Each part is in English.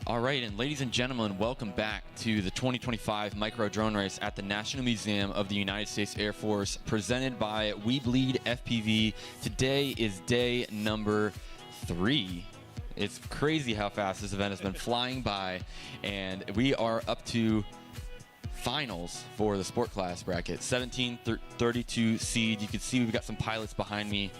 All right, and ladies and gentlemen, welcome back to the 2025 Micro Drone Race at the National Museum of the United States Air Force, presented by We Bleed FPV. Today is day number 3. It's crazy how fast this event has been flying by, and we are up to finals for the sport class bracket. 1732 seed. You can see we've got some pilots behind me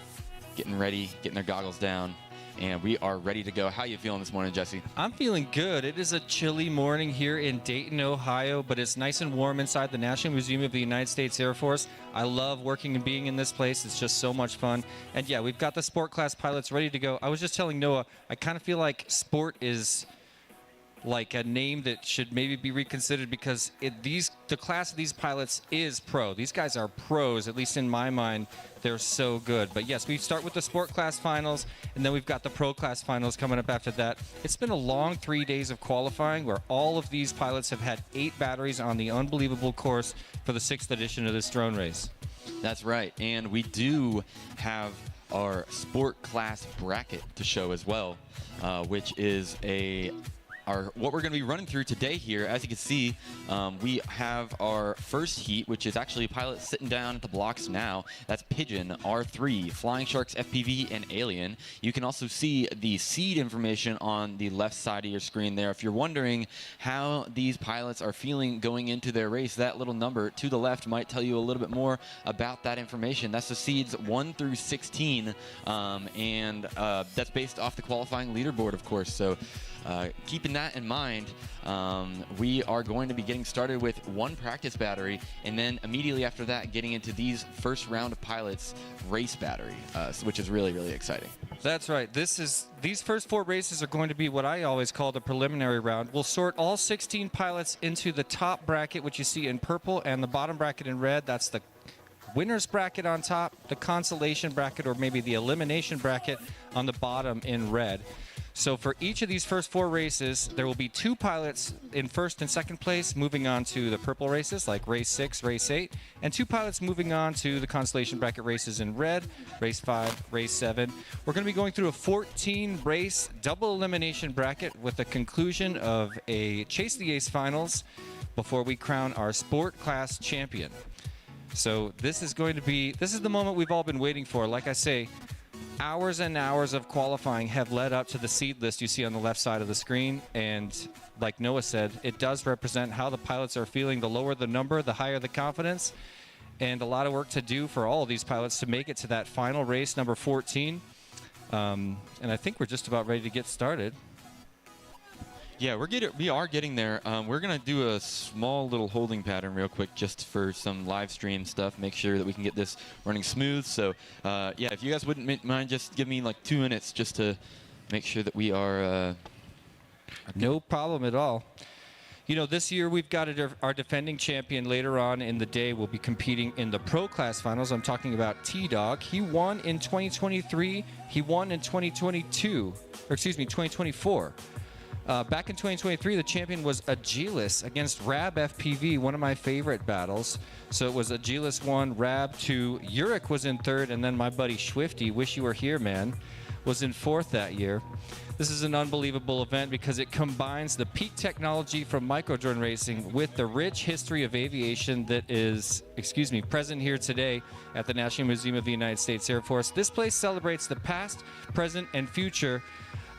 getting ready, getting their goggles down. And we are ready to go. How you feeling this morning, Jesse? I'm feeling good. It is a chilly morning here in Dayton, Ohio, but it's nice and warm inside the National Museum of the United States Air Force. I love working and being in this place. It's just so much fun. And yeah, we've got the sport class pilots ready to go. I was just telling Noah, I kind of feel like sport is like a name that should maybe be reconsidered, because the class of these pilots is pro. These guys are pros, at least in my mind. They're so good. But yes, we start with the sport class finals, and then we've got the pro class finals coming up after that. It's been a long 3 days of qualifying where all of these pilots have had 8 batteries on the unbelievable course for the 6th edition of this drone race. That's right, and we do have our sport class bracket to show as well, which is what we're going to be running through today here. As you can see, we have our first heat, which is actually a pilot sitting down at the blocks now. That's Pigeon, R3, Flying Sharks FPV, and Alien. You can also see the seed information on the left side of your screen there. If you're wondering how these pilots are feeling going into their race, that little number to the left might tell you a little bit more about that information. That's the seeds 1 through 16, and that's based off the qualifying leaderboard, of course. So keeping that in mind, we are going to be getting started with 1 practice battery, and then immediately after that getting into these first round of pilots race battery, which is really, really exciting. That's right. These first 4 races are going to be what I always call the preliminary round. We'll sort all 16 pilots into the top bracket, which you see in purple, and the bottom bracket in red. That's the winner's bracket on top, the consolation bracket, or maybe the elimination bracket on the bottom in red. So for each of these first 4 races, there will be 2 pilots in first and second place moving on to the purple races, like race 6, race 8, and 2 pilots moving on to the consolation bracket races in red, race 5, race 7. We're going to be going through a 14-race double elimination bracket with the conclusion of a Chase the Ace finals before we crown our sport class champion. So this is the moment we've all been waiting for. Like I say, hours and hours of qualifying have led up to the seed list you see on the left side of the screen, and like Noah said, it does represent how the pilots are feeling. The lower the number, the higher the confidence, and a lot of work to do for all of these pilots to make it to that final race, number 14. And I think we're just about ready to get started. Yeah, we are getting there. We're going to do a small little holding pattern real quick just for some live stream stuff, make sure that we can get this running smooth. So, yeah, if you guys wouldn't mind, just give me like 2 minutes just to make sure that we are... No problem at all. You know, this year we've got our defending champion later on in the day will be competing in the pro class finals. I'm talking about T-Dog. He won in 2023. He won in 2024. Back in 2023, the champion was Agilis against Rab FPV, one of my favorite battles. So it was Agilis 1, Rab 2, Urich was in 3rd, and then my buddy Swifty, wish you were here, man, was in 4th that year. This is an unbelievable event because it combines the peak technology from micro drone racing with the rich history of aviation that is, present here today at the National Museum of the United States Air Force. This place celebrates the past, present, and future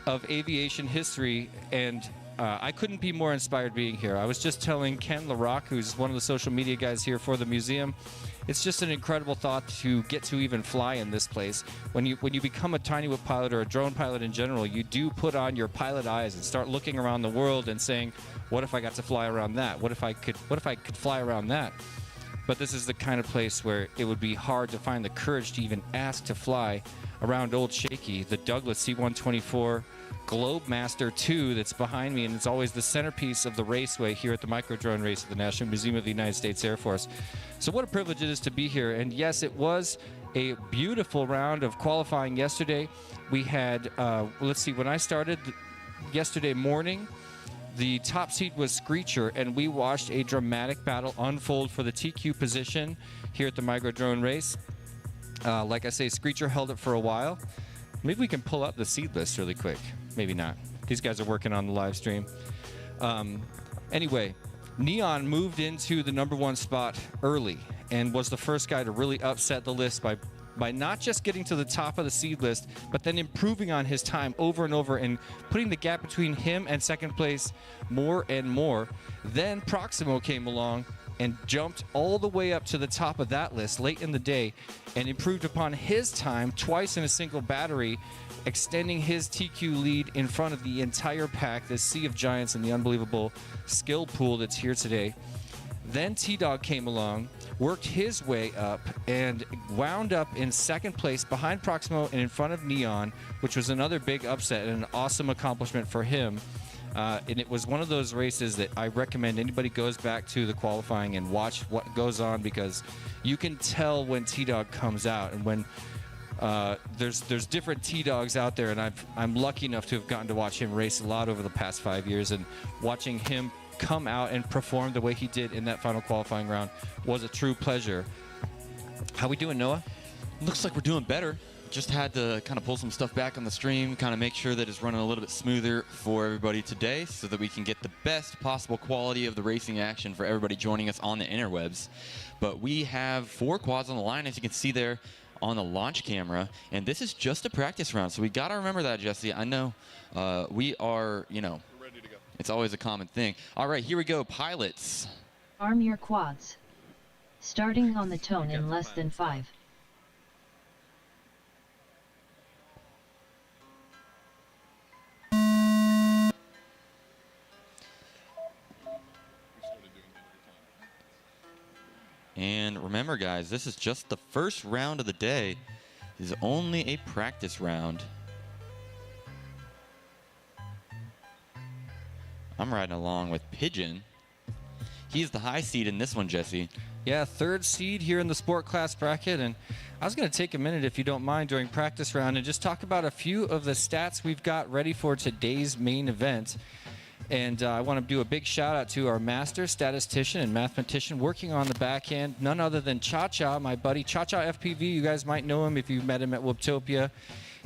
of aviation history, and I couldn't be more inspired being here. I was just telling Ken LaRock, who's one of the social media guys here for the museum, it's just an incredible thought to get to even fly in this place. When you become a tiny whip pilot or a drone pilot in general, you do put on your pilot eyes and start looking around the world and saying, what if I got to fly around that? What if I could fly around that? But this is the kind of place where it would be hard to find the courage to even ask to fly around Old Shaky, the Douglas C-124 Globemaster 2 that's behind me, and it's always the centerpiece of the raceway here at the Micro Drone Race at the National Museum of the United States Air Force. So what a privilege it is to be here. And yes, it was a beautiful round of qualifying yesterday. We had, let's see, when I started yesterday morning, the top seed was Screecher, and we watched a dramatic battle unfold for the TQ position here at the Micro Drone Race. Like I say, Screecher held it for a while. Maybe we can pull up the seed list really quick. Maybe not. These guys are working on the live stream. Anyway, Neon moved into the #1 spot early and was the first guy to really upset the list by not just getting to the top of the seed list, but then improving on his time over and over and putting the gap between him and second place more and more. Then Proximo came along and jumped all the way up to the top of that list late in the day and improved upon his time twice in a single battery, extending his TQ lead in front of the entire pack, this sea of giants and the unbelievable skill pool that's here today. Then T-Dog came along, worked his way up, and wound up in second place behind Proximo and in front of Neon, which was another big upset and an awesome accomplishment for him. And it was one of those races that I recommend anybody goes back to the qualifying and watch what goes on, because you can tell when T-Dog comes out and when there's different T-Dogs out there, and I'm lucky enough to have gotten to watch him race a lot over the past 5 years, and watching him come out and perform the way he did in that final qualifying round was a true pleasure. How we doing, Noah? Looks like we're doing better. Just had to kind of pull some stuff back on the stream, kind of make sure that it's running a little bit smoother for everybody today so that we can get the best possible quality of the racing action for everybody joining us on the interwebs. But we have 4 quads on the line, as you can see there on the launch camera, and this is just a practice round, so we got to remember that, Jesse. I know we are, you know, ready to go. It's always a common thing. All right, here we go, pilots. Arm your quads. Starting on the tone in less than 5. And remember, guys, this is just the first round of the day. This is only a practice round. I'm riding along with Pigeon. He's the high seed in this one, Jesse. Yeah, 3rd seed here in the sport class bracket. And I was going to take a minute, if you don't mind, during practice round and just talk about a few of the stats we've got ready for today's main event. And I want to do a big shout out to our master statistician and mathematician working on the back end, none other than Cha-Cha, my buddy Cha-Cha FPV. You guys might know him if you've met him at Whooptopia.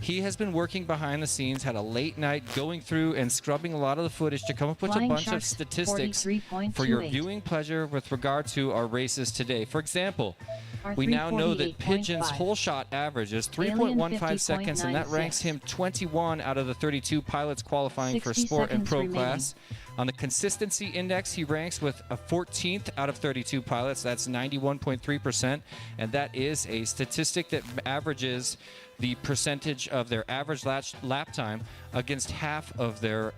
He has been working behind the scenes, had a late night going through and scrubbing a lot of the footage to come up with Flying a bunch Sharks, of statistics for 43.28. your viewing pleasure with regard to our races today. For example, we now know that Pigeon's 348.5. whole shot average is Alien 3.15 seconds, and that 50.96. ranks him 21 out of the 32 pilots qualifying for 60 sport and seconds pro remaining. class. On the consistency index, he ranks with a 14th out of 32 pilots. That's 91.3%, and that is a statistic that averages the percentage of their average lap time against half of their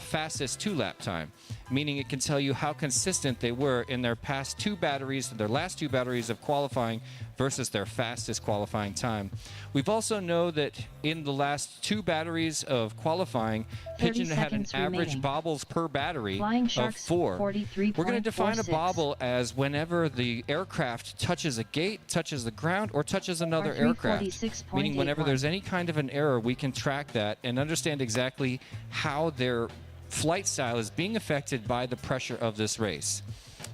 fastest 2-lap time, meaning it can tell you how consistent they were in their past 2 batteries, their last 2 batteries of qualifying versus their fastest qualifying time. We've also know that in the last 2 batteries of qualifying, Pigeon had an average remaining. bobbles per battery Flying of Sharks, 4. We're going to define a 43.46. bobble as whenever the aircraft touches a gate, touches the ground, or touches another aircraft. 346.81. Meaning whenever there's any kind of an error, we can track that and understand exactly how their flight style is being affected by the pressure of this race.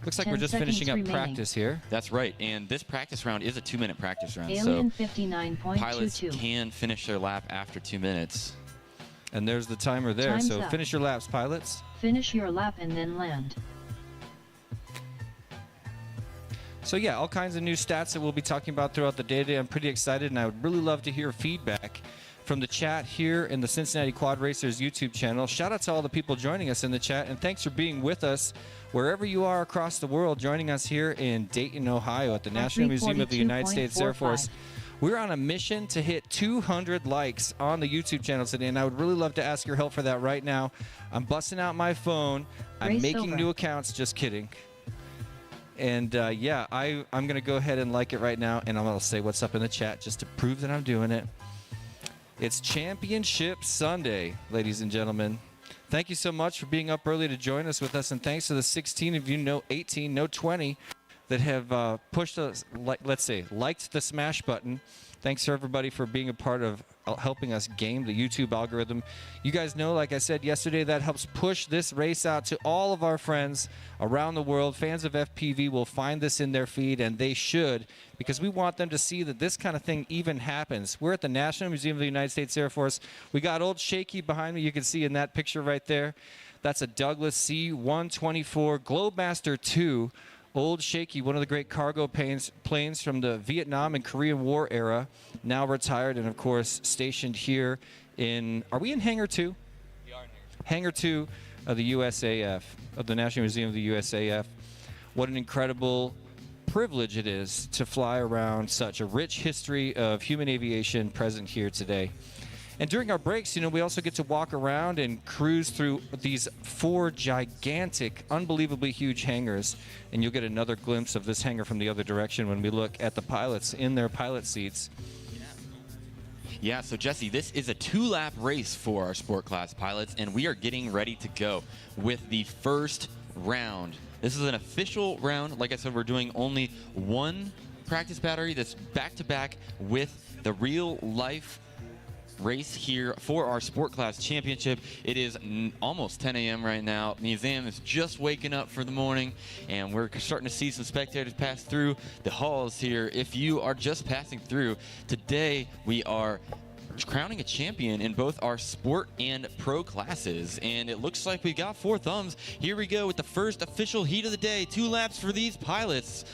Looks like 10 we're just finishing up seconds remaining. practice here. That's right, and this practice round is a 2-minute practice round, Alien so pilots 59.22. can finish their lap after 2 minutes. And there's the timer there. Time's So up. finish your laps, pilots. Finish your lap and then land. So yeah, all kinds of new stats that we'll be talking about throughout the day today. I'm pretty excited, and I would really love to hear feedback from the chat here in the Cincinnati Quad Racers YouTube channel. Shout out to all the people joining us in the chat, and thanks for being with us wherever you are across the world, joining us here in Dayton, Ohio at the National Museum of the United States Air Force. We're on a mission to hit 200 likes on the YouTube channel today, and I would really love to ask your help for that right now. I'm busting out my phone. I'm Race making over. new accounts. Just kidding. And yeah, I'm going to go ahead and like it right now, and I'm going to say what's up in the chat just to prove that I'm doing it. It's Championship Sunday, ladies and gentlemen. Thank you so much for being up early to join us with us, and thanks to the 16 of you, no 18, no 20, that have pushed us, let's say, liked the smash button. Thanks to everybody for being a part of helping us game the YouTube algorithm. You guys know, like I said yesterday, that helps push this race out to all of our friends around the world. Fans of FPV will find this in their feed, and they should, because we want them to see that this kind of thing even happens. We're at the National Museum of the United States Air Force. We got old Shaky behind me. You can see in that picture right there. That's a Douglas C-124 Globemaster II. Old Shaky, one of the great cargo planes from the Vietnam and Korean War era, now retired and, of course, stationed here in, are we in Hangar 2? We are in Hangar 2 of the USAF, of the National Museum of the USAF. What an incredible privilege it is to fly around such a rich history of human aviation present here today. And during our breaks, we also get to walk around and cruise through these 4 gigantic, unbelievably huge hangars. And you'll get another glimpse of this hangar from the other direction when we look at the pilots in their pilot seats. Yeah, so Jesse, this is a 2-lap race for our sport class pilots, and we are getting ready to go with the first round. This is an official round. Like I said, we're doing only 1 practice battery that's back-to-back with the real-life race here for our sport class championship. It is almost 10 a.m. right now. Museum is just waking up for the morning, and we're starting to see some spectators pass through the halls here. If you are just passing through, today we are crowning a champion in both our sport and pro classes, and it looks like we got 4 thumbs. Here we go with the first official heat of the day. 2 laps for these pilots.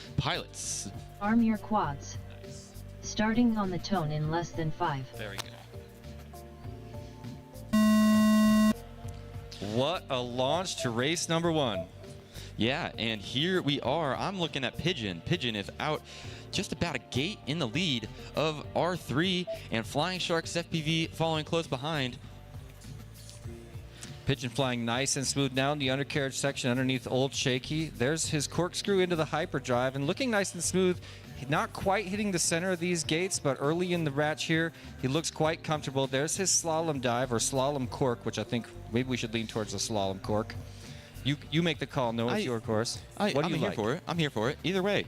Arm your quads. Starting on the tone in less than 5. Very good. What a launch to race number 1. Yeah, and here we are. I'm looking at Pigeon. Pigeon is out just about a gate in the lead of R3, and Flying Sharks FPV following close behind. Pigeon flying nice and smooth now in the undercarriage section underneath Old Shaky. There's his corkscrew into the hyperdrive and looking nice and smooth. Not quite hitting the center of these gates, but early in the ratch here, he looks quite comfortable. There's his slalom dive, or slalom cork, which I think maybe we should lean towards the slalom cork. You make the call. No, it's your course. What do you I'm here like? for it. I'm here for it. Either way.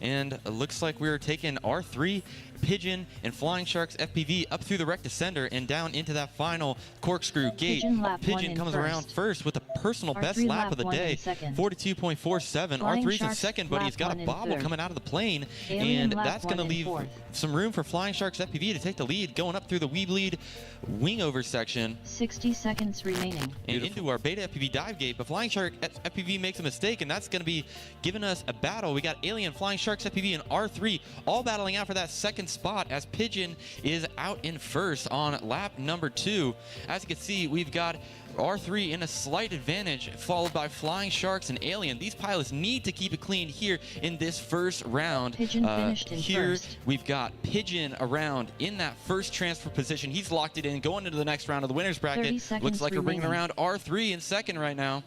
And it looks like we're taking R3, Pigeon, and Flying Sharks FPV up through the wreck descender and down into that final corkscrew gate. Pigeon comes around first with a personal best lap of the day, 42.47. R3's in second, but he's got a bobble coming out of the plane, and that's going to leave some room for Flying Sharks FPV to take the lead, going up through the weeb lead wing over section. 60 seconds remaining. And into our beta FPV dive gate, but Flying Shark FPV makes a mistake, and that's going to be giving us a battle. We got Alien, Flying Sharks FPV, and R3 all battling out for that second spot as Pigeon is out in first on lap number 2. As you can see, we've got R3 in a slight advantage, followed by Flying Sharks and Alien. These pilots need to keep it clean here in this first round. Pigeon finished in first. We've got Pigeon around in that first transfer position. He's locked it in, going into the next round of the winner's bracket. Looks like we're bringing around R3 in second right now.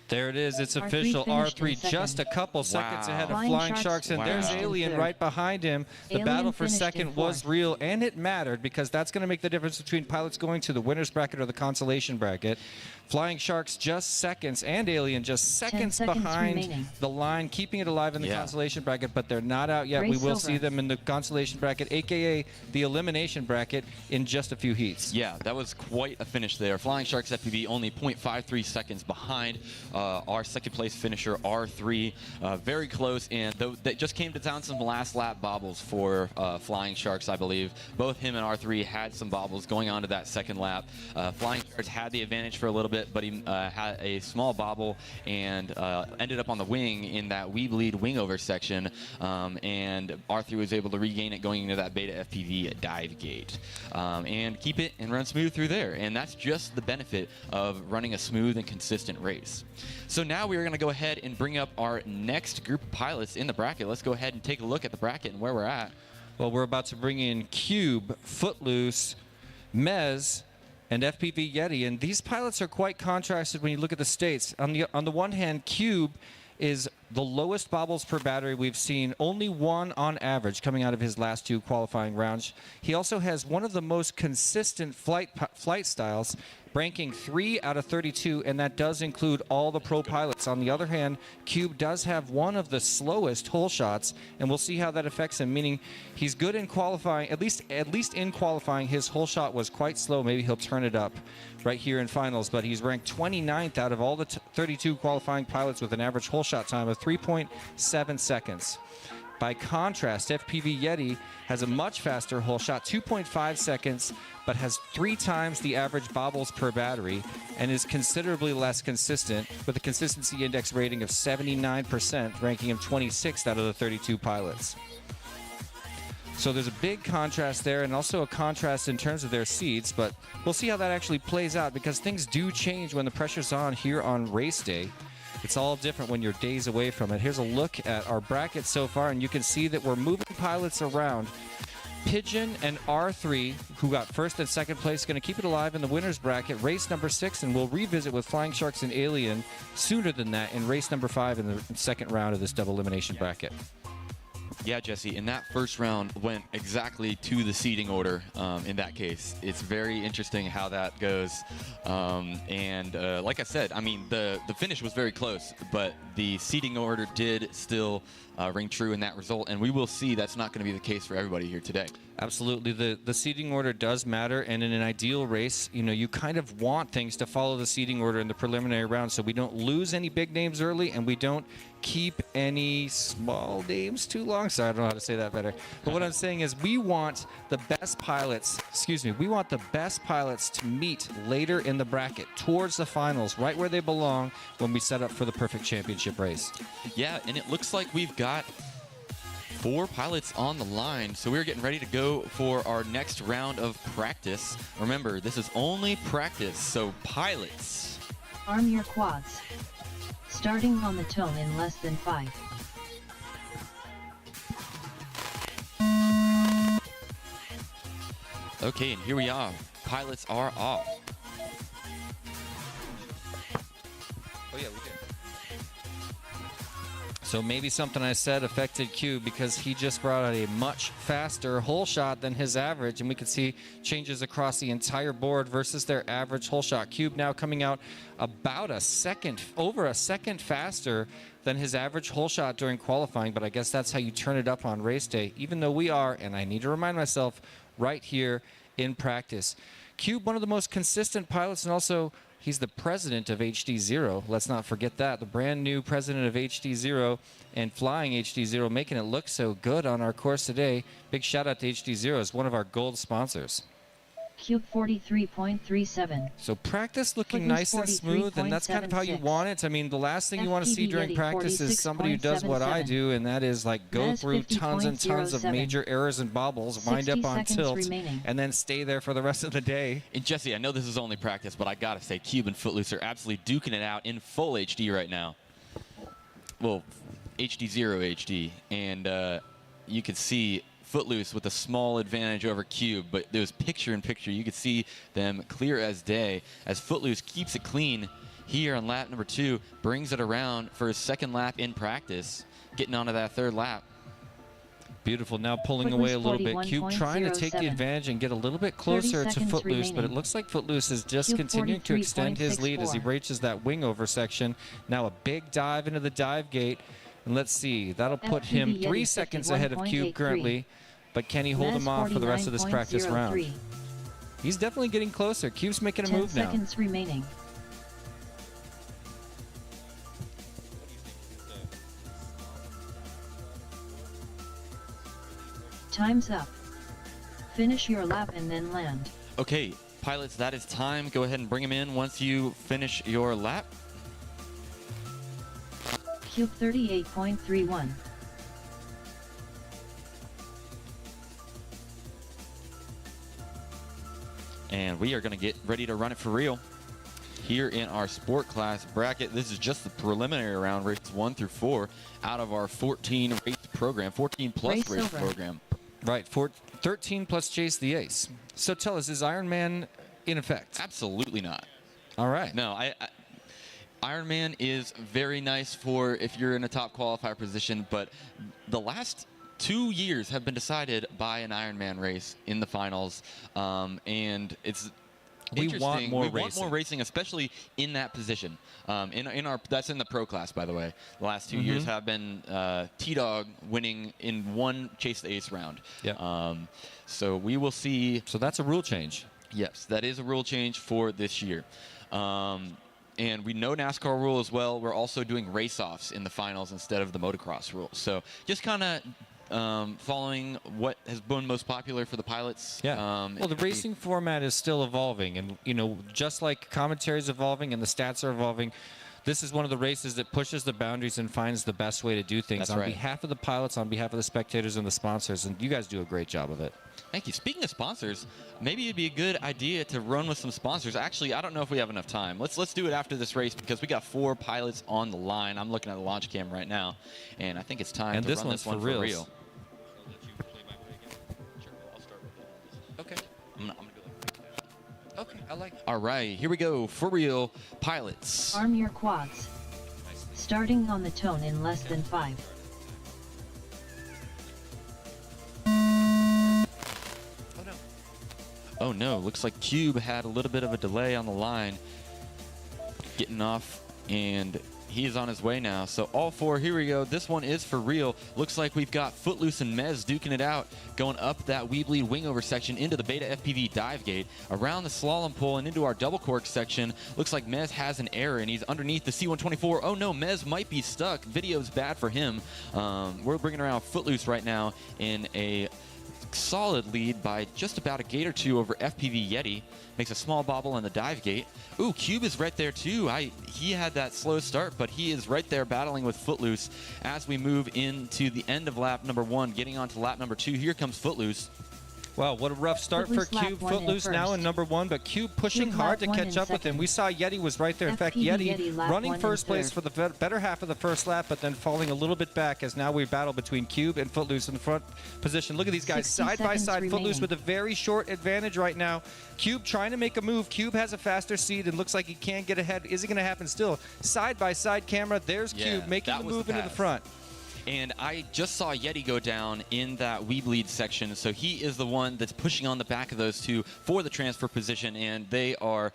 There it is. It's official. R3 just a couple seconds ahead of Flying Sharks, and there's Alien right behind him. The battle for second was real, and it mattered because that's going to make the difference between pilots going to the winner's bracket or the consolation bracket. Flying Sharks just seconds, and Alien just seconds behind the line, keeping it alive in the consolation bracket, but they're not out yet. We will see them in the consolation bracket, a.k.a. the elimination bracket, in just a few heats. Yeah, that was quite a finish there. Flying Sharks FPV only 0.53 seconds behind our second place finisher, R3. Very close, and they just came to town some last lap bobbles for Flying Sharks, I believe. Both him and R3 had some bobbles going on to that second lap. Flying Sharks had the advantage for a little bit, but he had a small bobble and ended up on the wing in that weeb lead wing over section, and R3 was able to regain it going into that beta FPV dive gate and keep it and run smooth through there. And that's just the benefit of running a smooth and consistent race. So now we are going to go ahead and bring up our next group of pilots in the bracket. Let's go ahead and take a look at the bracket and where we're at. Well, we're about to bring in Cube, Footloose, Mez, and FPV Yeti, and these pilots are quite contrasted when you look at the states. On the one hand, Cube is the lowest bobbles per battery we've seen, only 1 on average coming out of his last 2 qualifying rounds. He also has one of the most consistent flight styles, ranking 3 out of 32, and that does include all the pro pilots. On the other hand, Cube does have one of the slowest hole shots, and we'll see how that affects him, meaning he's good in qualifying. At least in qualifying, his hole shot was quite slow. Maybe he'll turn it up right here in finals, but he's ranked 29th out of all the 32 qualifying pilots with an average hole shot time of 3.7 seconds. By contrast, FPV Yeti has a much faster hole shot, 2.5 seconds, but has 3 times the average bobbles per battery and is considerably less consistent with a consistency index rating of 79%, ranking him 26th out of the 32 pilots. So there's a big contrast there, and also a contrast in terms of their seeds, but we'll see how that actually plays out, because things do change when the pressure's on here on race day. It's all different when you're days away from it. Here's a look at our bracket so far, and you can see that we're moving pilots around. Pigeon and R3, who got first and second place, going to keep it alive in the winner's bracket, race number 6, and we'll revisit with Flying Sharks and Alien sooner than that in race number 5 in the second round of this double elimination bracket. Yeah, Jesse, and that first round went exactly to the seeding order in that case. It's very interesting how that goes. Like I said, I mean, the finish was very close, but the seeding order did still ring true in that result, and we will see that's not going to be the case for everybody here today. Absolutely. The seeding order does matter, and in an ideal race, you know, you kind of want things to follow the seeding order in the preliminary round so we don't lose any big names early and we don't keep any small names too long. Sorry, I don't know how to say that better. But what I'm saying is we want the best pilots, we want the best pilots to meet later in the bracket towards the finals, right where they belong when we set up for the perfect championship race. Yeah, and it looks like we've got 4 pilots on the line, so we're getting ready to go for our next round of practice. Remember, this is only practice, so pilots, Arm your quads. Starting on the tone in less than 5. Okay, and here we are. Pilots are off. Oh yeah, we did. So maybe something I said affected Q, because he just brought out a much faster hole shot than his average, and we could see changes across the entire board versus their average hole shot. Cube now coming out about over a second faster than his average hole shot during qualifying, but I guess that's how you turn it up on race day, even though we are, and I need to remind myself, right here in practice. Cube, one of the most consistent pilots, and also he's the president of HD0. Let's not forget that. The brand new president of HD0 and flying HD0, making it look so good on our course today. Big shout out to HD0 as one of our gold sponsors. Cube 43.37. So practice looking nice and smooth, and that's kind of how you want it. I mean, the last thing you want to see during practice is somebody who does what I do, and that is like go through tons and tons of major errors and bobbles, wind up on tilt, and then stay there for the rest of the day. And Jesse, I know this is only practice, but I gotta say, Cube and Footloose are absolutely duking it out in full HD right now. Well, HD0 HD, and you can see Footloose with a small advantage over Cube, but there was picture-in-picture. You could see them clear as day as Footloose keeps it clean here on lap number 2, brings it around for his second lap in practice, getting onto that third lap. Beautiful. Now pulling away a little bit. Cube trying to take the advantage and get a little bit closer to Footloose, but it looks like Footloose is just continuing to extend his lead as he reaches that wing over section. Now a big dive into the dive gate. And let's see, that'll put him 3 seconds ahead of Cube currently, but can he hold him off for the rest of this practice round? He's definitely getting closer. Cube's making a move now. 10 seconds remaining. Time's up. Finish your lap and then land. Okay, pilots, that is time. Go ahead and bring him in once you finish your lap. Cube 38.31. And we are going to get ready to run it for real here in our sport class bracket. This is just the preliminary round, races 1 through 4 out of our 14 race program, 14 plus race program. Right, 13 plus Chase the Ace. So tell us, is Ironman in effect? Absolutely not. All right. No, Ironman is very nice for if you're in a top qualifier position, but the last 2 years have been decided by an Ironman race in the finals, and it's We want Interesting. more We racing. want more racing, especially in that position. That's in the pro class, by the way. The last 2 years have been T-Dog winning in one Chase the Ace round. Yeah. So we will see. So that's a rule change. Yes, that is a rule change for this year. And we know NASCAR rule as well. We're also doing race-offs in the finals instead of the motocross rule. So just kind of following what has been most popular for the pilots. Yeah. Well, the racing format is still evolving, and just like commentary is evolving and the stats are evolving, this is one of the races that pushes the boundaries and finds the best way to do things. That's on right. behalf of the pilots, on behalf of the spectators and the sponsors, and you guys do a great job of it. Thank you. Speaking of sponsors, maybe it'd be a good idea to run with some sponsors. Actually, I don't know if we have enough time. Let's do it after this race because we got 4 pilots on the line. I'm looking at the launch cam right now, and I think it's time to run this one for real. Okay. I'm gonna do it. Okay, I like it. All right, here we go. For real, pilots. Arm your quads. Starting on the tone in less than 5. Oh no, looks like Cube had a little bit of a delay on the line getting off, and he is on his way now. So all 4, here we go. This one is for real. Looks like we've got Footloose and Mez duking it out, going up that We Bleed wingover section into the Beta FPV dive gate, around the slalom pole and into our double cork section. Looks like Mez has an error and he's underneath the C124. Oh no, Mez might be stuck. Video's bad for him. We're bringing around Footloose right now in a solid lead by just about a gate or 2 over FPV Yeti. Makes a small bobble in the dive gate. Ooh, Cube is right there too. He had that slow start, but he is right there battling with Footloose as we move into the end of lap number 1, getting on to lap number 2. Here comes Footloose. Wow, what a rough start Footloose for Cube. lap 1 in Footloose now in first. number 1, but Cube pushing Cube hard lap to 1 catch in up with him. second. We saw Yeti was right there. In fact, FPV Yeti Yeti lap running 1 in first place third. for the better half of the first lap, but then falling a little bit back as now we battle between Cube and Footloose in the front position. Look at these guys 60 side by seconds side. Footloose remaining. with a very short advantage right now. Cube trying to make a move. Cube has a faster seat and looks like he can't get ahead. Is it going to happen still? Side by side camera. There's Yeah, Cube making that the was the move into the pass. front. And I just saw Yeti go down in that We Bleed section, so he is the one that's pushing on the back of those 2 for the transfer position, and they are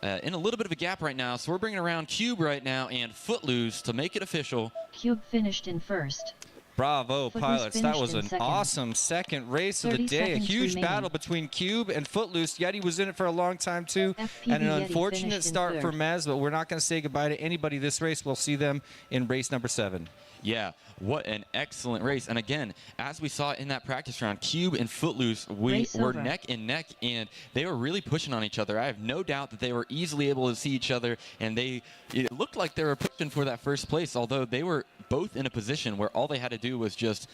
in a little bit of a gap right now. So we're bringing around Cube right now and Footloose to make it official. Cube finished in first. Bravo, Footloose pilots. That finished was in an second. awesome second race of the 30 day. A seconds huge remaining. battle between Cube and Footloose. Yeti was in it for a long time, too. FPV And an Yeti unfortunate finished in start for third. Mez, but we're not going to say goodbye to anybody this race. We'll see them in race number 7. Yeah, what an excellent race. And again, as we saw in that practice round, Cube and Footloose, we Race were over. neck and neck, and they were really pushing on each other. I have no doubt that they were easily able to see each other, and it looked like they were pushing for that first place, although they were both in a position where all they had to do was just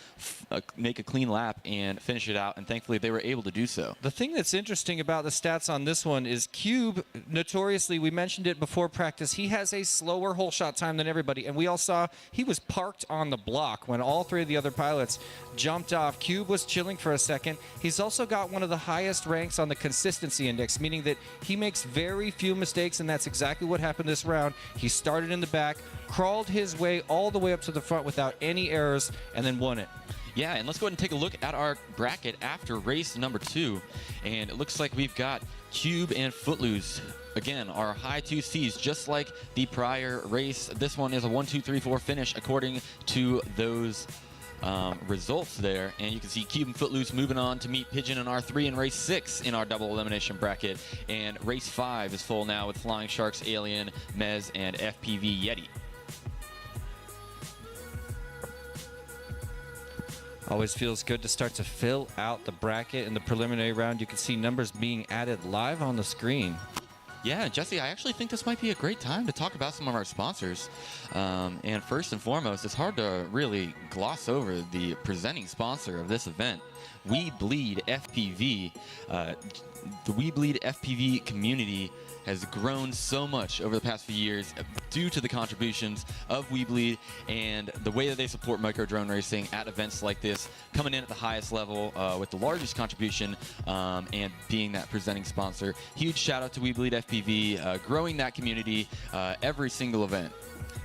make a clean lap and finish it out, and thankfully they were able to do so. The thing that's interesting about the stats on this one is Cube, notoriously, we mentioned it before practice, he has a slower hole shot time than everybody, and we all saw he was parked on the block when all 3 of the other pilots jumped off. Cube was chilling for a second. He's also got one of the highest ranks on the consistency index, meaning that he makes very few mistakes, and that's exactly what happened this round. He started in the back, crawled his way all the way up to the front without any errors, and then won it. Yeah, and let's go ahead and take a look at our bracket after race number 2. And it looks like we've got Cube and Footloose. Again, our high 2 Cs, just like the prior race. This one is a 1, 2, 3, 4 finish according to those results there. And you can see Cube and Footloose moving on to meet Pigeon and R3 in race 6 in our double elimination bracket. And race 5 is full now with Flying Sharks, Alien, Mez, and FPV Yeti. Always feels good to start to fill out the bracket in the preliminary round. You can see numbers being added live on the screen. Yeah, Jesse, I actually think this might be a great time to talk about some of our sponsors. And first and foremost, it's hard to really gloss over the presenting sponsor of this event, We Bleed FPV. The We Bleed FPV community has grown so much over the past few years due to the contributions of We Bleed and the way that they support micro drone racing at events like this, coming in at the highest level with the largest contribution and being that presenting sponsor. Huge shout out to We Bleed FPV, growing that community every single event.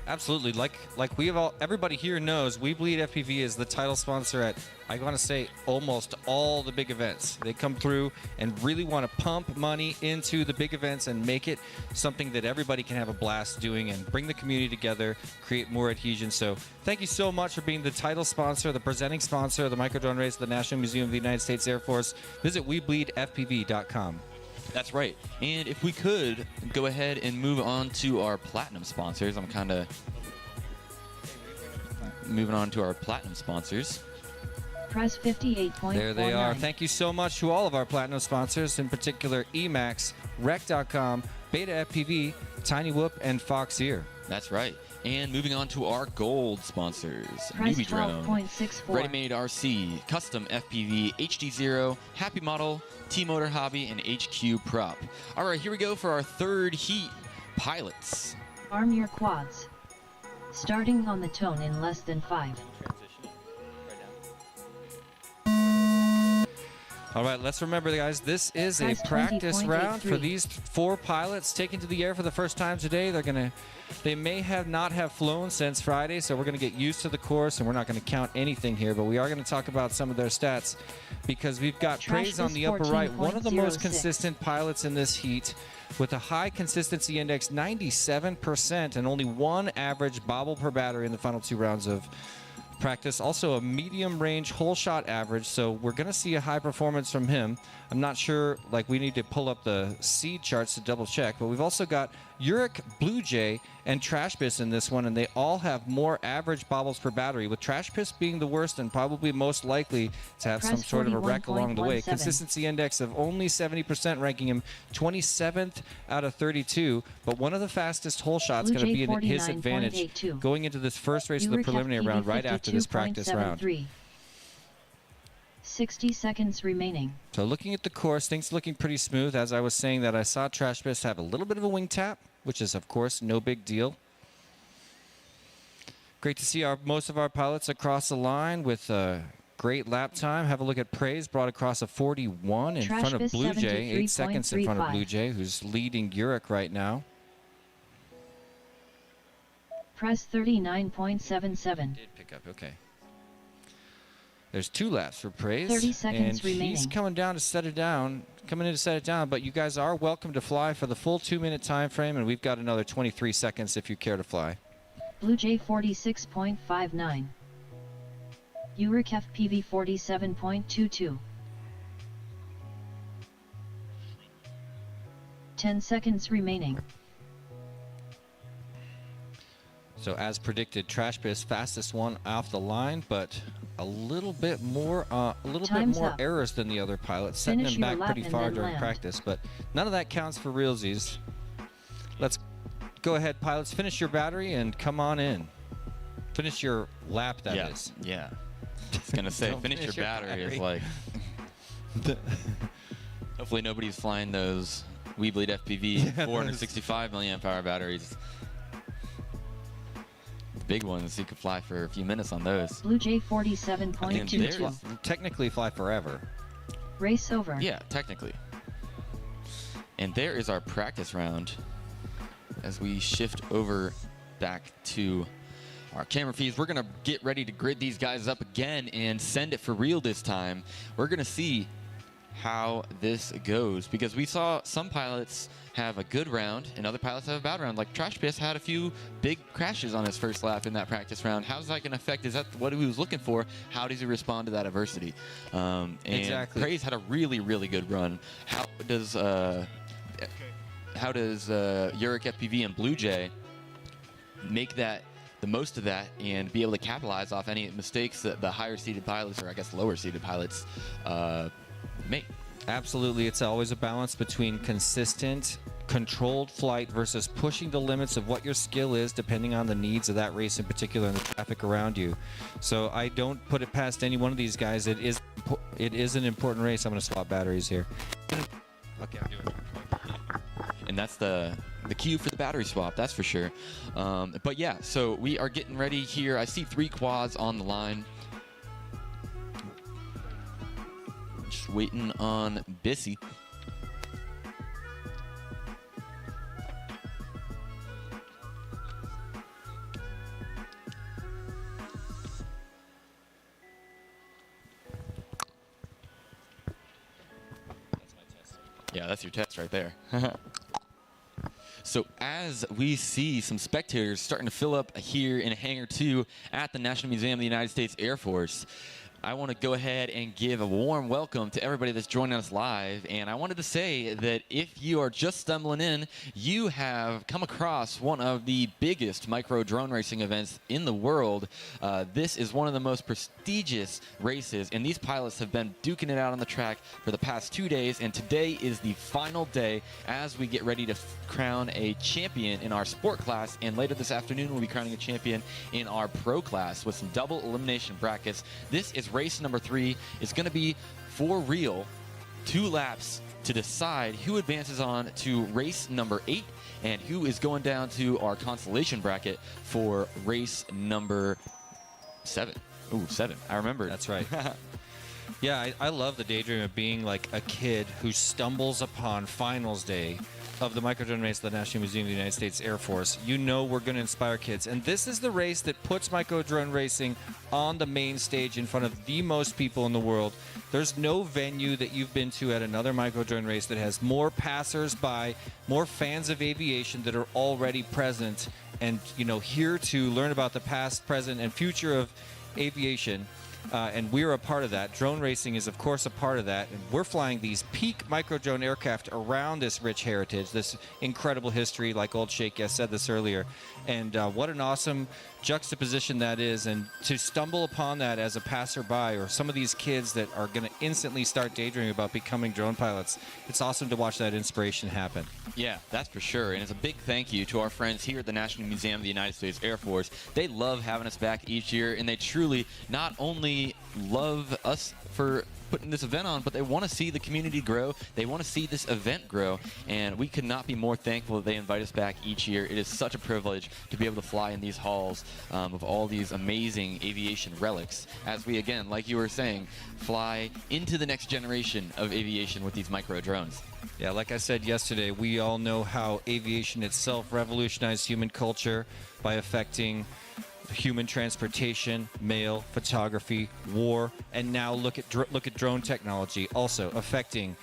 Absolutely. Like we have everybody here knows, We Bleed FPV is the title sponsor at, I want to say, almost all the big events. They come through and really want to pump money into the big events and make it something that everybody can have a blast doing and bring the community together, create more adhesion. So thank you so much for being the title sponsor, the presenting sponsor of the Microdrone Race at the National Museum of the United States Air Force. Visit WeBleedFPV.com. That's right. And if we could go ahead and move on to our platinum sponsors. I'm kind of moving on to our platinum sponsors. Press 58.49. There they are. Thank you so much to all of our platinum sponsors, in particular Emacs, Rec.com, Beta FPV, Tiny Whoop, and Fox Ear. That's right. And moving on to our gold sponsors. Press Newbie Drone, 12.64. Ready Made RC, Custom FPV, HD0, Happy Model, T-Motor Hobby, and HQ Prop. All right, here we go for our third heat. Pilots. Arm your quads. Starting on the tone in less than 5. All right, let's remember, guys, this is a Press practice round 20.83. for these 4 pilots taken to the air for the first time today. They may not have flown since Friday, so we're going to get used to the course, and we're not going to count anything here, but we are going to talk about some of their stats because we've got Praise on the upper right, one of the most 14.06. consistent pilots in this heat with a high consistency index, 97%, and only 1 average bobble per battery in the final 2 rounds of practice. Also a medium range whole shot average, so we're going to see a high performance from him. I'm not sure, we need to pull up the seed charts to double check, but we've also got Uric, Blue Jay, and Trash Piss in this one, and they all have more average bobbles per battery, with Trash Piss being the worst and probably most likely to have some Press sort of a wreck along the way. 41.17. Consistency index of only 70%, ranking him 27th out of 32, but one of the fastest hole shots Blue going to Jay be in his 49.82. advantage going into this first race of the Uric preliminary FPV round right after this practice round. 52.73. 60 seconds remaining. So looking at the course, things looking pretty smooth. As I was saying, that I saw Trash Piss have a little bit of a wing tap, which is, of course, no big deal. Great to see most of our pilots across the line with a great lap time. Have a look at Praise, brought across a 41 in Trash front of Piss Blue Jay, 8 seconds in front of 73.35. Blue Jay, who's leading Uric right now. Press 39.77. Did pick up, okay. There's 2 laps for Praise, 30 seconds and he's remaining. coming in to set it down, but you guys are welcome to fly for the full 2-minute time frame, and we've got another 23 seconds if you care to fly. Blue Jay 46.59. Uric FPV 47.22. 10 seconds remaining. So as predicted, Trash Piss fastest one off the line, but a little bit more Time's up. errors than the other pilots, setting Finish him your back lap pretty and far then during land. practice. But none of that counts for realsies. Let's go ahead, pilots. Finish your battery and come on in. Finish your lap, that is. Yeah. I was going to say, Don't finish your battery is like... Hopefully nobody's flying those We Bleed FPV 465 milliamp hour batteries. The big ones, you could fly for a few minutes on those. Blue Jay And 47.22. Technically fly forever. Race over. Yeah, technically. And there is our practice round as we shift over back to our camera feeds. We're going to get ready to grid these guys up again and send it for real this time. We're going to see how this goes because we saw some pilots have a good round and other pilots have a bad round. Like Trash Piss had a few big crashes on his first lap in that practice round. How's that going to affect? Is that what he was looking for? How does he respond to that adversity? And Exactly. Praise had a really, really good run. How does Uric FPV and Blue Jay make that the most of that and be able to capitalize off any mistakes that the higher seeded pilots, or I guess lower seeded pilots, make? Absolutely. It's always a balance between consistent, controlled flight versus pushing the limits of what your skill is depending on the needs of that race in particular and the traffic around you. So I don't put it past any one of these guys. It is an important race. I'm going to swap batteries here. Okay, I'm doing it. And that's the cue for the battery swap, that's for sure. But yeah, so we are getting ready here. I see 3 quads on the line. Just waiting on Bissy. Yeah, that's your test right there. So as we see some spectators starting to fill up here in Hangar 2 at the National Museum of the United States Air Force, I want to go ahead and give a warm welcome to everybody that's joining us live. And I wanted to say that if you are just stumbling in, you have come across one of the biggest micro drone racing events in the world. This is one of the most prestigious races, and these pilots have been duking it out on the track for the past 2 days, and today is the final day as we get ready to crown a champion in our sport class, and later this afternoon we'll be crowning a champion in our pro class with some double elimination brackets. This is race number 3. It's going to be for real, 2 laps to decide who advances on to race number 8 and who is going down to our consolation bracket for race number 7. Ooh, 7. I remember. That's right. Yeah, I love the daydream of being like a kid who stumbles upon finals day of the micro drone race at the National Museum of the United States Air Force. You know we're going to inspire kids. And this is the race that puts micro drone racing on the main stage in front of the most people in the world. There's no venue that you've been to at another micro drone race that has more passers-by, more fans of aviation that are already present and, you know, here to learn about the past, present, and future of aviation. And we're a part of that. Drone racing is, of course, a part of that. And we're flying these peak micro drone aircraft around this rich heritage, this incredible history, like Old Sheikh said this earlier. And what an awesome juxtaposition that is. And to stumble upon that as a passerby or some of these kids that are going to instantly start daydreaming about becoming drone pilots, it's awesome to watch that inspiration happen. Yeah, that's for sure. And it's a big thank you to our friends here at the National Museum of the United States Air Force. They love having us back each year, and they truly not only love us for putting this event on, but they want to see the community grow. They want to see this event grow, and we could not be more thankful that they invite us back each year. It is such a privilege to be able to fly in these halls of all these amazing aviation relics as we, again, like you were saying, fly into the next generation of aviation with these micro drones. Yeah, like I said yesterday, we all know how aviation itself revolutionized human culture by affecting human transportation, mail, photography, war, and now look at drone technology also affecting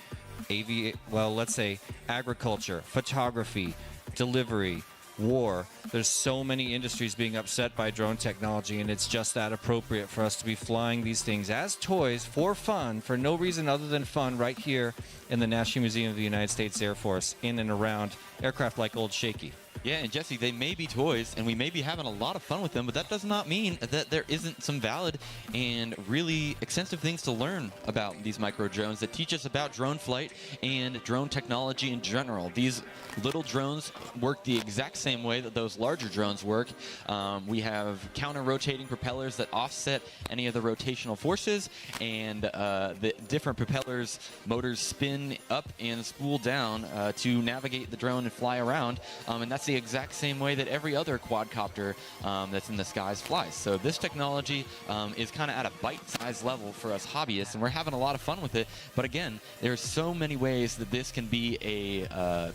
let's say agriculture, photography, delivery, war. There's so many industries being upset by drone technology, and it's just that appropriate for us to be flying these things as toys for fun, for no reason other than fun, right here in the National Museum of the United States Air Force, in and around aircraft like Old Shaky. Yeah, and Jesse, they may be toys, and we may be having a lot of fun with them, but that does not mean that there isn't some valid and really extensive things to learn about these micro drones that teach us about drone flight and drone technology in general. These little drones work the exact same way that those larger drones work. We have counter-rotating propellers that offset any of the rotational forces, and the different propellers, motors spin up and spool down to navigate the drone and fly around, and that's the exact same way that every other quadcopter that's in the skies flies. So this technology is kind of at a bite-sized level for us hobbyists, and we're having a lot of fun with it. But again, there's so many ways that this can be a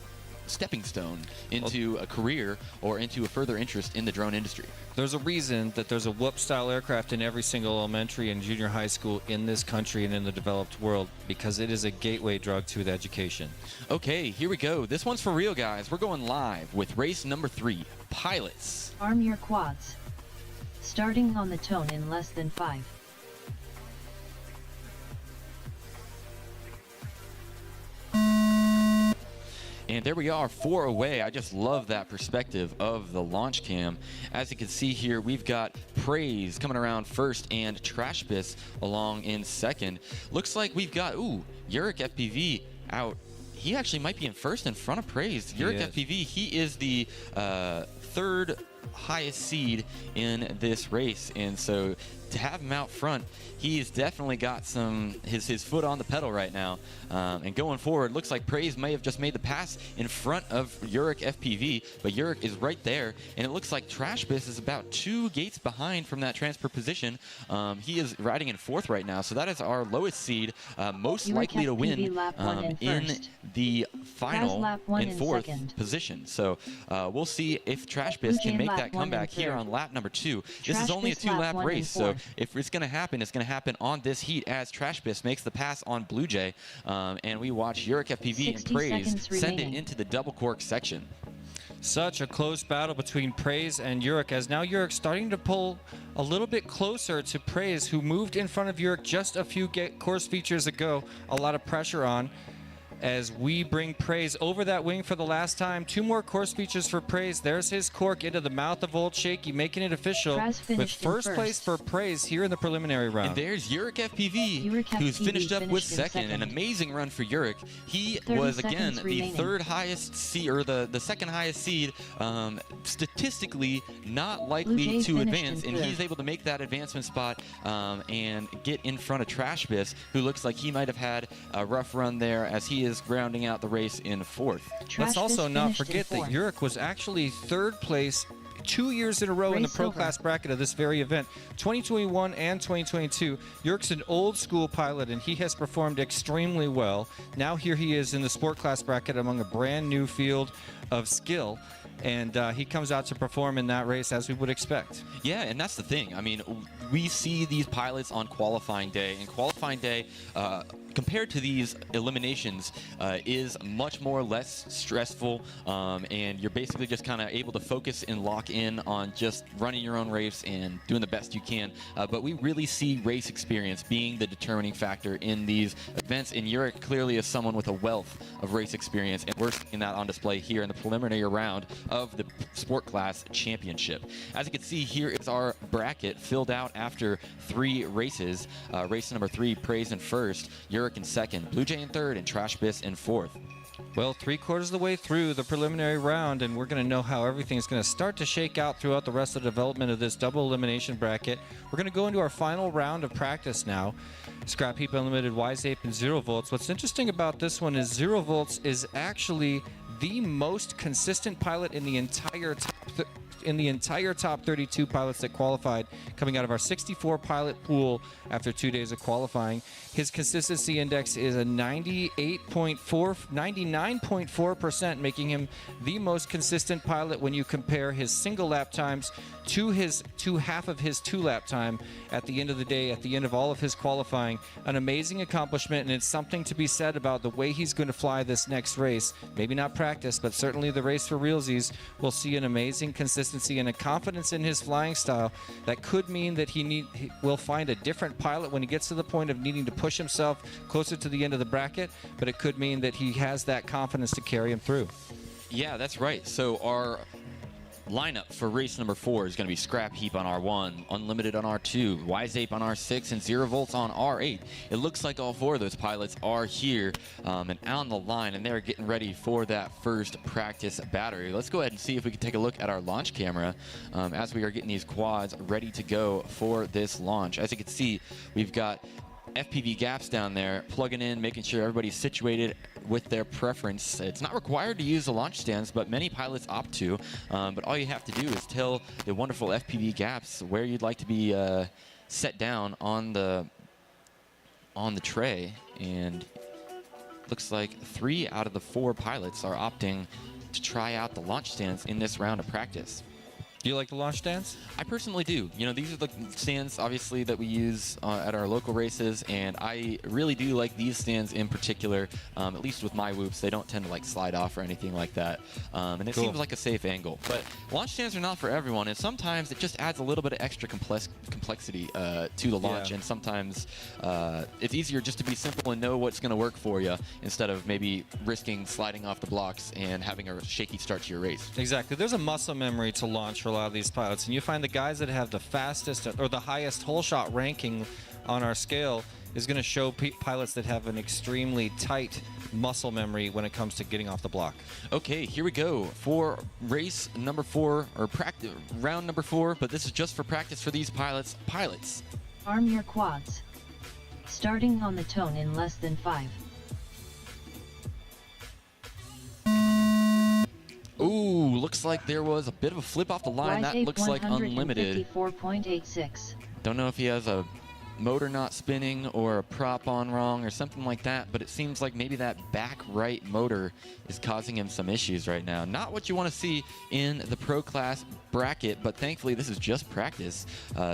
stepping stone into a career or into a further interest in the drone industry. There's a reason that there's a Whoop-style aircraft in every single elementary and junior high school in this country and in the developed world, because it is a gateway drug to education. Okay, here we go. This one's for real, guys. We're going live with race number 3, pilots. Arm your quads. Starting on the tone in less than 5. And there we are, 4 away. I just love that perspective of the launch cam. As you can see here, we've got Praise coming around first and Trashbis along in second. Looks like we've got, Yurik FPV out. He actually might be in first in front of Praise. Yurik FPV, he is the third highest seed in this race. And so to have him out front, he's definitely got his foot on the pedal right now. And going forward, looks like Praise may have just made the pass in front of Yurik FPV, but Yurik is right there. And it looks like Trashbis is about 2 gates behind from that transfer position. He is riding in 4th right now, so that is our lowest seed, most likely to win in the final in 4th position. So we'll see if Trashbis can make that comeback here on lap number 2. This is only a 2-lap race, so if it's going to happen, it's going to happen on this heat as Trashbiss makes the pass on Blue Jay, and we watch Yurik FPV and Praise send it into the double cork section. Such a close battle between Praise and Yurik, as now Yurik starting to pull a little bit closer to Praise, who moved in front of Yurik just a few course features ago. A lot of pressure on as we bring Praise over that wing for the last time. 2 more course features for Praise. There's his cork into the mouth of Old Shaky, making it official with first place for Praise here in the preliminary round. And there's Yurik FPV, who's finished up with second. An amazing run for Yurik. He was, again, the third highest seed, or the second highest seed, statistically not likely to advance, and he's able to make that advancement spot and get in front of Trashbiss, who looks like he might have had a rough run there, as he is rounding out the race in 4th. Let's also not forget that Yurik was actually 3rd place 2 years in a row in the pro class bracket of this very event, 2021 and 2022. Yurik's an old school pilot, and he has performed extremely well. Now here he is in the sport class bracket among a brand new field of skill, and he comes out to perform in that race as we would expect. Yeah, and that's the thing. I mean, we see these pilots on qualifying day, and qualifying day, compared to these eliminations, is much more less stressful, and you're basically just kind of able to focus and lock in on just running your own race and doing the best you can. But we really see race experience being the determining factor in these events, and Yurik clearly is someone with a wealth of race experience, and we're seeing that on display here in the preliminary round of the Sport Class Championship. As you can see, here is our bracket filled out after 3 races. Race number 3, Praise in 1st, Yurik in 2nd, Blue Jay in 3rd, and Trashbiss in 4th. Well, 3/4 of the way through the preliminary round, and we're going to know how everything's going to start to shake out throughout the rest of the development of this double elimination bracket. We're going to go into our final round of practice now. Scrap Heap Unlimited, Wise Ape, and 0 volts. What's interesting about this one is 0 volts is actually the most consistent pilot in the entire top 32 pilots that qualified, coming out of our 64 pilot pool after 2 days of qualifying. His consistency index is a 99.4%, making him the most consistent pilot when you compare his single lap times to half of his 2 lap time at the end of the day, at the end of all of his qualifying. An amazing accomplishment, and it's something to be said about the way he's going to fly this next race. Maybe not practice, but certainly the race for realsies. We'll see an amazing consistency and a confidence in his flying style that could mean that he will find a different pilot when he gets to the point of needing to push himself closer to the end of the bracket, but it could mean that he has that confidence to carry him through. Yeah, that's right. So our lineup for race number 4 is going to be Scrap Heap on R1, Unlimited on R2, Wise Ape on R6, and 0 volts on R8. It looks like all 4 of those pilots are here and on the line, and they're getting ready for that first practice battery. Let's go ahead and see if we can take a look at our launch camera as we are getting these quads ready to go for this launch. As you can see, we've got FPV gaps down there, plugging in, making sure everybody's situated with their preference. It's not required to use the launch stands, but many pilots opt to. But all you have to do is tell the wonderful FPV gaps where you'd like to be set down on the tray. And looks like 3 out of the 4 pilots are opting to try out the launch stands in this round of practice. Do you like the launch stands? I personally do. You know, these are the stands, obviously, that we use at our local races, and I really do like these stands in particular, at least with my whoops. They don't tend to, like, slide off or anything like that, and it seems like a safe angle. But launch stands are not for everyone, and sometimes it just adds a little bit of extra complexity to the launch, and sometimes it's easier just to be simple and know what's going to work for you instead of maybe risking sliding off the blocks and having a shaky start to your race. Exactly. There's a muscle memory to launch for a lot of these pilots, and you find the guys that have the fastest or the highest hole shot ranking on our scale is going to show pilots that have an extremely tight muscle memory when it comes to getting off the block. Okay, here we go for race number 4, or round number 4, but this is just for practice for these pilots. Arm your quads. Starting on the tone in less than 5. Ooh, looks like there was a bit of a flip off the line. That looks like Unlimited. 154.86. Don't know if he has a motor not spinning or a prop on wrong or something like that, but it seems like maybe that back right motor is causing him some issues right now. Not what you want to see in the Pro Class bracket, but thankfully this is just practice,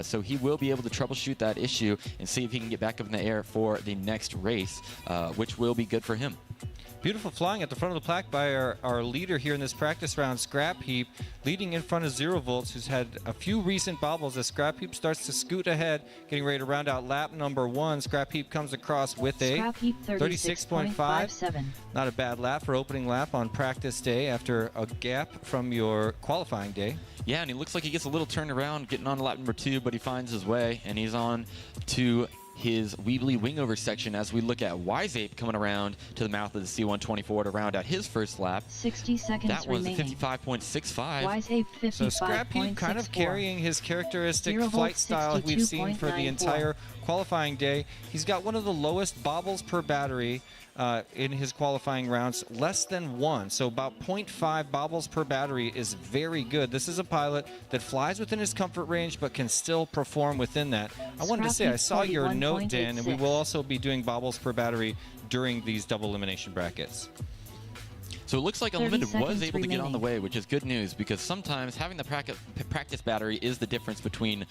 so he will be able to troubleshoot that issue and see if he can get back up in the air for the next race, which will be good for him. Beautiful flying at the front of the plaque by our leader here in this practice round, Scrap Heap, leading in front of 0 Volts, who's had a few recent bobbles as Scrap Heap starts to scoot ahead, getting ready to round out lap number 1. Scrap Heap comes across with a 36.57. Not a bad lap for opening lap on practice day after a gap from your qualifying day. Yeah, and he looks like he gets a little turned around getting on to lap number 2, but he finds his way, and he's on to his Weebly wingover section as we look at Wiseape coming around to the mouth of the C124 to round out his first lap. 60 seconds That was remaining. 55.65. Wiseape 55.64. So Scrap Heap kind of carrying his characteristic 0 flight volts, style we've seen for the 62.94. entire qualifying day. He's got one of the lowest bobbles per battery in his qualifying rounds, less than 1. So about 0.5 bobbles per battery is very good. This is a pilot that flies within his comfort range but can still perform within that. I wanted to say, I saw your note, Dan, and we will also be doing bobbles per battery during these double elimination brackets. So it looks like Unlimited was able to get on the remaining. way, which is good news because sometimes having the practice battery is the difference between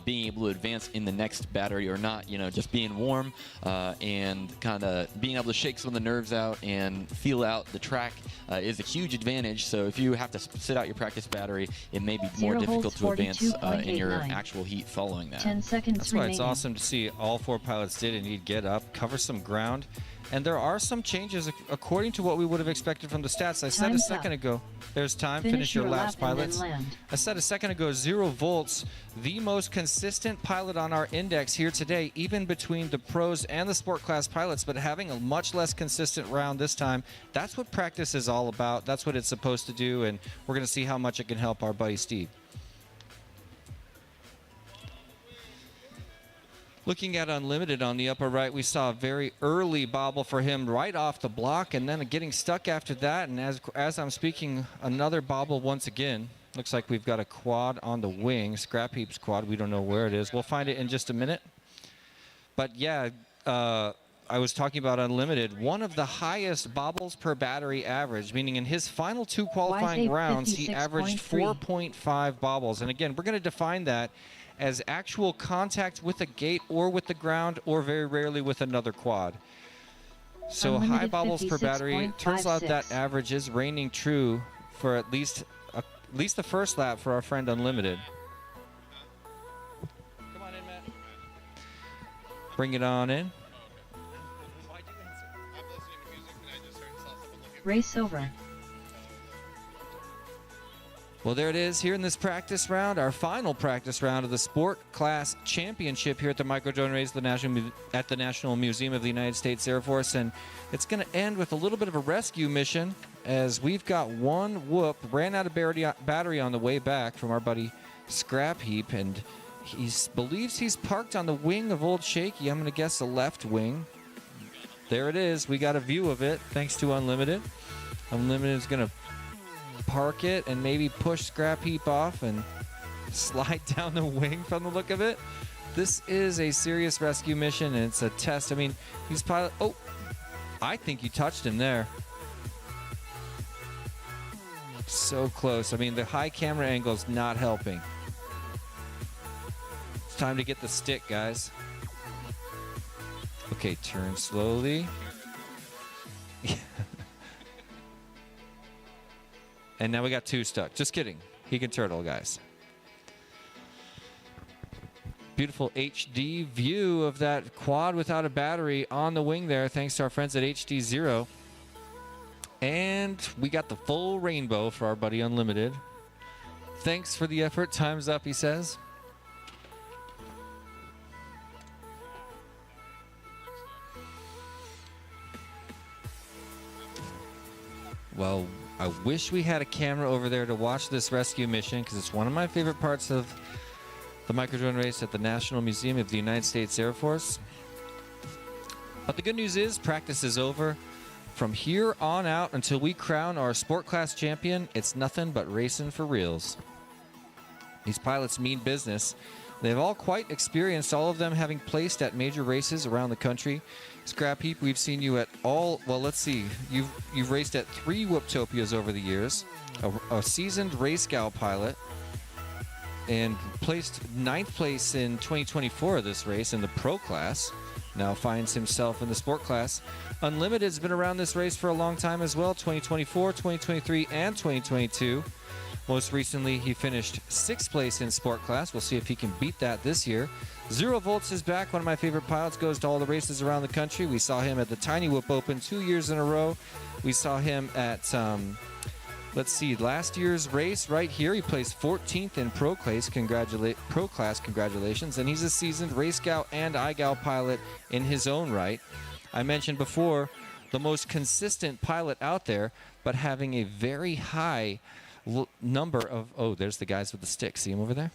being able to advance in the next battery or not. You know, just being warm and kind of being able to shake some of the nerves out and feel out the track is a huge advantage. So if you have to sit out your practice battery, it may be more 0 difficult volts, to advance in your 42.89. actual heat following that. 10 seconds That's why remaining. it's awesome to see all 4 pilots did indeed get up, cover some ground. And there are some changes according to what we would have expected from the stats. I said a Time's second up. ago, there's time, finish your laps, lap and then pilots. land. I said a second ago, 0 Volts, the most consistent pilot on our index here today, even between the pros and the sport class pilots, but having a much less consistent round this time. That's what practice is all about. That's what it's supposed to do, and we're going to see how much it can help our buddy Steve. Looking at Unlimited on the upper right, we saw a very early bobble for him right off the block and then getting stuck after that. And as I'm speaking, another bobble once again. Looks like we've got a quad on the wing, Scrap Heap's quad. We don't know where it is. We'll find it in just a minute. But yeah, I was talking about Unlimited. One of the highest bobbles per battery average, meaning in his final 2 qualifying Wiseape rounds, he averaged 56.3. 4.5 bobbles. And again, we're going to define that as actual contact with a gate or with the ground or very rarely with another quad. So Unlimited high bobbles per battery. It turns out that 56.56. average is reigning true for at least the first lap for our friend Unlimited. Come on in, Matt. Bring it on in. Race over. Well, there it is here in this practice round, our final practice round of the Sport Class Championship here at the Microdrone Race at the National Museum of the United States Air Force. And it's going to end with a little bit of a rescue mission as we've got one whoop, ran out of battery on the way back from our buddy Scrap Heap. And he believes he's parked on the wing of Old Shaky. I'm going to guess the left wing. There it is. We got a view of it thanks to Unlimited. Unlimited is going to park it and maybe push Scrap Heap off and slide down the wing from the look of it. This is a serious rescue mission and it's a test. I mean, he's pilot. Oh, I think you touched him there. So close. I mean, the high camera angle is not helping. It's time to get the stick, guys. Okay, turn slowly. And now we got 2 stuck. Just kidding. He can turtle, guys. Beautiful HD view of that quad without a battery on the wing there, thanks to our friends at HD0. And we got the full rainbow for our buddy Unlimited. Thanks for the effort. Time's up, he says. Well, I wish we had a camera over there to watch this rescue mission because it's one of my favorite parts of the Microdrone Race at the National Museum of the United States Air Force. But the good news is practice is over. From here on out until we crown our sport class champion, it's nothing but racing for reals. These pilots mean business. They've all quite experienced, all of them having placed at major races around the country. Scrap Heap, we've seen you at all, well, let's see. You've raced at 3 Whooptopias over the years, a seasoned race gal pilot, and placed 9th place in 2024 of this race in the pro class. Now finds himself in the sport class. Unlimited's been around this race for a long time as well, 2024, 2023, and 2022. Most recently, he finished 6th place in sport class. We'll see if he can beat that this year. Zero Volts is back. One of my favorite pilots, goes to all the races around the country. We saw him at the Tiny Whoop Open 2 years in a row. We saw him at, let's see, last year's race right here. He placed 14th in pro class. Congratulations. And he's a seasoned race gal and iGal pilot in his own right. I mentioned before, the most consistent pilot out there, but having a very high number of, oh, there's the guys with the stick. See them over there?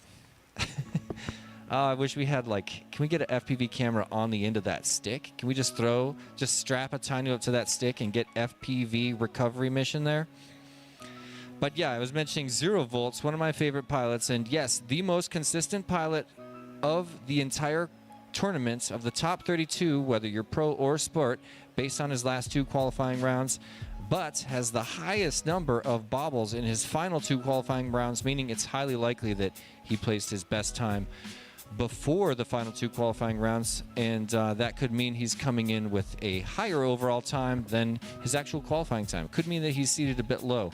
I wish we had, like, can we get an FPV camera on the end of that stick? Can we just strap a Tiny up to that stick and get FPV recovery mission there? But yeah, I was mentioning Zero Volts, one of my favorite pilots, and yes, the most consistent pilot of the entire tournament, of the top 32, whether you're pro or sport, based on his last 2 qualifying rounds, but has the highest number of bobbles in his final 2 qualifying rounds, meaning it's highly likely that he placed his best time before the final 2 qualifying rounds, and that could mean he's coming in with a higher overall time than his actual qualifying time. Could mean that he's seated a bit low.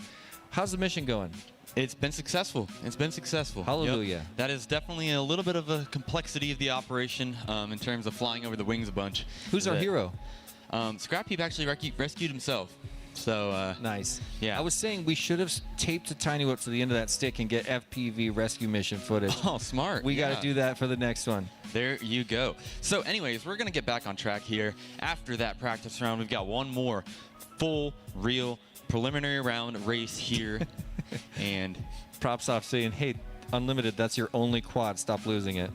How's the mission going? It's been successful. It's been successful. Hallelujah. Yep. That is definitely a little bit of a complexity of the operation in terms of flying over the wings a bunch. Who's our hero? Scrap Heap actually rescued himself. So nice. Yeah. I was saying we should have taped a Tiny Whip to the end of that stick and get FPV rescue mission footage. Oh, smart. We got to do that for the next one. There you go. So anyways, we're going to get back on track here. After that practice round, we've got one more full, real, preliminary round race here. And props off saying, hey, Unlimited, that's your only quad. Stop losing it.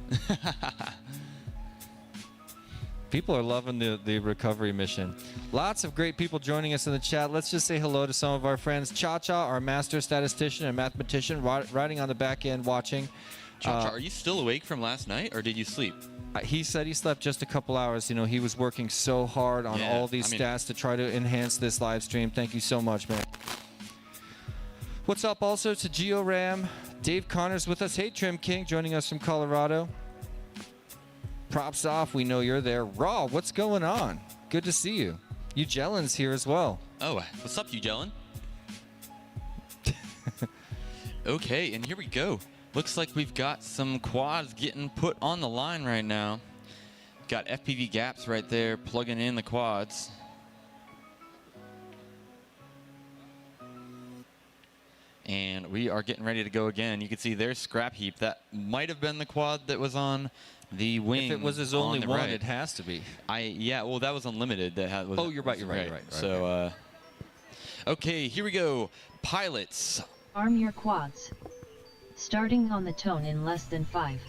People are loving the recovery mission. Lots of great people joining us in the chat. Let's just say hello to some of our friends. Cha-Cha, our master statistician and mathematician, riding on the back end watching. Cha-Cha, are you still awake from last night, or did you sleep? He said he slept just a couple hours. You know, he was working so hard on all these stats to try to enhance this live stream. Thank you so much, man. What's up also to GeoRam? Dave Connor's with us. Hey, Trim King, joining us from Colorado. Props off. We know you're there. Raw, what's going on? Good to see you. Ugellen's here as well. Oh, what's up, Ugellen? Okay, and here we go. Looks like we've got some quads getting put on the line right now. Got FPV gaps right there plugging in the quads. And we are getting ready to go again. You can see there's Scrap Heap. That might have been the quad that was on the wing. If it was his only one, right. It has to be. Yeah, well, that was Unlimited. Oh, you're right. So, okay, here we go. Pilots. Arm your quads. Starting on the tone in less than 5.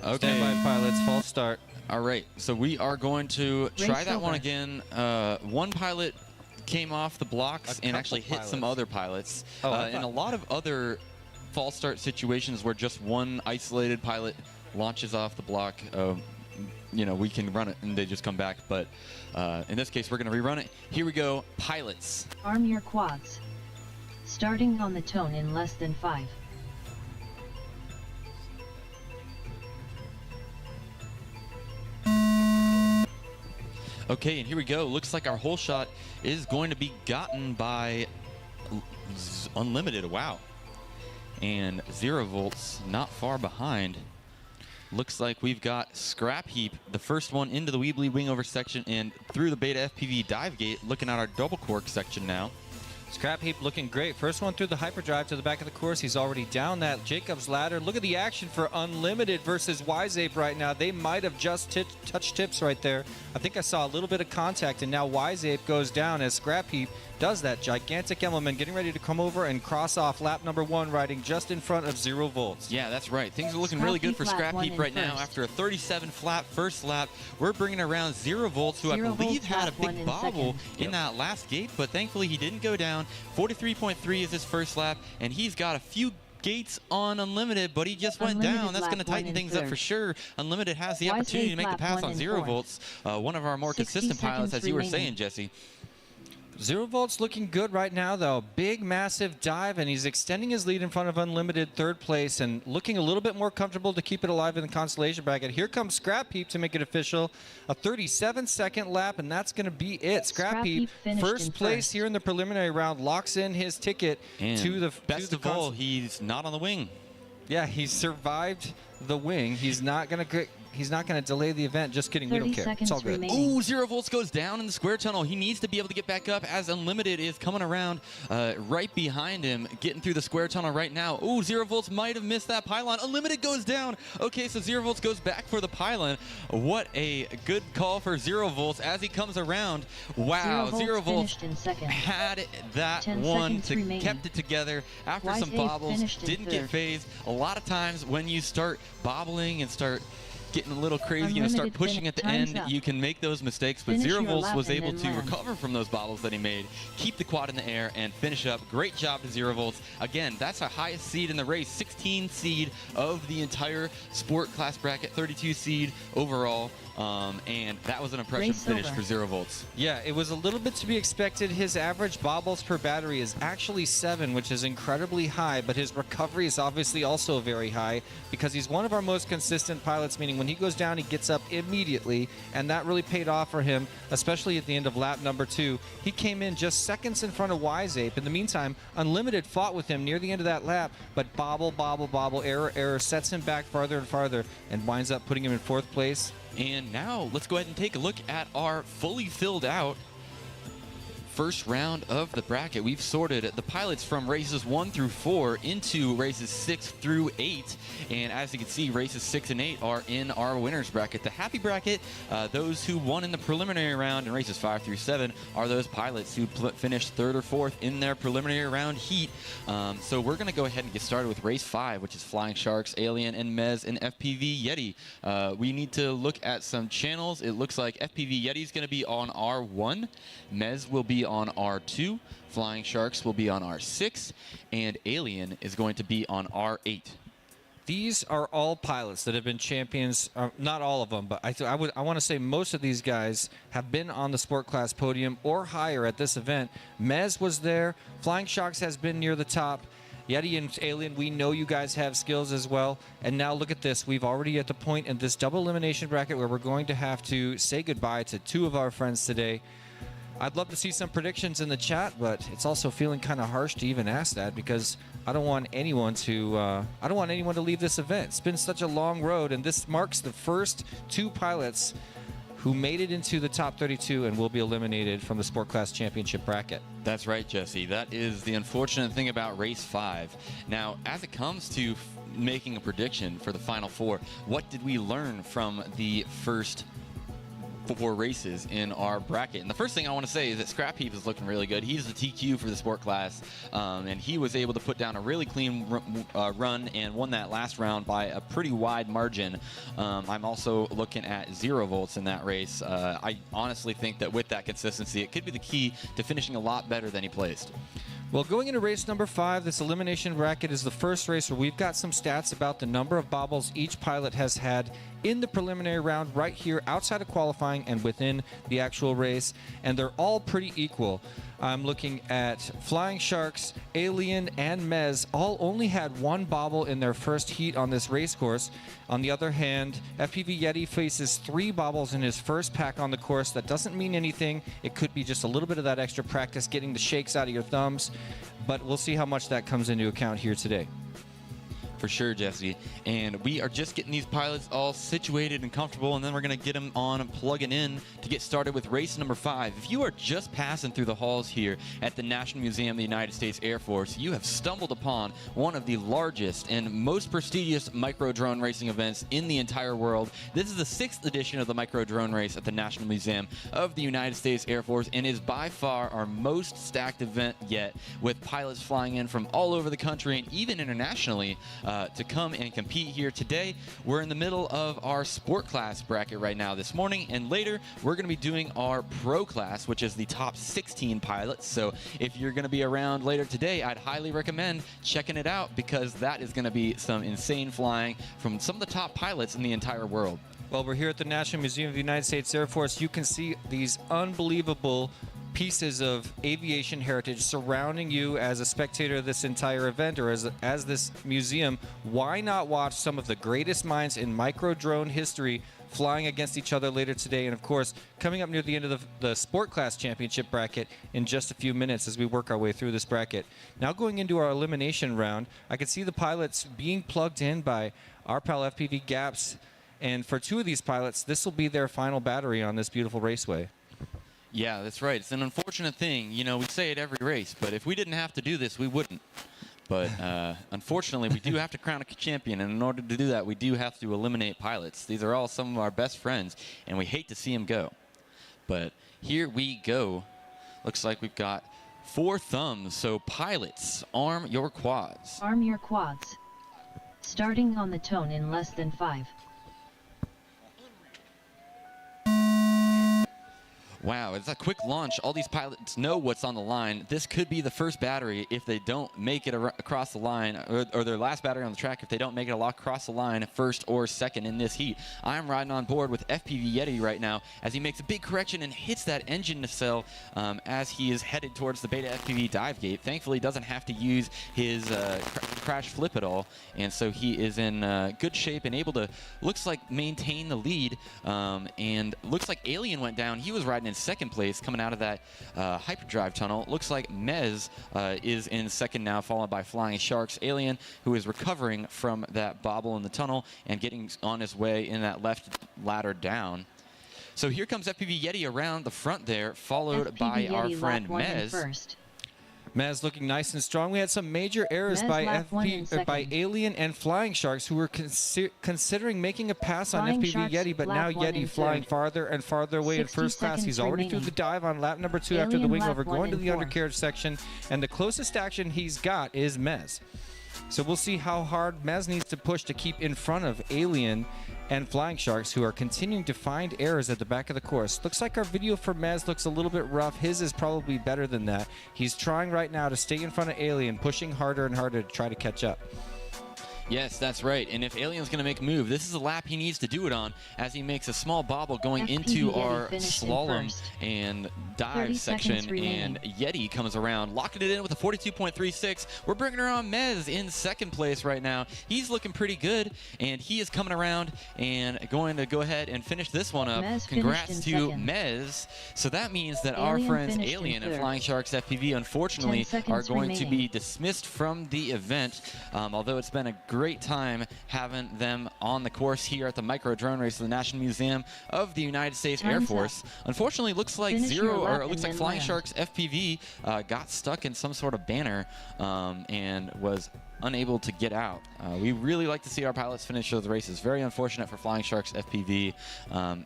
Okay. Stand by, pilots. False start. All right, so we are going to try Race that over. one again. One pilot came off the blocks and actually hit some other pilots. And a lot of other false start situations where just one isolated pilot launches off the block, you know, we can run it and they just come back. But in this case, we're going to rerun it. Here we go, pilots. Arm your quads. Starting on the tone in less than 5. Okay, and here we go. Looks like our whole shot is going to be gotten by Unlimited. Wow. And 0 Volts not far behind. Looks like we've got Scrap Heap, the first one into the Weebly wing over section and through the Beta FPV dive gate, looking at our double cork section now. Scrap Heap looking great. First one through the hyperdrive to the back of the course. He's already down that Jacob's ladder. Look at the action for Unlimited versus Wiseape right now. They might have just touched tips right there. I think I saw a little bit of contact, and now Wiseape goes down as Scrap Heap does that. Gigantic Element getting ready to come over and cross off lap number 1, riding just in front of 0 Volts. Yeah, that's right. Things are looking really good for Scrap Heap right now. After a 37 flat first lap, we're bringing around 0 Volts, who I believe had a big bobble in that last gate, but thankfully he didn't go down. down. 43.3 is his first lap, and he's got a few gates on Unlimited, but he just went down. That's going to tighten things up for sure. Unlimited has the opportunity to make the pass on 0 volts. One of our more consistent pilots, as you were saying, Jesse. 0 volts looking good right now, though. Big, massive dive, and he's extending his lead in front of Unlimited, 3rd place, and looking a little bit more comfortable to keep it alive in the consolation bracket. Here comes Scrap Heap to make it official. A 37-second lap, and that's going to be it. Scrap Heap, first place here in the preliminary round, locks in his ticket to the best of all. He's not on the wing. Yeah, he survived the wing. He's not going to delay the event. Just kidding. We don't care. It's all good. Ooh, 0 volts goes down in the square tunnel. He needs to be able to get back up as Unlimited is coming around right behind him, getting through the square tunnel right now. Ooh, 0 volts might have missed that pylon. Unlimited goes down. Okay, so 0 volts goes back for the pylon. What a good call for 0 volts as he comes around. Wow, 0 volts had that one, kept it together after some bobbles, didn't get phased. A lot of times when you start bobbling and start getting a little crazy and start pushing at the end, you can make those mistakes, but 0 volts was able to recover from those bobbles that he made, keep the quad in the air, and finish up. Great job to 0 volts. Again, that's our highest seed in the race, 16 seed of the entire sport class bracket, 32 seed overall. And that was an impressive finish for 0 volts. Yeah, it was a little bit to be expected. His average bobbles per battery is actually 7, which is incredibly high, but his recovery is obviously also very high because he's one of our most consistent pilots, meaning when he goes down, he gets up immediately, and that really paid off for him, especially at the end of lap number 2. He came in just seconds in front of Wiseape. In the meantime, Unlimited fought with him near the end of that lap, but bobble, error sets him back farther and farther and winds up putting him in 4th place. And now let's go ahead and take a look at our fully filled out first round of the bracket. We've sorted the pilots from races 1 through 4 into races 6 through 8. And as you can see, races 6 and 8 are in our winners bracket. The happy bracket, those who won in the preliminary round in races 5 through 7 are those pilots who finished 3rd or 4th in their preliminary round heat. So we're going to go ahead and get started with race 5, which is Flying Sharks, Alien, and Mez, and FPV Yeti. We need to look at some channels. It looks like FPV Yeti is going to be on R1. Mez will be on R2, Flying Sharks will be on R6, and Alien is going to be on R8. These are all pilots that have been champions, not all of them, but I want to say most of these guys have been on the sport class podium or higher at this event. Mez was there, Flying Sharks has been near the top, Yeti and Alien, we know you guys have skills as well. And now look at this. We've already at the point in this double elimination bracket where we're going to have to say goodbye to 2 of our friends today. I'd love to see some predictions in the chat, but it's also feeling kind of harsh to even ask that because I don't want anyone to leave this event. It's been such a long road, and this marks the first 2 pilots who made it into the top 32 and will be eliminated from the Sport Class Championship bracket. That's right, Jesse. That is the unfortunate thing about race 5. Now, as it comes to making a prediction for the final 4, what did we learn from the first 4 races in our bracket? And the first thing I want to say is that Scrap Heap is looking really good. He's the TQ for the sport class, and he was able to put down a really clean run and won that last round by a pretty wide margin. I'm also looking at 0 volts in that race. I honestly think that with that consistency, it could be the key to finishing a lot better than he placed. Well, going into race number 5, this elimination bracket is the first race where we've got some stats about the number of bobbles each pilot has had in the preliminary round right here outside of qualifying and within the actual race, and they're all pretty equal. I'm looking at Flying Sharks, Alien, and Mez all only had 1 bobble in their first heat on this race course. On the other hand, FPV Yeti faces 3 bobbles in his first pack on the course. That doesn't mean anything. It could be just a little bit of that extra practice getting the shakes out of your thumbs, but we'll see how much that comes into account here today. For sure, Jesse. And we are just getting these pilots all situated and comfortable, and then we're going to get them on and plugging in to get started with race number 5. If you are just passing through the halls here at the National Museum of the United States Air Force, you have stumbled upon one of the largest and most prestigious micro drone racing events in the entire world. This is the 6th edition of the micro drone race at the National Museum of the United States Air Force, and is by far our most stacked event yet, with pilots flying in from all over the country and even internationally. to come and compete here today. We're in the middle of our sport class bracket right now this morning, and later we're going to be doing our pro class, which is the top 16 pilots. So if you're going to be around later today, I'd highly recommend checking it out, because that is going to be some insane flying from some of the top pilots in the entire world. Well, we're here at the National Museum of the United States Air Force. You can see these unbelievable pieces of aviation heritage surrounding you as a spectator of this entire event, or as this museum. Why not watch some of the greatest minds in micro drone history flying against each other later today? And of course, coming up near the end of the sport class championship bracket in just a few minutes as we work our way through this bracket. Now going into our elimination round, I can see the pilots being plugged in by our pal FPV Gaps. And for two of these pilots, this will be their final battery on this beautiful raceway. Yeah, that's right. It's an unfortunate thing. You know, we say it every race, but if we didn't have to do this, we wouldn't. But unfortunately, we do have to crown a champion, and in order to do that, we do have to eliminate pilots. These are all some of our best friends, and we hate to see them go. But here we go. Looks like we've got 4 thumbs. So pilots, arm your quads. Arm your quads. Starting on the tone in less than 5. Wow, it's a quick launch. All these pilots know what's on the line. This could be the first battery if they don't make it across the line, or their last battery on the track if they don't make it across the line first or second in this heat. I'm riding on board with FPV Yeti right now as he makes a big correction and hits that engine nacelle as he is headed towards the Beta FPV dive gate. Thankfully, he doesn't have to use his crash flip at all, and so he is in good shape and able to, looks like, maintain the lead. And looks like Alien went down. He was riding in second place coming out of that hyperdrive tunnel. Looks like Mez is in second now, followed by Flying Sharks. Alien, who is recovering from that bobble in the tunnel and getting on his way in that left ladder down. So here comes FPV Yeti around the front there, followed by our friend Mez. Mez looking nice and strong. We had some major errors by Alien and Flying Sharks, who were considering making a pass on FPV Yeti, but now Yeti flying farther and farther away in first class. He's already through the dive on lap number 2 after the wing over, going to the undercarriage section, and the closest action he's got is Mez. So we'll see how hard Mez needs to push to keep in front of Alien and Flying Sharks, who are continuing to find errors at the back of the course. Looks like our video for Mez looks a little bit rough. His is probably better than that. He's trying right now to stay in front of Alien, pushing harder and harder to try to catch up. Yes, that's right. And if Alien's going to make a move, this is a lap he needs to do it on, as he makes a small bobble going FPV into Yeti our slalom and dive section. And Yeti comes around, locking it in with a 42.36. We're bringing around Mez in second place right now. He's looking pretty good, and he is coming around and going to go ahead and finish this one up. Congrats to Mez. So that means that our friends Alien and Flying Sharks FPV, unfortunately, are going to be dismissed from the event, although it's been a great time having them on the course here at the micro drone race of the National Museum of the United States Air Force. Unfortunately, looks like Flying Sharks FPV got stuck in some sort of banner and was unable to get out. We really like to see our pilots finish those races. Very unfortunate for Flying Sharks FPV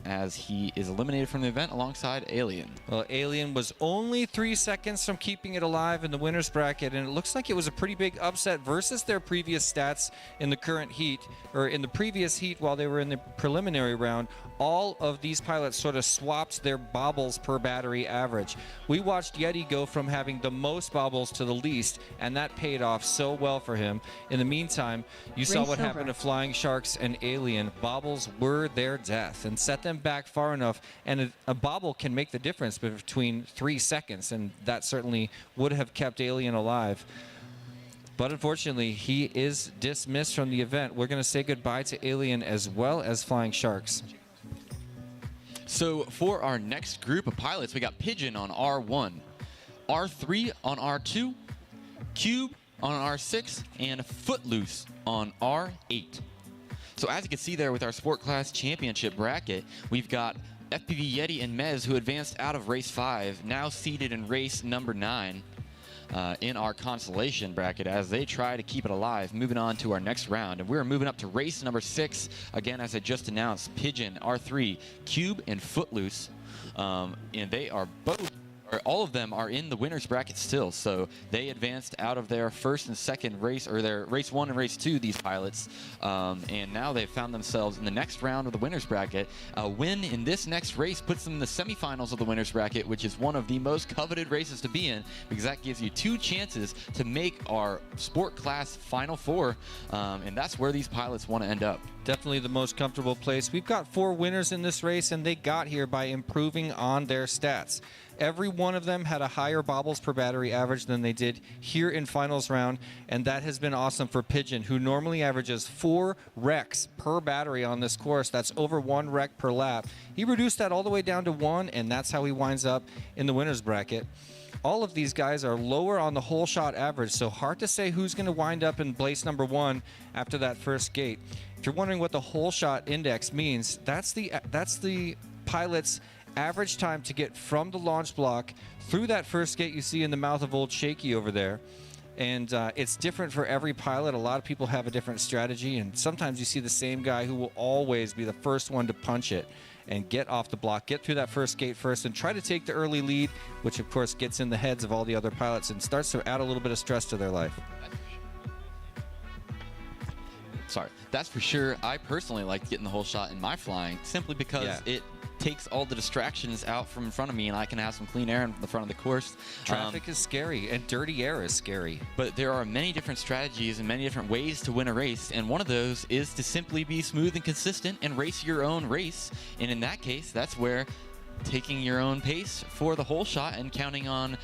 as he is eliminated from the event alongside Alien. Well, Alien was only 3 seconds from keeping it alive in the winner's bracket, and it looks like it was a pretty big upset versus their previous stats in the current heat, or in the previous heat while they were in the preliminary round. All of these pilots sort of swapped their bobbles per battery average. We watched Yeti go from having the most bobbles to the least, and that paid off so well for him. In the meantime, you saw what happened to Flying Sharks and Alien. Bobbles were their death and set them back far enough, and a bobble can make the difference between 3 seconds, and that certainly would have kept Alien alive. But unfortunately, he is dismissed from the event. We're going to say goodbye to Alien as well as Flying Sharks. So for our next group of pilots, we got Pigeon on R1, R3 on R2, Cube on R6, and Footloose on R8. So as you can see there with our Sport Class Championship bracket, we've got FPV Yeti and Mez, who advanced out of race 5, now seated in race number 9 in our Consolation bracket as they try to keep it alive, moving on to our next round. And we're moving up to race number 6. Again, as I just announced, Pigeon, R3, Cube, and Footloose. And they are both all of them are in the winners bracket still, so they advanced out of their first and second race, or their race 1 and race 2, these pilots, and now they've found themselves in the next round of the winners bracket. A win in this next race puts them in the semifinals of the winners bracket, which is one of the most coveted races to be in, because that gives you 2 chances to make our sport class Final Four, and that's where these pilots want to end up. Definitely the most comfortable place. We've got 4 winners in this race, and they got here by improving on their stats. Every one of them had a higher bobbles per battery average than they did here in finals round, and that has been awesome for Pigeon, who normally averages 4 wrecks per battery on this course. That's over 1 wreck per lap. He reduced that all the way down to 1, and that's how he winds up in the winners bracket. All of these guys are lower on the whole shot average, so hard to say who's going to wind up in place number 1 after that first gate. If you're wondering what the whole shot index means, that's the pilot's average time to get from the launch block through that first gate you see in the mouth of Old Shaky over there. And it's different for every pilot. A lot of people have a different strategy, and sometimes you see the same guy who will always be the first one to punch it and get off the block, get through that first gate first, and try to take the early lead, which of course gets in the heads of all the other pilots and starts to add a little bit of stress to their life. Sorry, that's for sure. I personally like getting the whole shot in my flying, simply because it takes all the distractions out from in front of me, and I can have some clean air in the front of the course. Traffic is scary, and dirty air is scary. But there are many different strategies and many different ways to win a race, and one of those is to simply be smooth and consistent and race your own race. And in that case, that's where taking your own pace for the whole shot and counting on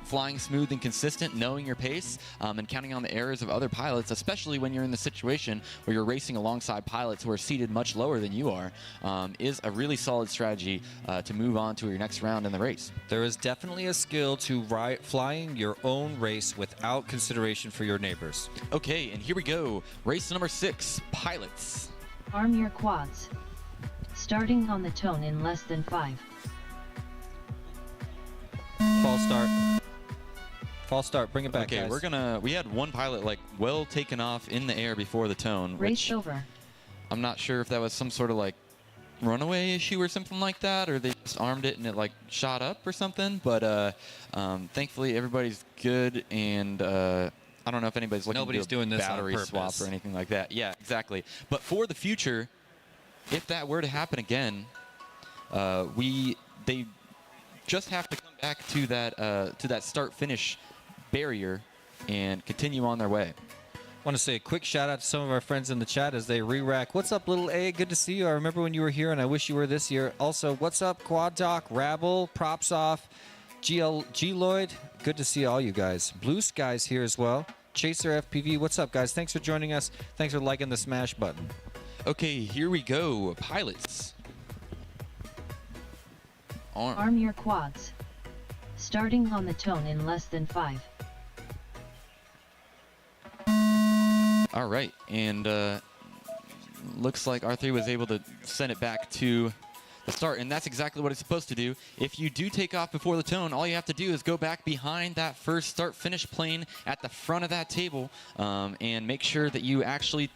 flying smooth and consistent, knowing your pace, and counting on the errors of other pilots, especially when you're in the situation where you're racing alongside pilots who are seated much lower than you are, is a really solid strategy to move on to your next round in the race. There is definitely a skill to flying your own race without consideration for your neighbors. Okay, and here we go. Race number 6, pilots. Arm your quads. Starting on the tone in less than 5. False start. False start. Bring it back, okay, guys. we had one pilot like well taken off in the air before the tone. Race over. I'm not sure if that was some sort of like runaway issue or something like that, or they just armed it and it like shot up or something. But thankfully everybody's good, and I don't know if anybody's looking Nobody's to do a doing this battery on swap purpose or anything like that. Yeah, exactly. But for the future, if that were to happen again, they just have to come back to that start-finish barrier and continue on their way. Want to say a quick shout out to some of our friends in the chat as they re-rack. What's up, Little A? Good to see you. I remember when you were here, and I wish you were this year. Also, what's up, Quad Doc, Rabble, Props Off, G-Lloyd? Good to see all you guys. Blue Skies here as well. Chaser FPV, what's up, guys? Thanks for joining us. Thanks for liking the smash button. Okay, here we go. Pilots. Arm your quads. Starting on the tone in less than 5. All right, and looks like R3 was able to send it back to the start, and that's exactly what it's supposed to do. If you do take off before the tone, all you have to do is go back behind that first start-finish plane at the front of that table, and make sure that you actually,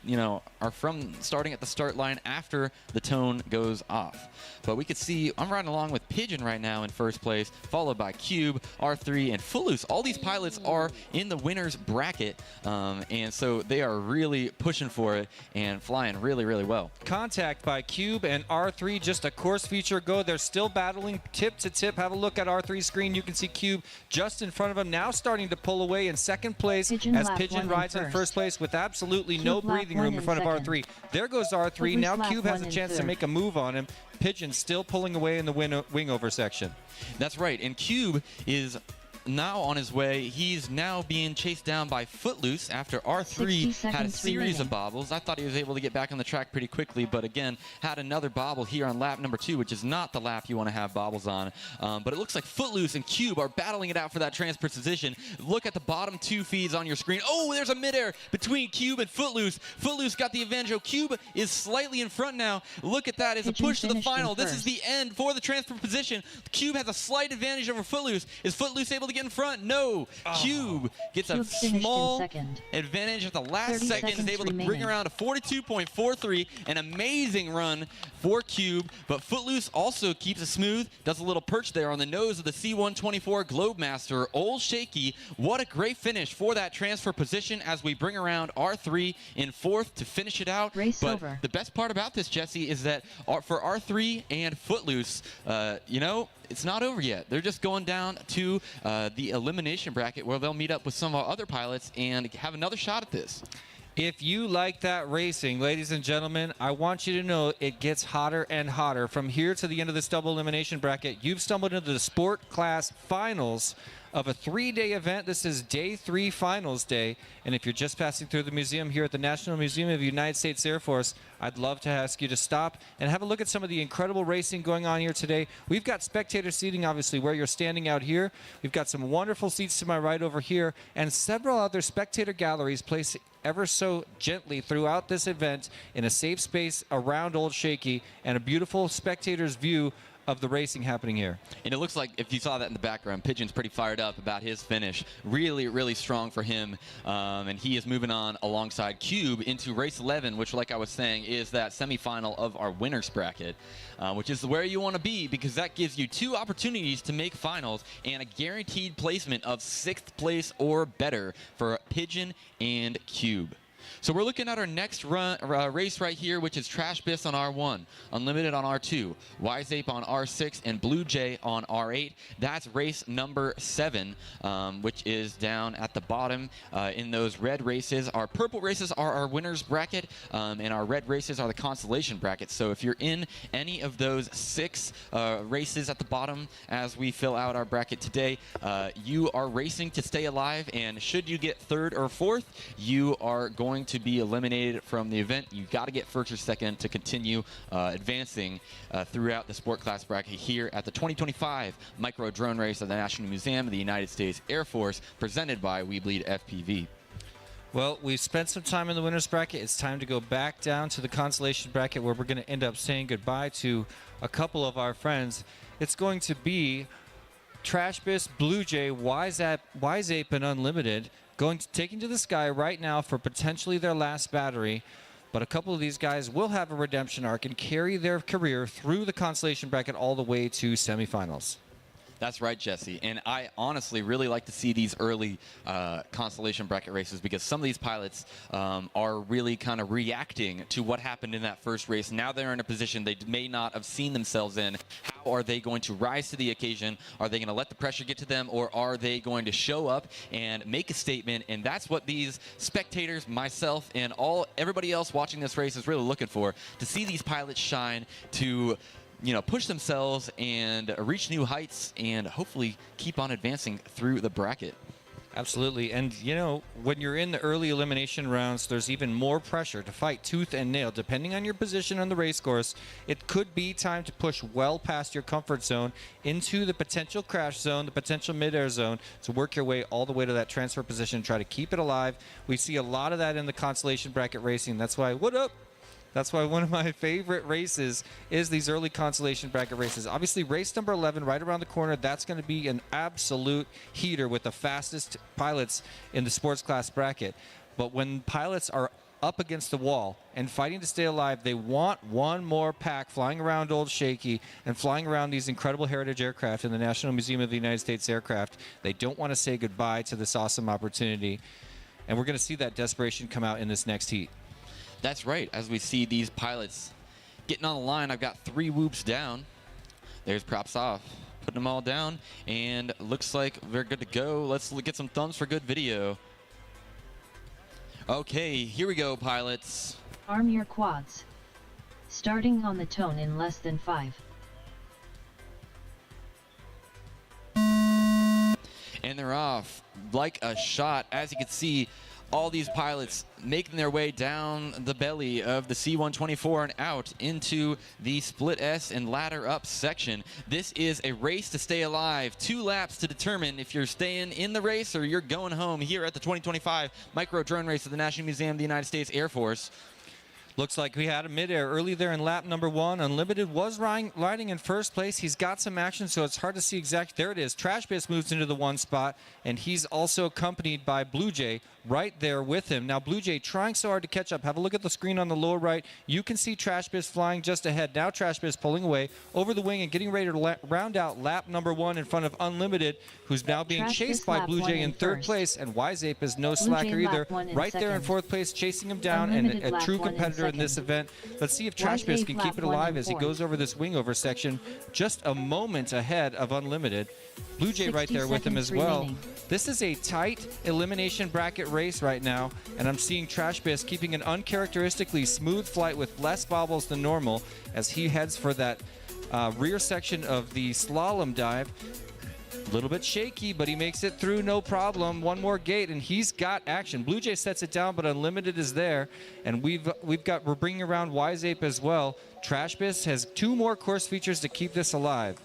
are starting at the start line after the tone goes off. But we could see I'm riding along with Pigeon right now in first place, followed by Cube, R3, and Footloose. All these pilots are in the winner's bracket, and so they are really pushing for it and flying really, really well. Contact by Cube and R3, just a course feature go. They're still battling tip to tip. Have a look at R3's screen. You can see Cube just in front of him, now starting to pull away in second place as Pigeon rides in first place with absolutely no breathing room in front of R3. There goes R3. Now Cube has a chance to make a move on him. Pigeon still pulling away in the wing over section. That's right, and Cube is now on his way. He's now being chased down by Footloose after R3 had a series of bobbles. I thought he was able to get back on the track pretty quickly, but again, had another bobble here on lap number 2, which is not the lap you want to have bobbles on. But it looks like Footloose and Cube are battling it out for that transfer position. Look at the bottom 2 feeds on your screen. Oh, there's a midair between Cube and Footloose. Footloose got the advantage. Oh, Cube is slightly in front now. Look at that. It's a push to the final. This is the end for the transfer position. Cube has a slight advantage over Footloose. Is Footloose able to get in front? No. Cube gets Cube a finished in small second. advantage at the last 30 second. Is seconds able to bring remaining. around a 42.43. An amazing run for Cube. But Footloose also keeps it smooth. Does a little perch there on the nose of the C124 Globemaster. Old Shaky. What a great finish for that transfer position as we bring around R3 in fourth to finish it out. Race but over. the best part about this, Jesse, is that for R3 and Footloose, you know, it's not over yet. They're just going down to the elimination bracket where they'll meet up with some of our other pilots and have another shot at this. If you like that racing, ladies and gentlemen, I want you to know it gets hotter and hotter. From here to the end of this double elimination bracket, you've stumbled into the Sport Class Finals of a 3-day event. This is day 3 finals day. And if you're just passing through the museum here at the National Museum of the United States Air Force, I'd love to ask you to stop and have a look at some of the incredible racing going on here today. We've got spectator seating, obviously, where you're standing out here. We've got some wonderful seats to my right over here and several other spectator galleries placed ever so gently throughout this event in a safe space around Old Shaky and a beautiful spectator's view of the racing happening here. And it looks like, if you saw that in the background, Pigeon's pretty fired up about his finish. Really, really strong for him. And he is moving on alongside Cube into race 11, which, like I was saying, is that semifinal of our winners bracket, which is where you want to be because that gives you 2 opportunities to make finals and a guaranteed placement of 6th place or better for Pigeon and Cube. So we're looking at our next race right here, which is Trash Biss on R1, Unlimited on R2, Wise Ape on R6, and Blue Jay on R8. That's race number 7, which is down at the bottom in those red races. Our purple races are our winners bracket, and our red races are the consolation bracket. So if you're in any of those 6 races at the bottom as we fill out our bracket today, you are racing to stay alive, and should you get 3rd or 4th, you are going to be eliminated from the event. You've got to get 1st or 2nd to continue advancing throughout the sport class bracket here at the 2025 Micro Drone Race of the National Museum of the United States Air Force, presented by We Bleed FPV. Well, we've spent some time in the winners bracket. It's time to go back down to the consolation bracket where we're going to end up saying goodbye to a couple of our friends. It's going to be Trash Biss, Blue Jay, Wise Ape, and Unlimited taking to the sky right now for potentially their last battery. But a couple of these guys will have a redemption arc and carry their career through the consolation bracket all the way to semifinals. That's right, Jesse. And I honestly really like to see these early consolation bracket races because some of these pilots are really kind of reacting to what happened in that first race. Now they're in a position they may not have seen themselves in. How are they going to rise to the occasion? Are they going to let the pressure get to them, or are they going to show up and make a statement? And that's what these spectators, myself, and everybody else watching this race is really looking for, to see these pilots shine, to push themselves and reach new heights and hopefully keep on advancing through the bracket. Absolutely. And, when you're in the early elimination rounds, there's even more pressure to fight tooth and nail. Depending on your position on the race course, it could be time to push well past your comfort zone into the potential crash zone, the potential midair zone, to work your way all the way to that transfer position and try to keep it alive. We see a lot of that in the consolation bracket racing. That's why, That's why one of my favorite races is these early consolation bracket races. Obviously, race number 11 right around the corner, that's going to be an absolute heater with the fastest pilots in the sports class bracket. But when pilots are up against the wall and fighting to stay alive, they want one more pack flying around Old Shaky and flying around these incredible heritage aircraft in the National Museum of the United States Aircraft. They don't want to say goodbye to this awesome opportunity. And we're going to see that desperation come out in this next heat. That's right. As we see these pilots getting on the line, I've got 3 whoops down. There's props off. Putting them all down, and looks like they're good to go. Let's get some thumbs for good video. Okay, here we go, pilots. Arm your quads. Starting on the tone in less than 5. And they're off like a shot. As you can see, all these pilots making their way down the belly of the C-124 and out into the split S and ladder up section. This is a race to stay alive. 2 laps to determine if you're staying in the race or you're going home here at the 2025 Micro Drone Race of the National Museum of the United States Air Force. Looks like we had a midair early there in lap number 1. Unlimited was riding in first place. He's got some action, so it's hard to see exactly. There it is. Trash Bits moves into the 1 spot, and he's also accompanied by Blue Jay right there with him. Now, Blue Jay trying so hard to catch up. Have a look at the screen on the lower right. You can see Trash Bits flying just ahead. Now Trash Bits pulling away over the wing and getting ready to round out lap number 1 in front of Unlimited, who's now being chased by Blue Jay in third place, and Wise Ape is no slacker either. Right there in fourth place, chasing him down, and a true competitor in this event. Let's see if Trash Bits can keep it alive as he goes over this wingover section, just a moment ahead of Unlimited. Blue Jay right there with him as well. This is a tight elimination bracket race right now, and I'm seeing Trash Bits keeping an uncharacteristically smooth flight with less bobbles than normal as he heads for that rear section of the slalom dive. A little bit shaky, but he makes it through no problem. One more gate, and he's got action. Blue Jay sets it down, but Unlimited is there, and we're bringing around Wise Ape as well. Trash Bits has 2 more course features to keep this alive.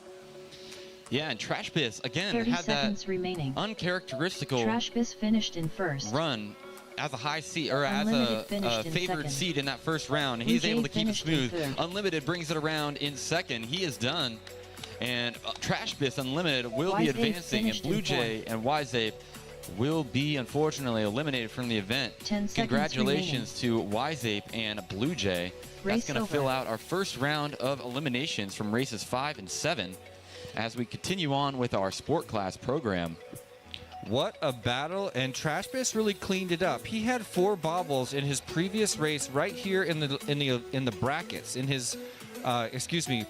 Yeah, and Trash Bits again 30 had seconds that remaining. uncharacteristical Trash Bits finished in first. run as a high seed, or Unlimited as a favored second. seed in that first round. Blue He's Jay able to keep it finished in smooth. third. Unlimited brings it around in second. He is done. And Trash Bits Unlimited will Wise be Ape advancing, and finished in Blue Jay and Wise Ape will be unfortunately eliminated from the event. 10 seconds Congratulations to Wise Ape and Blue Jay. That's Race going to over. fill out our first round of eliminations from races 5 and 7 as we continue on with our sport class program. What a battle, and Trash Bits really cleaned it up. He had 4 bobbles in his previous race right here in the brackets, in his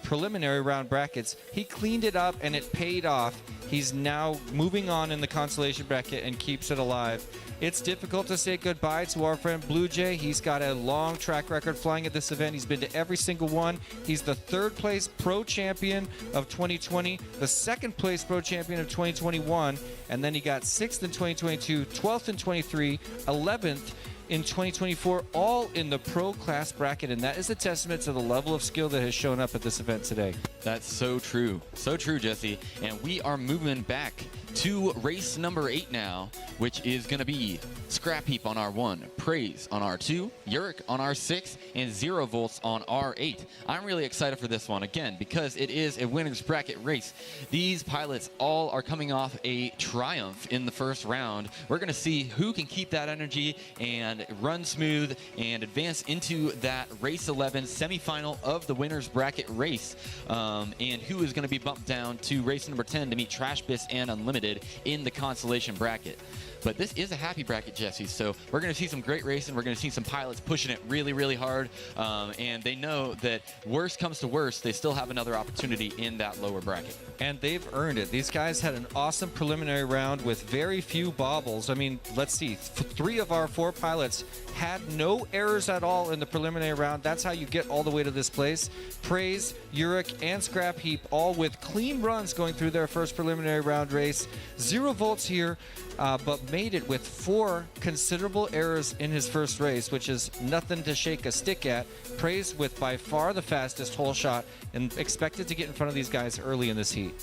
preliminary round brackets. He cleaned it up and it paid off. He's now moving on in the consolation bracket and keeps it alive. It's difficult to say goodbye to our friend Blue Jay. He's got a long track record flying at this event. He's been to every single one. He's the 3rd place pro champion of 2020, the 2nd place pro champion of 2021, and then he got 6th in 2022, 12th in 23, 11th in 2024, all in the pro class bracket, and that is a testament to the level of skill that has shown up at this event today. That's so true. So true, Jesse. And we are moving back to race number 8 now, which is going to be Scrap Heap on R1, Praise on R2, Uric on R6, and 0 Volts on R8. I'm really excited for this one, again, because it is a winner's bracket race. These pilots all are coming off a triumph in the first round. We're going to see who can keep that energy and run smooth and advance into that race 11 semifinal of the winner's bracket race, and who is going to be bumped down to race number 10 to meet Trash Bits and Unlimited in the consolation bracket. But this is a happy bracket, Jesse, so we're going to see some great racing. We're going to see some pilots pushing it really, really hard, and they know that worst comes to worst, they still have another opportunity in that lower bracket. And they've earned it. These guys had an awesome preliminary round with very few bobbles. I mean, let's see, 3 of our 4 pilots had no errors at all in the preliminary round. That's how you get all the way to this place. Praise, Uric, and Scrap Heap all with clean runs going through their first preliminary round race. 0 Volts here, but made it with 4 considerable errors in his first race, which is nothing to shake a stick at. Praise with by far the fastest hole shot, and expected to get in front of these guys early in this heat.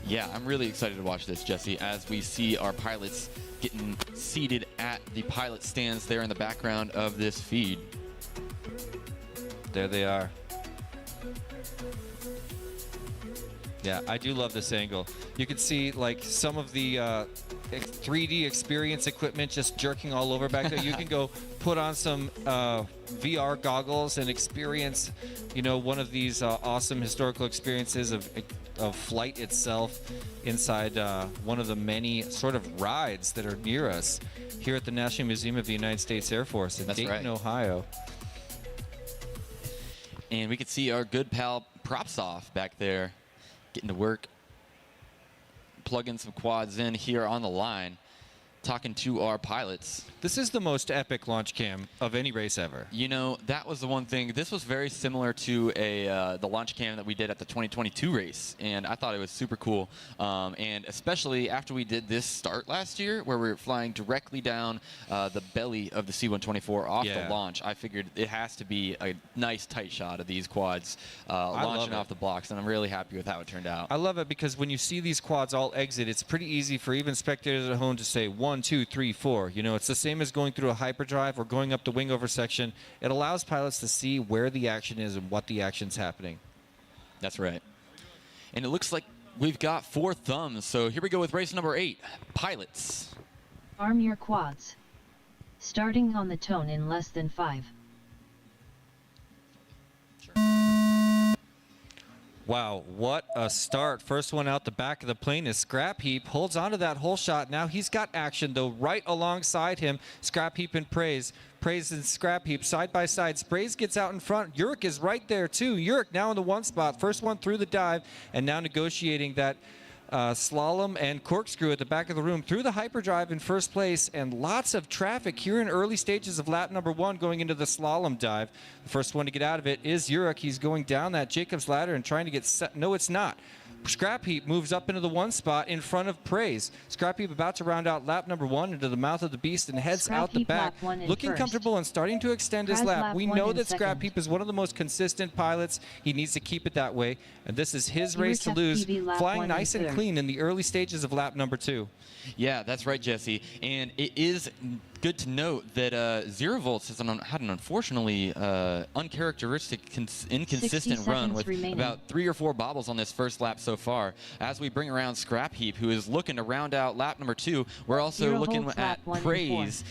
Yeah, I'm really excited to watch this, Jesse, as we see our pilots getting seated at the pilot stands there in the background of this feed. There they are. Yeah, I do love this angle. You can see like some of the 3D experience equipment just jerking all over back there. You can go put on some VR goggles and experience, you know, one of these awesome historical experiences of flight itself inside one of the many sort of rides that are near us here at the National Museum of the United States Air Force in Dayton, Ohio. And we can see our good pal Propsoft back there getting to work, plugging some quads in here on the line, talking to our pilots. This is the most epic launch cam of any race ever. You know, that was the one thing. This was very similar to the launch cam that we did at the 2022 race, and I thought it was super cool. And especially after we did this start last year, where we were flying directly down the belly of the C-124 off the launch, I figured it has to be a nice tight shot of these quads launching off the blocks, and I'm really happy with how it turned out. I love it because when you see these quads all exit, it's pretty easy for even spectators at home to say, 1, 1, 2, 3, 4. You know, it's the same as going through a hyperdrive or going up the wing over section. It allows pilots to see where the action is and what the action's happening. That's right. And it looks like we've got 4 thumbs. So here we go with race number 8, pilots. Arm your quads. Starting on the tone in less than 5. Wow, what a start. First one out the back of the plane is Scrap Heap. Holds onto that whole shot. Now he's got action, though, right alongside him. Scrap Heap and Praise. Praise and Scrap Heap side by side. Praise gets out in front. Yurik is right there, too. Yurik now in the 1 spot. First one through the dive, and now negotiating that slalom and corkscrew at the back of the room through the hyperdrive in first place, and lots of traffic here in early stages of lap number 1 going into the slalom dive. The first one to get out of it is Yurik. He's going down that Jacob's ladder and trying to get set. No, it's not. Scrap Heap moves up into the 1 spot in front of Praise. Scrap Heap about to round out lap number 1 into the mouth of the beast and heads out the back, looking comfortable and starting to extend his lap. We know that Scrap Heap is one of the most consistent pilots. He needs to keep it that way, and this is his race to lose, flying nice and clean in the early stages of lap number 2. Yeah, that's right, Jesse. And it is good to note that Zero Volts has had an unfortunately uncharacteristic, inconsistent run with about 3 or 4 bobbles on this first lap so far. As we bring around Scrap Heap, who is looking to round out lap number 2, we're also looking at Praise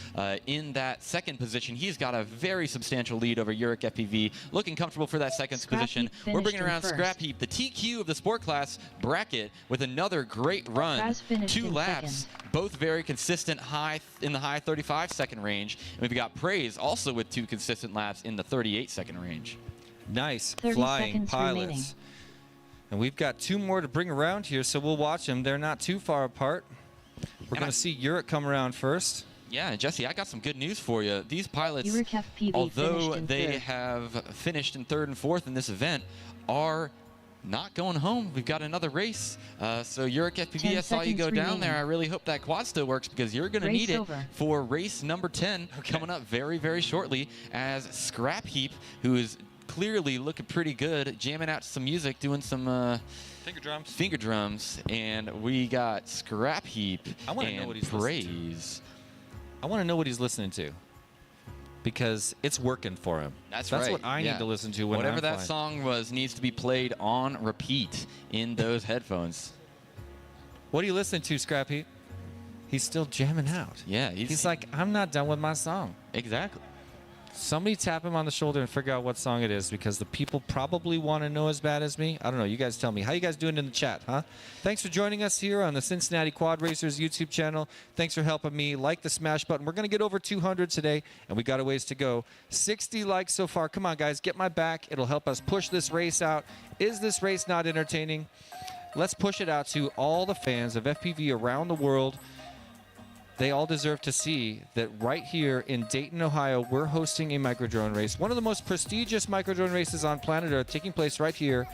in that second position. He's got a very substantial lead over Yurik FPV, looking comfortable for that second position. We're bringing around Scrap Heap, the TQ of the Sport Class bracket, with another great run. 2 laps, both very consistent, in the high 35-second range. And we've got Praise also with 2 consistent laps in the 38-second range. Nice flying pilots. Remaining. And we've got 2 more to bring around here, so we'll watch them. They're not too far apart. We're going to see Yurik come around first. Yeah, and Jesse, I got some good news for you. These pilots, although they have finished in 3rd and 4th in this event, are not going home. We've got another race. So Yurik FPV, I saw you go down there. I really hope that quad still works, because you're going to need it for race number 10 coming up very, very shortly, as Scrap Heap, who is clearly looking pretty good, jamming out some music, doing some finger drums. And we got Scrap Heap and Praise. I want to know what he's listening to, because it's working for him. That's right. What I need to listen to when whatever that song was needs to be played on repeat in those headphones. What are you listening to, Scrap Heap? He's still jamming out. Yeah, he's like, I'm not done with my song. Exactly. Somebody tap him on the shoulder and figure out what song it is, because the people probably want to know as bad as me. I don't know. You guys tell me. How you guys doing in the chat, huh? Thanks for joining us here on the Cincinnati Quad Racers YouTube channel. Thanks for helping me. Like the smash button. We're going to get over 200 today, and we got a ways to go. 60 likes so far. Come on, guys. Get my back. It'll help us push this race out. Is this race not entertaining? Let's push it out to all the fans of FPV around the world. They all deserve to see that right here in Dayton, Ohio, we're hosting a microdrone race. One of the most prestigious microdrone races on planet Earth, taking place right here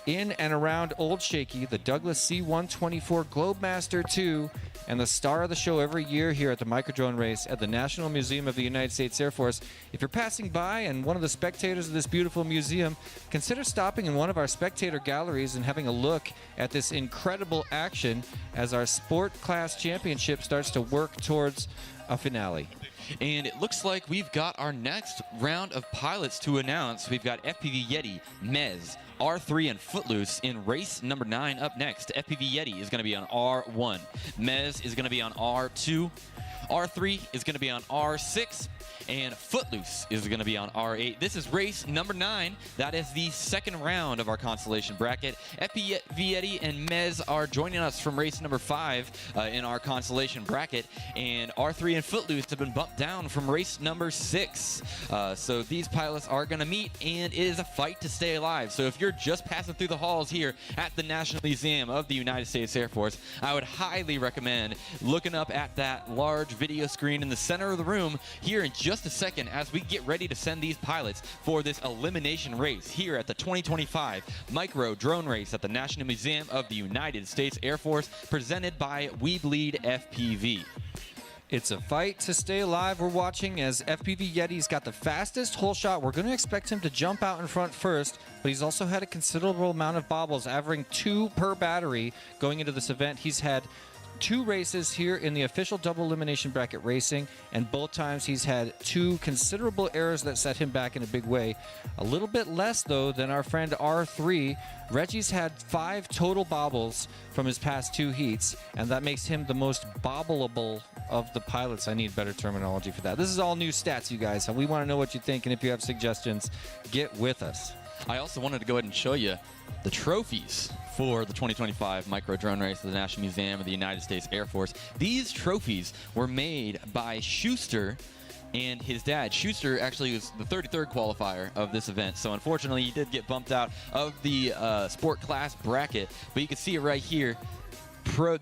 in and around Old Shaky, the Douglas C-124 Globemaster II, and the star of the show every year here at the microdrone race at the National Museum of the United States Air Force. If you're passing by and one of the spectators of this beautiful museum, consider stopping in one of our spectator galleries and having a look at this incredible action as our Sport Class Championship starts to work towards a finale. And it looks like we've got our next round of pilots to announce. We've got FPV Yeti, Mez, R3, and Footloose in race number 9 up next. FPV Yeti is going to be on R1. Mez is going to be on R2. R3 is going to be on R6. And Footloose is going to be on R8. This is race number 9. That is the second round of our consolation bracket. FPV Yeti and Mez are joining us from race number 5 in our consolation bracket. And R3 and Footloose have been bumped down from race number 6. So these pilots are going to meet, and it is a fight to stay alive. So if you're just passing through the halls here at the National Museum of the United States Air Force, I would highly recommend looking up at that large video screen in the center of the room here in just a second, as we get ready to send these pilots for this elimination race here at the 2025 Micro Drone Race at the National Museum of the United States Air Force, presented by We Bleed FPV. It's a fight to stay alive. We're watching as FPV Yeti's got the fastest hole shot. We're going to expect him to jump out in front first, but he's also had a considerable amount of bobbles, averaging 2 per battery going into this event. He's had 2 races here in the official double elimination bracket racing, and both times he's had 2 considerable errors that set him back in a big way. A little bit less, though, than our friend R3. Reggie's had 5 total bobbles from his past 2 heats, and that makes him the most bobbleable of the pilots. I need better terminology for that. This is all new stats, you guys. We want to know what you think, and if you have suggestions, get with us. I also wanted to go ahead and show you the trophies for the 2025 Micro Drone Race of the National Museum of the United States Air Force. These trophies were made by Schuster and his dad. Schuster actually was the 33rd qualifier of this event, so unfortunately he did get bumped out of the sport class bracket, but you can see it right here.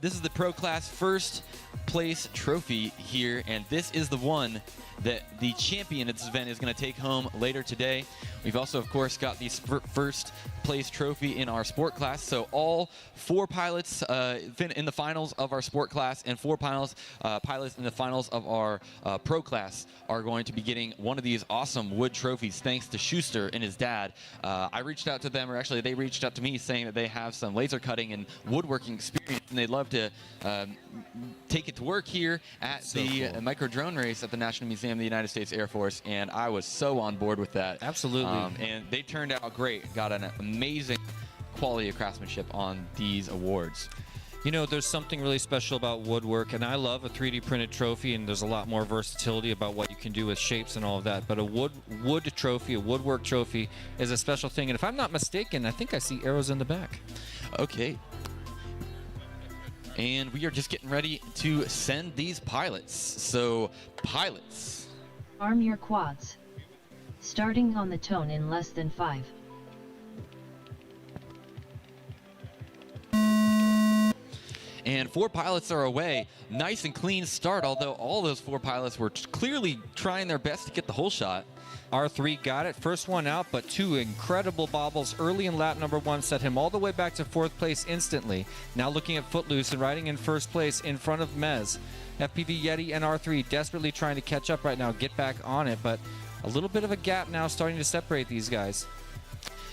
This is the pro class first place trophy here, and this is the one that the champion of this event is going to take home later today. We've also, of course, got the first place trophy in our sport class. So all 4 pilots in the finals of our sport class and 4 pilots in the finals of our pro class are going to be getting one of these awesome wood trophies thanks to Schuster and his dad. I reached out to them, or actually they reached out to me saying that they have some laser cutting and woodworking experience, and they'd love to take it to work here at the Micro Drone Race at the National Museum of the United States Air Force, and I was so on board with that. Absolutely. And they turned out great. Got an amazing quality of craftsmanship on these awards. You know, there's something really special about woodwork, and I love a 3D printed trophy, and there's a lot more versatility about what you can do with shapes and all of that. But a wood trophy, a woodwork trophy, is a special thing. And if I'm not mistaken, I think I see arrows in the back. Okay. And we are just getting ready to send these pilots. So, pilots. Arm your quads. Starting on the tone in less than 5. And 4 pilots are away. Nice and clean start, although all those 4 pilots were clearly trying their best to get the whole shot. R3 got it, first one out, but 2 incredible bobbles early in lap number 1 set him all the way back to 4th place instantly. Now looking at Footloose and riding in first place in front of Mez. FPV Yeti and R3 desperately trying to catch up right now, get back on it, but a little bit of a gap now starting to separate these guys.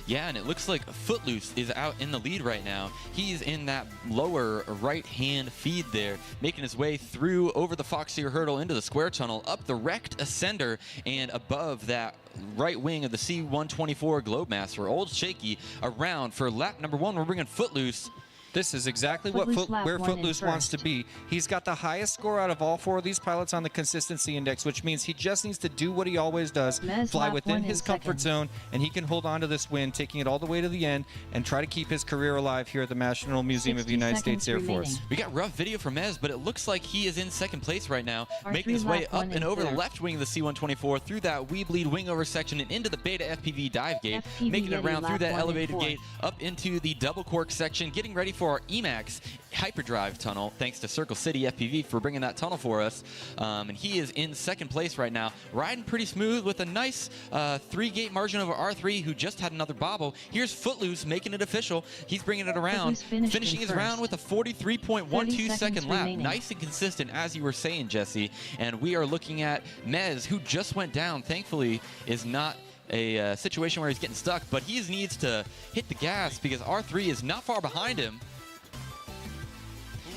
Yeah, and it looks like Footloose is out in the lead right now. He's in that lower right-hand feed there, making his way through over the Foxier hurdle into the square tunnel, up the wrecked ascender, and above that right wing of the C-124 Globemaster. Old Shaky around for lap number 1. We're bringing Footloose. This is exactly where Footloose wants to be. He's got the highest score out of all 4 of these pilots on the consistency index, which means he just needs to do what he always does, fly within his comfort zone, and he can hold on to this win, taking it all the way to the end and try to keep his career alive here at the National Museum of the United States Air Force. We got rough video from Mez, but it looks like he is in 2nd place right now, making his way up and over the left wing of the C-124 through that We Bleed wing over section and into the Beta FPV dive gate, making it around through that elevated gate up into the double cork section, getting ready for our Emax hyperdrive tunnel. Thanks to Circle City FPV for bringing that tunnel for us. And he is in 2nd place right now, riding pretty smooth with a nice 3-gate margin over R3, who just had another bobble. Here's Footloose making it official. He's bringing it around, finishing his round with a 43.12 second lap. Nice and consistent, as you were saying, Jesse. And we are looking at Mez, who just went down. Thankfully, is not a situation where he's getting stuck, but he needs to hit the gas because R3 is not far behind him.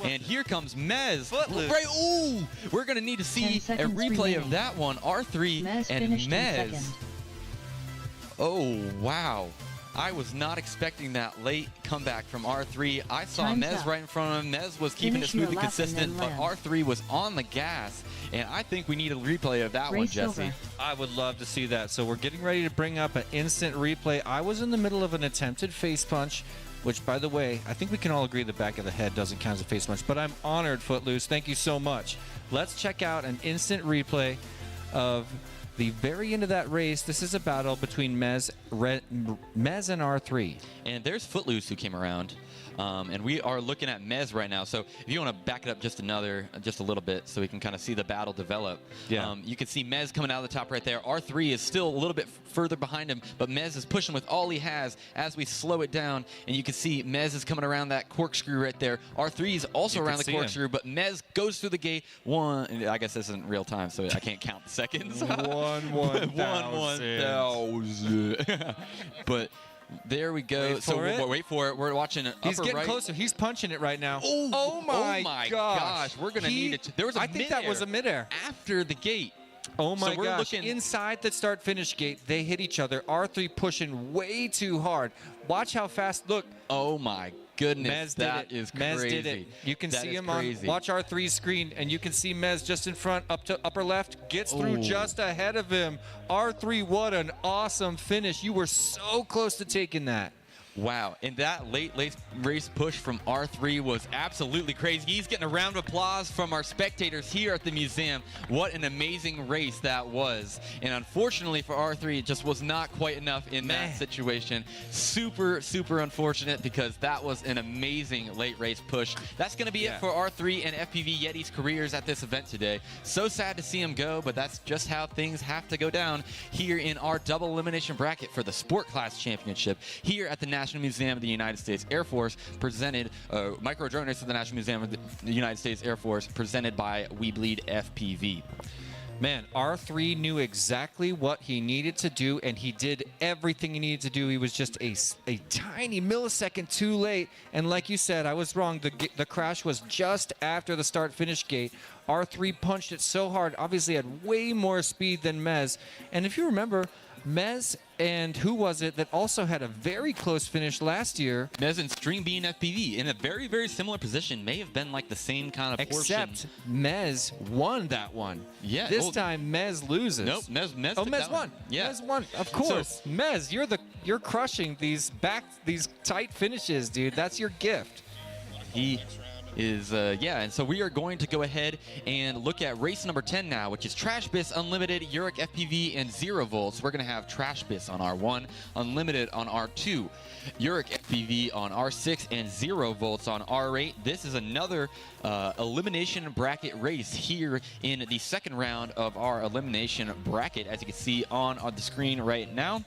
And here comes Mez. Right, ooh! We're going to need to see a replay of that one. R3 and Mez. Oh, wow. I was not expecting that late comeback from R3. I saw Mez right in front of him. Mez was keeping it smooth and consistent, but R3 was on the gas. And I think we need a replay of that one, Jesse. I would love to see that. So we're getting ready to bring up an instant replay. I was in the middle of an attempted face punch, which, by the way, I think we can all agree the back of the head doesn't count as a face punch, but I'm honored, Footloose. Thank you so much. Let's check out an instant replay of the very end of that race. This is a battle between Mez and R3. And there's Footloose who came around. And we are looking at Mez right now. So if you want to back it up just a little bit so we can kind of see the battle develop. Yeah. You can see Mez coming out of the top right there. R3 is still a little bit further behind him, but Mez is pushing with all he has as we slow it down. And you can see Mez is coming around that corkscrew right there. R3 is also around the corkscrew, but Mez goes through the gate. I guess this isn't real time, so I can't count the seconds. 1,000. But There we go. Wait for it. Wait for it. We're watching it. He's upper getting right. closer. He's punching it right now. Oh my gosh. We're going to need it. There was a I think that was a midair. after the gate. Oh my So we're gosh. looking- Inside the start-finish gate, they hit each other. R3 pushing way too hard. Watch how fast. Look. Oh my goodness. Mez did That it. is Mez crazy. did it. You can That see is him crazy. on watch R3's screen, and you can see Mez just in front, up to upper left, gets through Ooh. just ahead of him. R3, what an awesome finish. You were so close to taking that. Wow, and that late race push from R3 was absolutely crazy. He's getting a round of applause from our spectators here at the museum. What an amazing race that was. And unfortunately for R3, it just was not quite enough in that situation. Super, super unfortunate because that was an amazing late race push. That's going to be it for R3 and FPV Yeti's careers at this event today. So sad to see him go, but that's just how things have to go down here in our double elimination bracket for the Sport Class Championship here at the National Museum of the United States Air Force, presented Micro Drone Race of the National Museum of the United States Air Force, presented by We Bleed FPV. Man, R3 knew exactly what he needed to do, and he did everything he needed to do. He was just a tiny millisecond too late. And like you said, I was wrong. The crash was just after the start-finish gate. R3 punched it so hard, obviously had way more speed than Mez. And if you remember, Mez and who was it that also had a very close finish last year? Mez and Stream Bean FPV in a very, very similar position. May have been like the same kind of portion. Except Mez won that one. Yeah. This time Mez loses. Nope. Mez Oh, took Mez that won. one. Yeah. Mez won. Of course. Mez, you're crushing these tight finishes, dude. That's your gift. He is, and so we are going to go ahead and look at race number 10 now, which is Trash Bis Unlimited, Uric FPV, and 0 volts. We're going to have Trash Bis on R1, Unlimited on R2, Uric FPV on R6, and 0 volts on R8. This is another elimination bracket race here in the second round of our elimination bracket, as you can see on the screen right now.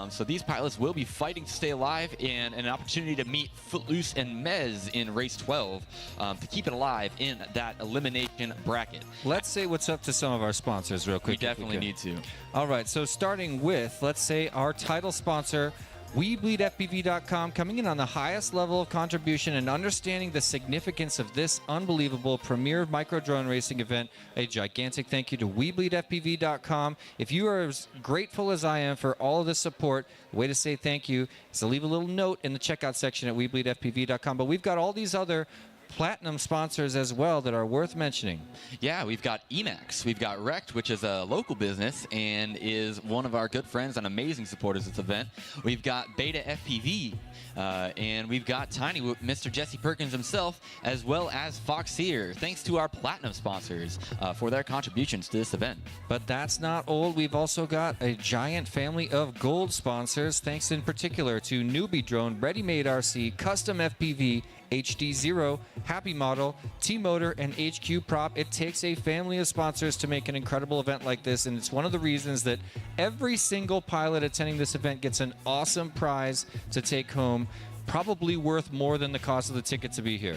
So these pilots will be fighting to stay alive, and an opportunity to meet Footloose and Mez in race 12 to keep it alive in that elimination bracket. Let's say what's up to some of our sponsors real quick. We definitely need to. All right, so starting with, let's say, our title sponsor, WeBleedFPV.com, coming in on the highest level of contribution and understanding the significance of this unbelievable premier micro drone racing event. A gigantic thank you to WeBleedFPV.com. If you are as grateful as I am for all of this support, the way to say thank you is to leave a little note in the checkout section at WeBleedFPV.com. But we've got all these other platinum sponsors as well that are worth mentioning. Yeah, we've got Emax, we've got Rect, which is a local business and is one of our good friends and amazing supporters of this event. We've got Beta FPV, and we've got Tiny Whoop, Mr. Jesse Perkins himself, as well as Foxeer. Thanks to our platinum sponsors for their contributions to this event. But that's not old. We've also got a giant family of gold sponsors, thanks in particular to Newbie Drone, Ready Made RC, Custom FPV, HD0, Happy Model, T-Motor, and HQ Prop. It takes a family of sponsors to make an incredible event like this, and it's one of the reasons that every single pilot attending this event gets an awesome prize to take home, probably worth more than the cost of the ticket to be here.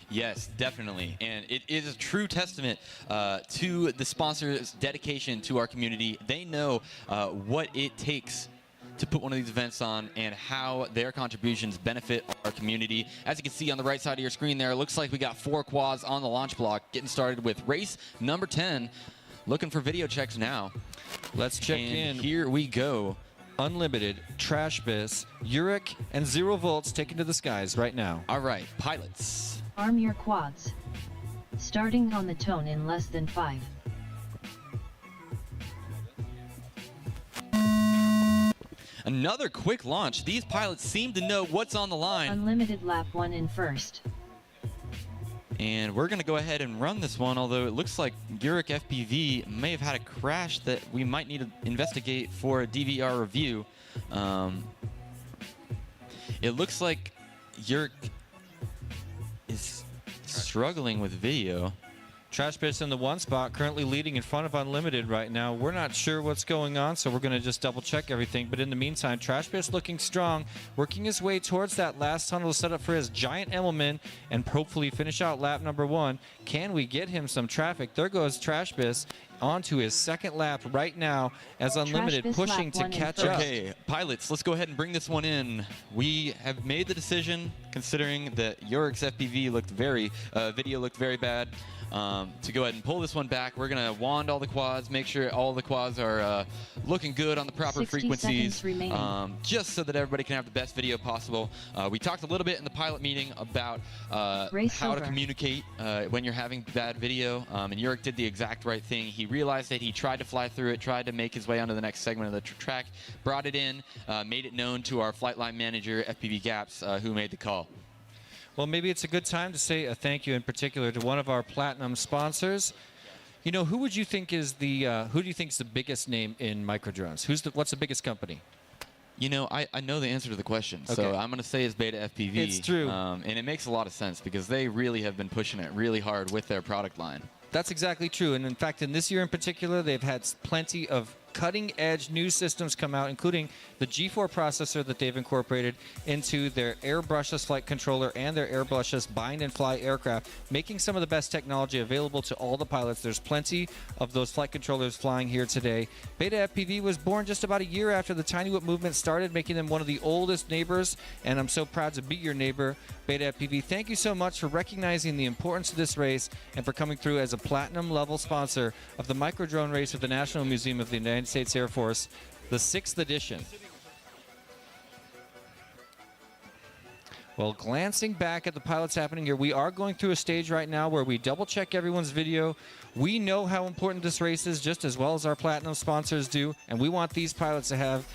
Yes, definitely. And it is a true testament to the sponsors' dedication to our community. They know what it takes to put one of these events on and how their contributions benefit our community. As you can see on the right side of your screen there, it looks like we got 4 quads on the launch block, getting started with race number 10. Looking for video checks now. Let's check in. Here we go. Unlimited, Trash Bis, Uric, and 0 volts taken to the skies right now. All right, pilots. Arm your quads. Starting on the tone in less than 5. Another quick launch. These pilots seem to know what's on the line. Unlimited lap 1 in first. And we're going to go ahead and run this one, although it looks like Uric FPV may have had a crash that we might need to investigate for a DVR review. It looks like Uric is struggling with video. Trash Bis in the 1 spot, currently leading in front of Unlimited right now. We're not sure what's going on, so we're going to just double check everything. But in the meantime, Trash Bis looking strong, working his way towards that last tunnel to set up for his giant Emmelman and hopefully finish out lap number 1. Can we get him some traffic? There goes Trash Bis onto his second lap right now as Unlimited Trash pushing lap to one in catch first. up. Okay, pilots, let's go ahead and bring this one in. We have made the decision, considering that Yurik's FPV looked video looked very bad, to go ahead and pull this one back. We're going to wand all the quads, make sure all the quads are looking good on the proper 60 frequencies, seconds remaining. just so that everybody can have the best video possible. We talked a little bit in the pilot meeting about Race how to over. communicate when you're having bad video, and Yurik did the exact right thing. He realized that he tried to fly through it, tried to make his way onto the next segment of the track, brought it in, made it known to our flight line manager, FPV Gaps, who made the call. Well, maybe it's a good time to say a thank you in particular to one of our platinum sponsors. You know, who would you think is who do you think is the biggest name in microdrones? What's the biggest company? You know, I know the answer to the question, so Okay. I'm going to say it's Beta FPV. It's true. And it makes a lot of sense because they really have been pushing it really hard with their product line. That's exactly true. And in fact, in this year in particular, they've had plenty of cutting-edge new systems come out, including the G4 processor that they've incorporated into their airbrushless flight controller and their airbrushless bind and fly aircraft, making some of the best technology available to all the pilots. There's plenty of those flight controllers flying here today. Beta FPV was born just about a year after the Tiny Whip movement started, making them one of the oldest neighbors, and I'm so proud to be your neighbor, Beta FPV. Thank you so much for recognizing the importance of this race and for coming through as a platinum level sponsor of the microdrone race of the National Museum of the United States Air Force, the 6th edition. Well, glancing back at the pilots happening here, we are going through a stage right now where we double check everyone's video. We know how important this race is just as well as our platinum sponsors do, and we want these pilots to have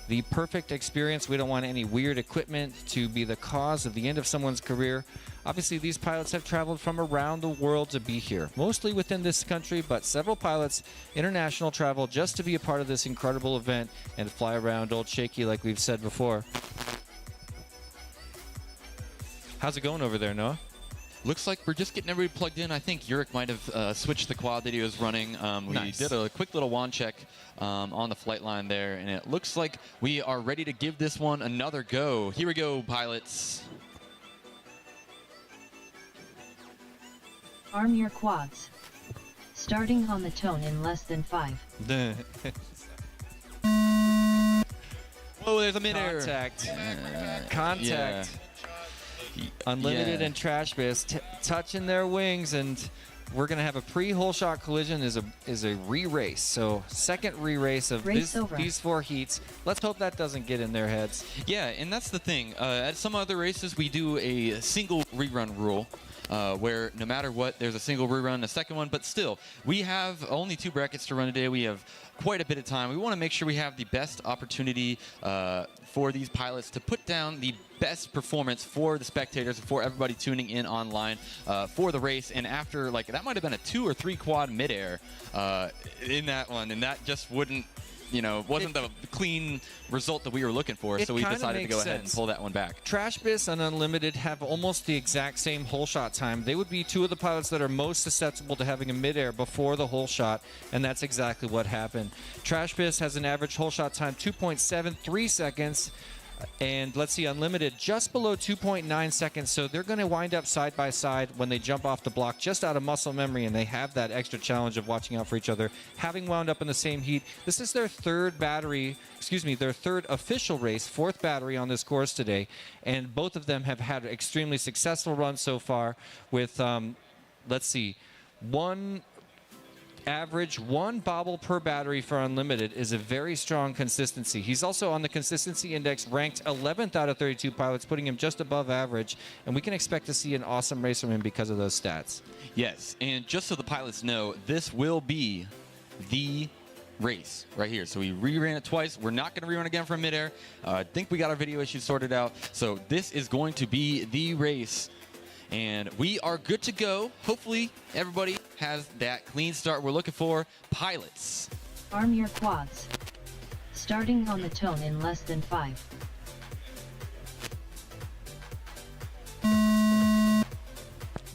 the perfect experience. We don't want any weird equipment to be the cause of the end of someone's career. Obviously, these pilots have traveled from around the world to be here, mostly within this country, but several pilots international travel just to be a part of this incredible event and fly around Old Shaky like we've said before. How's it going over there, Noah? Looks like we're just getting everybody plugged in. I think Yurik might have switched the quad that he was running. We Nice. did a quick little wand check on the flight line there, and it looks like we are ready to give this one another go. Here we go, pilots. Arm your quads. Starting on the tone in less than 5. Oh, there's a midair. Contact. Yeah. Contact. Unlimited Yeah. and Trash Biz touching their wings, and we're going to have a pre-hole shot collision is a re-race. So second re-race of these 4 heats. Let's hope that doesn't get in their heads. Yeah, and that's the thing. At some other races, we do a single rerun rule. Where no matter what, there's a single rerun, a second one, but still, we have only 2 brackets to run today. We have quite a bit of time. We want to make sure we have the best opportunity for these pilots to put down the best performance for the spectators, for everybody tuning in online for the race. And after, like, that might have been a 2 or 3 quad midair in that one, and that just wouldn't, you know, wasn't the clean result that we were looking for, so we decided to go ahead and pull that one back. Trash Biz and Unlimited have almost the exact same hole shot time. They would be 2 of the pilots that are most susceptible to having a midair before the hole shot, and that's exactly what happened. Trash Biz has an average hole shot time 2.73 seconds. And let's see, Unlimited just below 2.9 seconds, so they're going to wind up side by side when they jump off the block just out of muscle memory, and they have that extra challenge of watching out for each other, having wound up in the same heat. This is their third official race, 4th battery on this course today, and both of them have had extremely successful runs so far with, let's see, average 1 bobble per battery for Unlimited is a very strong consistency. He's also on the consistency index ranked 11th out of 32 pilots, putting him just above average, and we can expect to see an awesome race from him because of those stats. Yes, and just so the pilots know, this will be the race right here. So we reran it twice. We're not going to rerun again from midair. I think we got our video issues sorted out. So this is going to be the race. And we are good to go. Hopefully, everybody has that clean start we're looking for. Pilots. Arm your quads. Starting on the tone in less than 5.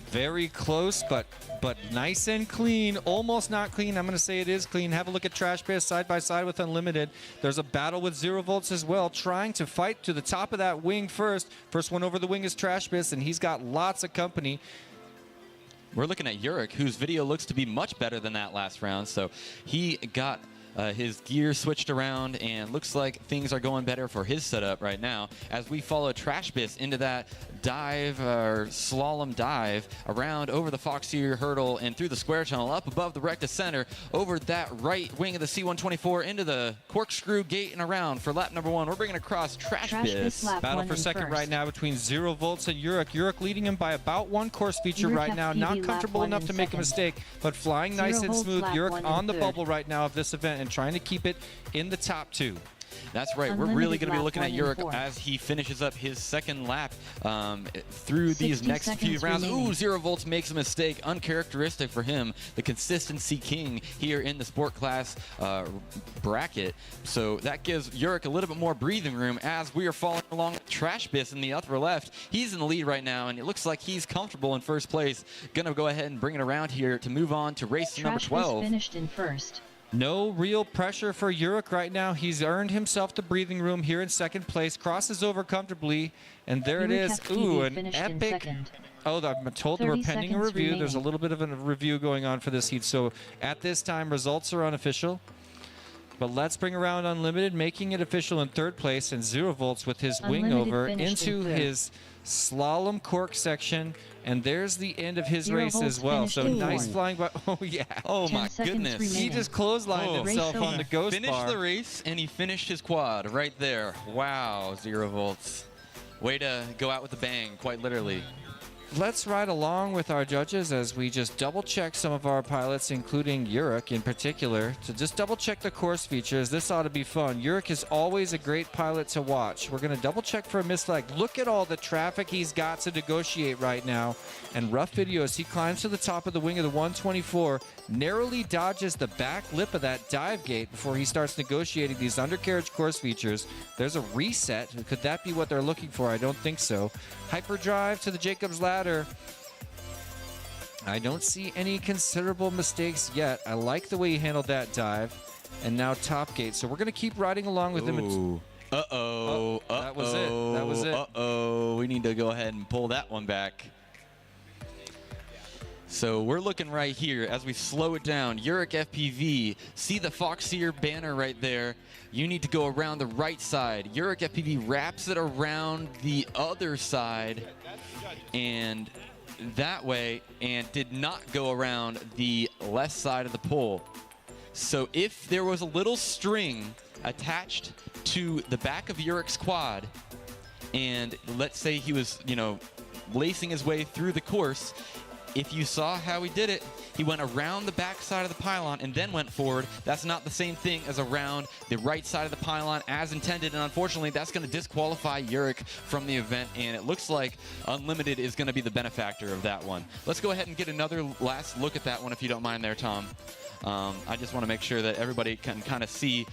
Very close, but nice and clean. Almost not clean. I'm going to say it is clean. Have a look at Trash Biz side by side with Unlimited. There's a battle with 0 volts as well, trying to fight to the top of that wing first. First one over the wing is Trash Biz, and he's got lots of company. we're looking at Yurik, whose video looks to be much better than that last round. So he got his gear switched around, and looks like things are going better for his setup right now as we follow Trashbiss into that dive or slalom dive around over the Foxier hurdle and through the square channel up above the recta center over that right wing of the C124 into the corkscrew gate and around for lap number 1. We're bringing across Trashbiss. Battle for second right now between 0 volts and Yurik. Yurik leading him by about 1 course feature right now. Not comfortable enough to make a mistake, but flying nice and smooth. Yurik on the bubble right now of this event and trying to keep it in the top 2. That's right. We're really going to be looking at Yurik as he finishes up his second lap through these next few rounds. Ooh, 0 volts makes a mistake. Uncharacteristic for him. The consistency king here in the sport class bracket. So that gives Yurik a little bit more breathing room as we are following along with Trashbiss in the upper left. He's in the lead right now, and it looks like he's comfortable in first place. Going to go ahead and bring it around here to move on to race number 12. Finished in first. No real pressure for Yurik right now. He's earned himself the breathing room here in second place. Crosses over comfortably, and there it is. Ooh, an epic. Oh, I'm told we're pending a review. Remaining. There's a little bit of a review going on for this heat. So at this time, results are unofficial. But let's bring around Unlimited, making it official in third place, and 0 volts with his wing over into his slalom cork section. And there's the end of his race as well. So nice flying by. Oh, yeah. Oh, my goodness. Remaining. He just clotheslined himself on the ghost finished bar. the race, and he finished his quad right there. Wow, 0 volts. Way to go out with a bang, quite literally. Let's ride along with our judges as we just double check some of our pilots, including Yurik in particular, to just double check the course features. This ought to be fun. Yurik is always a great pilot to watch. We're going to double check for a misflag. Look at all the traffic he's got to negotiate right now. And rough video as he climbs to the top of the wing of the 124, narrowly dodges the back lip of that dive gate before he starts negotiating these undercarriage course features. There's a reset. Could that be what they're looking for? I don't think so. Hyperdrive to the Jacob's Ladder. I don't see any considerable mistakes yet. I like the way he handled that dive. And now top gate. So we're going to keep riding along with him. Uh-oh. That was it. That was it. Uh-oh. We need to go ahead and pull that one back. So we're looking right here as we slow it down. Yurik FPV. See the Foxier banner right there. You need to go around the right side. Yurik FPV wraps it around the other side and that way, and did not go around the left side of the pole. So if there was a little string attached to the back of Yurik's quad, and let's say he was, lacing his way through the course, if you saw how he did it, he went around the back side of the pylon and then went forward. That's not the same thing as around the right side of the pylon as intended, and unfortunately that's going to disqualify Yurik from the event, and it looks like Unlimited is going to be the benefactor of that one. Let's go ahead and get another last look at that one if you don't mind there, Tom. I just want to make sure that everybody can kind of see.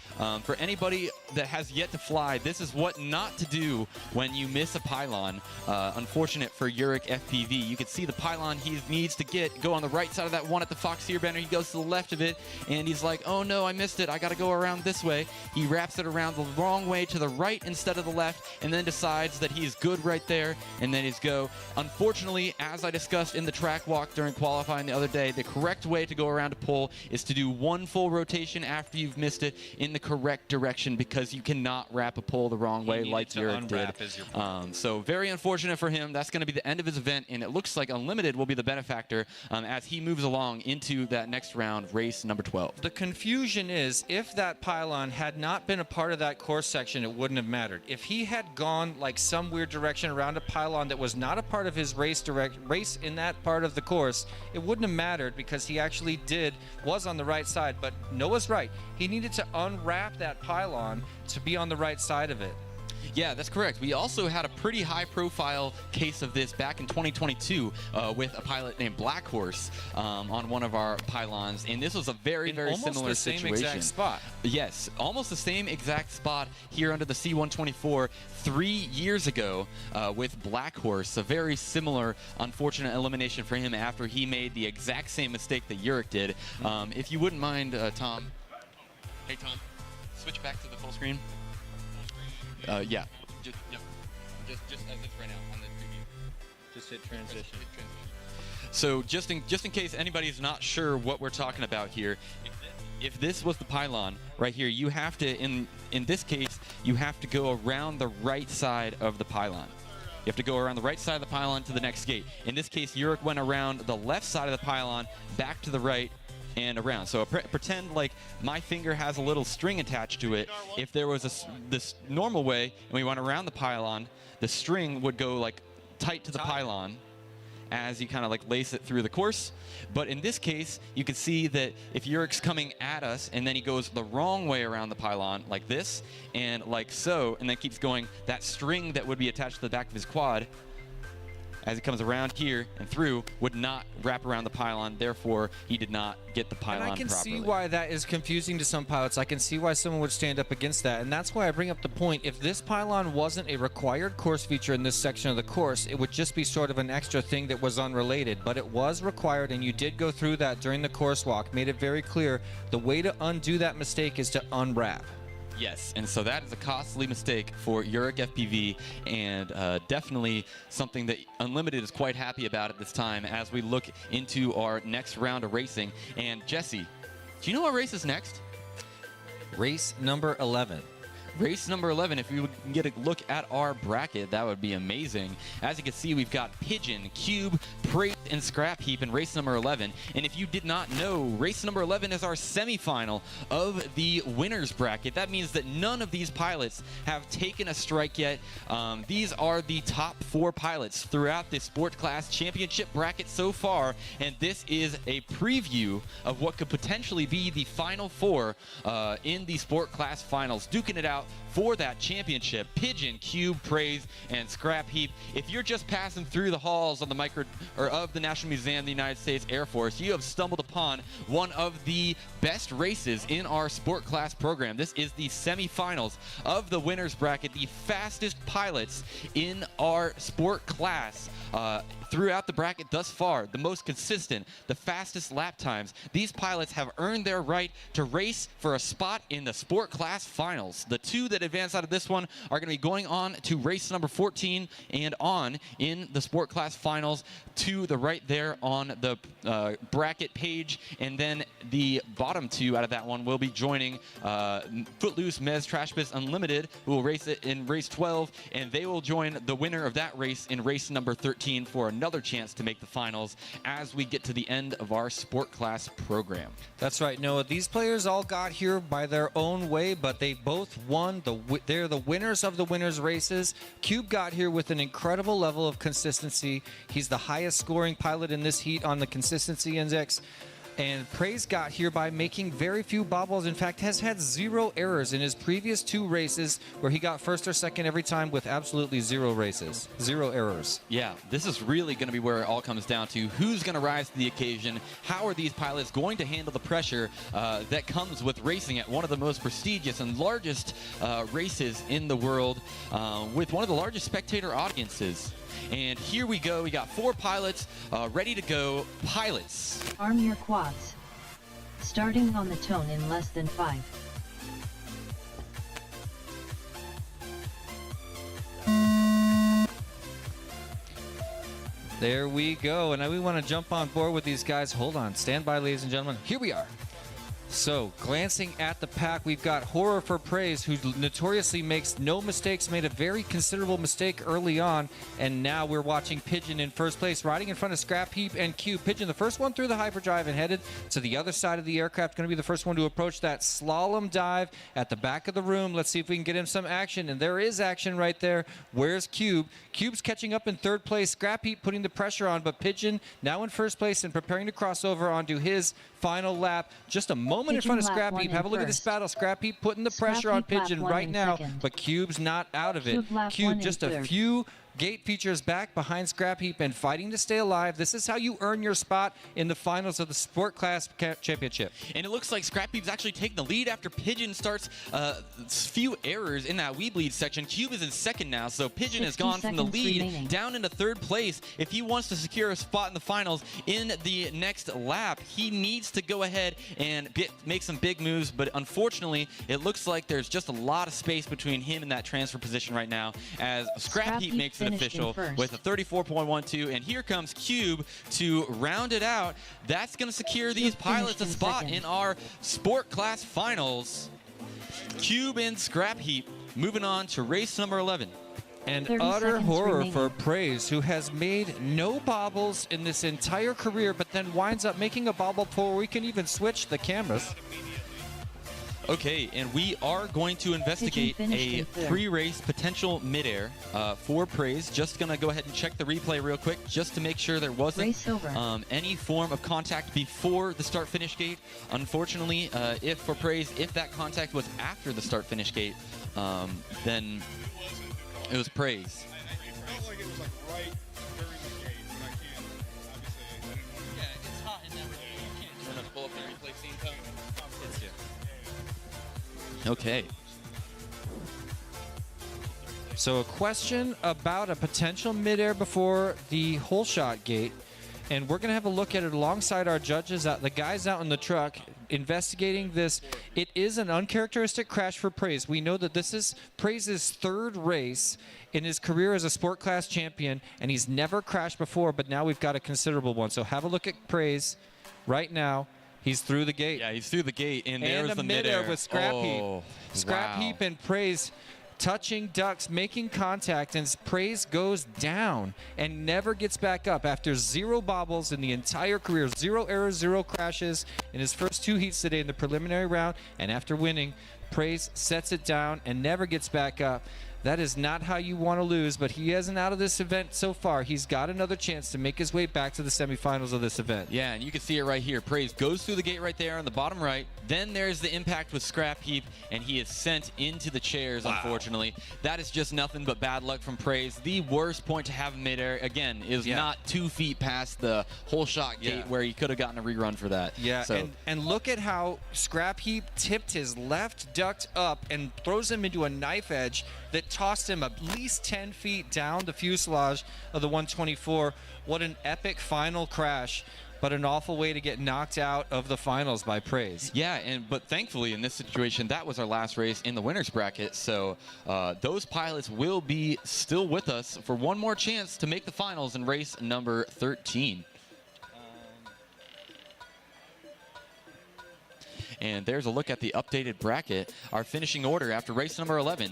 For anybody that has yet to fly, this is what not to do when you miss a pylon. Unfortunate for Yurik FPV. You can see the pylon he needs to go on the right side of that one at the Foxier banner. He goes to the left of it, and he's like, oh no, I missed it. I got to go around this way. He wraps it around the wrong way to the right instead of the left, and then decides that he's good right there, and then he's go. Unfortunately, as I discussed in the track walk during qualifying the other day, the correct way to go around a pole is to do one full rotation after you've missed it in the correct direction, because you cannot wrap a pole the wrong way like Yurik did. So very unfortunate for him. That's going to be the end of his event, and it looks like Unlimited will be the benefactor as he moves along into that next round, race number 12. The confusion is, if that pylon had not been a part of that course section, it wouldn't have mattered. If he had gone like some weird direction around a pylon that was not a part of his race in that part of the course, it wouldn't have mattered, because he actually was on the right side. But Noah's right. He needed to unwrap that pylon to be on the right side of it. Yeah, that's correct. We also had a pretty high-profile case of this back in 2022 with a pilot named Black Horse on one of our pylons, and this was a very similar situation. Almost the same exact spot. Yes, almost the same exact spot here under the C124 3 years ago with Black Horse. A very similar, unfortunate elimination for him after he made the exact same mistake that Yurik did. If you wouldn't mind, Tom. Hey, Tom, switch back to the full screen. Yeah, just as it's right now on the preview. Just hit transition. So just in case anybody's not sure what we're talking about here, if this was the pylon right here, you have to, in this case, you have to go around the right side of the pylon. You have to go around the right side of the pylon to the next gate. In this case, Yurik went around the left side of the pylon, back to the right, and around. So pretend like my finger has a little string attached to it. If there was this normal way, and we went around the pylon, the string would go like tight to the pylon as you kind of like lace it through the course. But in this case, you can see that if Yurik's coming at us and then he goes the wrong way around the pylon like this and like so, and then keeps going, that string that would be attached to the back of his quad as it comes around here and through would not wrap around the pylon. Therefore, he did not get the pylon properly. And I can see why that is confusing to some pilots. I can see why someone would stand up against that. And that's why I bring up the point. If this pylon wasn't a required course feature in this section of the course, it would just be sort of an extra thing that was unrelated. But it was required, and you did go through that during the course walk. Made it very clear the way to undo that mistake is to unwrap. Yes, and so that is a costly mistake for Yurik FPV, and definitely something that Unlimited is quite happy about at this time as we look into our next round of racing. And Jesse, do you know what race is next? Race number 11. Race number 11, if we would get a look at our bracket, that would be amazing. As you can see, we've got Pigeon, Cube, Praise, and Scrap Heap in race number 11. And if you did not know, race number 11 is our semifinal of the winner's bracket. That means that none of these pilots have taken a strike yet. These are the top 4 pilots throughout the Sport Class Championship bracket so far. And this is a preview of what could potentially be the final 4 in the Sport Class Finals, duking it out for that championship. Pigeon, Cube, Praise, and Scrap Heap. If you're just passing through the halls of the National Museum of the United States Air Force, you have stumbled upon one of the best races in our Sport Class program. This is the semifinals of the winner's bracket, the fastest pilots in our Sport Class throughout the bracket thus far, the most consistent, the fastest lap times. These pilots have earned their right to race for a spot in the Sport Class Finals. The 2 that advance out of this one are going to be going on to race number 14 and on in the Sport Class Finals, to the right there on the bracket page. And then the bottom 2 out of that one will be joining Footloose, Mez, Trashbus, Unlimited, who will race it in race 12, and they will join the winner of that race in race number 13 for another chance to make the finals as we get to the end of our Sport Class program. That's right, Noah. These players all got here by their own way, but they both won. They're the winners of the winners' races. Cube got here with an incredible level of consistency. He's the highest scoring pilot in this heat on the consistency index. And Praise got here by making very few bobbles. In fact, has had 0 errors in his previous 2 races where he got first or second every time with absolutely 0 races, 0 errors. Yeah, this is really going to be where it all comes down to. Who's going to rise to the occasion? How are these pilots going to handle the pressure that comes with racing at one of the most prestigious and largest races in the world, with one of the largest spectator audiences? And here we go. We got 4 pilots ready to go. Pilots, Arm your quads. Starting on the tone in less than 5. There we go. And now we want to jump on board with these guys. Hold on. Stand by, ladies and gentlemen. Here we are. So, glancing at the pack, we've got Horror for Praise, who notoriously makes no mistakes, made a very considerable mistake early on, and now we're watching Pigeon in first place, riding in front of Scrap Heap and Cube. Pigeon, the first one through the hyperdrive and headed to the other side of the aircraft, going to be the first one to approach that slalom dive at the back of the room. Let's see if we can get him some action, and there is action right there. Where's Cube? Cube's catching up in third place. Scrap Heap putting the pressure on, but Pigeon now in first place and preparing to cross over onto his final lap. Just a moment in front of Scrap Heap. Have a look at this battle. Scrap Heap putting the pressure on Pigeon right now, but Cube's not out of it. Cube just a few gate features back behind Scrap Heap and fighting to stay alive. This is how you earn your spot in the finals of the Sport Class Championship. And it looks like Scrap Heap's actually taking the lead after Pigeon starts few errors in that We Bleed section. Cube is in second now, so Pigeon has gone from the lead down into third place. If he wants to secure a spot in the finals in the next lap, he needs to go ahead and make some big moves, but unfortunately, it looks like there's just a lot of space between him and that transfer position right now, as Scrap Heap makes it official with a 34.12. And here comes Cube to round it out. That's going to secure these pilots a spot in our sport class finals. Cube and Scrap Heap moving on to race number 11. And utter horror for Praise, who has made no bobbles in this entire career, but then winds up making a bobble before we can even switch the cameras. Okay, and we are going to investigate a pre-race potential midair for Praise. Just going to go ahead and check the replay real quick just to make sure there wasn't any form of contact before the start-finish gate. Unfortunately, if for Praise, if that contact was after the start-finish gate, then it was Praise. It felt like it was like right during the gate, but I can't, obviously, I didn't want to. Yeah, it's hot in there. You can't turn up pull up the replay scene. Okay. So a question about a potential midair before the hole shot gate. And we're going to have a look at it alongside our judges, the guys out in the truck investigating this. It is an uncharacteristic crash for Praise. We know that this is Praise's third race in his career as a sport class champion, and he's never crashed before, but now we've got a considerable one. So have a look at Praise right now. He's through the gate. Yeah, he's through the gate, and there's the midair with Scrap Heap. Scrap Heap and Praise touching ducks, making contact, and Praise goes down and never gets back up after 0 bobbles in the entire career, 0 errors, 0 crashes in his first 2 heats today in the preliminary round. And after winning, Praise sets it down and never gets back up. That is not how you want to lose, but he hasn't out of this event so far. He's got another chance to make his way back to the semifinals of this event. Yeah, and you can see it right here. Praise goes through the gate right there on the bottom right. Then there's the impact with Scrap Heap, and he is sent into the chairs, unfortunately. That is just nothing but bad luck from Praise. The worst point to have in midair, again, is not 2 feet past the hole shot gate where he could have gotten a rerun for that. Yeah, so. and look at how Scrap Heap tipped his left duct up and throws him into a knife edge that tossed him at least 10 feet down the fuselage of the 124. What an epic final crash, but an awful way to get knocked out of the finals by Praise. Yeah, but thankfully in this situation, that was our last race in the winner's bracket. So those pilots will be still with us for one more chance to make the finals in race number 13. And there's a look at the updated bracket. Our finishing order after race number 11.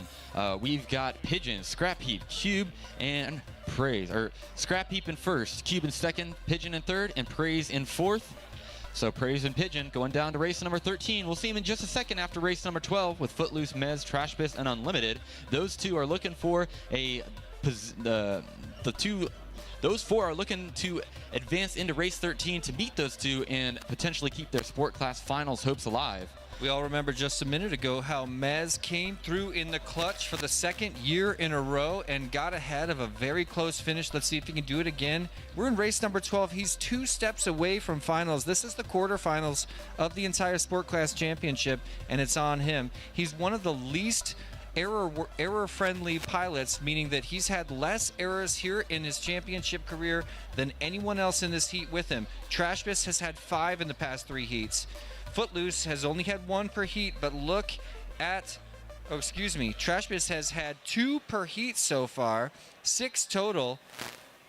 We've got Pigeon, Scrap Heap, Cube, and Praise. Or Scrap Heap in first, Cube in second, Pigeon in third, and Praise in fourth. So Praise and Pigeon going down to race number 13. We'll see them in just a second after race number 12 with Footloose, Mez, Trashbiz, and Unlimited. Those two are looking for those 4 are looking to advance into race 13 to beat those 2 and potentially keep their sport class finals hopes alive. We all remember just a minute ago how Mez came through in the clutch for the 2nd year in a row and got ahead of a very close finish. Let's see if he can do it again. We're in race number 12. He's 2 steps away from finals. This is the quarterfinals of the entire sport class championship, and it's on him. He's one of the least error-friendly pilots, meaning that he's had less errors here in his championship career than anyone else in this heat with him. Trashbiz has had 5 in the past 3 heats. Footloose has only had 1 per heat, but look at, Trashbiz has had 2 per heat so far, 6 total,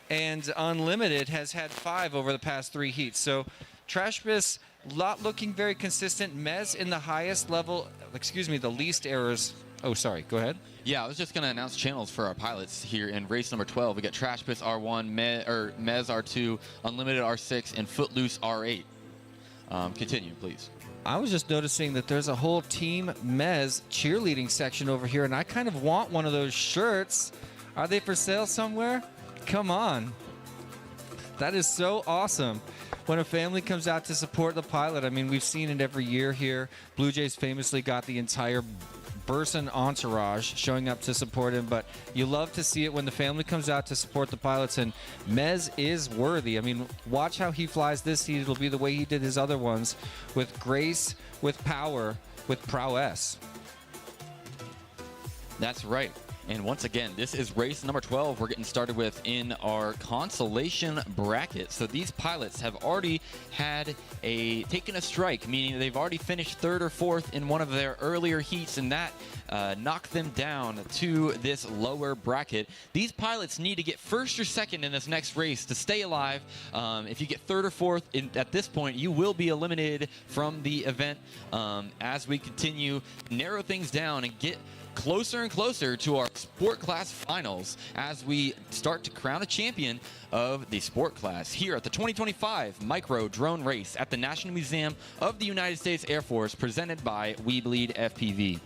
and Unlimited has had 5 over the past 3 heats. So Trashbiz not looking very consistent. Mez in the highest level, the least errors. Oh, sorry. Go ahead. Yeah, I was just going to announce channels for our pilots here in race number 12. We got Trashbiz R1, Mez R2, Unlimited R6, and Footloose R8. Continue, please. I was just noticing that there's a whole Team Mez cheerleading section over here, and I kind of want one of those shirts. Are they for sale somewhere? Come on. That is so awesome. When a family comes out to support the pilot, I mean, we've seen it every year here. Blue Jays famously got the entire Burson entourage showing up to support him, but you love to see it when the family comes out to support the pilots, and Mez is worthy. I mean, watch how he flies this heat. It'll be the way he did his other ones, with grace, with power, with prowess. That's right. And once again, this is race number 12 we're getting started with in our consolation bracket. So these pilots have already taken a strike, meaning they've already finished third or fourth in one of their earlier heats, and that knocked them down to this lower bracket. These pilots need to get first or second in this next race to stay alive. If you get third or fourth at this point, you will be eliminated from the event. As we continue to narrow things down and get closer and closer to our sport class finals as we start to crown a champion of the sport class here at the 2025 Micro Drone Race at the National Museum of the United States Air Force, presented by We Bleed FPV.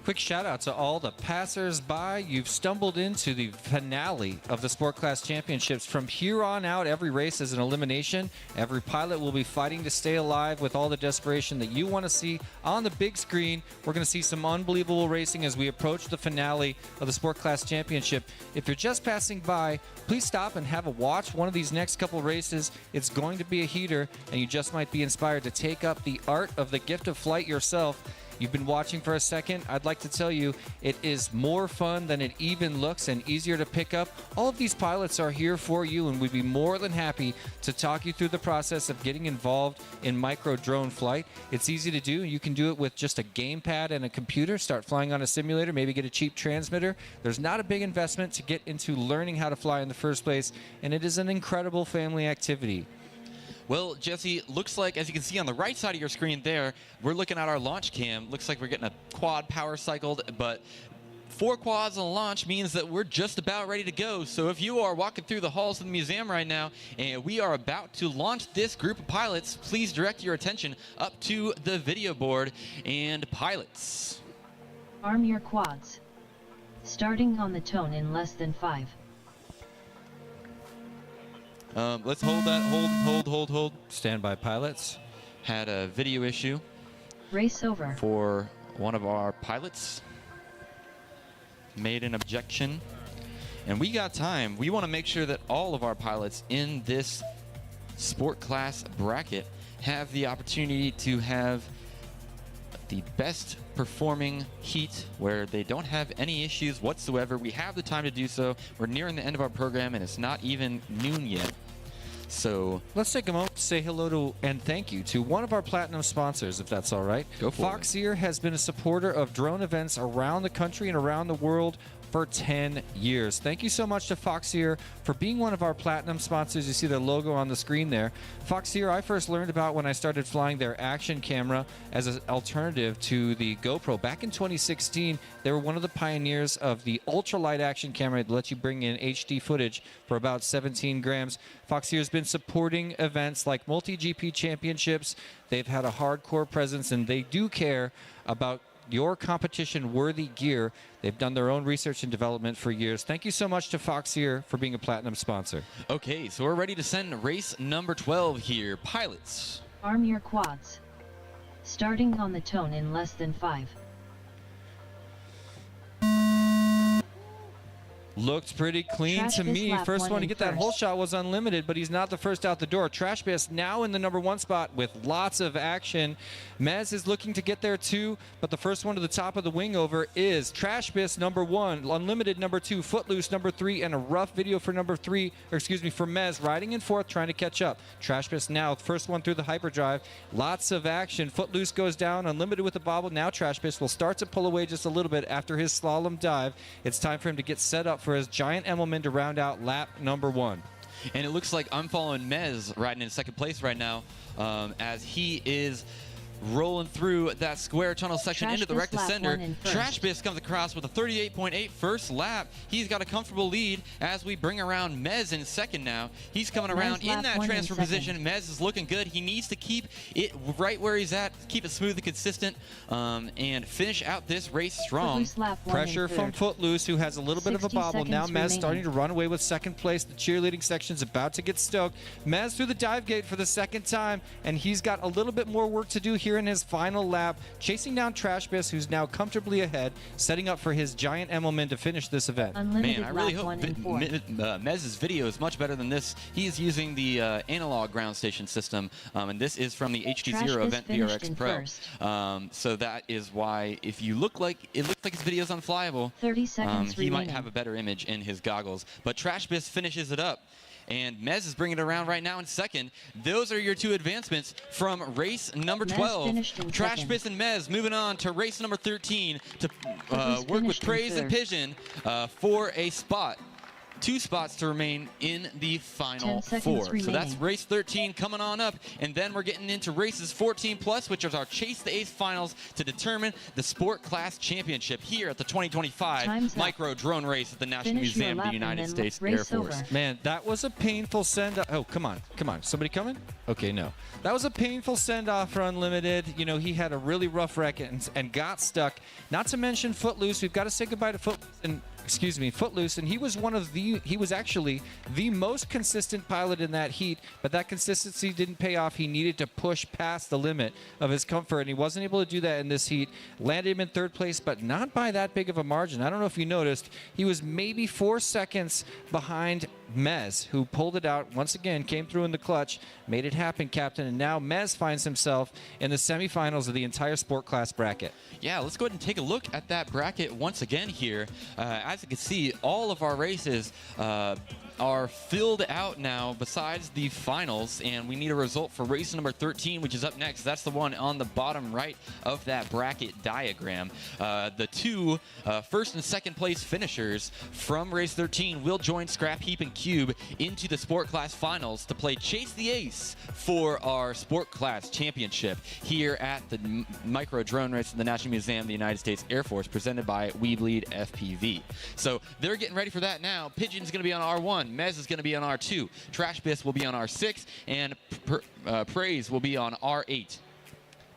Quick shout out to all the passers-by. You've stumbled into the finale of the Sport Class Championships. From here on out, every race is an elimination. Every pilot will be fighting to stay alive with all the desperation that you want to see on the big screen. We're going to see some unbelievable racing as we approach the finale of the Sport Class Championship. If you're just passing by, please stop and have a watch one of these next couple races. It's going to be a heater, and you just might be inspired to take up the art of the gift of flight yourself. You've been watching for a second. I'd like to tell you it is more fun than it even looks and easier to pick up. All of these pilots are here for you, and we'd be more than happy to talk you through the process of getting involved in micro drone flight. It's easy to do. You can do it with just a gamepad and a computer. Start flying on a simulator, maybe get a cheap transmitter. There's not a big investment to get into learning how to fly in the first place, and it is an incredible family activity. Well, Jesse, looks like, as you can see on the right side of your screen there, we're looking at our launch cam. Looks like we're getting a quad power cycled, but 4 quads on launch means that we're just about ready to go. So if you are walking through the halls of the museum right now and we are about to launch this group of pilots, please direct your attention up to the video board and pilots. Arm your quads. Starting on the tone in less than 5. Let's hold that. Hold. Standby pilots. Had a video issue Race over. for one of our pilots. Made an objection. And we got time. We want to make sure that all of our pilots in this sport class bracket have the opportunity to have the best performing heat where they don't have any issues whatsoever. We have the time to do so. We're nearing the end of our program and it's not even noon yet. So let's take a moment to say hello to and thank you to one of our platinum sponsors, if that's all right. Go for it. Foxier has been a supporter of drone events around the country and around the world for 10 years. Thank you so much to Foxier for being one of our platinum sponsors. You see their logo on the screen there. Foxier, I first learned about when I started flying their action camera as an alternative to the GoPro. Back in 2016, they were one of the pioneers of the ultralight action camera that lets you bring in HD footage for about 17 grams. Foxier has been supporting events like multi-GP championships. They've had a hardcore presence, and they do care about your competition-worthy gear. They've done their own research and development for years. Thank you so much to Foxier for being a platinum sponsor. okay, so we're ready to send race number 12 here. Pilots. Arm your quads. Starting on the tone in less than 5. Looked pretty clean Trash to Biz me. lap First one one to in get that whole first. shot was Unlimited, but he's not the first out the door. Trash Biz now in the number 1 spot with lots of action. Mez is looking to get there too, but the first one to the top of the wing over is Trash Biz number 1, Unlimited number 2, Footloose number 3, and a rough video for number 3, for Mez riding in 4th, trying to catch up. Trash Biz now, first one through the hyperdrive. Lots of action. Footloose goes down, Unlimited with the bobble. Now Trash Biz will start to pull away just a little bit after his slalom dive. It's time for him to get set up for his giant Emmelman to round out lap number 1. And it looks like I'm following Mez riding in second place right now as he is rolling through that square tunnel section Trash into the Biz wreck lap descender. one in first. Trash Biz comes across with a 38.8 first lap. He's got a comfortable lead as we bring around Mez in second now. He's coming around in lap that one in transfer second. position. Mez is looking good. He needs to keep it right where he's at, keep it smooth and consistent, and finish out this race strong. Footloose lap 1 in Pressure from third. Footloose, who has a little bit of a 60 bobble. Now seconds Mez remaining. starting to run away with second place. The cheerleading section's about to get stoked. Mez through the dive gate for the second time, and he's got a little bit more work to do here. here in his final lap, chasing down Trashbiss, who's now comfortably ahead, setting up for his giant Emmelman to finish this event. Unlimited Man, I really lap hope 1 and 4. Mez's video is much better than this. He is using the analog ground station system, and this is from the HD0 Trashbiss Event finished VRX in Pro. first. So that is why, if you look like it looks like his video is unflyable, 30 seconds he might remaining. have a better image in his goggles. But Trashbiss finishes it up. And Mez is bringing it around right now in second. Those are your two advancements from race number Mez 12. finished in Trashbiss and Mez moving on to race number 13 to was work with finished in Praise and third. Pigeon for a spot. 2 spots to remain in the final 10 seconds 4. So that's remaining. race 13 coming on up, and then we're getting into races 14 plus, which is our Chase the Ace finals to determine the Sport Class Championship here at the 2025 Time's up. Micro Drone Race at the National Finish your Museum of lap the and United then States race Air Force. over. Man, that was a painful send-off. Oh, come on. Somebody coming? Okay, no. That was a painful send-off for Unlimited. You know, he had a really rough wreck and got stuck. Not to mention Footloose. We've got to say goodbye to Footloose, and he was actually the most consistent pilot in that heat, but that consistency didn't pay off. He needed to push past the limit of his comfort, and he wasn't able to do that in this heat. Landed him in third place, but not by that big of a margin. I don't know if you noticed, he was maybe 4 seconds behind Mez, who pulled it out once again, came through in the clutch, made it happen, Captain, and now Mez finds himself in the semifinals of the entire sport class bracket. Yeah, let's go ahead and take a look at that bracket once again here. As you can see, all of our races are filled out now besides the finals, and we need a result for race number 13, which is up next. That's the one on the bottom right of that bracket diagram. The two first and second place finishers from race 13 will join Scrap Heap and Cube into the Sport Class Finals to play Chase the Ace for our Sport Class Championship here at the Micro Drone Race in the National Museum of the United States Air Force, presented by Weebleed FPV. So they're getting ready for that now. Pigeon's going to be on R1. Mez is going to be on R2. Trashbiss will be on R6. And Praise will be on R8.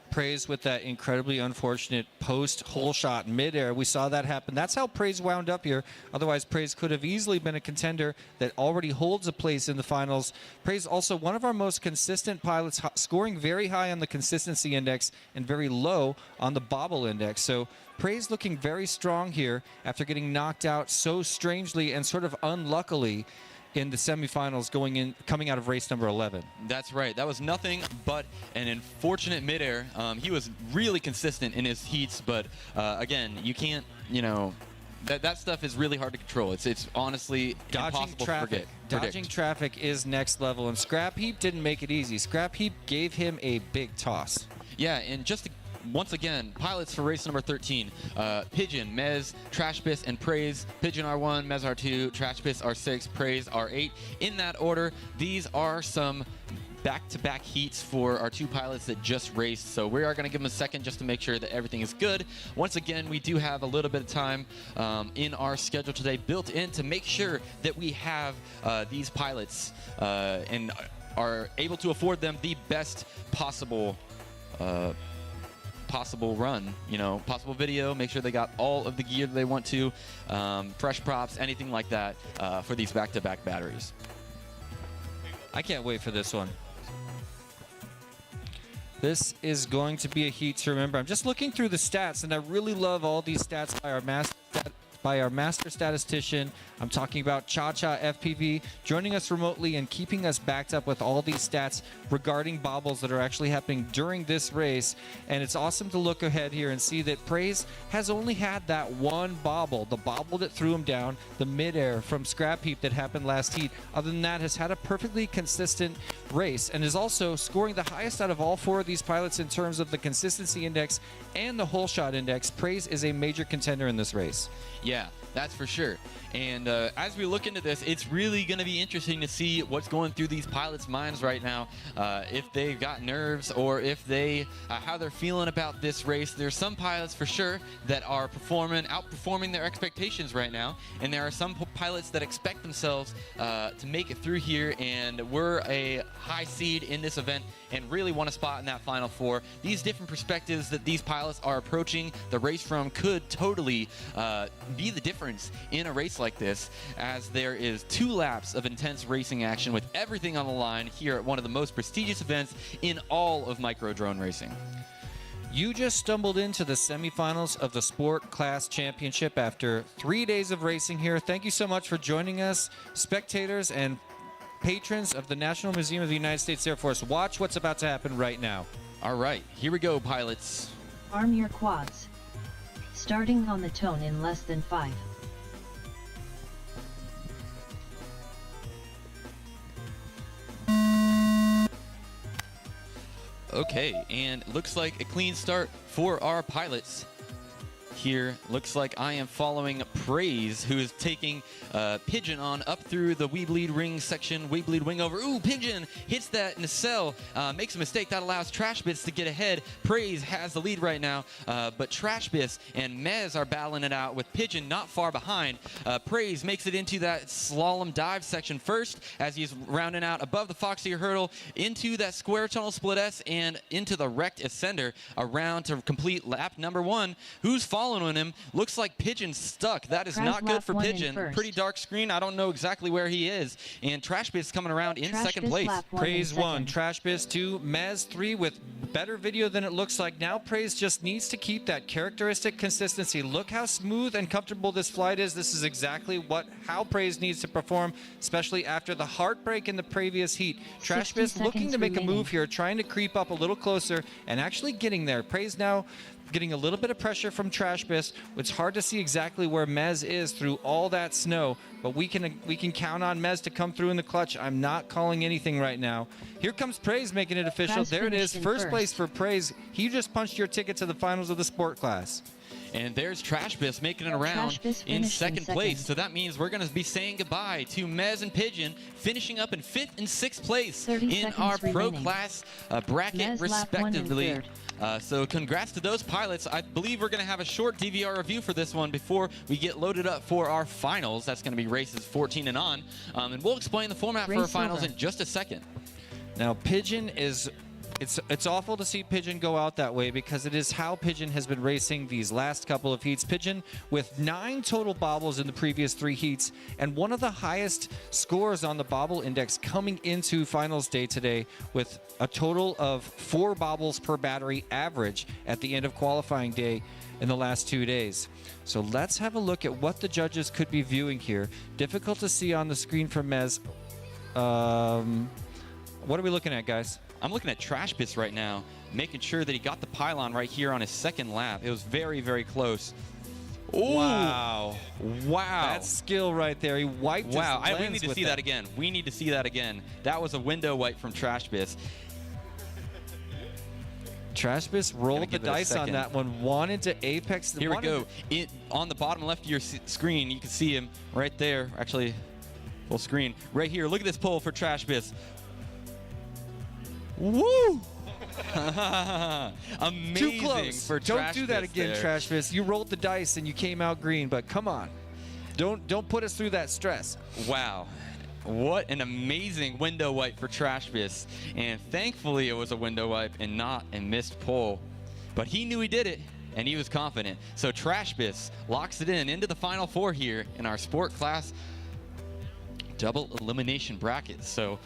Praise with that incredibly unfortunate post hole shot midair. We saw that happen. That's how Praise wound up here. Otherwise, Praise could have easily been a contender that already holds a place in the finals. Praise also one of our most consistent pilots, scoring very high on the consistency index and very low on the bobble index. So Praise looking very strong here after getting knocked out so strangely and sort of unluckily in the semifinals coming out of race number 11. That's right. That was nothing but an unfortunate midair. He was really consistent in his heats, but again, you can't, that stuff is really hard to control. It's honestly impossible to predict. Dodging traffic is next level, and Scrap Heap didn't make it easy. Scrap Heap gave him a big toss. Yeah, and just to once again, pilots for race number 13, Pigeon, Mez, Trashbiss, and Praise. Pigeon R1, Mez R2, Trashbiss R6, Praise R8. In that order, these are some back-to-back heats for our two pilots that just raced, so we are going to give them a second just to make sure that everything is good. Once again, we do have a little bit of time in our schedule today built in to make sure that we have these pilots and are able to afford them the best possible run, possible video, make sure they got all of the gear they want to, fresh props, anything like that for these back-to-back batteries. I can't wait for this one. This is going to be a heat to remember. I'm just looking through the stats, and I really love all these stats by our master statistician. I'm talking about Cha-Cha FPV, joining us remotely and keeping us backed up with all these stats regarding bobbles that are actually happening during this race. And it's awesome to look ahead here and see that Praise has only had that one bobble, the bobble that threw him down, the midair from Scrap Heap that happened last heat. Other than that, has had a perfectly consistent race and is also scoring the highest out of all four of these pilots in terms of the consistency index and the hole shot index. Praise is a major contender in this race. Yeah, that's for sure. And as we look into this, it's really going to be interesting to see what's going through these pilots' minds right now. If they've got nerves or if how they're feeling about this race. There's some pilots for sure that are outperforming their expectations right now. And there are some pilots that expect themselves to make it through here. And we're a high seed in this event and really want a spot in that Final Four. These different perspectives that these pilots are approaching the race from could totally be the difference in a race like this, as there is 2 laps of intense racing action with everything on the line here at one of the most prestigious events in all of micro drone racing. You just stumbled into the semifinals of the Sport Class Championship after 3 days of racing here. Thank you so much for joining us, spectators and patrons of the National Museum of the United States Air Force. Watch what's about to happen right now. All right, here we go, pilots. Arm your quads. Starting on the tone in less than 5. Okay, and looks like a clean start for our pilots. Here, looks like I am following Praise, who is taking Pigeon on up through the Weebleed ring section. Weebleed wing over. Ooh, Pigeon hits that nacelle, makes a mistake. That allows Trash Bits to get ahead. Praise has the lead right now, but Trash Bits and Mez are battling it out with Pigeon not far behind. Praise makes it into that slalom dive section first as he's rounding out above the Foxy hurdle into that square tunnel split S and into the wrecked ascender around to complete lap number 1. Who's following him? Looks like Pigeon's stuck. That is not good for Pigeon. Pretty dark screen. I don't know exactly where he is. And Trash Biz coming around in second place. Praise 1, Trash Biz 2, Mez 3 with better video than it looks like now. Praise just needs to keep that characteristic consistency. Look how smooth and comfortable this flight is. This is exactly how Praise needs to perform, especially after the heartbreak in the previous heat. Trash Biz looking to make a move here, trying to creep up a little closer and actually getting there. Praise now getting a little bit of pressure from Trash Biz. It's hard to see exactly where Mez is through all that snow, but we can count on Mez to come through in the clutch. I'm not calling anything right now. Here comes Praise making it official. There it is, first place for Praise. He just punched your ticket to the finals of the sport class. And there's Trash Biz making it around in second place. So that means we're going to be saying goodbye to Mez and Pigeon, finishing up in 5th and 6th place in our pro class bracket, respectively. So congrats to those pilots. I believe we're going to have a short DVR review for this one before we get loaded up for our finals. That's going to be races 14 and on. And we'll explain the format for our finals in just a second. Now, Pigeon is... It's awful to see Pigeon go out that way because it is how Pigeon has been racing these last couple of heats. Pigeon with 9 total bobbles in the previous 3 heats and one of the highest scores on the bobble index coming into finals day today with a total of 4 bobbles per battery average at the end of qualifying day in the last 2 days. So let's have a look at what the judges could be viewing here. Difficult to see on the screen for Mez. What are we looking at, guys? I'm looking at Trash Bits right now, making sure that he got the pylon right here on his second lap. It was very, very close. Ooh. Wow. Wow. That's skill right there. He wiped his lens. We need to see that again. We need to see that again. That was a window wipe from Trash Bits. Trash Bits rolled the dice on that one. Wanted to apex. Here we go. On the bottom left of your screen, you can see him right there. Actually, full screen. Right here. Look at this pole for Trash Bits. Woo! Amazing. Too close. For Don't do that again, Trash Biz. You rolled the dice and you came out green, but come on. Don't put us through that stress. Wow. What an amazing window wipe for Trash Biz. And thankfully it was a window wipe and not a missed pole. But he knew he did it and he was confident. So Trash Biz locks it into the final 4 here in our sport class double elimination bracket. So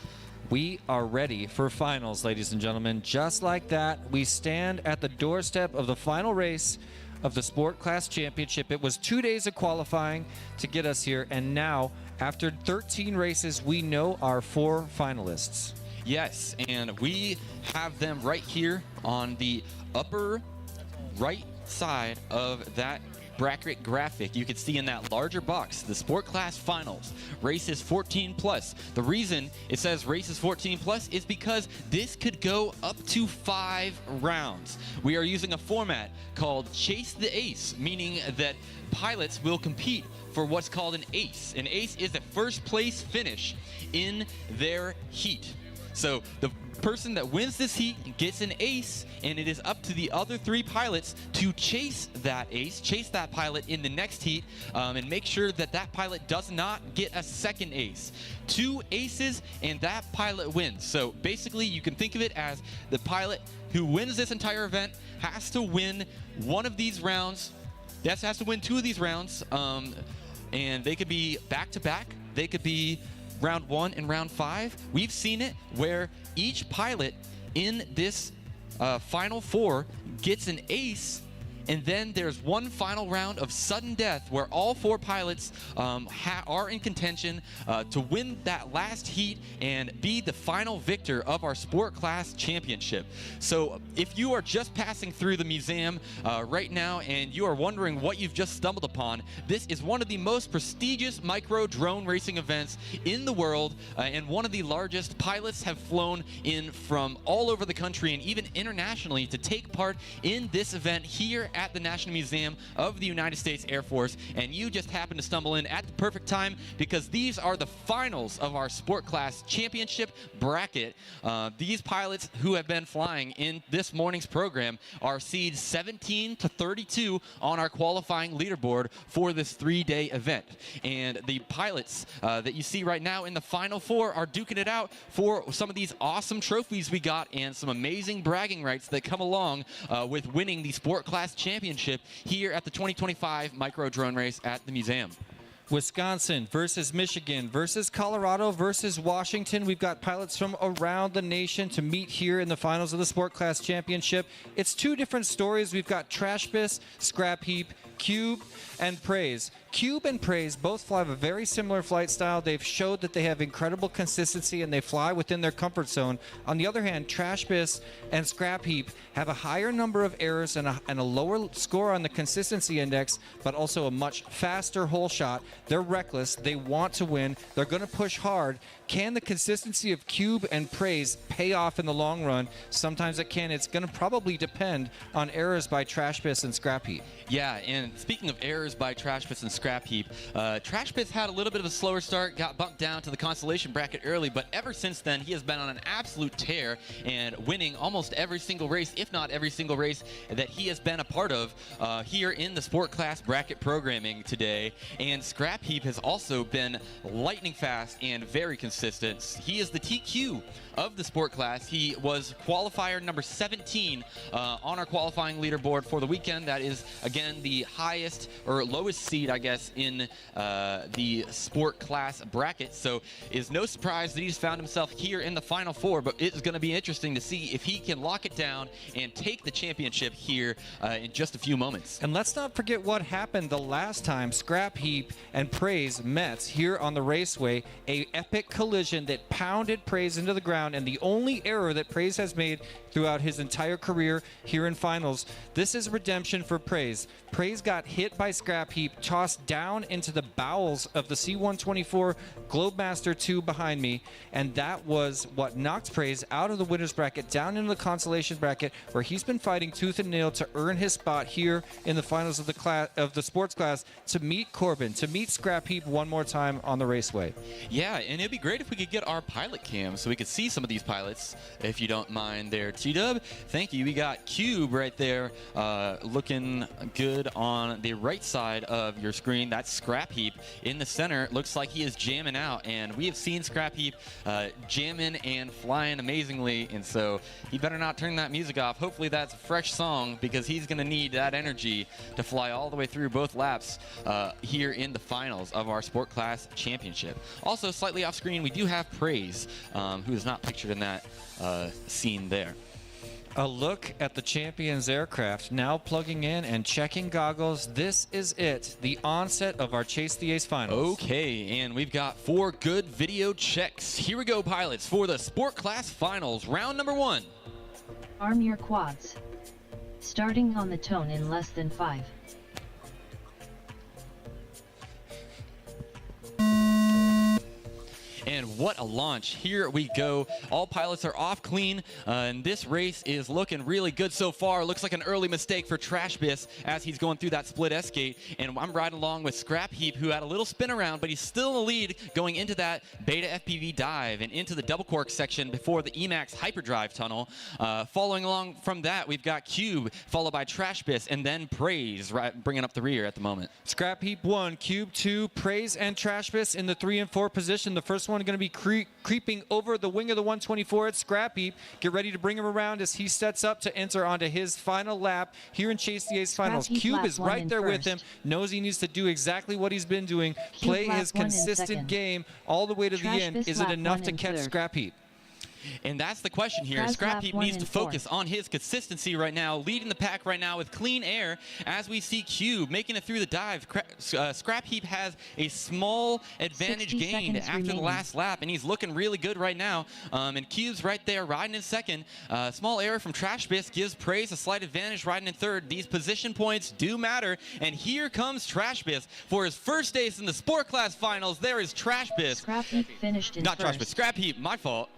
we are ready for finals, ladies and gentlemen. Just like that, we stand at the doorstep of the final race of the Sport Class Championship. It was 2 days of qualifying to get us here, and now, after 13 races, we know our 4 finalists. Yes, and we have them right here on the upper right side of that bracket graphic. You can see in that larger box the sport class finals, races 14 plus. The reason it says races 14 plus is because this could go up to 5 rounds. We are using a format called Chase the Ace, meaning that pilots will compete for what's called an ace. An ace is a first place finish in their heat. So the person that wins this heat gets an ace, and it is up to the other 3 pilots to chase that ace, chase that pilot in the next heat, and make sure that that pilot does not get a second ace. 2 aces, and that pilot wins. So basically, you can think of it as the pilot who wins this entire event has to win one of these rounds. Has to win 2 of these rounds, and they could be back-to-back. They could be round 1 and round 5. We've seen it where each pilot in this final four gets an ace, and then there's one final round of sudden death where all four pilots are in contention to win that last heat and be the final victor of our sport class championship. So if you are just passing through the museum right now and you are wondering what you've just stumbled upon, this is one of the most prestigious micro drone racing events in the world, and one of the largest. Pilots have flown in from all over the country and even internationally to take part in this event here at the National Museum of the United States Air Force, and you just happen to stumble in at the perfect time because these are the finals of our sport class championship bracket. These pilots who have been flying in this morning's program are seeds 17 to 32 on our qualifying leaderboard for this 3-day event, and the pilots that you see right now in the final four are duking it out for some of these awesome trophies we got and some amazing bragging rights that come along with winning the sport class championship here at the 2025 micro drone race at the museum. Wisconsin versus Michigan versus Colorado versus Washington. We've got pilots from around the nation to meet here in the finals of the Sport Class Championship. It's two different stories. We've got Trash Bis, Scrap Heap, Cube, and Praise. Cube and Praise both fly a very similar flight style. They've showed that they have incredible consistency and they fly within their comfort zone. On the other hand, Trash Bis and Scrap Heap have a higher number of errors and a lower score on the consistency index, but also a much faster hole shot. They're reckless. They want to win. They're going to push hard. Can the consistency of Cube and Praise pay off in the long run? Sometimes it can. It's going to probably depend on errors by Trash Bis and Scrap Heap. Yeah, and speaking of errors by Trash Bis and Scrap Heap, Trash Bis had a little bit of a slower start, got bumped down to the Consolation bracket early, but ever since then, he has been on an absolute tear and winning almost every single race, if not every single race that he has been a part of here in the Sport Class bracket programming today. And Scrap Heap has also been lightning fast and very consistent. He is the TQ of the Sport Class. He was qualifier number 17 on our qualifying leaderboard for the weekend. That is, again, the highest or lowest seed, I guess, in the Sport Class bracket. So it's no surprise that he's found himself here in the Final Four, but it's going to be interesting to see if he can lock it down and take the championship here in just a few moments. And let's not forget what happened the last time Scrap Heap and Praise met here on the raceway. A epic collision that pounded Praise into the ground, and the only error that Praise has made throughout his entire career here in finals. This is redemption for Praise. Praise got hit by Scrap Heap, tossed down into the bowels of the C-124 Globemaster 2 behind me, and that was what knocked Praise out of the winner's bracket, down into the consolation bracket, where he's been fighting tooth and nail to earn his spot here in the finals of the sports class, to meet Corbin, to meet Scrap Heap one more time on the raceway. Yeah, and it'd be great if we could get our pilot cam so we could see some of these pilots, if you don't mind there, T-Dub. Thank you. We got Cube right there looking good on the right side of your screen. That's Scrap Heap in the center. Looks like he is jamming out, and we have seen Scrap Heap jamming and flying amazingly, and so he better not turn that music off. Hopefully that's a fresh song, because he's going to need that energy to fly all the way through both laps here in the finals of our Sport Class Championship. Also, slightly off screen, we do have Praise, who is not pictured in that scene there. A look at the champion's aircraft, now plugging in and checking goggles. This is it, the onset of our Chase the Ace finals. Okay, and we've got 4 good video checks. Here we go, pilots, for the Sport Class Finals, round number 1. Arm your quads. Starting on the tone in less than 5. And what a launch. Here we go. All pilots are off clean, and this race is looking really good so far. Looks like an early mistake for Trash Bis as he's going through that split S gate. And I'm riding along with Scrap Heap, who had a little spin around, but he's still in the lead going into that Beta FPV dive and into the double cork section before the Emax hyperdrive tunnel. Following along from that, we've got Cube, followed by Trash Bis, and then Praise, bringing up the rear at the moment. Scrap Heap 1, Cube 2, Praise and Trash Bis in the 3 and 4 position. The first one going to be creeping over the wing of the 124 at Scrap Heap. Get ready to bring him around as he sets up to enter onto his final lap here in Chase the Ace Finals. Cube is right there with him, knows he needs to do exactly what he's been doing, play his consistent game all the way to the end. Is it enough to catch Scrap Heap? And that's the question here. Scrap Scrap lap Heap 1 needs to and 4. focus on his consistency right now, leading the pack right now with clean air as we see Cube making it through the dive. Scrap Heap has a small advantage 60 gained seconds after the remaining. last lap, and he's looking really good right now. And Cube's right there riding in second. Small error from Trash Bisc gives Praise a slight advantage riding in third. These position points do matter, and here comes Trash Bisc for his first ace in the Sport Class Finals. There is Trash Bisc. Scrap Heap finished in Not Trash Bisc, first. Scrap Heap, my fault.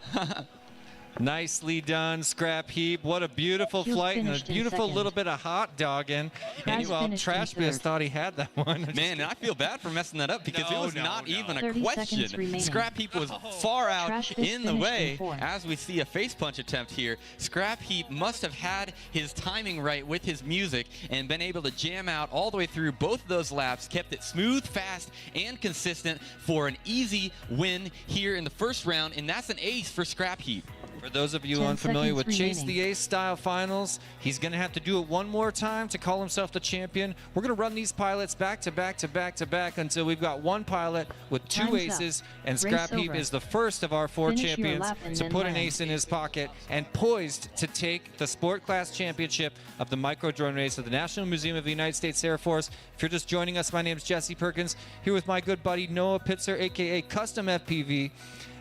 Nicely done, Scrap Heap. What a beautiful Cube flight and a finished in beautiful second. little bit of hot dogging. And Prize well, finished in Trash Bisc third. thought he had that one. Man, and I feel bad for messing that up because it was not even a 30 question. seconds remaining. Scrap Heap was far out Trash Bisc in the finished way in fourth. as we see a face punch attempt here. Scrap Heap must have had his timing right with his music and been able to jam out all the way through both of those laps, kept it smooth, fast, and consistent for an easy win here in the first round, and that's an ace for Scrap Heap. For those of you 10 unfamiliar with seconds Chase remaining. the Ace style finals, he's going to have to do it one more time to call himself the champion. We're going to run these pilots back to back to back to back until we've got one pilot with two Time's up. aces, and Race Scrap Heap over. is the first of our four Finish your champions lap and to then put an land. ace in his pocket and poised to take the Sport Class Championship of the Micro Drone Race of the National Museum of the United States Air Force. If you're just joining us, my name is Jesse Perkins, here with my good buddy Noah Pitzer, aka Custom FPV.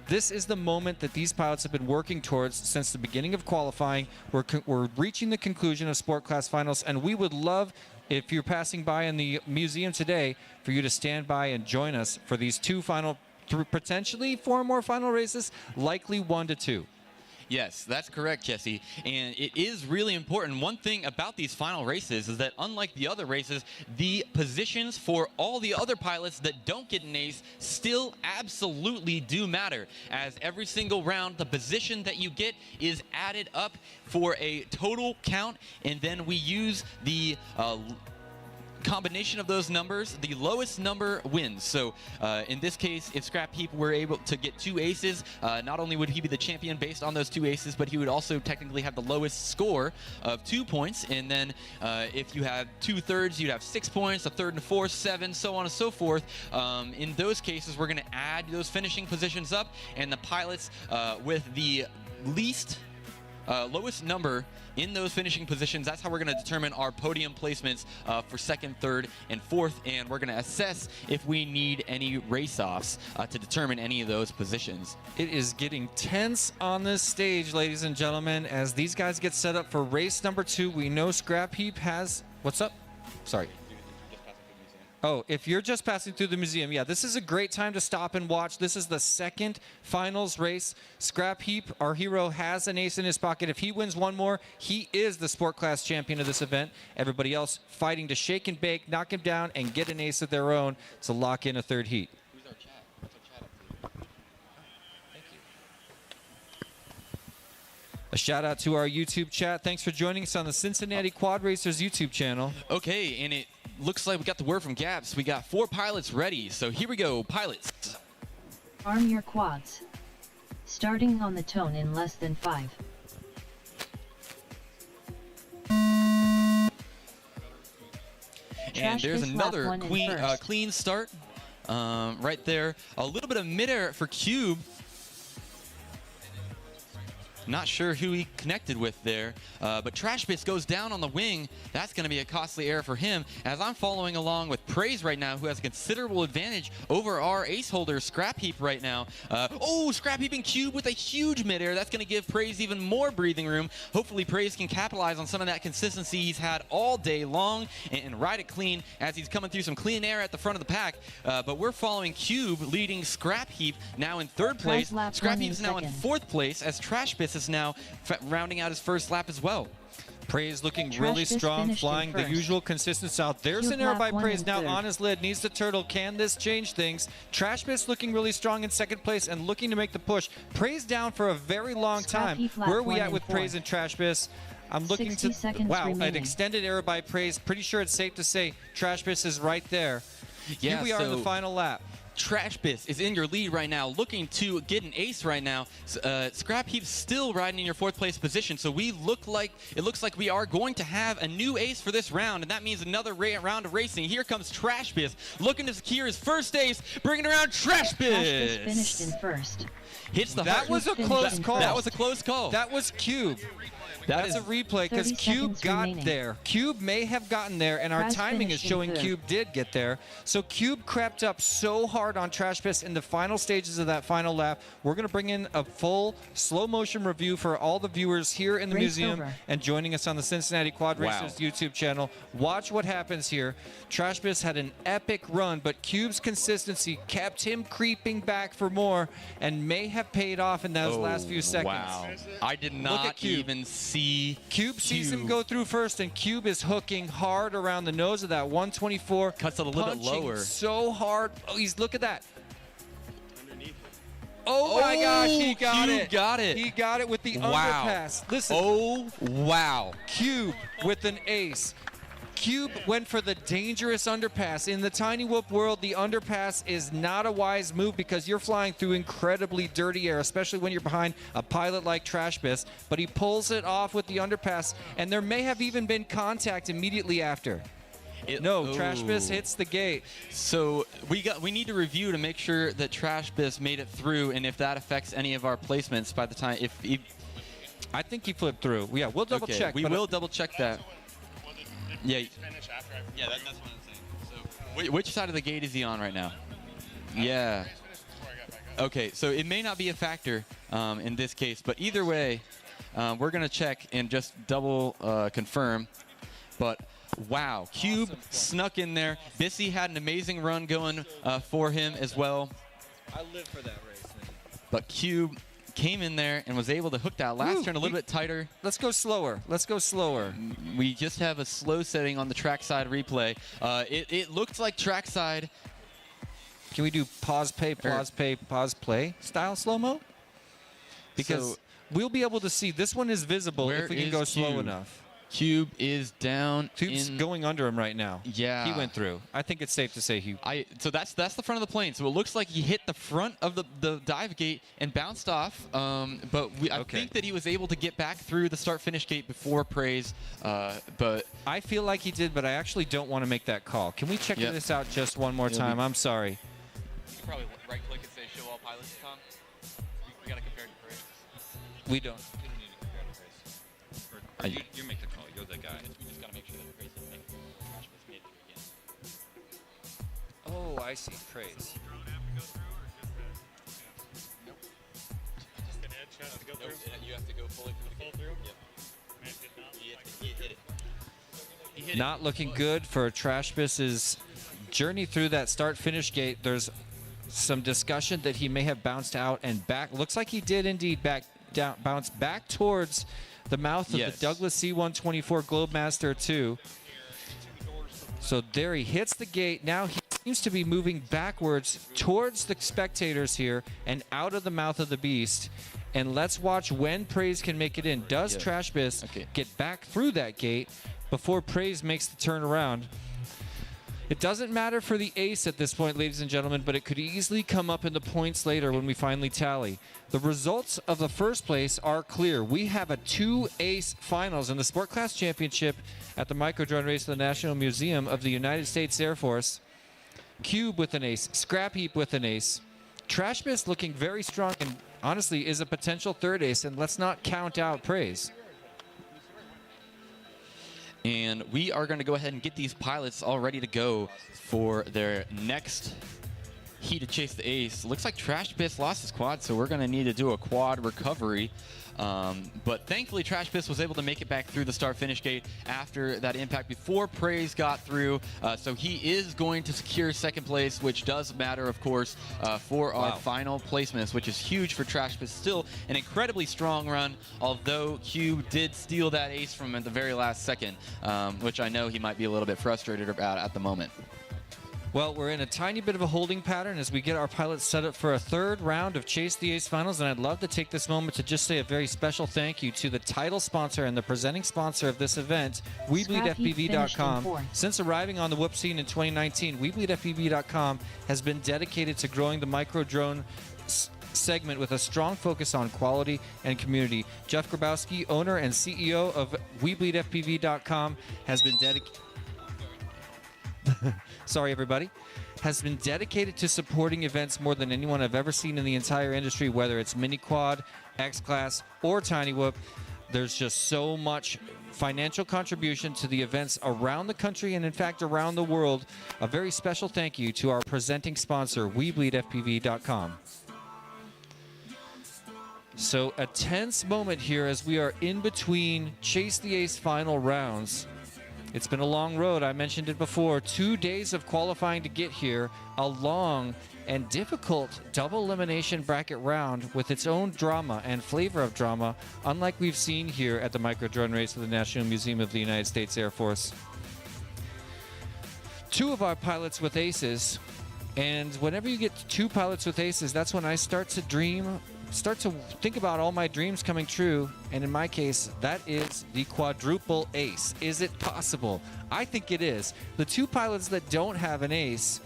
This is the moment that these pilots have been working towards since the beginning of qualifying. We're reaching the conclusion of Sport Class Finals, and we would love, if you're passing by in the museum today, for you to stand by and join us for these two final, potentially four more final races, likely 1 to 2. Yes, that's correct, Jesse. And it is really important. One thing about these final races is that unlike the other races, the positions for all the other pilots that don't get an ace still absolutely do matter. As every single round, the position that you get is added up for a total count, and then we use the combination of those numbers. The lowest number wins. So in this case, if Scrap Heap were able to get 2 aces, not only would he be the champion based on those 2 aces, but he would also technically have the lowest score of 2 points. And then if you have 2 thirds, you'd have 6 points, a third and a fourth, 7, so on and so forth. In those cases, we're going to add those finishing positions up, and the pilots with the least lowest number in those finishing positions, that's how we're going to determine our podium placements for second, third, and fourth, and we're going to assess if we need any race-offs to determine any of those positions. It is getting tense on this stage, ladies and gentlemen, as these guys get set up for race number 2. We know Scrap Heap has... What's up? Sorry. Oh, if you're just passing through the museum, yeah, this is a great time to stop and watch. This is the second finals race. Scrap Heap, our hero, has an ace in his pocket. If he wins one more, he is the Sport Class champion of this event. Everybody else fighting to shake and bake, knock him down, and get an ace of their own to lock in a third heat. Who's our chat? What's our chat up to? Thank you. A shout out to our YouTube chat. Thanks for joining us on the Cincinnati Quad Racers YouTube channel. Okay, and it looks like we got the word from Gaps. We got 4 pilots ready, so here we go, pilots. Arm your quads. Starting on the tone in less than 5. And Trash there's this lap another one in first. clean start right there. A little bit of midair for Cube. Not sure who he connected with there, but Trash Bisc goes down on the wing. That's going to be a costly error for him. As I'm following along with Praise right now, who has a considerable advantage over our ace holder, Scrap Heap, right now. Oh, Scrap Heap and Cube with a huge midair. That's going to give Praise even more breathing room. Hopefully, Praise can capitalize on some of that consistency he's had all day long and ride it clean as he's coming through some clean air at the front of the pack. But we're following Cube, leading Scrap Heap now in 3rd place. Lap Scrap one in Heap's now in second. 4th place as Trash Bisc is now rounding out his first lap as well. Praise looking Trash really Bisc strong, finished in flying the first. usual consistent style. There's Cube an error lap by one Praise in now third. on his lid. Needs the turtle. Can this change things? Trash Bisc looking really strong in 2nd place and looking to make the push. Praise down for a very long Scrap time. Heap lap Where are we one at in with Praise fourth. and Trash Bisc? I'm looking 60 to... seconds Wow, an remaining. extended error by Praise. Pretty sure it's safe to say Trash Bisc is right there. Yeah, Here we are in the so- final lap. Trash Biz is in your lead right now, looking to get an ace right now. Scrap Heap's still riding in your 4th place position, so it looks like we are going to have a new ace for this round, and that means another round of racing. Here comes Trash Biz, looking to secure his first ace, bringing around Trash Biz. Trash Biz finished in first. Hits the That heart. was a close call. That was a close call. That was Cube. That's a replay because 30 Cube seconds got remaining. there. Cube may have gotten there, and our Trash timing is finished in showing third. Cube did get there. So Cube crept up so hard on Trash Piss in the final stages of that final lap. We're going to bring in a full slow motion review for all the viewers here in the Race museum over. and joining us on the Cincinnati Quad Wow. Racers YouTube channel. Watch what happens here. Trash Piss had an epic run, but Cube's consistency kept him creeping back for more and may have paid off in those last few seconds. Wow. I did at not Cube. even see Cube sees him go through first, and Cube is hooking hard around the nose of that 124. Cuts it a little bit punching lower. so hard. Oh, look at that. Oh my gosh, he got Cube it. got it. He got it with the Wow. underpass. Listen, Oh, wow. Cube with an ace. Cube went for the dangerous underpass. In the Tiny Whoop world, the underpass is not a wise move because you're flying through incredibly dirty air, especially when you're behind a pilot like Trash Biss. But he pulls it off with the underpass, and there may have even been contact immediately after. Trash Biss hits the gate. So we need to review to make sure that Trash Biss made it through, and if that affects any of our placements by the time I think he flipped through. Yeah, we'll double check. We but will double check that. Yeah. Finish after I Yeah, that's what I'm saying. So which side of the gate is he on right now? Yeah. finished before I got back up. Okay, so it may not be a factor in this case, but either way, we're gonna check and just double confirm. But wow, Cube snuck in there. Bissy had an amazing run going for him as well. I live for that race. But Cube came in there and was able to hook that last Ooh, turn a little bit tighter. Let's go slower. Let's go slower. We just have a slow setting on the trackside replay. It looked like trackside. Can we do pause, play style slow-mo? Because So- we'll be able to see. This one is visible Where if we can is go slow Cube? enough. Cube is down Cube's in. going under him right now. Yeah. He went through. I think it's safe to say he... So that's the front of the plane. So it looks like he hit the front of the dive gate and bounced off. But I think that he was able to get back through the start-finish gate before praise. But I feel like he did, but I actually don't want to make that call. Can we check Yep. this out just one more time? I'm sorry. you can probably right-click and say "Show all pilots." Tom, we gotta compare it to praise. We don't. You make the call. You're the guy. We just gotta make sure that praise doesn't make Trash Biss made it again. Oh, I see. Praise. Just an edge has to go through. You have to go fully through the gate. Full through? Yep. Man, did not. He hit it. He hit Not looking good for Trash Biss's journey through that start-finish gate. There's some discussion that he may have bounced out and back. Looks like he did indeed bounce back towards the mouth of Yes. the Douglas C-124 Globemaster 2. So there he hits the gate. Now he seems to be moving backwards towards the spectators here and out of the mouth of the beast. And let's watch when Praise can make it in. Does Yeah. Trash Biss Okay. get back through that gate before Praise makes the turn around? It doesn't matter for the ace at this point, ladies and gentlemen, but it could easily come up in the points later when we finally tally. The results of the first place are clear. We have a 2-ace finals in the Sport Class Championship at the Microdrone Race of the National Museum of the United States Air Force. Cube with an ace, Scrap Heap with an ace. Trash Biss looking very strong and honestly is a potential third ace, and let's not count out Praise. And we are going to go ahead and get these pilots all ready to go for their next heat to chase the ace. Looks like Trash Biss lost his quad, so we're going to need to do a quad recovery. But thankfully, Trash Biss was able to make it back through the start-finish gate after that impact before Praise got through. So he is going to secure second place, which does matter, of course, for our final placements, which is huge for Trash Biss. Still an incredibly strong run, although Cube did steal that ace from him at the very last second, which I know he might be a little bit frustrated about at the moment. Well, we're in a tiny bit of a holding pattern as we get our pilots set up for a third round of Chase the Ace Finals, and I'd love to take this moment to just say a very special thank you to the title sponsor and the presenting sponsor of this event, WeBleedFPV.com. Since arriving on the Whoop scene in 2019, WeBleedFPV.com has been dedicated to growing the micro drone segment with a strong focus on quality and community. Jeff Grabowski, owner and CEO of WeBleedFPV.com, has been dedicated. Sorry, everybody. Has been dedicated to supporting events more than anyone I've ever seen in the entire industry, whether it's Mini Quad, X-Class, or Tiny Whoop. There's just so much financial contribution to the events around the country and, in fact, around the world. A very special thank you to our presenting sponsor, WeBleedFPV.com. So a tense moment here as we are in between Chase the Ace final rounds. It's been a long road. I mentioned it before. 2 days of qualifying to get here. A long and difficult double elimination bracket round with its own drama and flavor of drama, unlike we've seen here at the Micro Drone Race of the National Museum of the United States Air Force. 2 of our pilots with aces, and whenever you get 2 pilots with aces, that's when I start to think about all my dreams coming true, and in my case, that is the quadruple ace. Is it possible? I think it is. The 2 pilots that don't have an ace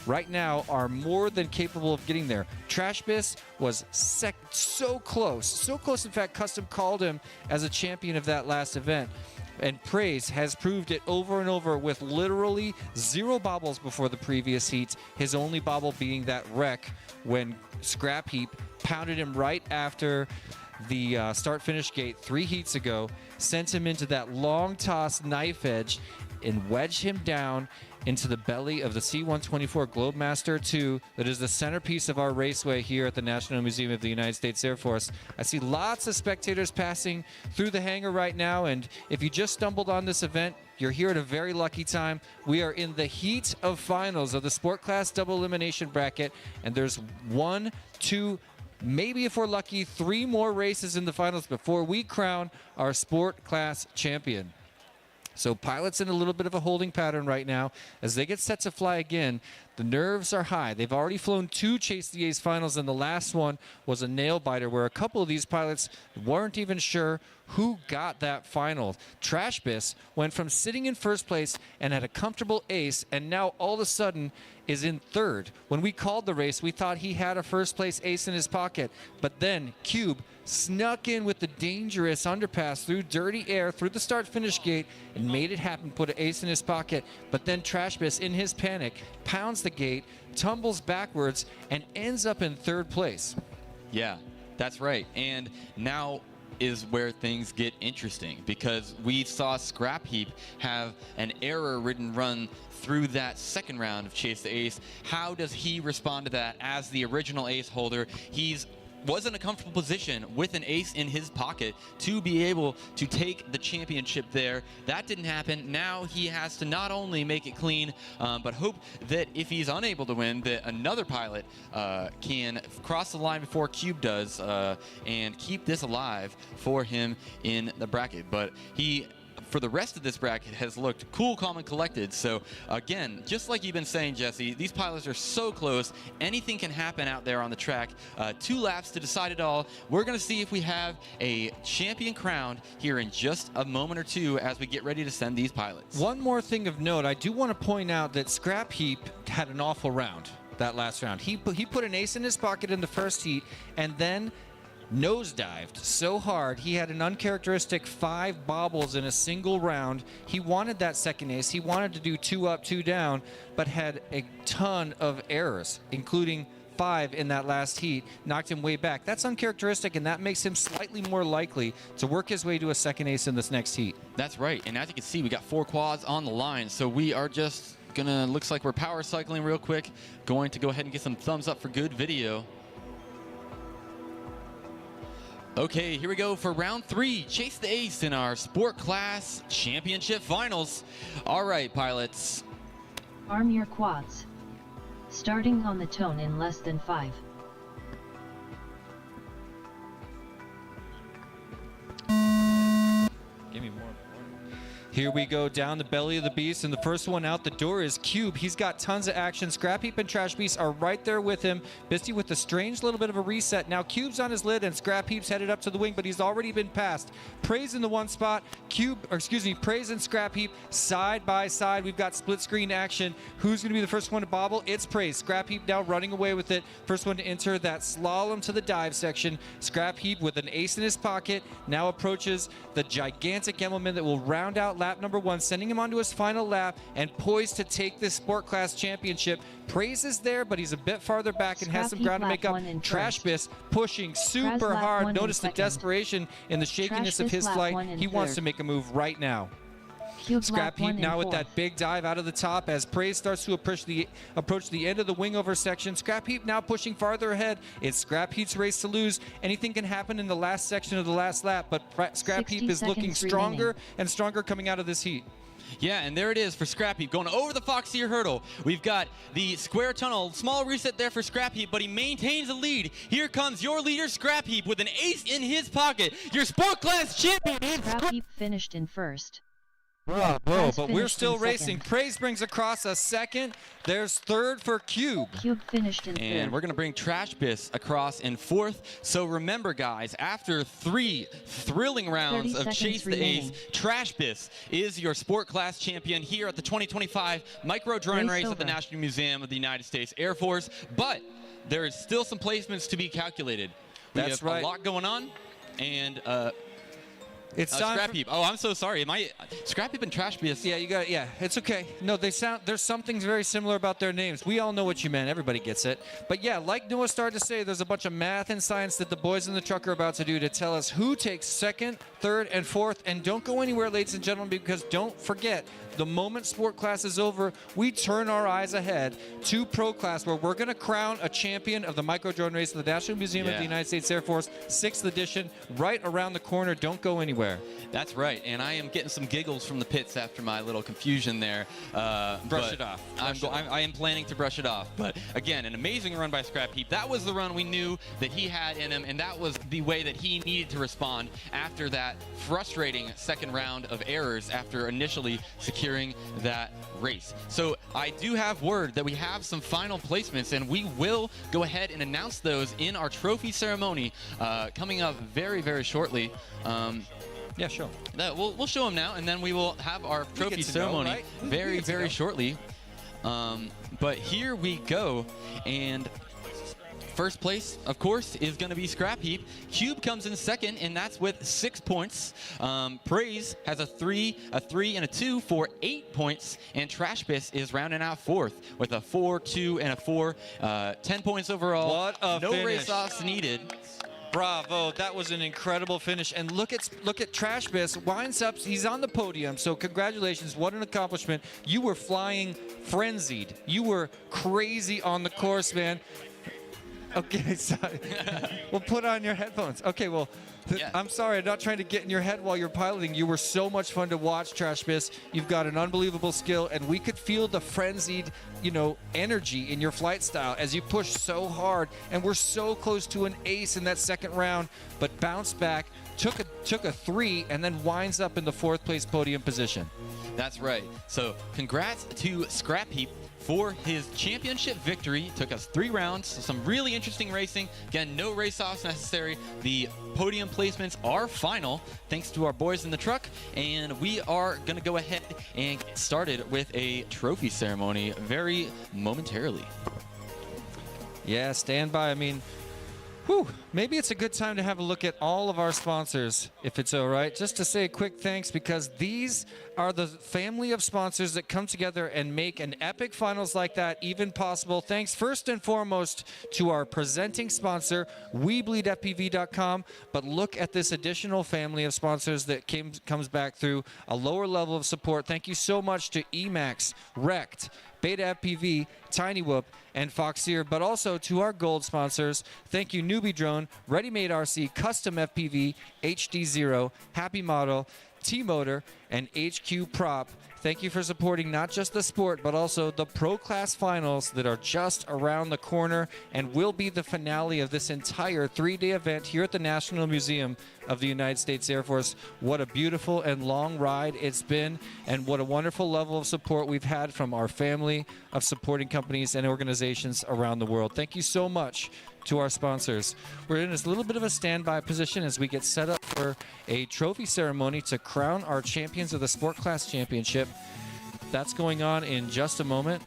right now are more than capable of getting there. Trashbiss was so close, in fact, Custom called him as a champion of that last event. And Praise has proved it over and over with literally 0 bobbles before the previous heats, his only bobble being that wreck when Scrap Heap pounded him right after the start-finish gate 3 heats ago, sent him into that long toss knife edge and wedged him down into the belly of the C-124 Globemaster II that is the centerpiece of our raceway here at the National Museum of the United States Air Force. I see lots of spectators passing through the hangar right now, and if you just stumbled on this event, you're here at a very lucky time. We are in the heat of finals of the Sport Class Double Elimination Bracket, and there's 1, 2, maybe if we're lucky, 3 more races in the finals before we crown our Sport Class champion. So pilots in a little bit of a holding pattern right now. As they get set to fly again, the nerves are high. They've already flown 2 Chase the Ace finals, and the last one was a nail-biter where a couple of these pilots weren't even sure who got that final. Trashbiss went from sitting in first place and had a comfortable ace, and now all of a sudden is in third. When we called the race, we thought he had a first-place ace in his pocket, but then Cube snuck in with the dangerous underpass through dirty air, through the start-finish gate, and made it happen, put an ace in his pocket. But then Trashbiss, in his panic, pounds the gate, tumbles backwards, and ends up in third place. Yeah, that's right. And now is where things get interesting, because we saw Scrap Heap have an error-ridden run through that second round of Chase the Ace. How does he respond to that as the original ace holder? He's was in a comfortable position with an ace in his pocket to be able to take the championship there. That didn't happen. Now he has to not only make it clean, but hope that if he's unable to win, that another pilot can cross the line before Cube does and keep this alive for him in the bracket. But he, for the rest of this bracket, has looked cool, calm, and collected. So again, just like you've been saying, Jesse, these pilots are so close. Anything can happen out there on the track. 2 laps to decide it all. We're going to see if we have a champion crowned here in just a moment or 2 as we get ready to send these pilots. One more thing of note, I do want to point out that Scrap Heap had an awful round that last round. He put an ace in his pocket in the first heat and then nosedived so hard he had an uncharacteristic 5 bobbles in a single round. He wanted that second ace. He wanted to do 2 up, 2 down, but had a ton of errors, including 5 in that last heat, knocked him way back. That's uncharacteristic, and that makes him slightly more likely to work his way to a second ace in this next heat. That's right, and as you can see, we got 4 quads on the line, so we are just gonna, looks like we're power cycling real quick, going to go ahead and get some thumbs up for good video. Okay, here we go for round 3. Chase the Ace in our Sport Class Championship Finals. All right, pilots. Arm your quads. Starting on the tone in less than 5. Give me more. Here we go down the belly of the beast, and the first one out the door is Cube. He's got tons of action. Scrap Heap and Trash Beast are right there with him. Bisty with a strange little bit of a reset. Now Cube's on his lid, and Scrap Heap's headed up to the wing, but he's already been passed. Praise in the one spot. Praise and Scrap Heap side by side. We've got split screen action. Who's going to be the first one to bobble? It's Praise. Scrap Heap now running away with it. First one to enter that slalom to the dive section. Scrap Heap with an ace in his pocket now approaches the gigantic Emmelman that will round out lap number 1, sending him onto his final lap and poised to take this sport class championship. Praise is there, but he's a bit farther back and has some ground to make up. Trash Biss pushing super hard. Notice the desperation in the shakiness of his flight. He wants to make a move right now. Scrap Heap now with that big dive out of the top as Praise starts to approach the end of the wing over section. Scrap Heap now pushing farther ahead. It's Scrap Heap's race to lose. Anything can happen in the last section of the last lap, but Scrap Heap is looking stronger and stronger coming out of this heat. Yeah, and there it is for Scrap Heap going over the Foxier hurdle. We've got the square tunnel, small reset there for Scrap Heap, but he maintains the lead. Here comes your leader, Scrap Heap, with an ace in his pocket. Your sport class champion. Scrap Heap finished in first. Bravo, but we're still racing. Praise brings across a second. There's third for Cube. Cube finished in third. And we're going to bring Trash Biss across in fourth. So remember, guys, after 3 thrilling rounds of Chase the Ace, Trash Biss is your sport class champion here at the 2025 Micro Drone Race at the National Museum of the United States Air Force. But there is still some placements to be calculated. That's right. A lot going on. And it's Scrap Heap. Oh, I'm so sorry. Am I Scrap Heap and Trash Biss? Yeah, you got it. Yeah, it's okay. No, there's something very similar about their names. We all know what you meant. Everybody gets it. But yeah, like Noah started to say, there's a bunch of math and science that the boys in the truck are about to do to tell us who takes second, third, and fourth. And don't go anywhere, ladies and gentlemen, because don't forget, the moment sport class is over, we turn our eyes ahead to pro class, where we're going to crown a champion of the Micro Drone Race at the National Museum of the United States Air Force, 6th edition, right around the corner. Don't go anywhere. That's right, and I am getting some giggles from the pits after my little confusion there. Brush it off. I am planning to brush it off. But again, an amazing run by Scrap Heap. That was the run we knew that he had in him, and that was the way that he needed to respond after that frustrating second round of errors after initially securing that race. So I do have word that we have some final placements, and we will go ahead and announce those in our trophy ceremony coming up very, very shortly. Yeah, sure. We'll show them now, and then we will have our trophy ceremony very shortly. But here we go, and first place, of course, is going to be Scrap Heap. Cube comes in second, and that's with 6 points. Praise has a 3, and a 2 for 8 points. And Trash Biss is rounding out fourth with a 4, 2, and a 4. 10 points overall. What a no finish. race-offs needed. Bravo, that was an incredible finish. And look at Trash Biss, winds up, he's on the podium, so congratulations, what an accomplishment. You were flying frenzied. You were crazy on the course, man. Okay, sorry. Well, put on your headphones. Okay, well, I'm sorry, I'm not trying to get in your head while you're piloting. You were so much fun to watch, Trash Biss. You've got an unbelievable skill, and we could feel the frenzied, energy in your flight style as you push so hard, and we're so close to an ace in that second round, but bounced back, took a 3, and then winds up in the 4th place podium position. That's right. So congrats to Scrap Heap for his championship victory. Took us 3 rounds, some really interesting racing. Again, no race-offs necessary. The podium placements are final, thanks to our boys in the truck, and we are going to go ahead and get started with a trophy ceremony very momentarily. Yeah, stand by. I mean, maybe it's a good time to have a look at all of our sponsors, if it's all right. Just to say a quick thanks, because these are the family of sponsors that come together and make an epic finals like that even possible. Thanks first and foremost to our presenting sponsor, WeBleedFPV.com. But look at this additional family of sponsors that comes back through a lower level of support. Thank you so much to Emax, Rect, Beta FPV, Tiny Whoop, and Foxier, but also to our gold sponsors. Thank you, Newbie Drone, Ready Made RC, Custom FPV, HD Zero, Happy Model, T-Motor, and HQ Prop. Thank you for supporting not just the sport, but also the Pro Class Finals that are just around the corner and will be the finale of this entire 3-day event here at the National Museum of the United States Air Force. What a beautiful and long ride it's been, and what a wonderful level of support we've had from our family of supporting companies and organizations around the world. Thank you so much to our sponsors. We're in this little bit of a standby position as we get set up for a trophy ceremony to crown our champions of the Sport Class Championship. That's going on in just a moment.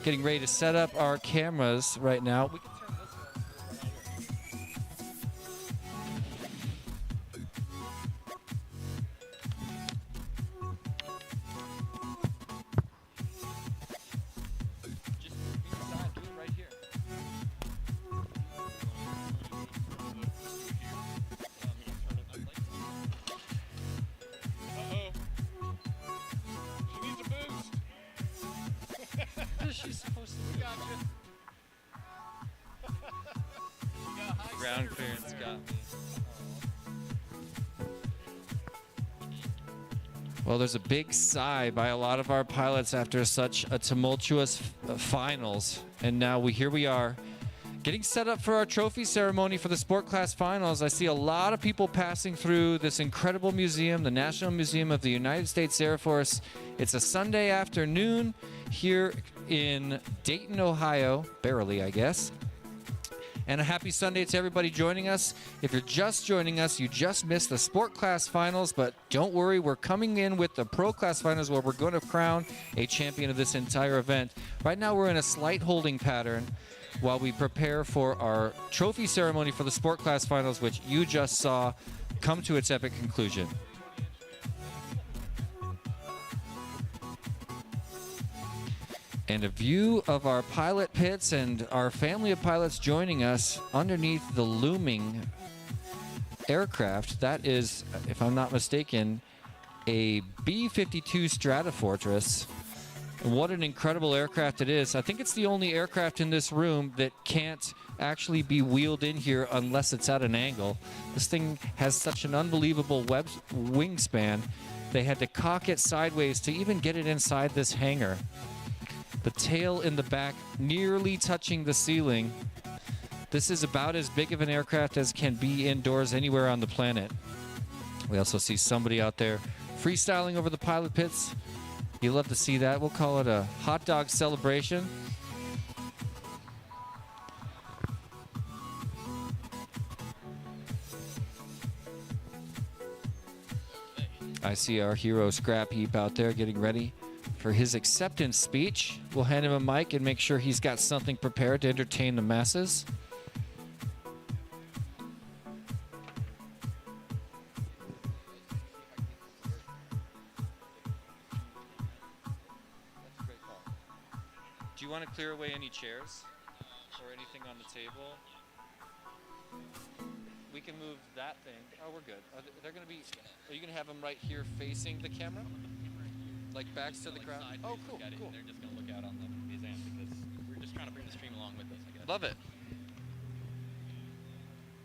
Getting ready to set up our cameras right now. We can turn this Just move aside, do it right here. Uh-oh. She needs a boost. She's supposed to be. Gotcha. Ground clearance got me. Well, there's a big sigh by a lot of our pilots after such a tumultuous finals. And now here we are, getting set up for our trophy ceremony for the Sport Class Finals. I see a lot of people passing through this incredible museum, the National Museum of the United States Air Force. It's a Sunday afternoon here in Dayton, Ohio, barely, I guess. And a happy Sunday to everybody joining us. If you're just joining us, you just missed the Sport Class Finals, but don't worry, we're coming in with the Pro Class Finals where we're going to crown a champion of this entire event. Right now we're in a slight holding pattern while we prepare for our trophy ceremony for the Sport Class Finals, which you just saw come to its epic conclusion. And a view of our pilot pits and our family of pilots joining us underneath the looming aircraft. That is, if I'm not mistaken, a B-52 Stratofortress. And what an incredible aircraft it is. I think it's the only aircraft in this room that can't actually be wheeled in here unless it's at an angle. This thing has such an unbelievable wingspan. They had to cock it sideways to even get it inside this hangar. The tail in the back nearly touching the ceiling. This is about as big of an aircraft as can be indoors anywhere on the planet. We also see somebody out there freestyling over the pilot pits. You love to see that. We'll call it a hot dog celebration. I see our hero Scrap Heap out there getting ready for his acceptance speech. We'll hand him a mic and make sure he's got something prepared to entertain the masses. Do you want to clear away any chairs or anything on the table? We can move that thing. Oh, we're good. They're going to be. Are you going to have them right here facing the camera? Like backs to the crowd? Oh, cool, cool. They're just going to look out on the museum because we're just trying to bring the stream along with us, I guess. Love it.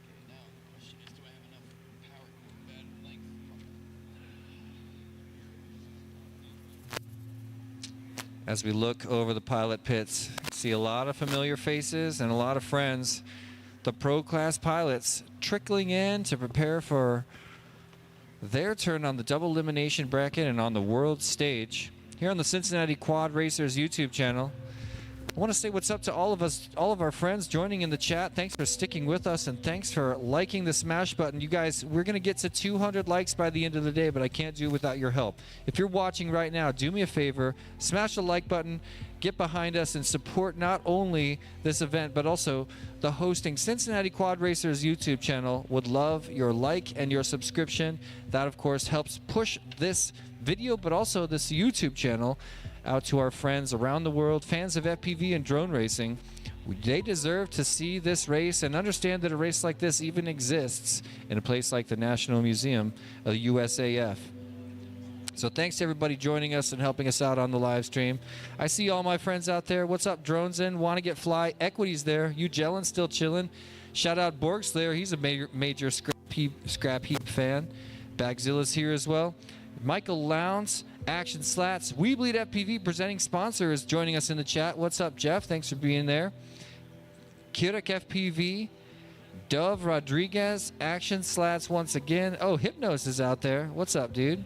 Okay, now the question is, do I have enough power bed length? As we look over the pilot pits, see a lot of familiar faces and a lot of friends. The Pro Class pilots trickling in to prepare for their turn on the double elimination bracket and on the world stage. Here on the Cincinnati Quad Racers YouTube channel, I want to say what's up to all of us, all of our friends joining in the chat. Thanks for sticking with us, and thanks for liking the smash button. You guys, we're going to get to 200 likes by the end of the day, but I can't do it without your help. If you're watching right now, do me a favor, smash the like button, get behind us, and support not only this event, but also the hosting Cincinnati Quad Racers YouTube channel. Would love your like and your subscription. That, of course, helps push this video, but also this YouTube channel out to our friends around the world, fans of FPV and drone racing. They deserve to see this race and understand that a race like this even exists in a place like the National Museum of the USAF. So thanks to everybody joining us and helping us out on the live stream. I see all my friends out there. What's up, Drones in? Want to get fly? Equity's there. You Jellin still chilling. Shout out Borg Slayer. He's a major scrap heap fan. Bagzilla's here as well. Michael Lowndes, Action Slats. We Bleed FPV presenting sponsor is joining us in the chat. What's up, Jeff? Thanks for being there. Kirik FPV. Dove Rodriguez, Action Slats once again. Oh, Hypnos is out there. What's up, dude?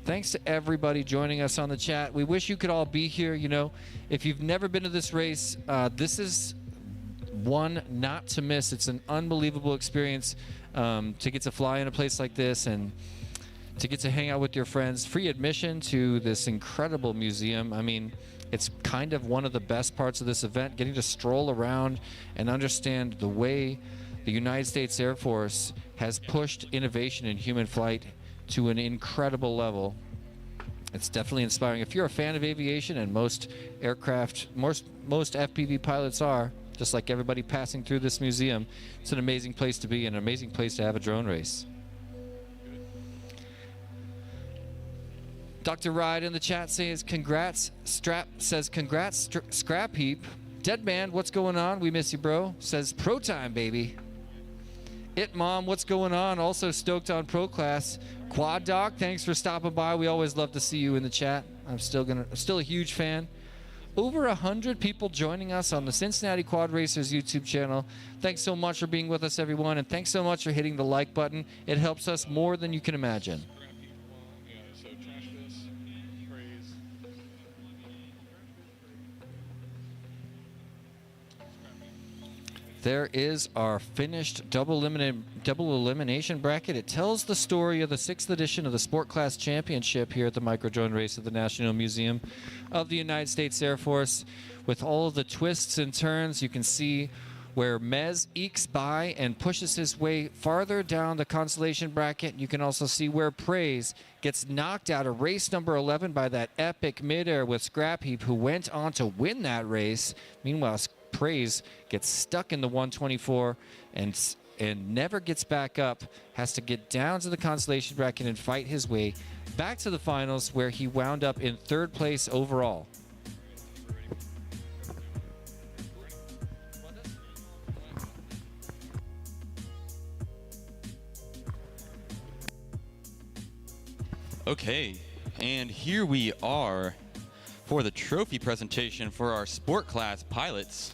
Thanks to everybody joining us on the chat. We wish you could all be here. You know, if you've never been to this race, this is one not to miss. It's an unbelievable experience to get to fly in a place like this and to get to hang out with your friends. Free admission to this incredible museum. I mean, it's kind of one of the best parts of this event, getting to stroll around and understand the way the United States Air Force has pushed innovation in human flight to an incredible level. It's definitely inspiring. If you're a fan of aviation, and most aircraft, most FPV pilots are, just like everybody passing through this museum, it's an amazing place to be and an amazing place to have a drone race. Dr. Ride in the chat says congrats. Scrap Heap. Deadman, what's going on? We miss you, bro. Says pro time, baby. It Mom, what's going on? Also stoked on Pro Class. Quad Doc, thanks for stopping by. We always love to see you in the chat. I'm still a huge fan. Over 100 people joining us on the Cincinnati Quad Racers YouTube channel. Thanks so much for being with us, everyone, and thanks so much for hitting the like button. It helps us more than you can imagine. So trash this, praise. There is our finished double elimination bracket. It tells the story of the 6th edition of the Sport Class Championship here at the Micro Drone Race at the National Museum of the United States Air Force. With all of the twists and turns, you can see where Mez ekes by and pushes his way farther down the Consolation bracket. You can also see where Praise gets knocked out of race number 11 by that epic midair with Scrap Heap, who went on to win that race. Meanwhile, Praise gets stuck in the 124 and never gets back up, has to get down to the Consolation bracket and fight his way back to the finals, where he wound up in 3rd place overall. Okay, and here we are for the trophy presentation for our sport class pilots.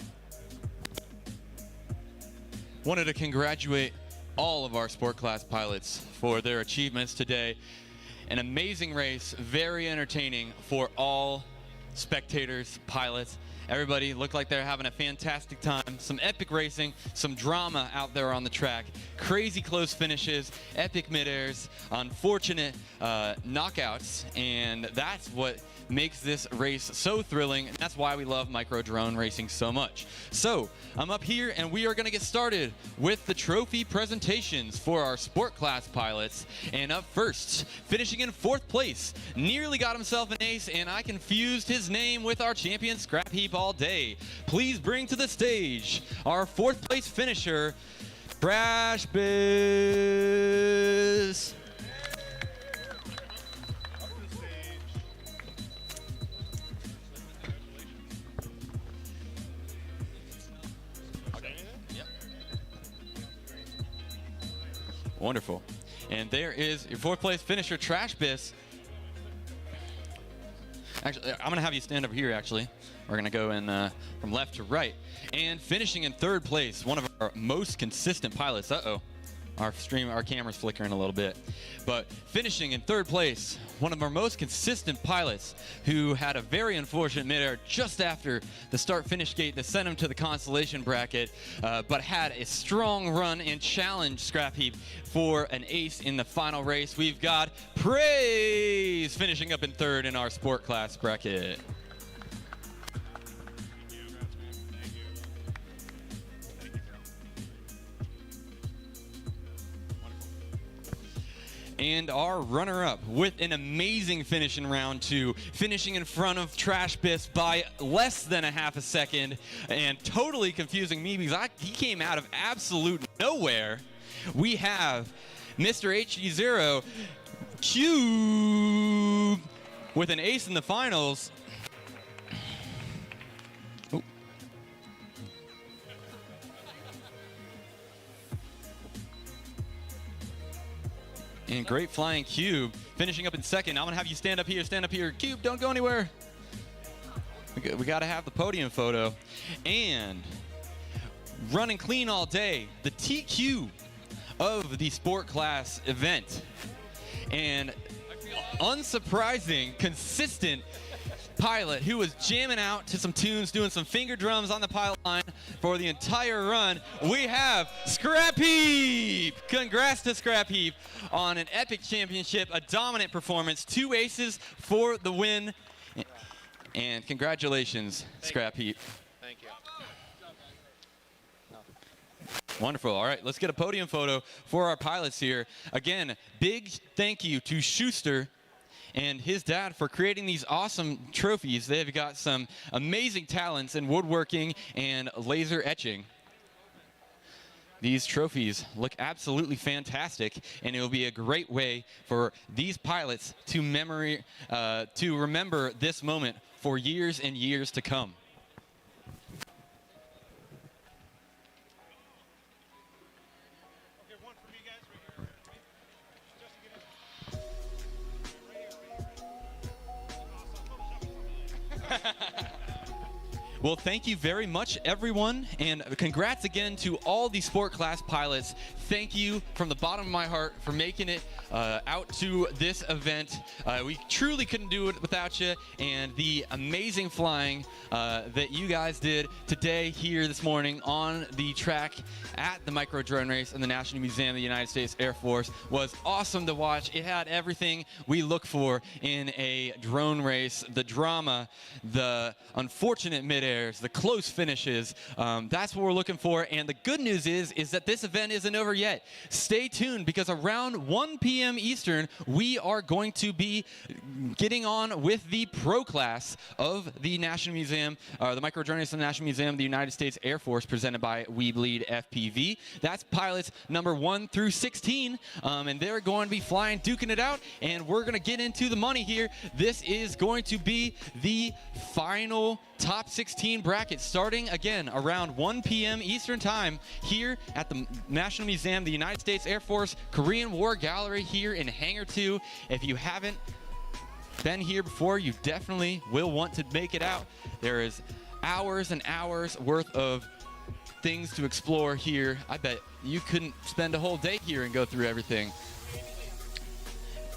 Wanted to congratulate all of our sport class pilots for their achievements today. An amazing race, very entertaining for all spectators, pilots. Everybody looked like they're having a fantastic time. Some epic racing, some drama out there on the track. Crazy close finishes, epic midairs, unfortunate knockouts, and that's what makes this race so thrilling, and that's why we love micro drone racing so much. So I'm up here and we are going to get started with the trophy presentations for our sport class pilots. And up first, finishing in 4th place, nearly got himself an ace, and I confused his name with our champion Scrap Heap all day. Please bring to the stage our 4th place finisher, Trash Biz. Wonderful. And there is your 4th place finisher, Trash Biz. Actually, I'm going to have you stand over here, actually. We're going to go in from left to right. And finishing in 3rd place, one of our most consistent pilots. Uh-oh. Our camera's flickering a little bit. But finishing in 3rd place, one of our most consistent pilots, who had a very unfortunate midair just after the start-finish gate that sent him to the Consolation bracket, but had a strong run and challenged Scrap Heap for an ace in the final race. We've got Praise finishing up in 3rd in our sport class bracket. And our runner-up with an amazing finish in round 2, finishing in front of Trash Biz by less than a half a second, and totally confusing me because he came out of absolute nowhere. We have Mr. HD0, Cube with an ace in the finals. Ooh. And great flying Cube, finishing up in second. I'm gonna have you stand up here. Cube, don't go anywhere. We gotta have the podium photo. And running clean all day, the TQ of the sport class event. And unsurprising, consistent pilot who was jamming out to some tunes, doing some finger drums on the pilot line for the entire run. We have Scrap Heap. Congrats to Scrap Heap on an epic championship, a dominant performance, 2 aces for the win. And congratulations, Scrap Heap. Thank you. Wonderful. All right, let's get a podium photo for our pilots here. Again, big thank you to Schuster and his dad for creating these awesome trophies. They've got some amazing talents in woodworking and laser etching. These trophies look absolutely fantastic, and it will be a great way for these pilots to remember this moment for years and years to come. Okay, one for me, guys, right here. Just to get it. Well, thank you very much, everyone, and congrats again to all the sport class pilots. Thank you from the bottom of my heart for making it out to this event. We truly couldn't do it without you, and the amazing flying that you guys did today here this morning on the track at the Micro Drone Race in the National Museum of the United States Air Force was awesome to watch. It had everything we look for in a drone race: the drama, the unfortunate mid-airs, the close finishes. That's what we're looking for. And the good news is that this event isn't over yet. Stay tuned, because around 1 p.m. Eastern, we are going to be getting on with the pro class of the National Museum, the Micro Drone Race in the National Museum of the United States Air Force, presented by We Bleed FPV. That's pilots number 1 through 16, and they're going to be flying, duking it out, and we're going to get into the money here. This is going to be the final top 16 bracket, starting again around 1 p.m. Eastern time here at the National Museum of the United States Air Force Korean War Gallery here in Hangar 2. If you haven't been here before, you definitely will want to make it out. There is hours and hours worth of things to explore here. I bet you couldn't spend a whole day here and go through everything.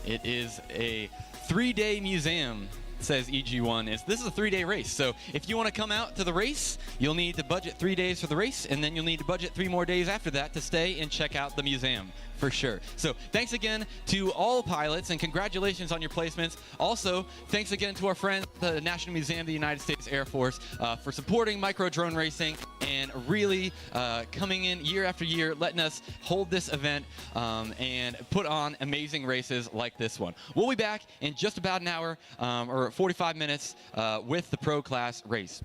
It is a 3-day museum, says EG1. This is a 3-day race, so if you want to come out to the race, you'll need to budget 3 days for the race, and then you'll need to budget 3 more days after that to stay and check out the museum for sure. So thanks again to all pilots, and congratulations on your placements. Also, thanks again to our friends at the National Museum of the United States Air Force for supporting micro drone racing and really coming in year after year, letting us hold this event and put on amazing races like this one. We'll be back in just about an hour or 45 minutes with the pro class race.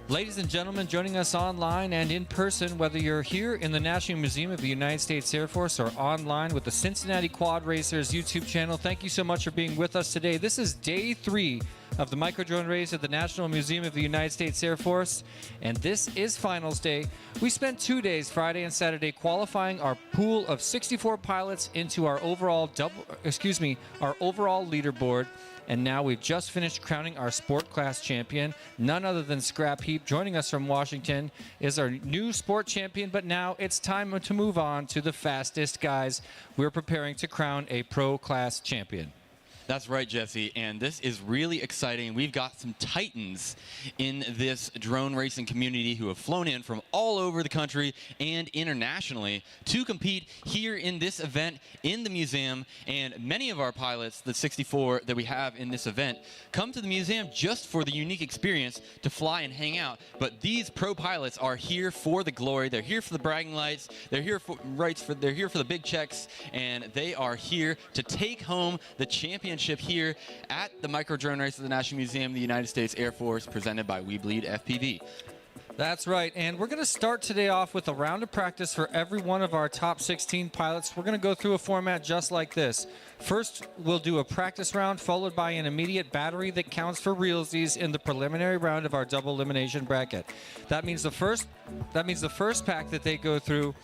Ladies and gentlemen, joining us online and in person, whether you're here in the National Museum of the United States Air Force or online with the Cincinnati Quad Racers YouTube channel, thank you so much for being with us today. This is day 3 of the microdrone race at the National Museum of the United States Air Force, and this is finals day. We spent 2 days, Friday and Saturday, qualifying our pool of 64 pilots into our overall leaderboard. And now we've just finished crowning our sport class champion. None other than Scrap Heap. Joining us from Washington is our new sport champion, but now it's time to move on to the fastest guys. We're preparing to crown a pro class champion. That's right, Jesse, and this is really exciting. We've got some titans in this drone racing community who have flown in from all over the country and internationally to compete here in this event in the museum. And many of our pilots, the 64 that we have in this event, come to the museum just for the unique experience to fly and hang out. But these pro pilots are here for the glory. They're here for the bragging rights. They're here for the big checks, and they are here to take home the championship here at the microdrone race of the National Museum of the United States Air Force, presented by We Bleed FPV. That's right, and we're going to start today off with a round of practice for every one of our top 16 pilots. We're going to go through a format just like this. First, we'll do a practice round, followed by an immediate battery that counts for realsies in the preliminary round of our double elimination bracket. That means the first pack that they go through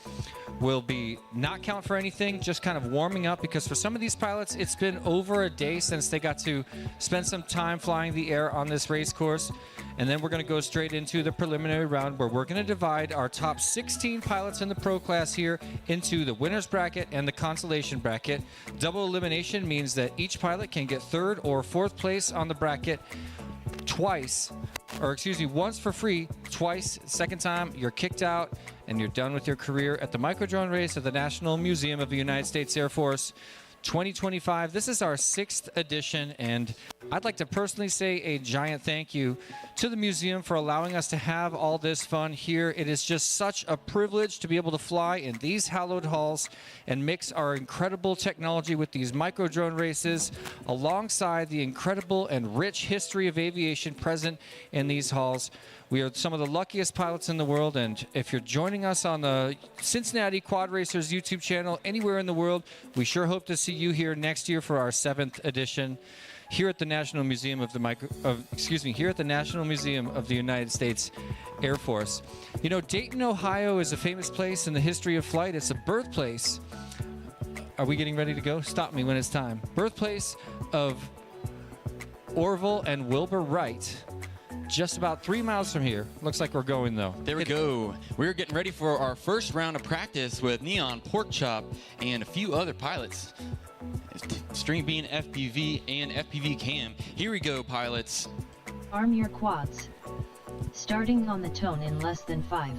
will be not count for anything, just kind of warming up, because for some of these pilots, it's been over a day since they got to spend some time flying the air on this race course. And then we're going to go straight into the preliminary round, where we're going to divide our top 16 pilots in the pro class here into the winner's bracket and the consolation bracket. Double elimination means that each pilot can get 3rd or 4th place on the bracket once for free, twice. Second time, you're kicked out and you're done with your career at the microdrone race of the National Museum of the United States Air Force 2025. This is our 6th edition, and I'd like to personally say a giant thank you to the museum for allowing us to have all this fun here. It is just such a privilege to be able to fly in these hallowed halls and mix our incredible technology with these microdrone races alongside the incredible and rich history of aviation present in these halls. We are some of the luckiest pilots in the world, and if you're joining us on the Cincinnati Quad Racers YouTube channel anywhere in the world, we sure hope to see you here next year for our 7th edition here at the National Museum of the National Museum of the United States Air Force. You know, Dayton, Ohio is a famous place in the history of flight. It's a birthplace. Are we getting ready to go? Stop me when it's time. Birthplace of Orville and Wilbur Wright. Just about 3 miles from here. Looks like we're going, though. There we go. We're getting ready for our first round of practice with Neon, Porkchop, and a few other pilots. String Bean FPV and FPV Cam. Here we go, pilots. Arm your quads. Starting on the tone in less than 5.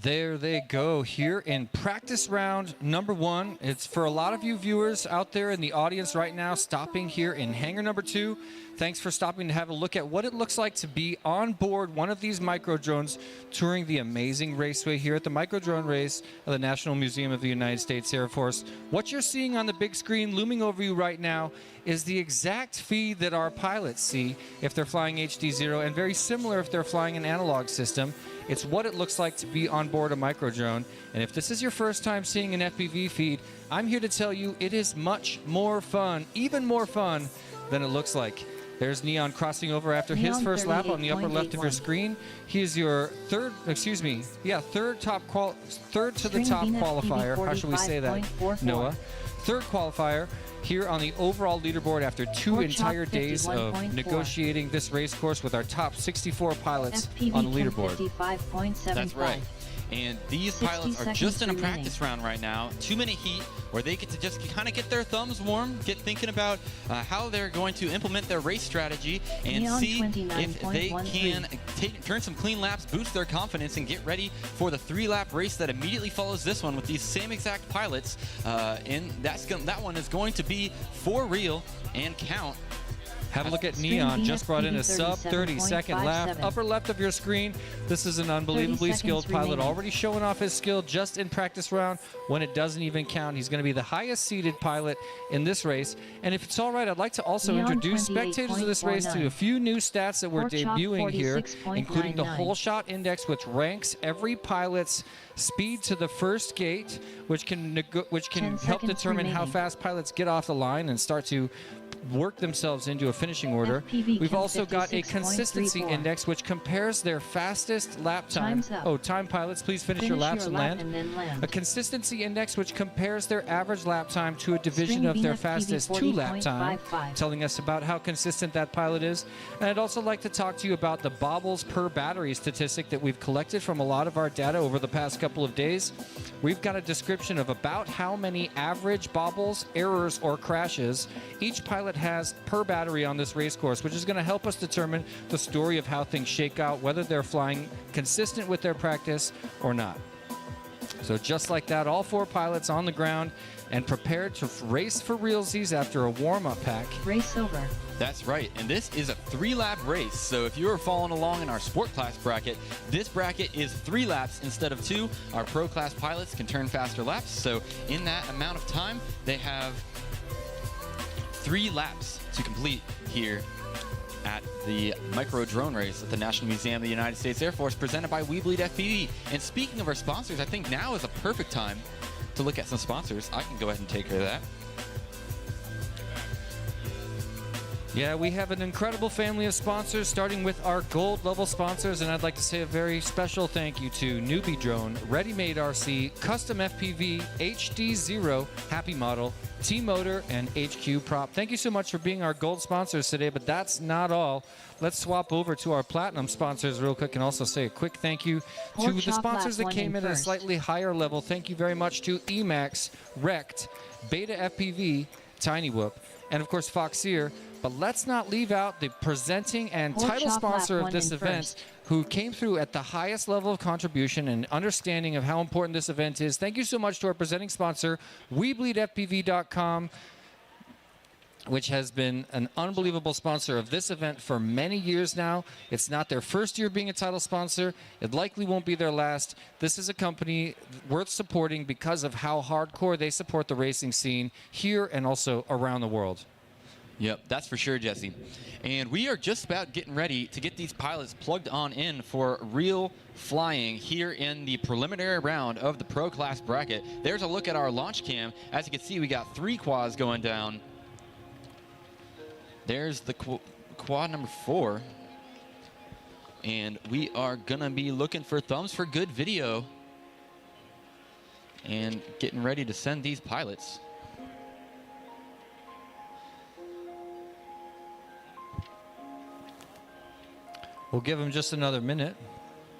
There they go here in practice round number 1. It's for a lot of you viewers out there in the audience right now stopping here in hangar number 2. Thanks for stopping to have a look at what it looks like to be on board one of these microdrones touring the amazing raceway here at the microdrone race of the National Museum of the United States Air Force. What you're seeing on the big screen looming over you right now is the exact feed that our pilots see if they're flying HD0, and very similar if they're flying an analog system. It's what it looks like to be on board a microdrone. And if this is your first time seeing an FPV feed, I'm here to tell you it is much more fun, even more fun than it looks like. There's Neon crossing over after his first lap on the upper left of your screen. He is your third to the top qualifier. How should we say that, Noah? 3rd qualifier here on the overall leaderboard after 2 entire days of negotiating this race course with our top 64 pilots on the leaderboard. That's right. And these pilots are just in a practice round right now, 2-minute heat, where they get to just kind of get their thumbs warm, get thinking about how they're going to implement their race strategy, and see if they can turn some clean laps, boost their confidence, and get ready for the 3-lap race that immediately follows this one with these same exact pilots. And that one is going to be for real and count. Have a look at String Neon, VFPV just brought in a sub 30-second lap. 37.57. Upper left of your screen, this is an unbelievably 30 skilled seconds pilot, remaining. already showing off his skill just in practice round when it doesn't even count. He's going to be the highest seeded pilot in this race. And if it's all right, I'd like to also Neon introduce spectators of this race to a 28.49. few new stats that we're Pork chop debuting here, 46.99. including the whole shot index, which ranks every pilot's speed to the first gate, which can 10 help seconds determine how remaining. fast pilots get off the line and start to work themselves into a finishing order. FPV We've Chem also got a 56.34. consistency index, which compares their fastest lap time. Time's up. Oh, time pilots, please finish your laps and land. and then land. A consistency index which compares their average lap time to a division String of their VFPV fastest 2-lap time, 40.55. telling us about how consistent that pilot is. And I'd also like to talk to you about the bobbles per battery statistic that we've collected from a lot of our data over the past couple of days. We've got a description of about how many average bobbles, errors, or crashes each pilot has per battery on this race course, which is going to help us determine the story of how things shake out, whether they're flying consistent with their practice or not. So just like that, all 4 pilots on the ground and prepared to race for realsies after a warm-up pack. Race over. That's right, and this is a 3-lap race. So if you are following along in our sport class bracket, this bracket is 3 laps instead of 2. Our pro class pilots can turn faster laps, so in that amount of time, they have 3 laps to complete here at the micro drone race at the National Museum of the United States Air Force, presented by We Bleed FPV. And speaking of our sponsors, I think now is a perfect time to look at some sponsors. I can go ahead and take care of that. Yeah, we have an incredible family of sponsors, starting with our gold level sponsors, and I'd like to say a very special thank you to Newbie Drone, Ready Made RC, Custom FPV, HD Zero, Happy Model, T-Motor, and HQ Prop. Thank you so much for being our gold sponsors today, but that's not all. Let's swap over to our platinum sponsors real quick and also say a quick thank you to Pork the chop sponsors lap that came in at a first. slightly higher level. Thank you very much to Emax, Rect, Beta FPV, Tiny Whoop, and of course Foxeer. But let's not leave out the presenting and Pork title chop sponsor lap of this one in event, first. who came through at the highest level of contribution and understanding of how important this event is. Thank you so much to our presenting sponsor, WeBleedFPV.com, which has been an unbelievable sponsor of this event for many years now. It's not their first year being a title sponsor. It likely won't be their last. This is a company worth supporting because of how hardcore they support the racing scene here and also around the world. Yep, that's for sure, Jesse. And we are just about getting ready to get these pilots plugged on in for real flying here in the preliminary round of the pro class bracket. There's a look at our launch cam. As you can see, we got 3 quads going down. There's the quad number 4. And we are gonna be looking for thumbs for good video and getting ready to send these pilots. We'll give them just another minute.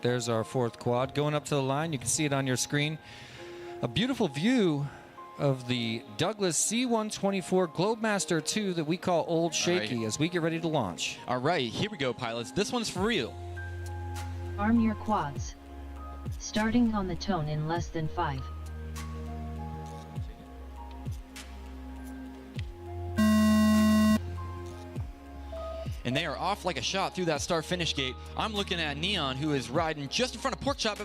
There's our 4th quad going up to the line. You can see it on your screen. A beautiful view of the Douglas C-124 Globemaster 2 that we call Old Shaky, All right. as we get ready to launch. All right, here we go, pilots. This one's for real. Arm your quads. Starting on the tone in less than 5. And they are off like a shot through that start-finish gate. I'm looking at Neon, who is riding just in front of Porkchop.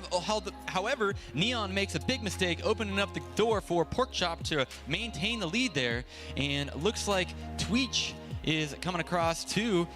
However, Neon makes a big mistake, opening up the door for Porkchop to maintain the lead there. And looks like Tweech is coming across too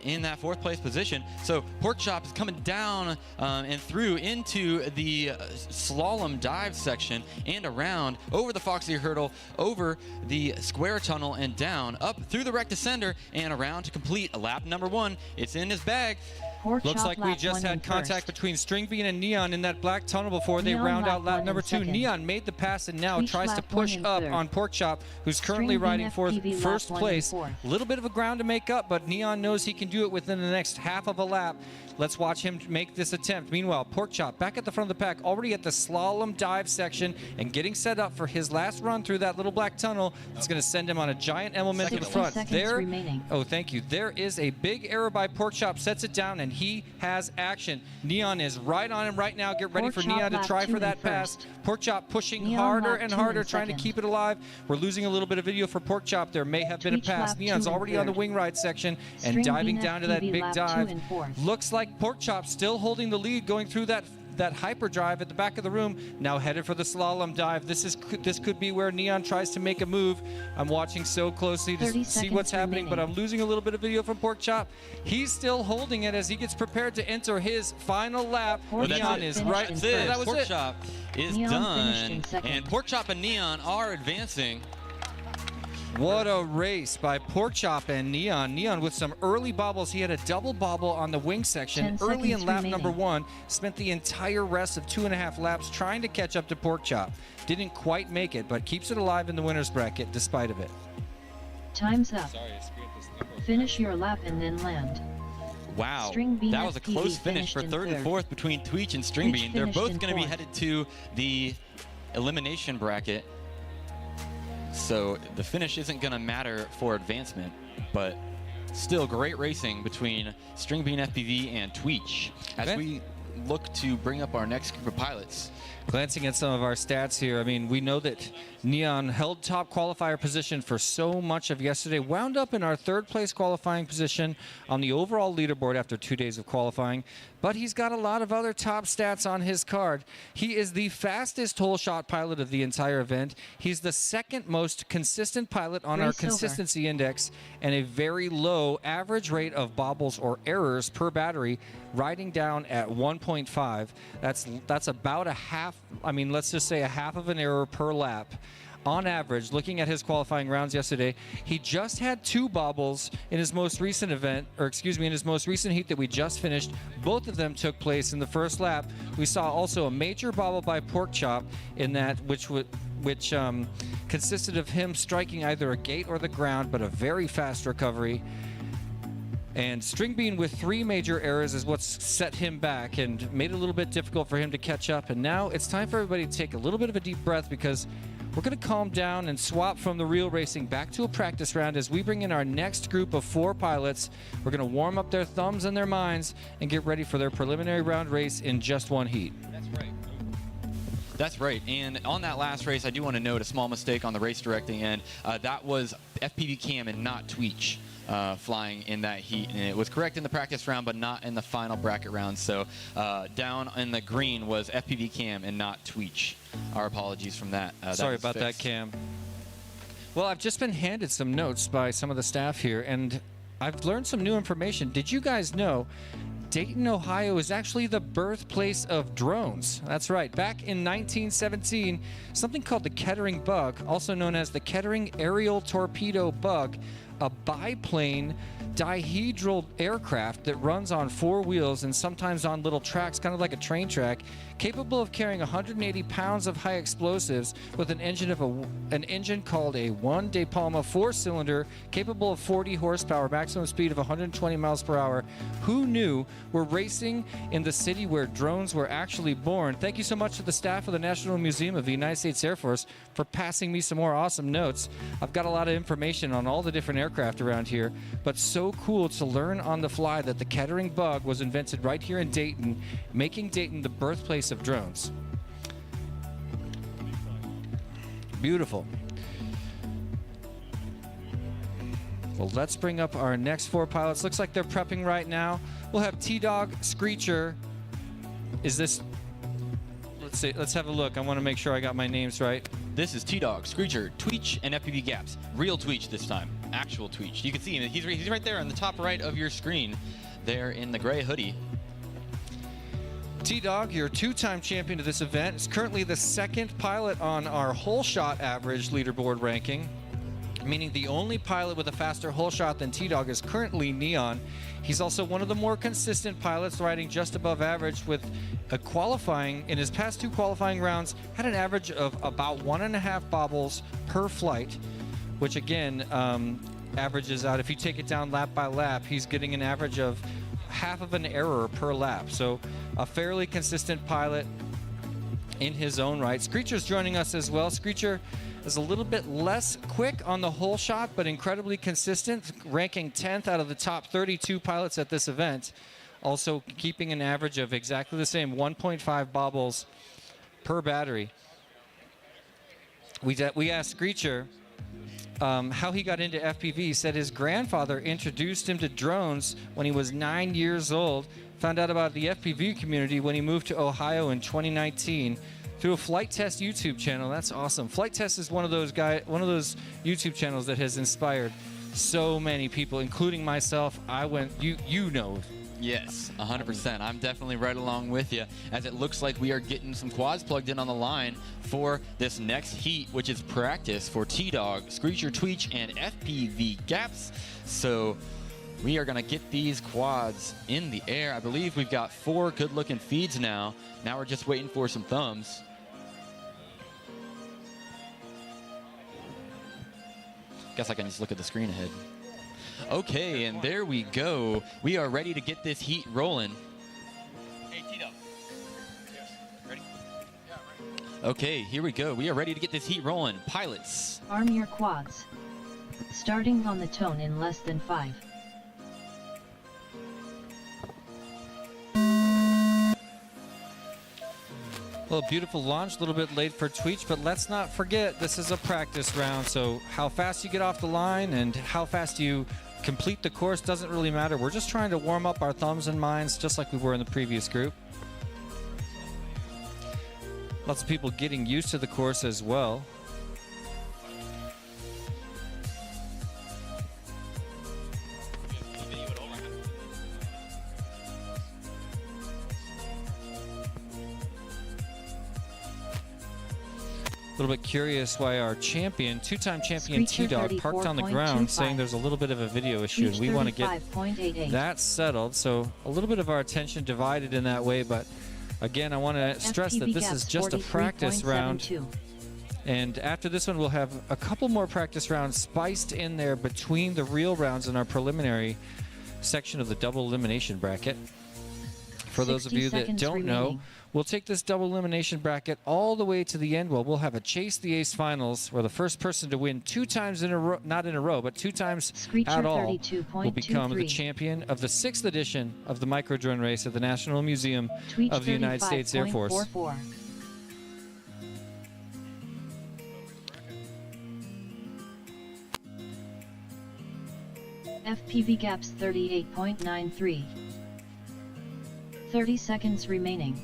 in that 4th place position. So Porkchop is coming down and through into the slalom dive section and around over the Foxy hurdle, over the square tunnel and down, up through the wreck descender and around to complete lap number 1. It's in his bag. Pork Looks chop like we lap just 1 had in contact first. between Stringbean and Neon in that black tunnel before they Neon round out lap lap 1 number in 2. second. Neon made the pass and now Tweech tries to lap 1 push in up third. on Porkchop, who's currently Stringbean riding for FPV lap 1st 1 in place. fourth. A little bit of a ground to make up, but Neon knows he can do it within the next half of a lap. Let's watch him make this attempt. Meanwhile, Porkchop back at the front of the pack, already at the slalom dive section and getting set up for his last run through that little black tunnel. It's going to send him on a giant element in 60 front. seconds There, remaining. oh, thank you. There is a big error by Porkchop, sets it down, and he has action. Neon is right on him right now. Get ready for Porkchop Neon to lap try 2 for in that pass. first. Porkchop pushing Neon harder lap and 2 harder, in trying to second. keep it alive. We're losing a little bit of video for Porkchop. There may have been a Tweech pass. lap 2 Neon's in already on the third. wing right section and String diving Bean down to that FPV big lap 2 dive. in fourth. Looks like Porkchop still holding the lead going through that hyperdrive at the back of the room. Now headed for the slalom dive. This could be where Neon tries to make a move. I'm watching so closely to 30 see what's seconds happening, but remaining. I'm losing a little bit of video from Porkchop. He's still holding it as he gets prepared to enter his final lap. Well, that's Neon it. is Finished right. in That's it. third. That was Pork it. Chop is Neon finished done. in second. And Pork Chop and Neon are advancing. What a race by Porkchop and Neon. Neon with some early bobbles. He had a double bobble on the wing section 10 early in seconds lap remaining. number 1. Spent the entire rest of 2.5 laps trying to catch up to Porkchop. Didn't quite make it, but keeps it alive in the winner's bracket despite of it. Time's up. Sorry, I screwed this number. Finish your lap and then land. Wow, String Bean that was a FPV close finish for finished in third and third. fourth between Tweech and String Tweech Bean. They're finished both in going to be fourth. headed to the elimination bracket. So the finish isn't going to matter for advancement, but still great racing between String Bean FPV and Tweech. As Okay. we look to bring up our next group of pilots. Glancing at some of our stats here, I mean, we know that Neon held top qualifier position for so much of yesterday, wound up in our third place qualifying position on the overall leaderboard after 2 days of qualifying, but he's got a lot of other top stats on his card. He is the fastest hole shot pilot of the entire event. He's the second most consistent pilot on our Race over. consistency index and a very low average rate of bobbles or errors per battery, riding down at 1.5. That's about a half, I mean, let's just say a half of an error per lap. On average, looking at his qualifying rounds yesterday, he just had 2 bobbles in his most recent event, or excuse me, in his most recent heat that we just finished. Both of them took place in the first lap. We saw also a major bobble by Porkchop in that, which consisted of him striking either a gate or the ground, but a very fast recovery. And String Bean with 3 major errors is what's set him back and made it a little bit difficult for him to catch up. And now it's time for everybody to take a little bit of a deep breath, because we're going to calm down and swap from the real racing back to a practice round as we bring in our next group of 4 pilots. We're going to warm up their thumbs and their minds and get ready for their preliminary round race in just 1 heat. That's right. That's right. And on that last race, I do want to note a small mistake on the race directing end. That was FPV Cam and not Tweech flying in that heat. And it was correct in the practice round, but not in the final bracket round. So down in the green was FPV Cam and not Tweech. Our apologies from that. Sorry about that, Cam. Well, I've just been handed some notes by some of the staff here, and I've learned some new information. Did you guys know Dayton, Ohio is actually the birthplace of drones? That's right. Back in 1917, something called the Kettering bug, also known as the Kettering aerial torpedo bug, a biplane dihedral aircraft that runs on 4 wheels and sometimes on little tracks, kind of like a train track, capable of carrying 180 pounds of high explosives with an engine called a 1 De Palma 4-cylinder, capable of 40 horsepower, maximum speed of 120 miles per hour. Who knew? We're racing in the city where drones were actually born. Thank you so much to the staff of the National Museum of the United States Air Force for passing me some more awesome notes. I've got a lot of information on all the different aircraft around here, but so cool to learn on the fly that the Kettering bug was invented right here in Dayton, making Dayton the birthplace of drones. Beautiful. Well, let's bring up our next 4 pilots. Looks like they're prepping right now. We'll have T-Dog, Screecher. Is this... Let's see. Let's have a look. I want to make sure I got my names right. This is T-Dog, Screecher, Tweech, and FPV Gaps. Real Tweech this time. Actual Tweech. You can see him. He's right there on the top right of your screen, there in the gray hoodie. T-Dog, your 2-time champion of this event, is currently the 2nd pilot on our hole shot average leaderboard ranking, meaning the only pilot with a faster hole shot than T-Dog is currently Neon. He's also one of the more consistent pilots, riding just above average with a qualifying, in his past 2 qualifying rounds, had an average of about 1.5 bobbles per flight, which again averages out, if you take it down lap by lap, he's getting an average of half of an error per lap. So a fairly consistent pilot in his own right. Screecher's joining us as well. Screecher is a little bit less quick on the hole shot, but incredibly consistent, ranking 10th out of the top 32 pilots at this event. Also keeping an average of exactly the same 1.5 bobbles per battery. We asked Screecher how he got into FPV. He said his grandfather introduced him to drones when he was 9 years old. Found out about the FPV community when he moved to Ohio in 2019 through a Flight Test YouTube channel. That's awesome. Flight Test is one of those YouTube channels that has inspired so many people, including myself. You know. Yes, 100%. I'm definitely right along with you, as it looks like we are getting some quads plugged in on the line for this next heat, which is practice for T-Dog, Screecher Tweech, and FPV Gaps. So we are going to get these quads in the air. I believe we've got 4 good-looking feeds now. Now we're just waiting for some thumbs. Guess I can just look at the screen ahead. Okay, and there we go. We are ready to get this heat rolling. Hey, T-Dog. Yes. Ready? Yeah, right. Okay, here we go. We are ready to get this heat rolling. Pilots. Arm your quads. Starting on the tone in less than 5. Well, beautiful launch, a little bit late for Tweech, but let's not forget this is a practice round, so how fast you get off the line and how fast you complete the course doesn't really matter. We're just trying to warm up our thumbs and minds just like we were in the previous group. Lots of people getting used to the course as well. A little bit curious why our champion, two-time champion T-Dog, parked on the ground, saying there's a little bit of a video issue, and we want to get that settled. So a little bit of our attention divided in that way, but again, I want to stress that this is just a practice round. And after this one, we'll have a couple more practice rounds spiced in there between the real rounds in our preliminary section of the double elimination bracket. For those of you that don't know, we'll take this double elimination bracket all the way to the end. Well, we'll have a Chase the Ace finals where the first person to win 2 times in a row, not in a row, but 2 times at all, will become the champion of the 6th edition of the micro drone race at the National Museum of the United States Air Force. FPV Gaps 38.93. 30 seconds remaining.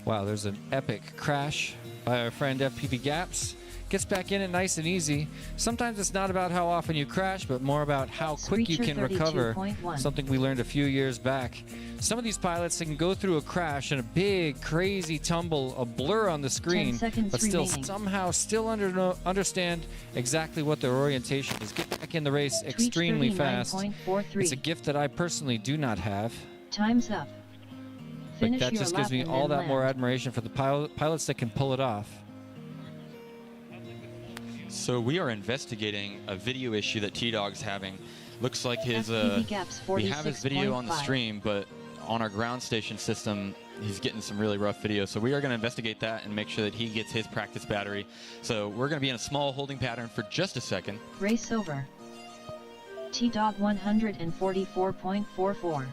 Wow, there's an epic crash by our friend FPV Gaps. Gets back in it nice and easy. Sometimes it's not about how often you crash, but more about how quick you can recover. Something we learned a few years back. Some of these pilots, they can go through a crash and a big, crazy tumble, a blur on the screen, but still somehow understand exactly what their orientation is. Get back in the race extremely fast. It's a gift that I personally do not have. Time's up. But that just gives me all that more admiration for the pilots that can pull it off. So we are investigating a video issue that T-Dog's having. Looks like his we have his video on the stream, but on our ground station system, he's getting some really rough video. So we are going to investigate that and make sure that he gets his practice battery. So we're going to be in a small holding pattern for just a second. Race over. T-Dog 144.44.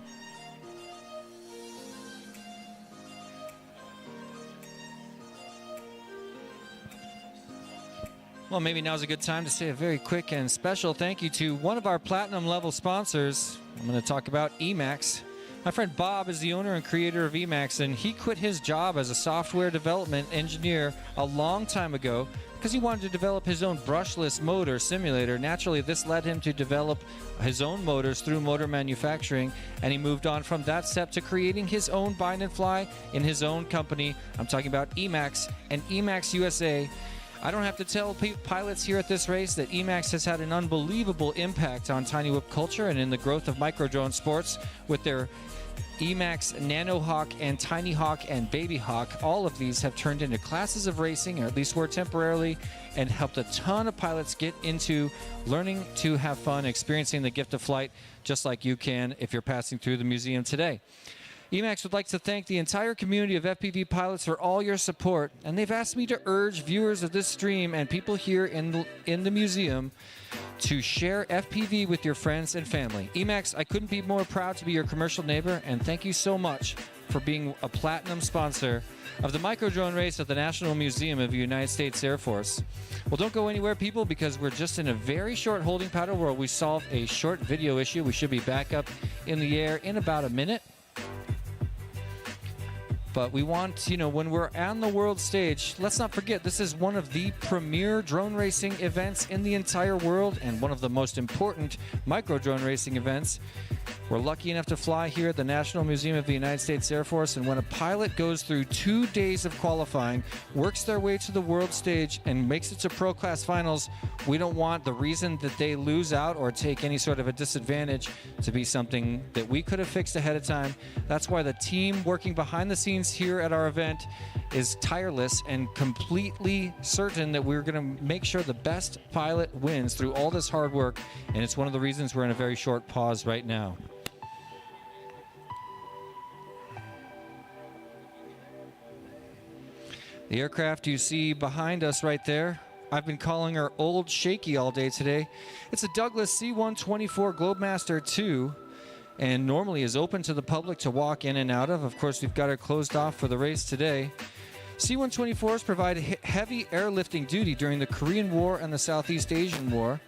Well, maybe now's a good time to say a very quick and special thank you to one of our platinum level sponsors. I'm going to talk about Emacs. My friend Bob is the owner and creator of Emacs, and he quit his job as a software development engineer a long time ago because he wanted to develop his own brushless motor simulator. Naturally, this led him to develop his own motors through motor manufacturing, and he moved on from that step to creating his own bind and fly in his own company. I'm talking about Emacs and Emacs USA. I don't have to tell pilots here at this race that Emacs has had an unbelievable impact on tiny whip culture and in the growth of micro drone sports with their Emacs Nano Hawk and Tiny Hawk and Baby Hawk. All of these have turned into classes of racing, or at least were temporarily, and helped a ton of pilots get into learning to have fun, experiencing the gift of flight, just like you can if you're passing through the museum today. Emacs would like to thank the entire community of FPV pilots for all your support, and they've asked me to urge viewers of this stream and people here in the museum to share FPV with your friends and family. Emacs, I couldn't be more proud to be your commercial neighbor, and thank you so much for being a platinum sponsor of the micro drone race at the National Museum of the United States Air Force. Well, don't go anywhere, people, because we're just in a very short holding pattern where we solve a short video issue. We should be back up in the air in about a minute. But we want, when we're on the world stage, let's not forget this is one of the premier drone racing events in the entire world and one of the most important micro drone racing events. We're lucky enough to fly here at the National Museum of the United States Air Force, and when a pilot goes through 2 days of qualifying, works their way to the world stage, and makes it to Pro Class Finals, we don't want the reason that they lose out or take any sort of a disadvantage to be something that we could have fixed ahead of time. That's why the team working behind the scenes here at our event is tireless and completely certain that we're going to make sure the best pilot wins through all this hard work, and it's one of the reasons we're in a very short pause right now. The aircraft you see behind us right there, I've been calling her Old Shaky all day today. It's a Douglas C-124 Globemaster II, and normally is open to the public to walk in and out of. Of course, we've got her closed off for the race today. C-124s provide heavy airlifting duty during the Korean War and the Southeast Asian War.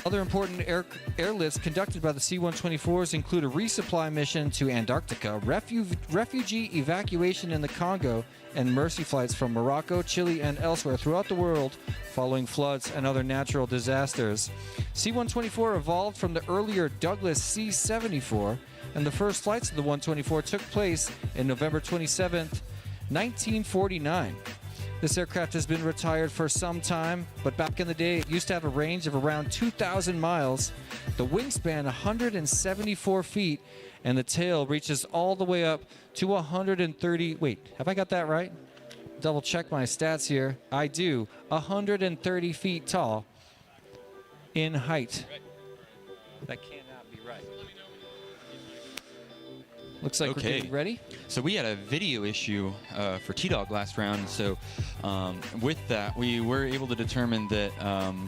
Other important airlifts conducted by the C-124s include a resupply mission to Antarctica, refugee evacuation in the Congo, and mercy flights from Morocco, Chile, and elsewhere throughout the world following floods and other natural disasters. C-124 evolved from the earlier Douglas C-74, and the first flights of the 124 took place in November 27th, 1949. This aircraft has been retired for some time, but back in the day, it used to have a range of around 2,000 miles, the wingspan 174 feet, and the tail reaches all the way up to 130. Wait, have I got that right? Double check my stats here. I do. 130 feet tall in height. That cannot be right. Looks like we're getting ready. So we had a video issue for T-Dog last round. So with that, we were able to determine that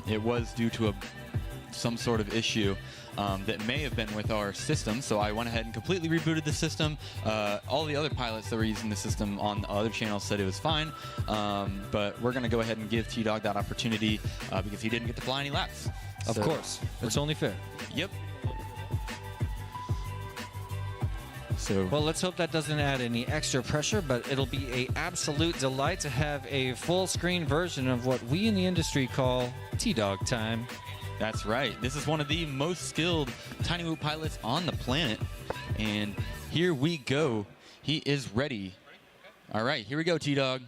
it was due to some sort of issue that may have been with our system. So I went ahead and completely rebooted the system. All the other pilots that were using the system on the other channels said it was fine. But we're going to go ahead and give T-Dog that opportunity because he didn't get to fly any laps. Of course. It's only fair. Yep. So, well, let's hope that doesn't add any extra pressure, but it'll be an absolute delight to have a full-screen version of what we in the industry call T-Dog time. That's right. This is one of the most skilled tiny whoop pilots on the planet. And here we go. He is ready. All right, here we go, T-Dog.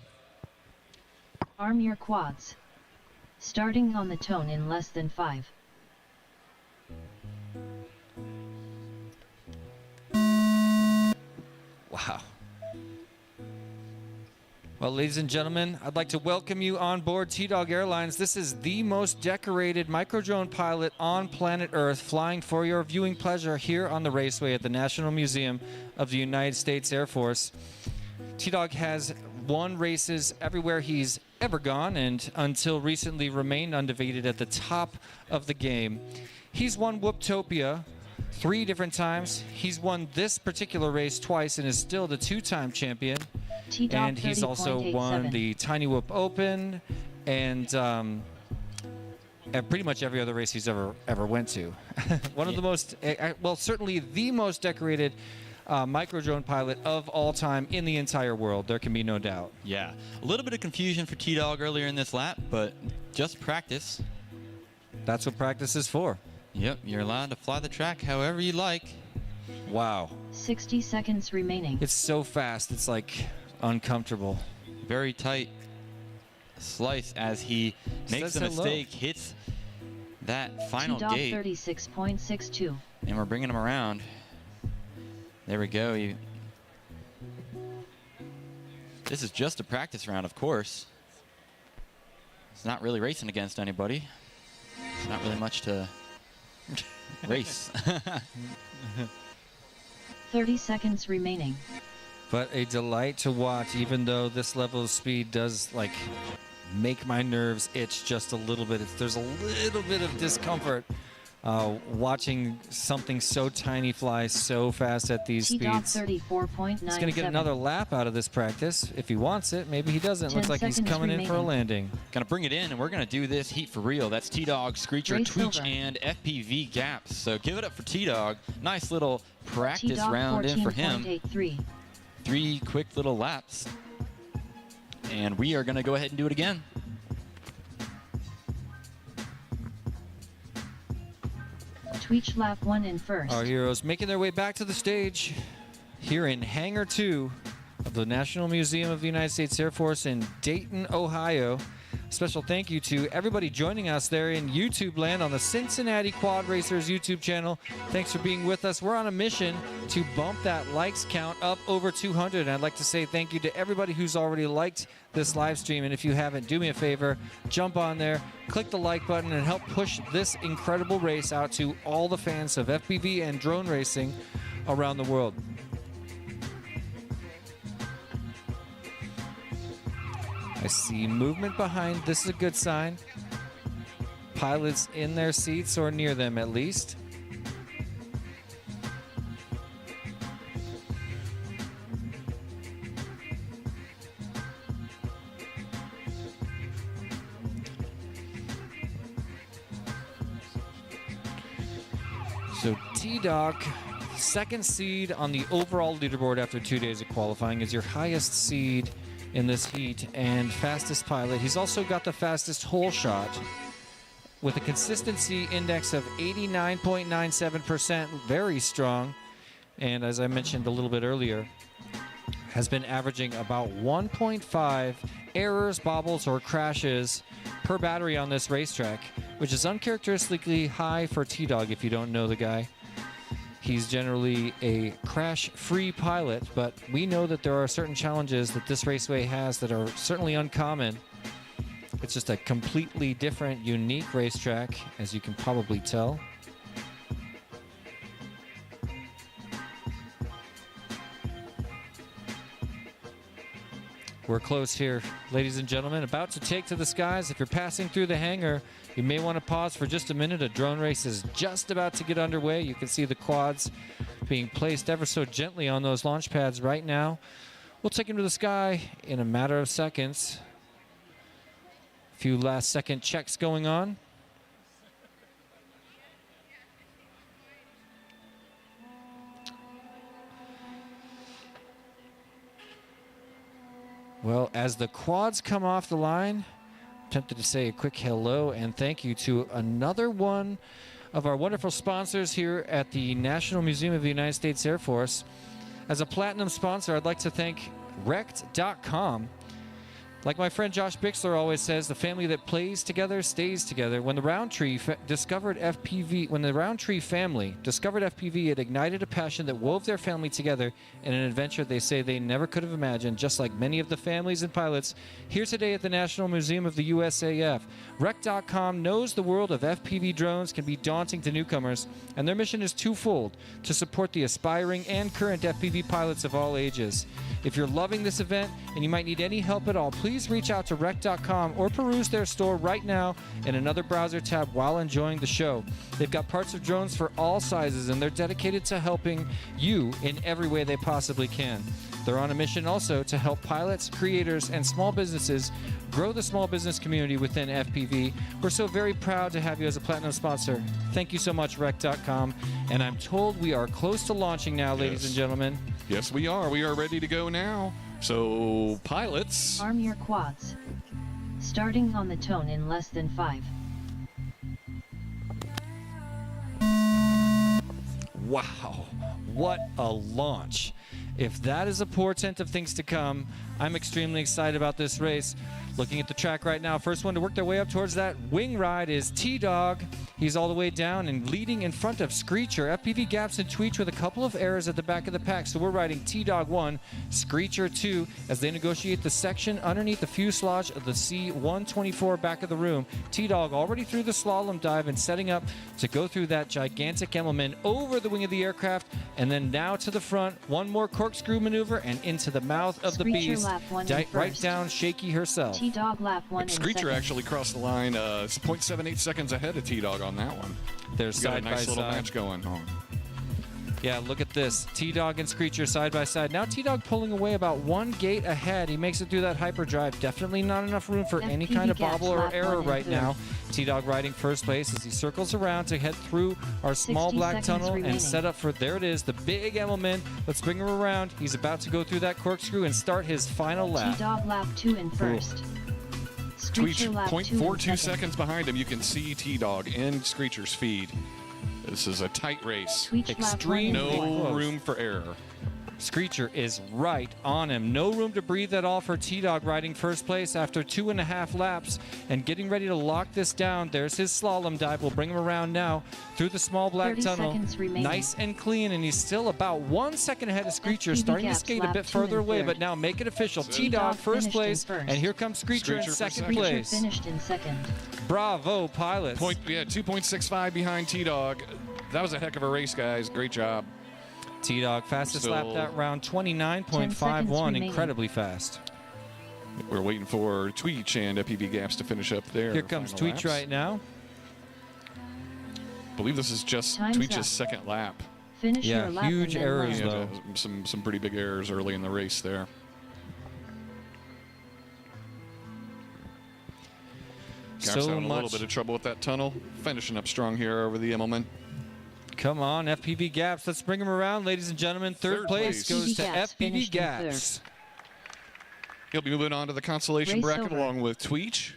Arm your quads. Starting on the tone in less than 5. Wow. Well, ladies and gentlemen, I'd like to welcome you on board T-Dog Airlines. This is the most decorated micro-drone pilot on planet Earth, flying for your viewing pleasure here on the raceway at the National Museum of the United States Air Force. T-Dog has won races everywhere he's ever gone, and until recently remained undefeated at the top of the game. He's won Whooptopia 3 different times. He's won this particular race twice and is still the 2-time champion. And he's also won the Tiny Whoop Open and pretty much every other race he's ever went to. One of the most, well, certainly the most decorated micro-drone pilot of all time in the entire world. There can be no doubt. Yeah, a little bit of confusion for T-Dog earlier in this lap, but just practice. That's what practice is for. Yep, you're allowed to fly the track however you like. Wow. 60 seconds remaining. It's so fast, it's like uncomfortable. Very tight slice as he makes a mistake, hits that final gate. 36.62. And we're bringing him around. There we go. This is just a practice round, of course. It's not really racing against anybody. It's not really much to race. 30 seconds remaining. But a delight to watch, even though this level of speed does, like, make my nerves itch just a little bit. There's a little bit of discomfort watching something so tiny fly so fast at these T-Dog speeds. 34.97. He's going to get another lap out of this practice if he wants it. Maybe he doesn't. 10 Looks like he's seconds coming in for a remaining. landing. Gonna bring it in, and we're gonna do this heat for real. That's T-Dog, Screecher, Ray Tweech, Silver. and FPV Gaps. So give it up for T-Dog. Nice little practice T-Dog round in for him. 14.83. 3 quick little laps. And we are gonna go ahead and do it again. Tweech lap 1 in first. Our heroes making their way back to the stage here in Hangar 2 of the National Museum of the United States Air Force in Dayton, Ohio. Special thank you to everybody joining us there in YouTube land on the Cincinnati Quad Racers YouTube channel. Thanks for being with us. We're on a mission to bump that likes count up over 200. And I'd like to say thank you to everybody who's already liked this live stream. And if you haven't, do me a favor, jump on there, click the like button, and help push this incredible race out to all the fans of FPV and drone racing around the world. I see movement behind. This is a good sign. Pilots in their seats or near them at least. So T-Dog, second seed on the overall leaderboard after 2 days of qualifying, is your highest seed in this heat and fastest pilot. He's also got the fastest hole shot with a consistency index of 89.97%, very strong. And as I mentioned a little bit earlier, has been averaging about 1.5 errors, bobbles, or crashes per battery on this racetrack, which is uncharacteristically high for T-Dog if you don't know the guy. He's generally a crash-free pilot, but we know that there are certain challenges that this raceway has that are certainly uncommon. It's just a completely different, unique racetrack, as you can probably tell. We're close here, ladies and gentlemen, about to take to the skies. If you're passing through the hangar, you may want to pause for just a minute. A drone race is just about to get underway. You can see the quads being placed ever so gently on those launch pads right now. We'll take them to the sky in a matter of seconds. A few last second checks going on. Well, as the quads come off the line, I'm tempted to say a quick hello and thank you to another one of our wonderful sponsors here at the National Museum of the United States Air Force. As a platinum sponsor, I'd like to thank Wrecked.com. Like my friend Josh Bixler always says, the family that plays together stays together. When the Roundtree family discovered FPV, it ignited a passion that wove their family together in an adventure they say they never could have imagined, just like many of the families and pilots here today at the National Museum of the USAF. Rec.com knows the world of FPV drones can be daunting to newcomers, and their mission is twofold: to support the aspiring and current FPV pilots of all ages. If you're loving this event and you might need any help at all, please reach out to Rec.com or peruse their store right now in another browser tab while enjoying the show. They've got parts of drones for all sizes, and they're dedicated to helping you in every way they possibly can. They're on a mission also to help pilots, creators, and small businesses grow the small business community within FPV. We're so very proud to have you as a platinum sponsor. Thank you so much, Rec.com. And I'm told we are close to launching now, ladies and gentlemen. Yes, we are. We are ready to go now. So, pilots. Arm your quads. Starting on the tone in less than 5. Wow, what a launch. If that is a portent of things to come, I'm extremely excited about this race. Looking at the track right now, first one to work their way up towards that wing ride is T-Dog. He's all the way down and leading in front of Screecher. FPV Gaps and Tweech with a couple of errors at the back of the pack. So we're riding T-Dog 1, Screecher 2 as they negotiate the section underneath the fuselage of the C-124 back of the room. T-Dog already through the slalom dive and setting up to go through that gigantic element over the wing of the aircraft, and then now to the front. One more corkscrew maneuver and into the mouth of the Screecher beast. lap 1 in Right first. down Shaky herself. T-Dog lap 1 in Screecher second. actually crossed the line 0.78 seconds ahead of T-Dog on that one. They're You got a side by nice little side. match going on. Yeah, look at this. T-Dog and Screecher side by side. Now T-Dog pulling away about one gate ahead. He makes it through that hyperdrive. Definitely not enough room for any FPV kind of Gaps bobble or lap error 1 in right third. now. T-Dog riding first place as he circles around to head through our small 60 black seconds tunnel remaining. and set up for, there it is, the big Emmelman. Let's bring him around. He's about to go through that corkscrew and start his final lap. T-Dog lap 2 in first. Screecher Tweech lap 2 in 0.42 second. seconds behind him. You can see T-Dog in Screecher's feed. This is a tight race. Tweech lap 1 in Extreme fourth. No close. room for error. Screecher is right on him. No room to breathe at all for T-Dog riding first place after 2.5 laps and getting ready to lock this down. There's his slalom dive. We'll bring him around now through the small black 30 tunnel. seconds remaining. Nice and clean, and he's still about 1 second ahead of Screecher, FPV starting to Gaps skate a lap bit 2 further in away, third. but now make it official. That's it. T-Dog T-Dog first finished place, in first. and here comes Screecher in Screecher for second second. Screecher place. finished in second. Bravo, pilots. 2.65 behind T-Dog. That was a heck of a race, guys. Great job. T-Dog fastest lap Still- that round, 10 seconds 29.51, remaining. incredibly fast. We're waiting for Tweech and FPV Gaps to finish up there. Here comes final Tweech laps. right now. I believe this is just Time's Tweech's up. second lap. Finish Yeah, your lap huge and then errors, land. though. Some pretty big errors early in the race there. Gaps So having a little much. bit of trouble with that tunnel. Finishing up strong here over the Emmelman. Come on, FPV Gaps. Let's bring him around, ladies and gentlemen. Third Third place place. goes to FPV Gaps FPV finished in Gaps. He'll be moving on to the consolation Race bracket over. along with Tweech.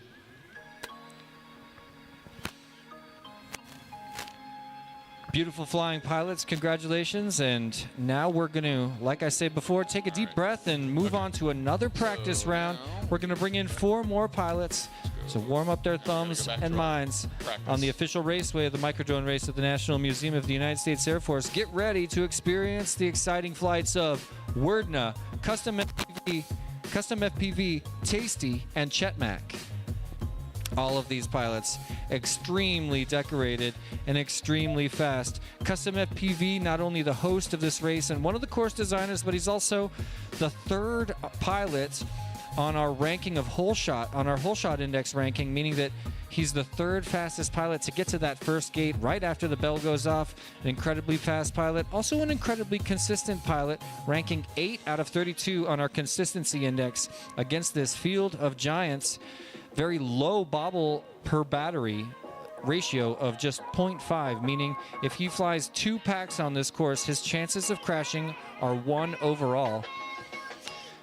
Beautiful flying pilots, congratulations. And now we're going to, like I said before, take a deep breath and move on to another practice round. We're going to bring in 4 more pilots to warm up their thumbs back and to our minds practice. on the official raceway of the microdrone race at the National Museum of the United States Air Force. Get ready to experience the exciting flights of Wordna, Custom FPV, Tasty, and Chetmac. All of these pilots extremely decorated and extremely fast. Custom FPV, not only the host of this race and one of the course designers, but he's also the 3rd pilot on our ranking of whole shot, on our whole shot index ranking, meaning that he's the 3rd fastest pilot to get to that first gate right after the bell goes off. An incredibly fast pilot, also an incredibly consistent pilot, ranking 8 out of 32 on our consistency index against this field of giants. Very low bobble per battery ratio of just 0.5, meaning if he flies 2 packs on this course, his chances of crashing are 1 overall.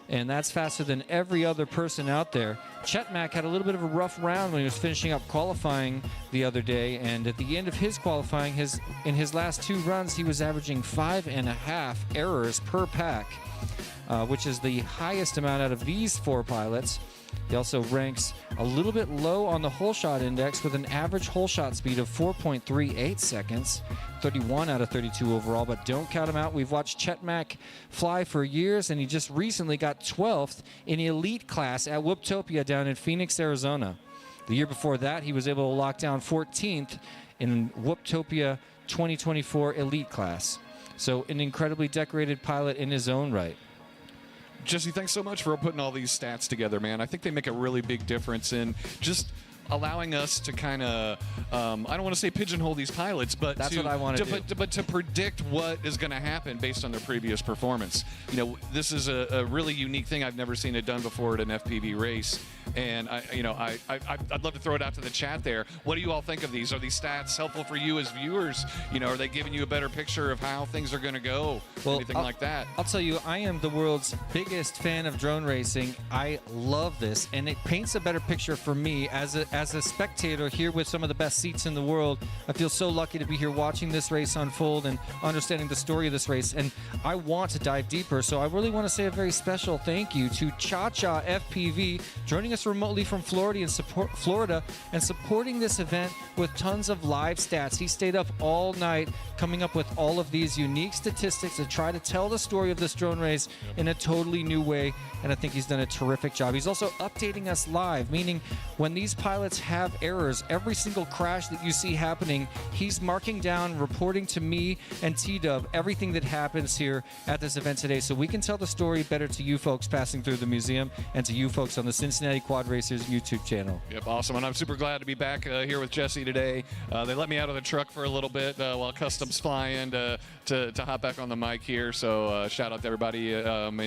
And that's faster than every other person out there. Chetmac had a little bit of a rough round when he was finishing up qualifying the other day, and at the end of his qualifying, in his last 2 runs, he was averaging 5.5 errors per pack, which is the highest amount out of these 4 pilots. He also ranks a little bit low on the whole shot index with an average whole shot speed of 4.38 seconds, 31 out of 32 overall, but don't count him out. We've watched Chetmac fly for years, and he just recently got 12th in elite class at Whooptopia down in Phoenix, Arizona. The year before that, he was able to lock down 14th in Whooptopia 2024 elite class. So an incredibly decorated pilot in his own right. Jesse, thanks so much for putting all these stats together, man. I think they make a really big difference in just allowing us to kind of, I don't want to say pigeonhole these pilots, but That's what I wanna do. But to predict what is going to happen based on their previous performance. You know, this is a really unique thing. I've never seen it done before at an FPV race, and I'd love to throw it out to the chat there. What do you all think of these? Are these stats helpful for you as viewers? You know, are they giving you a better picture of how things are going to go? Anything like that? I'll tell you, I am the world's biggest fan of drone racing. I love this, and it paints a better picture for me as as a spectator here with some of the best seats in the world. I feel so lucky to be here watching this race unfold and understanding the story of this race. And I want to dive deeper, so I really want to say a very special thank you to Cha-Cha FPV, joining us remotely from Florida and supporting this event with tons of live stats. He stayed up all night coming up with all of these unique statistics to try to tell the story of this drone race in a totally new way, and I think he's done a terrific job. He's also updating us live, meaning when these pilots have errors, every single crash that you see happening, he's marking down, reporting to me and T-Dub everything that happens here at this event today, so we can tell the story better to you folks passing through the museum and to you folks on the Cincinnati Quad Racers YouTube channel. Yep, awesome. And I'm super glad to be back here with Jesse today. They let me out of the truck for a little bit while Custom's flying to hop back on the mic here. So shout out to everybody in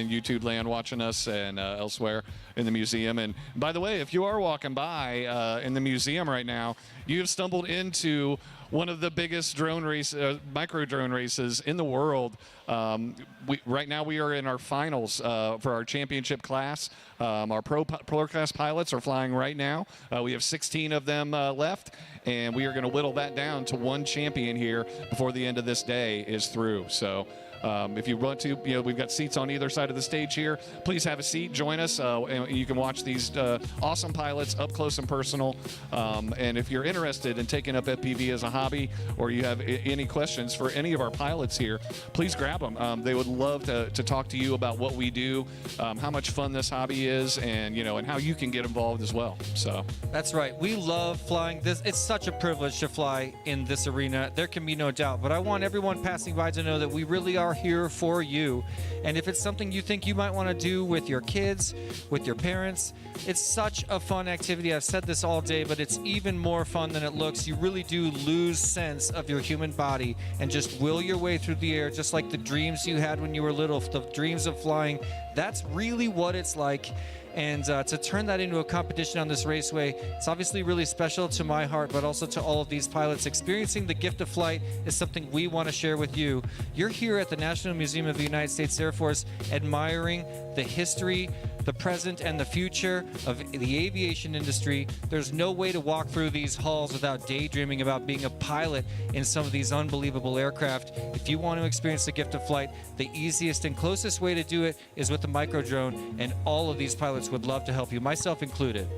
YouTube land watching us and elsewhere in the museum. And by the way, if you are walking by in the museum right now, you have stumbled into one of the biggest drone race, micro drone races in the world. Right now we are in our finals for our championship class. Our pro class pilots are flying right now. We have 16 of them left, and we are going to whittle that down to one champion here before the end of this day is through. So if you want to, we've got seats on either side of the stage here. Please have a seat, join us, and you can watch these awesome pilots up close and personal. And if you're interested in taking up FPV as a hobby, or you have any questions for any of our pilots here, please grab them. They would love to talk to you about what we do, how much fun this hobby is, and and how you can get involved as well. So that's right. We love flying this. It's such a privilege to fly in this arena. There can be no doubt. But I want everyone passing by to know that we really are here for you. And if it's something you think you might want to do with your kids, with your parents, it's such a fun activity. I've said this all day, but it's even more fun than it looks. You really do lose sense of your human body and just will your way through the air, just like the dreams you had when you were little, the dreams of flying. That's really what it's like. And to turn that into a competition on this raceway, it's obviously really special to my heart, but also to all of these pilots. Experiencing the gift of flight is something we want to share with you. You're here at the National Museum of the United States Air Force admiring the history, the present, and the future of the aviation industry. There's no way to walk through these halls without daydreaming about being a pilot in some of these unbelievable aircraft. If you want to experience the gift of flight, the easiest and closest way to do it is with the micro drone, and all of these pilots would love to help you, myself included.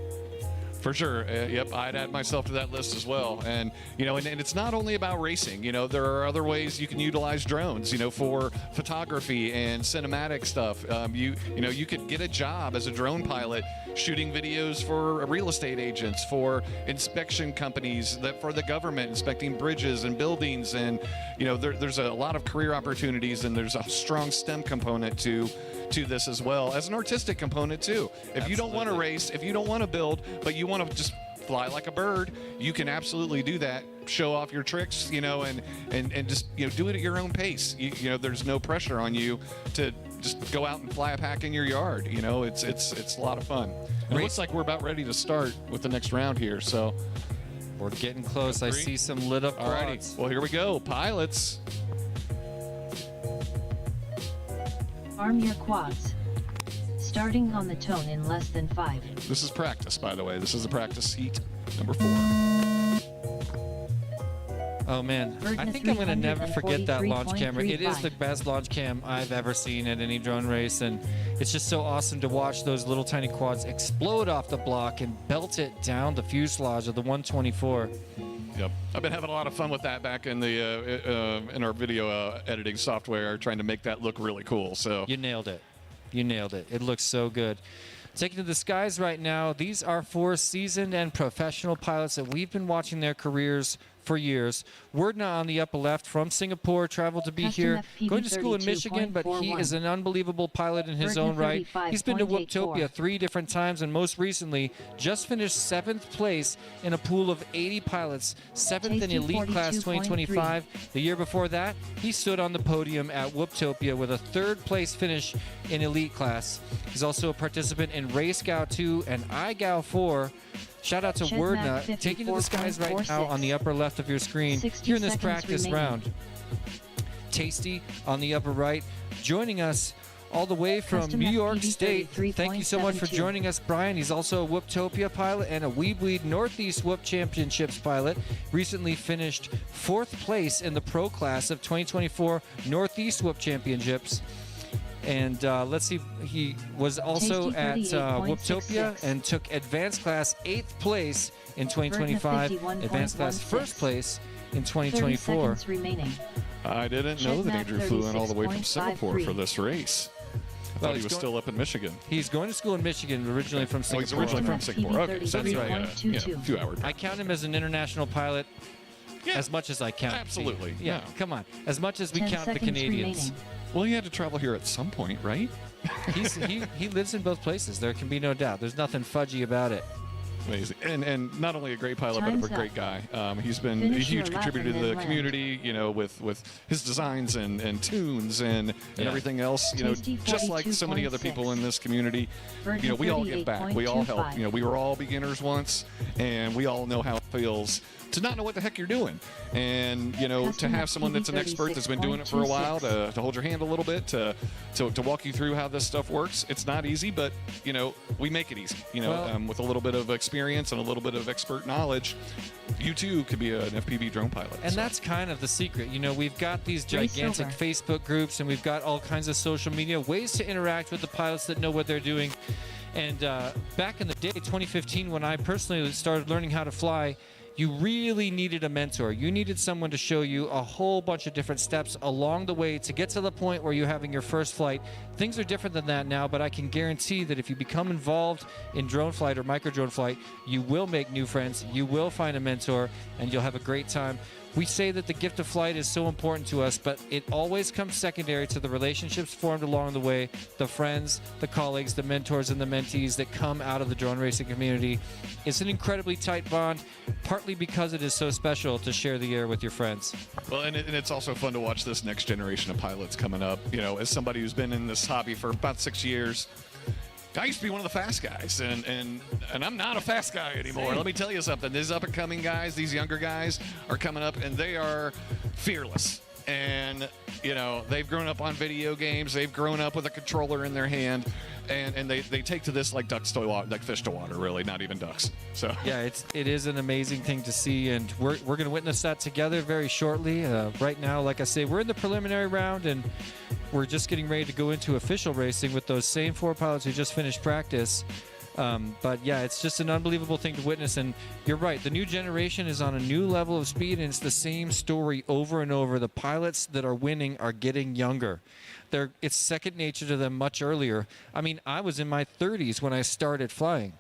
For sure. Yep, I'd add myself to that list as well. And, and it's not only about racing. There are other ways you can utilize drones, for photography and cinematic stuff. You could get a job as a drone pilot shooting videos for real estate agents, for inspection companies, for the government, inspecting bridges and buildings. And, there's a lot of career opportunities, and there's a strong STEM component to this as well as an artistic component too. If you don't want to race, if you don't want to build, but you want to just fly like a bird, you can absolutely do that. Show off your tricks, and just do it at your own pace. There's no pressure on you to just go out and fly a pack in your yard. It's a lot of fun. And it looks like we're about ready to start with the next round here. So we're getting close. I see some lit up quads. Alrighty. Well, here we go, pilots. Arm your quads. Starting on the tone in less than 5. This is practice, by the way. This is a practice heat number 4. Oh man, I think I'm gonna never forget that launch camera. It is the best launch cam I've ever seen at any drone race, and it's just so awesome to watch those little tiny quads explode off the block and belt it down the fuselage of the 124. Yep, I've been having a lot of fun with that back in the in our video editing software, trying to make that look really cool. So you nailed it. You nailed it. It looks so good. Taking to the skies right now, these are 4 seasoned and professional pilots that we've been watching their careers for years. Wordna on the upper left from Singapore, traveled to be here, going to school in Michigan, but he is an unbelievable pilot in his own right. He's been to Whooptopia 3 different times, and most recently just finished 7th place in a pool of 80 pilots, 7th in Elite Class 2025. The year before that, he stood on the podium at Whooptopia with a 3rd place finish in Elite Class. He's also a participant in Race Gal 2 and iGal 4. Shout out to Wordna, taking to the skies right now on the upper left of your screen here in this practice round. Tasty on the upper right, joining us all the way from Custom New York FPV State. Thank you so much for 33.72. joining us, Brian. He's also a Whooptopia pilot and a Weebleed Northeast Whoop Championships pilot. Recently finished 4th place in the pro class of 2024 Northeast Whoop Championships. And let's see, he was also Tasty at 38.66. Whooptopia and took advanced class 8th place in 2025, advanced class 1st place in 30 2024. seconds remaining. I didn't know that Jetmap Andrew flew in all the way from 36.53. Singapore for this race. I thought he he's was going- still up in Michigan. He's going to school in Michigan, originally from Oh, Singapore. he's originally from Custom Singapore. Okay, so that's FPV right. 33.22. A few hours. I count him as an international pilot Yeah, as much as I count. absolutely, Yeah, yeah. come on. As much as we 10 count the seconds Canadians. remaining. Well, he had to travel here at some point, right? He lives in both places. There can be no doubt. There's nothing fudgy about it. Amazing, and not only a great pilot, Time's but a great up. guy. He's been Finish a huge your lap contributor to and the then land. community, you know, with his designs and tunes and Yeah. everything else. You know, Tasty just like so many other 42.6. people in this community, you know, we all give back. We all help. 38.25. You know, we were all beginners once, and we all know how it feels to not know what the heck you're doing. And, you know, to Custom have someone that's an expert that's been doing it for a while to hold your hand a little bit, to walk you through how this stuff works. It's not easy, but, you know, we make it easy. You know, Well- with a little bit of experience and a little bit of expert knowledge, you too could be an FPV drone pilot. And So, that's kind of the secret. You know, we've got these Race gigantic over. Facebook groups and we've got all kinds of social media, ways to interact with the pilots that know what they're doing. And back in the day, 2015, when I personally started learning how to fly, you really needed a mentor. You needed someone to show you a whole bunch of different steps along the way to get to the point where you're having your first flight. Things are different than that now, but I can guarantee that if you become involved in drone flight or micro drone flight, you will make new friends, you will find a mentor, and you'll have a great time. We say that the gift of flight is so important to us, but it always comes secondary to the relationships formed along the way, the friends, the colleagues, the mentors, and the mentees that come out of the drone racing community. It's an incredibly tight bond, partly because it is so special to share the air with your friends. well, and it's also fun to watch this next generation of pilots coming up. You know, as somebody who's been in this hobby for about 6 years, I used to be one of the fast guys, and I'm not a fast guy anymore. Let me tell you something. These up-and-coming guys, these younger guys are coming up, and they are fearless. And, you know, they've grown up on video games. They've grown up with a controller in their hand, and they take to this like ducks to water, like fish to water, really, not even ducks. So Yeah, it is an amazing thing to see, and we're going to witness that together very shortly. Right now, like I say, we're in the preliminary round, and we're just getting ready to go into official racing with those same 4 pilots who just finished practice. But yeah, it's just an unbelievable thing to witness. And you're right, the new generation is on a new level of speed, and it's the same story over and over. The pilots that are winning are getting younger. It's second nature to them much earlier. I mean, I was in my 30s when I started flying.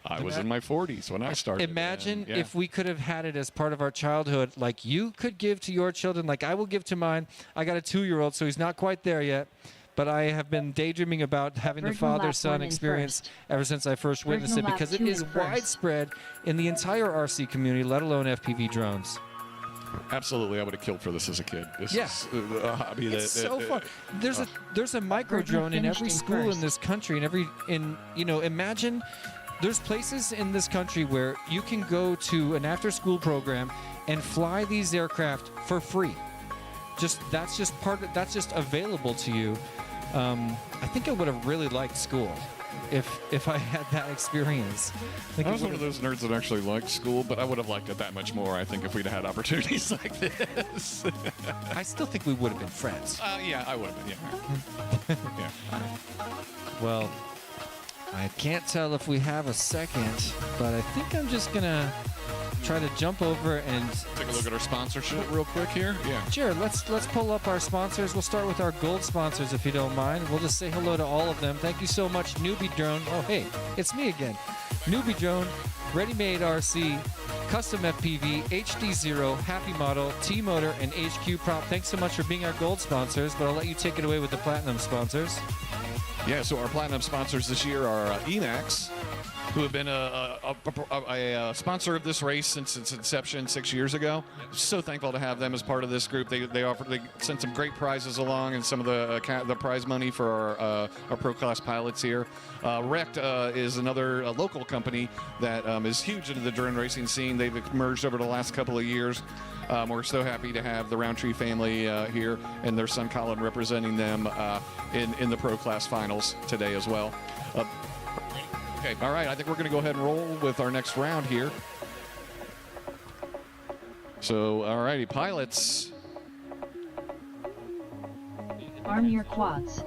I was in my 40s when I started. Imagine and, yeah. if we could have had it as part of our childhood, like you could give to your children, like I will give to mine. I got a 2-year-old, so he's not quite there yet. But I have been daydreaming about having the Virginal lap father-son one in experience first. ever since I first witnessed it, Virginal lap because it 2 is in first. widespread in the entire RC community, let alone FPV drones. Absolutely, I would have killed for this as a kid. This Yeah. is a hobby It's that so fun. There's a micro Virginal drone in finished every in school in first. this country, imagine there's places in this country where you can go to an after-school program and fly these aircraft for free. That's just available to you. I think I would have really liked school if I had that experience. I was one of those nerds that actually liked school, but I would have liked it that much more, I think, if we'd had opportunities like this. I still think we would have been friends. Yeah, I would have been, yeah. Yeah. Well, I can't tell if we have a second, but I think I'm just gonna try to jump over and Take a look at our sponsorship real quick here. Yeah. sure, let's pull up our sponsors. We'll start with our gold sponsors, if you don't mind. We'll just say hello to all of them. Thank you so much, Newbie Drone. Oh, hey, it's me again. Newbie Drone, Ready Made RC, Custom FPV, HD0, Happy Model, T-Motor, and HQ Prop. Thanks so much for being our gold sponsors, but I'll let you take it away with the platinum sponsors. Yeah, so our platinum sponsors this year are Emacs, who have been a sponsor of this race since its inception 6 years ago. So thankful to have them as part of this group. They sent some great prizes along and some of the prize money for our pro class pilots here. Wrecked is another local company that is huge into the drone racing scene. They've emerged over the last couple of years. We're so happy to have the Roundtree family here and their son Colin representing them in the pro class finals today as well. Okay, all right, I think we're going to go ahead and roll with our next round here. So, all righty, pilots. Arm your quads.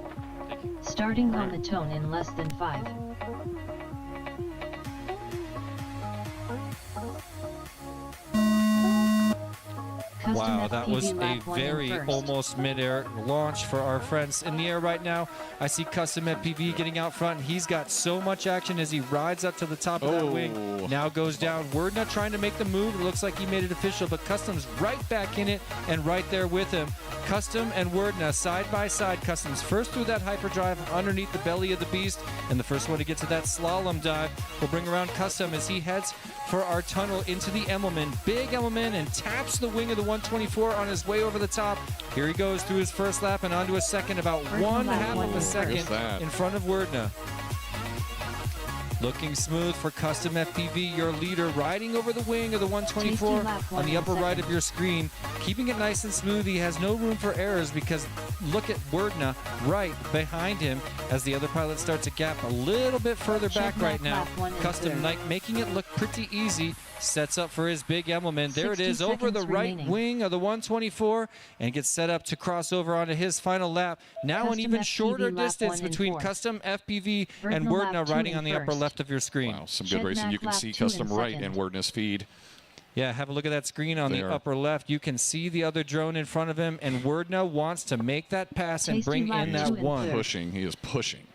Starting on the tone in less than 5. Custom Wow, that was FPV a lap 1 in very first. almost mid-air launch for our friends in the air right now. I see Custom FPV getting out front. He's got so much action as he rides up to the top of that wing. Now goes down. Wordna trying to make the move. It looks like he made it official, but Custom's right back in it and right there with him. Custom and Wordna side by side. Custom's first through that hyperdrive underneath the belly of the beast, and the first one to get to that slalom dive will bring around Custom as he heads for our tunnel into the Emmelman. Big Emmelman, and taps the wing of the 124 on his way over the top. Here he goes through his first lap and onto a second, about Wordna lap 1/2 1 of a in second first. in front of Wordna. Looking smooth for Custom FPV, your leader, riding over the wing of the 124 Tasty lap on the 1 upper right second. of your screen. Keeping it nice and smooth. He has no room for errors because look at Wordna right behind him as the other pilots start to gap a little bit further Check back right mark now. lap 1 and Custom third. Knight making it look pretty easy. Sets up for his big Emmelman. There it 60 is over the seconds right remaining. wing of the 124 and gets set up to cross over onto his final lap. Now an Custom even FPV shorter lap distance 1 in between fourth. Custom FPV and Wordna lap Wordna 2 riding in on the upper first. left of your screen. Wow, some Check good racing. Mac You can lap see 2 in Custom right in second. Wordna's feed. Yeah, have a look at that screen on There. the upper left. You can see the other drone in front of him, and Wordna wants to make that pass and Tasty bring lap in 2 that and one. third. Pushing, he is pushing.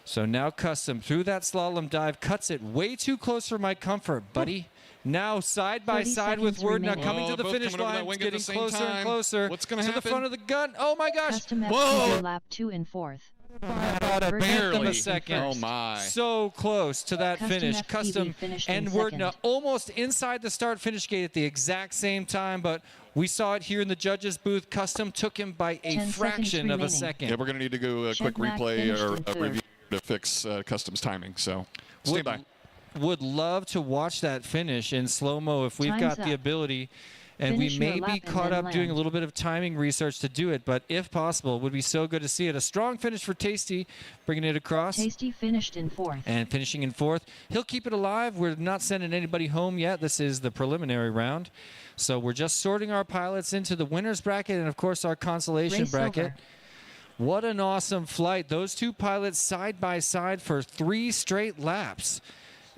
So now Custom through that slalom dive cuts it way too close for my comfort, buddy. Now side by 30 side with seconds Wordna remaining. coming Oh, to the both finish coming over that line, wing at the getting same closer and time. closer What's gonna to the happen? front of the gun. Oh my gosh! Custom Whoa! FPV lap 2 in fourth. About a tenth of Barely. a second. Oh my. So close to that Custom finish. FPV Custom finished and in Wordna second. almost inside the start-finish gate at the exact same time, but we saw it here in the judges' booth. Custom took him by a 10 fraction seconds of a remaining. second. Yeah, we're going to need to go a quick Check Mac replay finished or in a third. review to fix Custom's timing. So stay by. Would love to watch that finish in slow-mo if we've Time's got the up. ability. And Finish we your may lap be and caught then up doing a land. little bit of timing research to do it, but if possible, it would be so good to see it. A strong finish for Tasty, bringing it across. Tasty finished in fourth. And finishing in fourth. He'll keep it alive. We're not sending anybody home yet. This is the preliminary round. So we're just sorting our pilots into the winner's bracket and, of course, our consolation Race bracket. over. What an awesome flight. Those two pilots side by side for 3 straight laps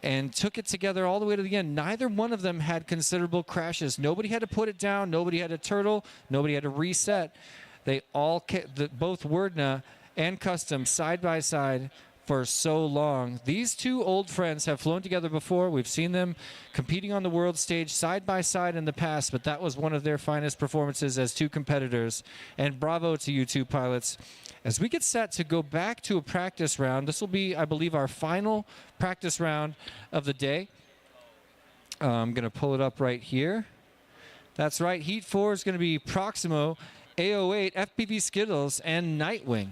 and took it together all the way to the end. Neither one of them had considerable crashes. Nobody had to put it down. Nobody had to turtle. Nobody had to reset. They all both Wordna and Custom side by side for so long. These two old friends have flown together before. We've seen them competing on the world stage side by side in the past, but that was one of their finest performances as two competitors. And bravo to you two pilots. As we get set to go back to a practice round, this will be, I believe, our final practice round of the day. I'm going to pull it up right here. That's right. Heat 4 is going to be Proximo, AO8, FPV Skittles, and Nightwing.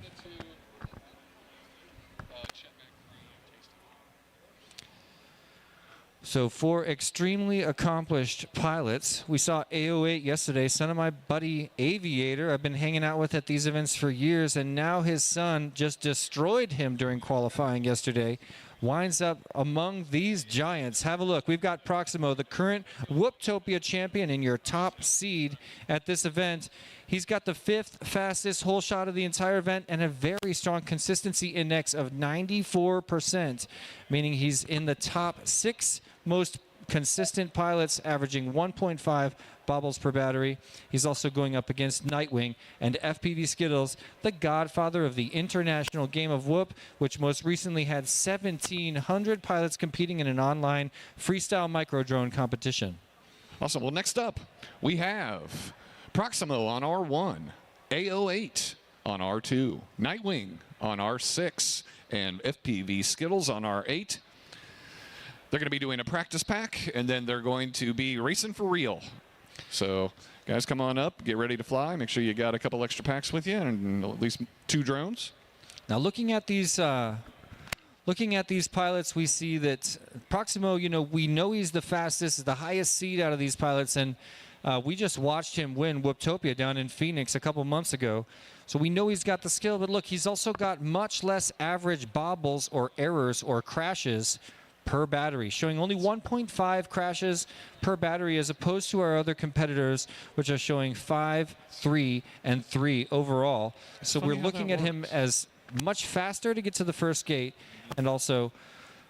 So 4 extremely accomplished pilots. We saw AO8 yesterday, son of my buddy Aviator I've been hanging out with at these events for years, and now his son just destroyed him during qualifying yesterday. Winds up among these giants. Have a look. We've got Proximo, the current Whooptopia champion and your top seed at this event. He's got the 5th fastest hole shot of the entire event and a very strong consistency index of 94%, meaning he's in the top 6 most consistent pilots, averaging 1.5 bobbles per battery. He's also going up against Nightwing and FPV Skittles, the godfather of the international game of Whoop, which most recently had 1,700 pilots competing in an online freestyle micro drone competition. Awesome. Well, next up, we have Proximo on R1, AO8 on R2, Nightwing on R6 and FPV Skittles on R8. They're going to be doing a practice pack, and then they're going to be racing for real. So, guys, come on up, get ready to fly. Make sure you got a couple extra packs with you, and at least 2 drones. Now, looking at these pilots, we see that Proximo, we know he's the fastest, the highest seed out of these pilots, and we just watched him win Whooptopia down in Phoenix a couple months ago. So we know he's got the skill, but look, he's also got much less average bobbles or errors or crashes per battery, showing only 1.5 crashes per battery as opposed to our other competitors, which are showing 5, 3, and 3 overall. So we're looking at him as much faster to get to the first gate and also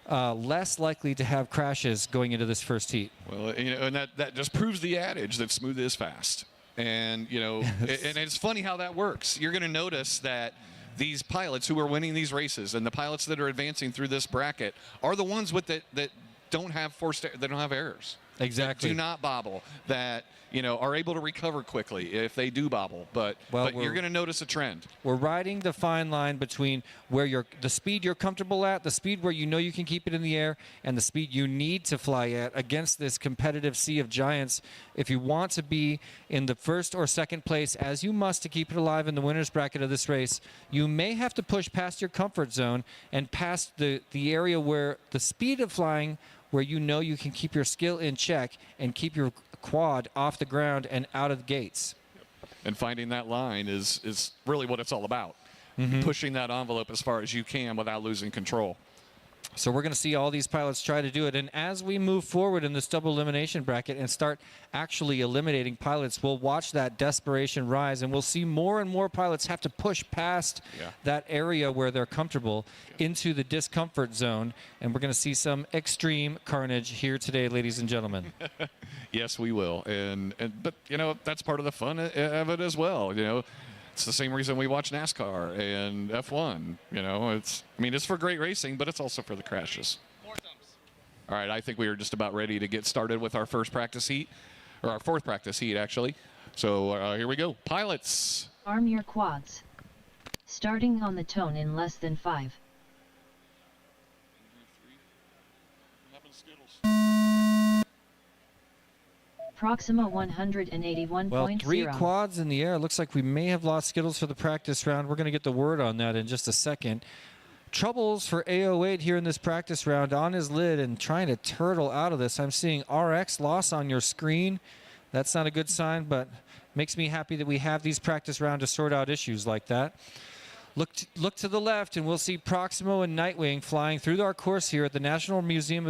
less likely to have crashes going into this first heat. Well, and that just proves the adage that smooth is fast. And, and it's funny how that works. You're going to notice that these pilots who are winning these races and the pilots that are advancing through this bracket are the ones with that don't have they don't have errors. Exactly. That do not bobble, that are able to recover quickly if they do bobble. But you're going to notice a trend. We're riding the fine line between where the speed you're comfortable at, the speed where you can keep it in the air, and the speed you need to fly at against this competitive sea of giants. If you want to be in the first or second place, as you must to keep it alive in the winner's bracket of this race, you may have to push past your comfort zone and past the area where the speed of flying where you can keep your skill in check and keep your quad off the ground and out of the gates. And finding that line is really what it's all about. Pushing that envelope as far as you can without losing control. So we're going to see all these pilots try to do it. And as we move forward in this double elimination bracket and start actually eliminating pilots, we'll watch that desperation rise, and we'll see more and more pilots have to push past that area where they're comfortable into the discomfort zone. And we're going to see some extreme carnage here today, ladies and gentlemen. Yes, we will. But that's part of the fun of it as well. It's the same reason we watch NASCAR and F1. It's for great racing, but it's also for the crashes. All right, I think we are just about ready to get started with our first practice heat, or our 4th practice heat, actually. So here we go. Pilots. Arm your quads. Starting on the tone in less than 5. Proxima 181.0. Well, 3 quads in the air. Looks like we may have lost Skittles for the practice round. We're going to get the word on that in just a second. Troubles for A08 here in this practice round on his lid and trying to turtle out of this. I'm seeing RX loss on your screen. That's not a good sign, but makes me happy that we have these practice round to sort out issues like that. Look to the left, and we'll see Proximo and Nightwing flying through our course here at the National Museum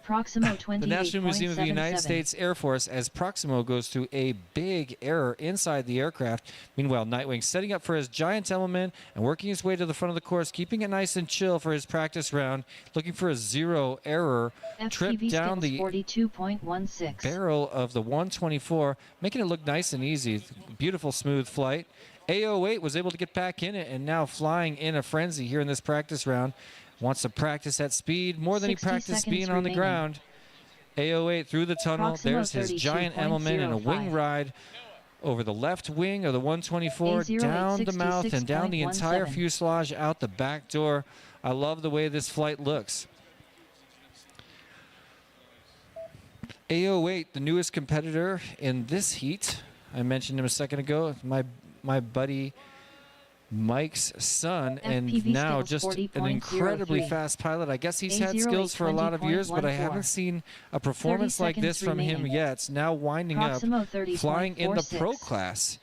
Proximo the National Museum of the United States Air Force, as Proximo goes through a big error inside the aircraft. Meanwhile, Nightwing setting up for his giant element and working his way to the front of the course, keeping it nice and chill for his practice round, looking for a 0 error trip down the 42.16 barrel of the 124, making it look nice and easy. Beautiful, smooth flight. A08 was able to get back in it and now flying in a frenzy here in this practice round. Wants to practice at speed more than he practiced being on the ground. A08 through the tunnel. Proximo There's his giant element and a wing ride over the left wing of the 124, down the mouth and down the entire fuselage out the back door. I love the way this flight looks. A08, the newest competitor in this heat. I mentioned him a second ago. My buddy Mike's son, and now just an incredibly fast pilot. I guess he's had skills for a lot of years, but I haven't seen a performance like this from him yet. It's now winding up flying in the pro class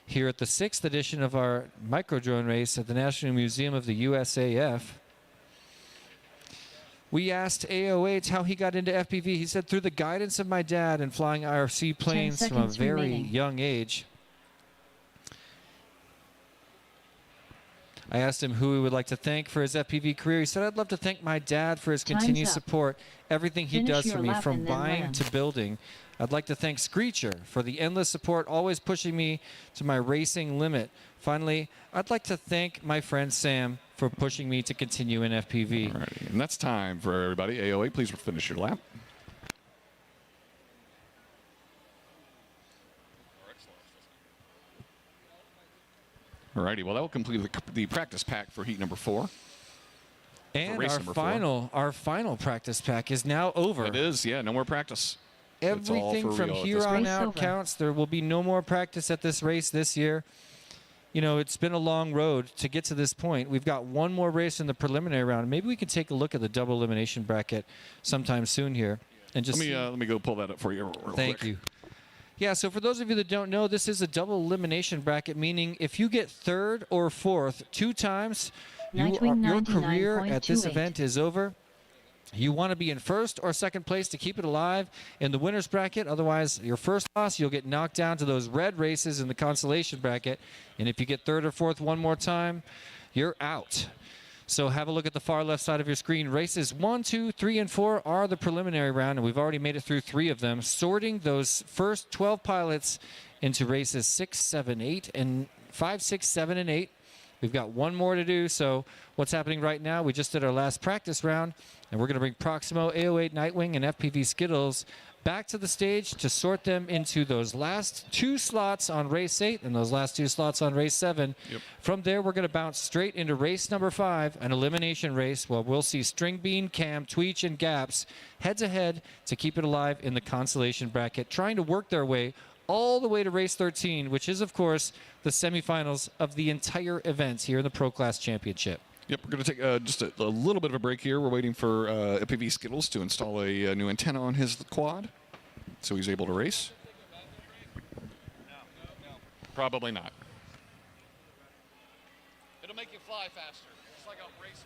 here at the 6th edition of our micro drone race at the National Museum of the USAF. We asked A08 how he got into FPV. He said, through the guidance of my dad and flying IRC planes from a very young age. I asked him who he would like to thank for his FPV career. He said, I'd love to thank my dad for his continued support, everything he does for me, from buying to building. I'd like to thank Screecher for the endless support, always pushing me to my racing limit. Finally, I'd like to thank my friend Sam for pushing me to continue in FPV. Alrighty, and that's time for everybody. A08, please finish your lap. Alrighty, well, that will complete the practice pack for heat number 4. And race our number 4. final practice pack is now over. It is, yeah, no more practice. It's all Everything for from real at here this on point. out Race over. counts. There will be no more practice at this race this year. You know, it's been a long road to get to this point. We've got one more race in the preliminary round. Maybe we can take a look at the double elimination bracket sometime soon here and just Let me go pull that up for you real Thank quick. you. Yeah, so for those of you that don't know, this is a double elimination bracket, meaning if you get third or fourth 2 times, Nightwing your career at this 99.28. event is over. You want to be in first or second place to keep it alive in the winner's bracket. Otherwise, your first loss, you'll get knocked down to those red races in the consolation bracket. And if you get third or fourth one more time, you're out. So have a look at the far left side of your screen. Races 1, 2, 3, and 4 are the preliminary round, and we've already made it through 3 of them, sorting those first 12 pilots into races 6, 7, 8, and 5, 6, 7, and 8. We've got one more to do, so what's happening right now, we just did our last practice round, and we're going to bring Proximo, AO8 Nightwing, and FPV Skittles back to the stage to sort them into those last 2 slots on race 8 and those last 2 slots on race 7. Yep. From there, we're going to bounce straight into race number 5, an elimination race, where we'll see Stringbean, Cam, Tweech, and Gaps head-to-head to keep it alive in the consolation bracket, trying to work their way all the way to race 13, which is, of course, the semifinals of the entire event here in the Pro Class Championship. Yep, we're going to take just a little bit of a break here. We're waiting for FPV Skittles to install a new antenna on his quad so he's able to race. Probably not. It'll make you fly faster. It's like a racehorse.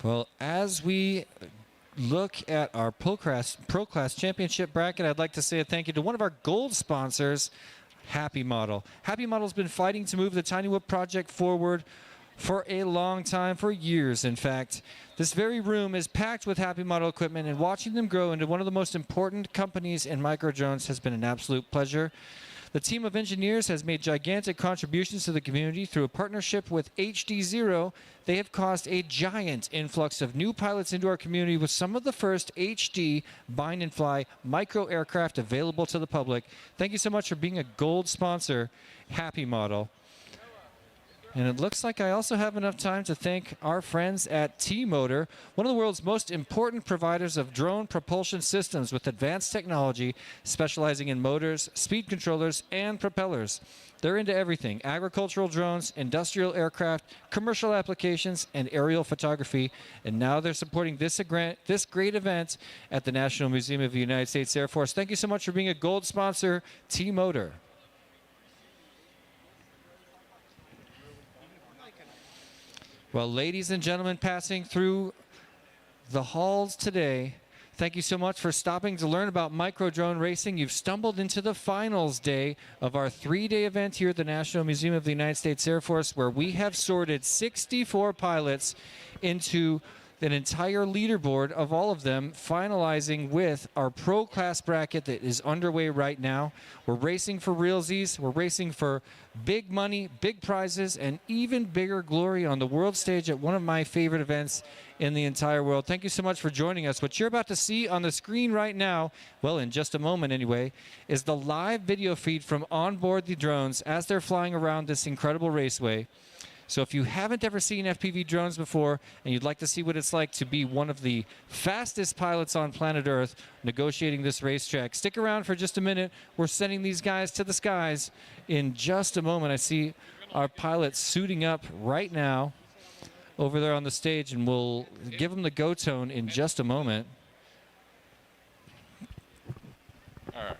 Well, as we look at our Pro Class Championship bracket, I'd like to say a thank you to one of our gold sponsors, Happy Model. Happy Model's been fighting to move the Tiny Whoop project forward for a long time, for years, in fact. This very room is packed with Happy Model equipment, and watching them grow into one of the most important companies in micro drones has been an absolute pleasure. The team of engineers has made gigantic contributions to the community through a partnership with HD0. They have caused a giant influx of new pilots into our community with some of the first HD bind and fly micro aircraft available to the public. Thank you so much for being a gold sponsor, Happy Model. And it looks like I also have enough time to thank our friends at T-Motor, one of the world's most important providers of drone propulsion systems with advanced technology, specializing in motors, speed controllers, and propellers. They're into everything: agricultural drones, industrial aircraft, commercial applications, and aerial photography. And now they're supporting this great event at the National Museum of the United States Air Force. Thank you so much for being a gold sponsor, T-Motor. Well, ladies and gentlemen, passing through the halls today, thank you so much for stopping to learn about micro drone racing. You've stumbled into the finals day of our 3-day event here at the National Museum of the United States Air Force, where we have sorted 64 pilots into an entire leaderboard of all of them, finalizing with our Pro Class bracket that is underway right now. We're racing for realsies. We're racing for big money, big prizes, and even bigger glory on the world stage at one of my favorite events in the entire world. Thank you so much for joining us. What you're about to see on the screen right now, well, in just a moment anyway, is the live video feed from onboard the drones as they're flying around this incredible raceway. So if you haven't ever seen FPV drones before and you'd like to see what it's like to be one of the fastest pilots on planet Earth negotiating this racetrack, stick around for just a minute. We're sending these guys to the skies in just a moment. I see our pilots suiting up right now over there on the stage, and we'll give them the go tone in just a moment. All right.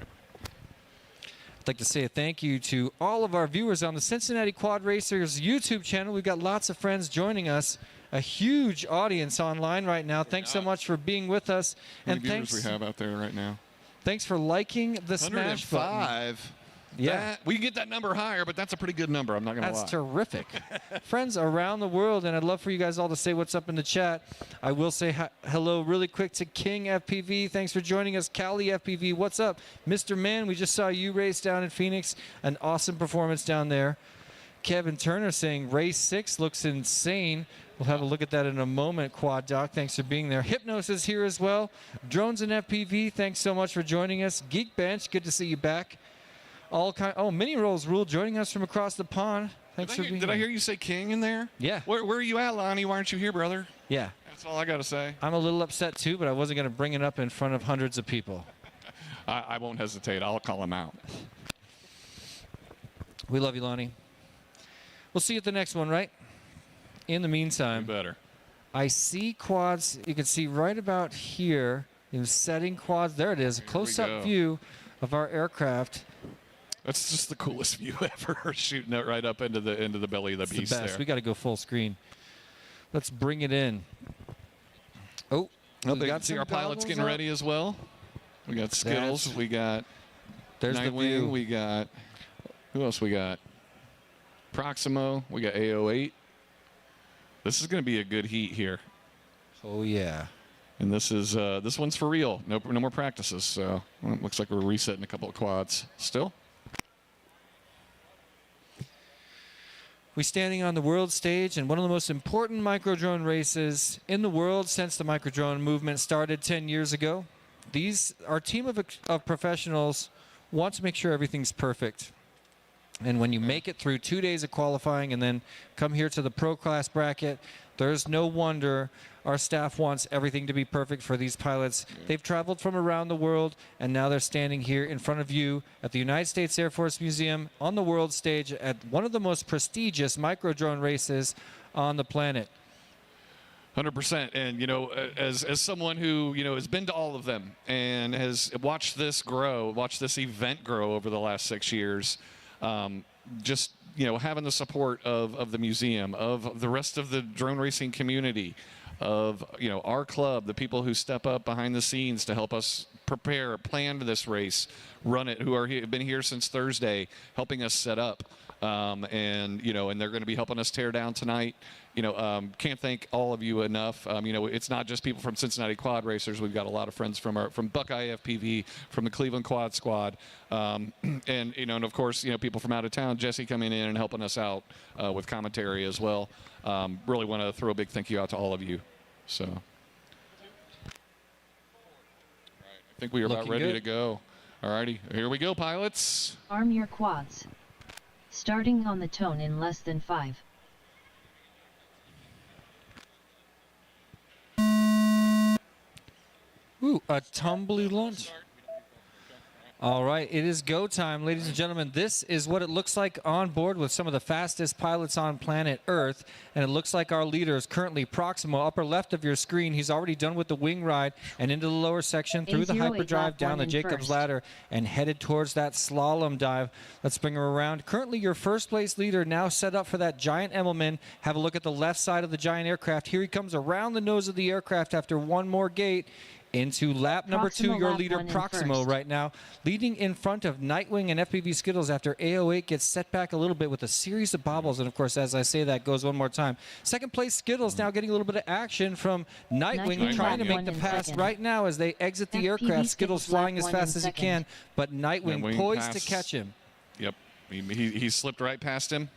I'd like to say a thank you to all of our viewers on the Cincinnati Quad Racers YouTube channel. We've got lots of friends joining us, a huge audience online right now. Thanks so much for being with us. How And many viewers thanks, we have out there right now? thanks for liking the smash button. 105. Yeah. We can get that number higher, but that's a pretty good number. I'm not going to lie. That's terrific. Friends around the world, and I'd love for you guys all to say what's up in the chat. I will say hello really quick to King FPV. Thanks for joining us. Cali FPV, what's up? Mr. Man, we just saw you race down in Phoenix. An awesome performance down there. Kevin Turner saying race 6 looks insane. We'll have a look at that in a moment. Quad Doc, thanks for being there. Hypnos is here as well. Drones and FPV, thanks so much for joining us. Geek Bench, good to see you back. Oh, Mini Rolls Rule joining us from across the pond. Thanks for being Did I here. hear you say King in there? Yeah. Where are you at, Lonnie? Why aren't you here, brother? Yeah. That's all I got to say. I'm a little upset too, but I wasn't going to bring it up in front of hundreds of people. I won't hesitate. I'll call him out. We love you, Lonnie. We'll see you at the next one, right? In the meantime, Better. I see quads. You can see right about here. Setting quads. There it is. A Here we close-up go. view of our aircraft. That's just the coolest view ever. Shooting it right up into the belly of the It's beast the best. there. We got to go full screen. Let's bring it in. Oh, Oh, we they got can see some our pilots goggles getting up. ready as well. We got Skittles. That's- We got There's the Nightwing. view. We got who else? We got Proximo. We got AO8. This is going to be a good heat here, Oh yeah. and this one's for real. No more practices. So well, it looks like we're resetting a couple of quads still. We're standing on the world stage in one of the most important microdrone races in the world since the microdrone movement started 10 years ago. Our team of professionals want to make sure everything's perfect. And when you make it through 2 days of qualifying and then come here to the pro class bracket, there's no wonder our staff wants everything to be perfect for these pilots. They've traveled from around the world, and now they're standing here in front of you at the United States Air Force Museum on the world stage at one of the most prestigious microdrone races on the planet. 100%. And, you know, as someone who, you know, has been to all of them and has watched this event grow over the last 6 years, just, you know, having the support of the museum, of the rest of the drone racing community, of, you know, our club, the people who step up behind the scenes to help us prepare, plan this race, run it, who have been here since Thursday, helping us set up. And, you know, and they're going to be helping us tear down tonight. You know, can't thank all of you enough. You know, it's not just people from Cincinnati Quad Racers. We've got a lot of friends from Buckeye FPV, from the Cleveland Quad Squad, and, you know, and of course, you know, people from out of town. Jesse coming in and helping us out with commentary as well. Really want to throw a big thank you out to all of you. So, I think we are about Looking ready good. to go. All righty, here we go, pilots. Arm your quads. Starting on the tone in less than 5. Ooh, a tumbly launch. All right, it is go time, ladies and gentlemen. This is what it looks like on board with some of the fastest pilots on planet Earth. And it looks like our leader is currently Proximo, upper left of your screen. He's already done with the wing ride and into the lower section through the 808 hyperdrive lap down one the in Jacobs first. ladder and headed towards that slalom dive. Let's bring her around. Currently your first place leader now set up for that giant Emmelman. Have a look at the left side of the giant aircraft. Here he comes around the nose of the aircraft after one more gate. Into lap number Proximo 2, your lap leader one in Proximo first. right now, leading in front of Nightwing and FPV Skittles after AO8 gets set back a little bit with a series of bobbles. And of course, as I say that, goes one more time. Second place Skittles now getting a little bit of action from Nightwing, Nightwing trying to lap make one the in pass second. right now as they exit the FPV aircraft. Skittles Skittles flying lap as one fast in as he second. can, but Nightwing Nightwing poised to pass. catch him. Yep, he slipped right past him.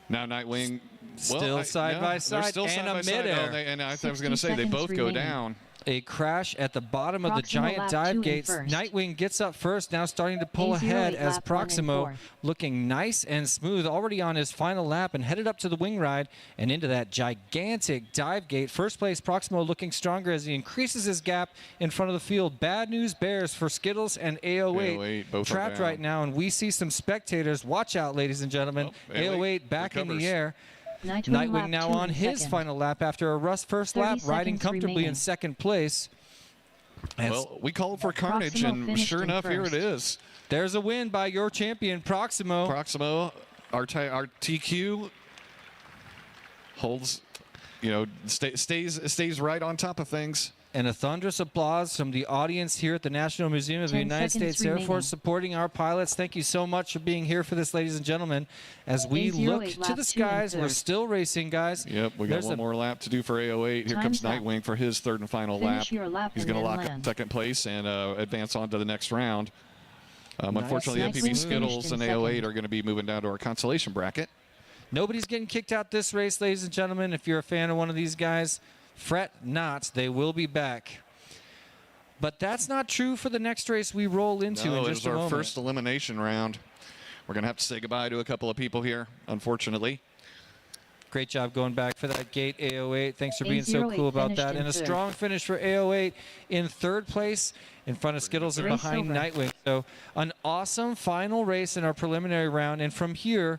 Now Nightwing, Still side by they're side still and side a by side. midair. Oh, and I was 60 going to say they seconds both go remaining. down. A crash at the bottom of the Proximo giant lap dive 2 in gates. first. Nightwing gets up first, now starting to pull 808 ahead as lap one in Proximo fourth. looking nice and smooth, already on his final lap and headed up to the wing ride and into that gigantic dive gate. First place Proximo looking stronger as he increases his gap in front of the field. Bad news bears for Skittles and AO8. AO8 both are trapped down. right now, and we see some spectators. Watch out, ladies and gentlemen. Oh, AO8 back in recovers. the air. Nightwing lap now 2 on in his second. final lap after a rough first 30 lap, riding seconds comfortably in remaining. second place. As Well, we called for carnage, Proximo and finished sure in enough, here it first. is. there's a win by your champion, Proximo. Proximo, our TQ holds, you know, stays right on top of things. And a thunderous applause from the audience here at the National Museum of the 10 United seconds States Air remaining. Force supporting our pilots. Thank you so much for being here for this, ladies and gentlemen. As we look 808 to lap the 2 in skies, we're third. still racing, guys. Yep, we got There's one a- more lap to do for AO8. Here comes Time's up. Nightwing for his third and final Finish lap. your lap He's and going to then lock up land. second place and advance on to the next round. Unfortunately, Nice. FPV Nightwing Skittles finished and in AO8 second. are going to be moving down to our consolation bracket. Nobody's getting kicked out this race, ladies and gentlemen. If you're a fan of one of these guys, fret not. They will be back. But that's not true for the next race we roll into No, in it just was a our moment. first elimination round. We're going to have to say goodbye to a couple of people here, unfortunately. Great job going back for that gate, AO8. Thanks for being so 808 cool about finished that. in And a third. strong finish for AO8 in third place in front of Skittles and Race behind over. Nightwing. So an awesome final race in our preliminary round. And from here,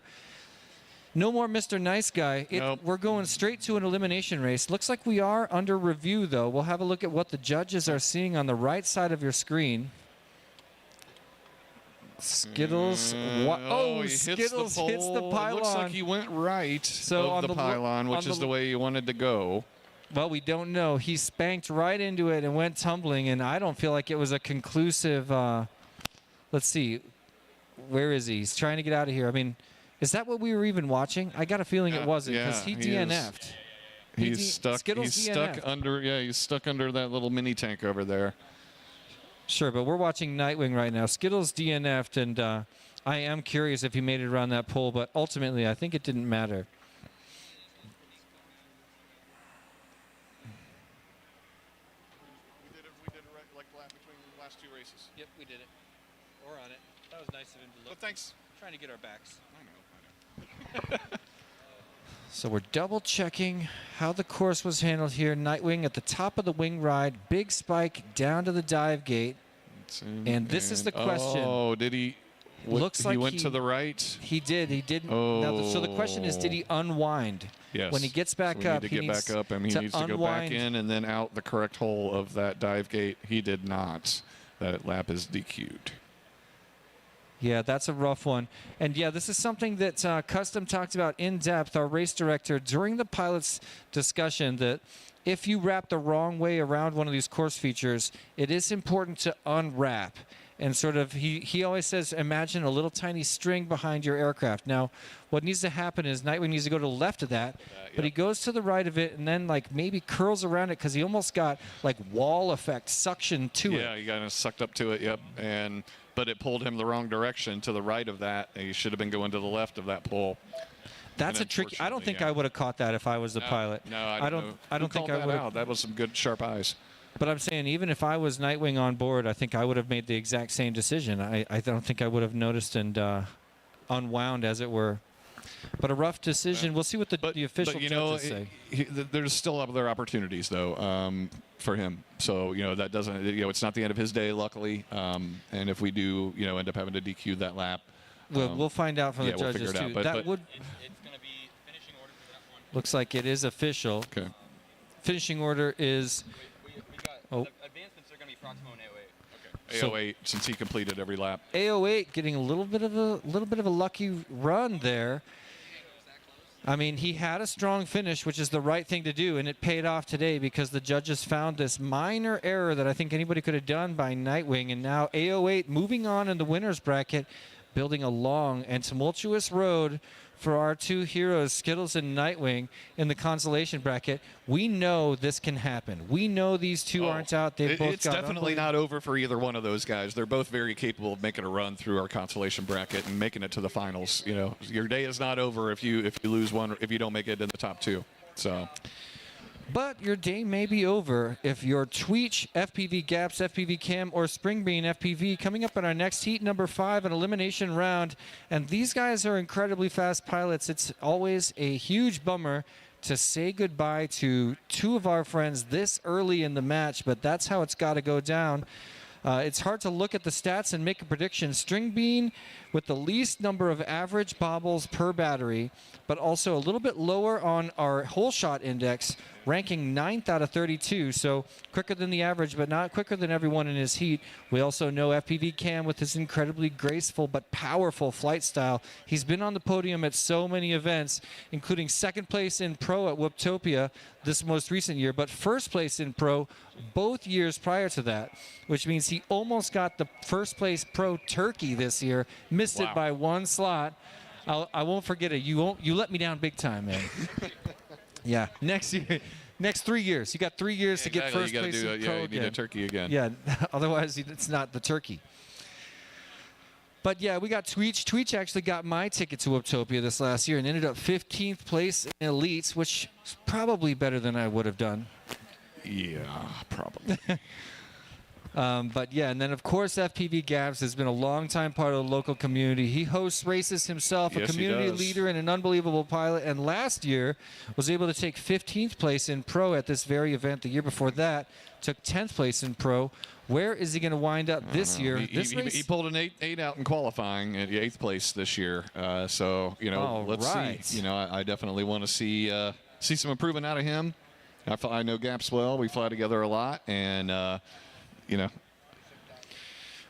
no more Mr. Nice Guy. Nope. We're going straight to an elimination race. Looks like we are under review, though. We'll have a look at what the judges are seeing on the right side of your screen. Skittles. He Skittles hits hits the pole. pylon. It looks like he went right So of on the the pylon, which on is the- the way he wanted to go. Well, we don't know. He spanked right into it and went tumbling, and I don't feel like it was a conclusive. Let's see. Where is he? He's trying to get out of here. I mean, is that what we were even watching? I got a feeling it wasn't because he he is. DNF'd. He's stuck. Skittles He's stuck DNF'd. under. Yeah, he's stuck under that little mini tank over there. Sure, but we're watching Nightwing right now. Skittles DNF'd, and I am curious if he made it around that pole, but ultimately I think it didn't matter. We did it like between the last two races. Yep, we did it. We're on it. That was nice of him to look. But thanks. Trying to get our backs. I know. So we're double checking how the course was handled here. Nightwing at the top of the wing ride, big spike down to the dive gate. And this is the question. Oh, did he? Looks like he went he- to the right. He did. He didn't. Now, so the question is, did he unwind? Yes. When he gets back So we up, need to he get needs back up, and he to needs to go unwind. back in and then out the correct hole of that dive gate. He did not. That lap is DQ'd. Yeah, that's a rough one. And yeah, this is something that Custom talked about in depth, our race director, during the pilot's discussion, that if you wrap the wrong way around one of these course features, it is important to unwrap. And sort of, he always says, imagine a little tiny string behind your aircraft. Now, what needs to happen is Nightwing needs to go to the left of that, but he goes to the right of it and then like maybe curls around it because he almost got like wall effect suction to it. Yeah, he got sucked up to it. Yep. But it pulled him the wrong direction to the right of that. And he should have been going to the left of that pole. That's And a tricky. I don't unfortunately, think yeah. I would have caught that if I was the pilot. No, I don't know. I don't Who think called I that would. out? That was some good sharp eyes. But I'm saying, even if I was Nightwing on board, I think I would have made the exact same decision. I don't think I would have noticed and unwound, as it were. But a rough decision. We'll see what the official you know, judges say. there's still other opportunities though for him. So that doesn't. It's not the end of his day, luckily. And if we do, end up having to DQ that lap, We'll find out from the we'll judges figure it too. out. That would It's going to be finishing order for that one. looks like it is official. Okay. Finishing order is We got Oh. the advancements are going to be Proximo and AOA. So- AO8 since he completed every lap. AO8 getting a little bit of a lucky run there. I mean, he had a strong finish, which is the right thing to do, and it paid off today because the judges found this minor error that I think anybody could have done by Nightwing, and now AO8 moving on in the winner's bracket, building a long and tumultuous road for our two heroes, Skittles and Nightwing, in the consolation bracket. We know this can happen. We know these two aren't out. They've both It's got definitely not over for either one of those guys. They're both very capable of making a run through our consolation bracket and making it to the finals. Your day is not over if you lose one, if you don't make it in the top two. So. But your day may be over if your Tweech, FPV Gaps, FPV Cam, or Springbean FPV coming up in our next heat, number 5, an elimination round. And these guys are incredibly fast pilots. It's always a huge bummer to say goodbye to two of our friends this early in the match, but that's how it's got to go down. It's hard to look at the stats and make a prediction. Stringbean with the least number of average bobbles per battery, but also a little bit lower on our whole shot index, ranking 9th out of 32, so quicker than the average, but not quicker than everyone in his heat. We also know FPV Cam with his incredibly graceful but powerful flight style. He's been on the podium at so many events, including second place in Pro at Whooptopia this most recent year, but first place in Pro both years prior to that, which means he almost got the first place Pro Turkey this year, missed it by one slot. I won't forget it. You let me down big time, man. Yeah, next year, next 3 years. You got 3 years to get first place in Pro you again. need a turkey again. Yeah, otherwise it's not the turkey. But yeah, we got Tweech. Tweech actually got my ticket to Whooptopia this last year and ended up 15th place in Elites, which is probably better than I would have done. Yeah, probably. But yeah, and then of course FPV Gaps has been a long-time part of the local community. He hosts races himself, Yes, a he community does. leader and an unbelievable pilot. And last year was able to take 15th place in pro at this very event. The year before that took 10th place in pro. Where is he going to wind up this year? He pulled an eight out in qualifying at the 8th place this year. So let's see. I definitely want to see some improvement out of him. I know Gaps well. We fly together a lot, and Well,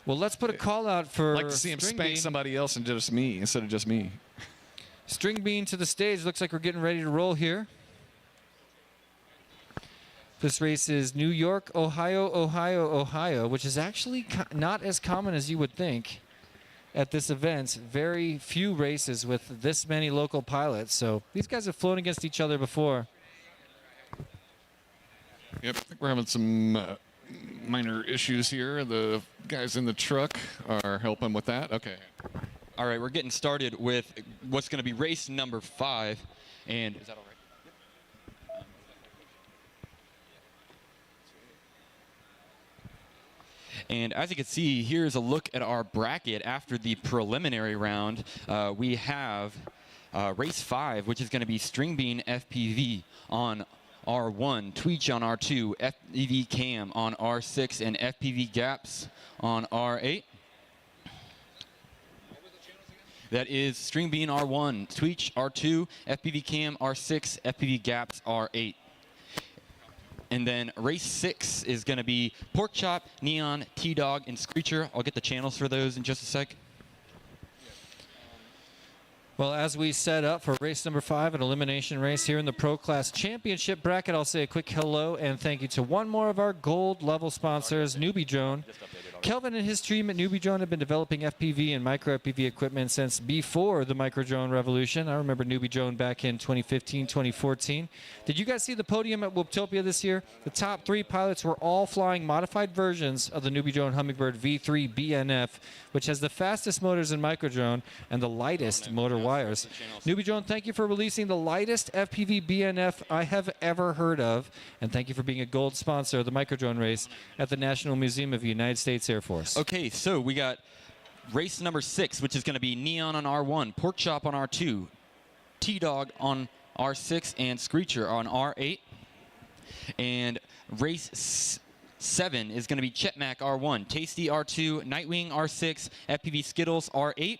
let's put a call out for I'd like to see him String spank Bean. somebody else instead of just me. String Bean to the stage. Looks like we're getting ready to roll here. This race is New York, Ohio, Ohio, Ohio, which is actually not as common as you would think at this event. Very few races with this many local pilots. So these guys have flown against each other before. Yep, we're having some minor issues here. The guys in the truck are helping with that. Okay. All right, we're getting started with what's going to be race number 5. And is that all right? And as you can see, here's a look at our bracket after the preliminary round. We have race 5, which is going to be String Bean FPV on R1, Tweech on R2, FPV Cam on R6, and FPV Gaps on R8. That is String Bean R1, Tweech R2, FPV Cam R6, FPV Gaps R8. And then race 6 is going to be Pork Chop, Neon, T-Dog, and Screecher. I'll get the channels for those in just a sec. Well, as we set up for race number 5, an elimination race here in the Pro Class Championship bracket, I'll say a quick hello and thank you to one more of our gold level sponsors, Newbie Drone. Kelvin and his team at Newbie Drone have been developing FPV and micro FPV equipment since before the micro drone revolution. I remember Newbie Drone back in 2015, 2014. Did you guys see the podium at Whooptopia this year? The top 3 pilots were all flying modified versions of the Newbie Drone Hummingbird V3 BNF, which has the fastest motors in micro drone and the lightest motor wires. Newbie Drone, thank you for releasing the lightest FPV BNF I have ever heard of, and thank you for being a gold sponsor of the micro drone race at the National Museum of the United States Air Force. Okay, so we got race number 6, which is going to be Neon on R1, Pork Chop on R2, T-Dog on R6, and Screecher on R8. And race 7 is going to be Chetmac R1, Tasty R2, Nightwing R6, FPV Skittles R8.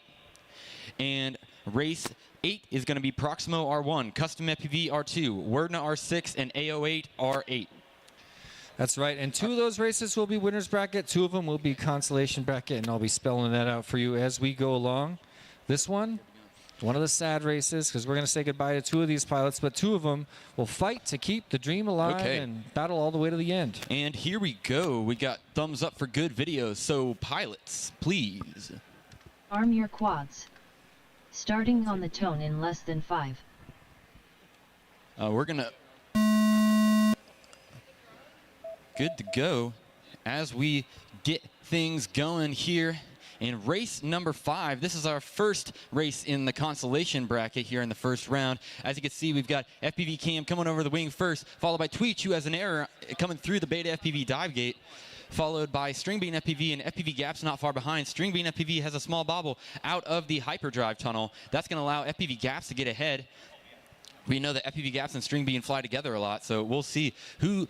And race 8 is going to be Proximo R1, Custom FPV R2, Werdna R6, and AO8 R8. That's right, and 2 of those races will be winners bracket, 2 of them will be consolation bracket, and I'll be spelling that out for you as we go along. This one of the sad races, because we're going to say goodbye to 2 of these pilots, but 2 of them will fight to keep the dream alive and battle all the way to the end. And here we go. We got thumbs up for good videos, so pilots, please. Arm your quads. Starting on the tone in less than 5. We're going to... Good to go as we get things going here in race number 5. This is our first race in the consolation bracket here in the first round. As you can see, we've got FPV Cam coming over the wing first, followed by Tweech, who has an error coming through the Beta FPV dive gate, followed by String Bean FPV, and FPV Gaps not far behind. String Bean FPV has a small bobble out of the hyperdrive tunnel. That's going to allow FPV Gaps to get ahead. We know that FPV Gaps and String Bean fly together a lot, so we'll see who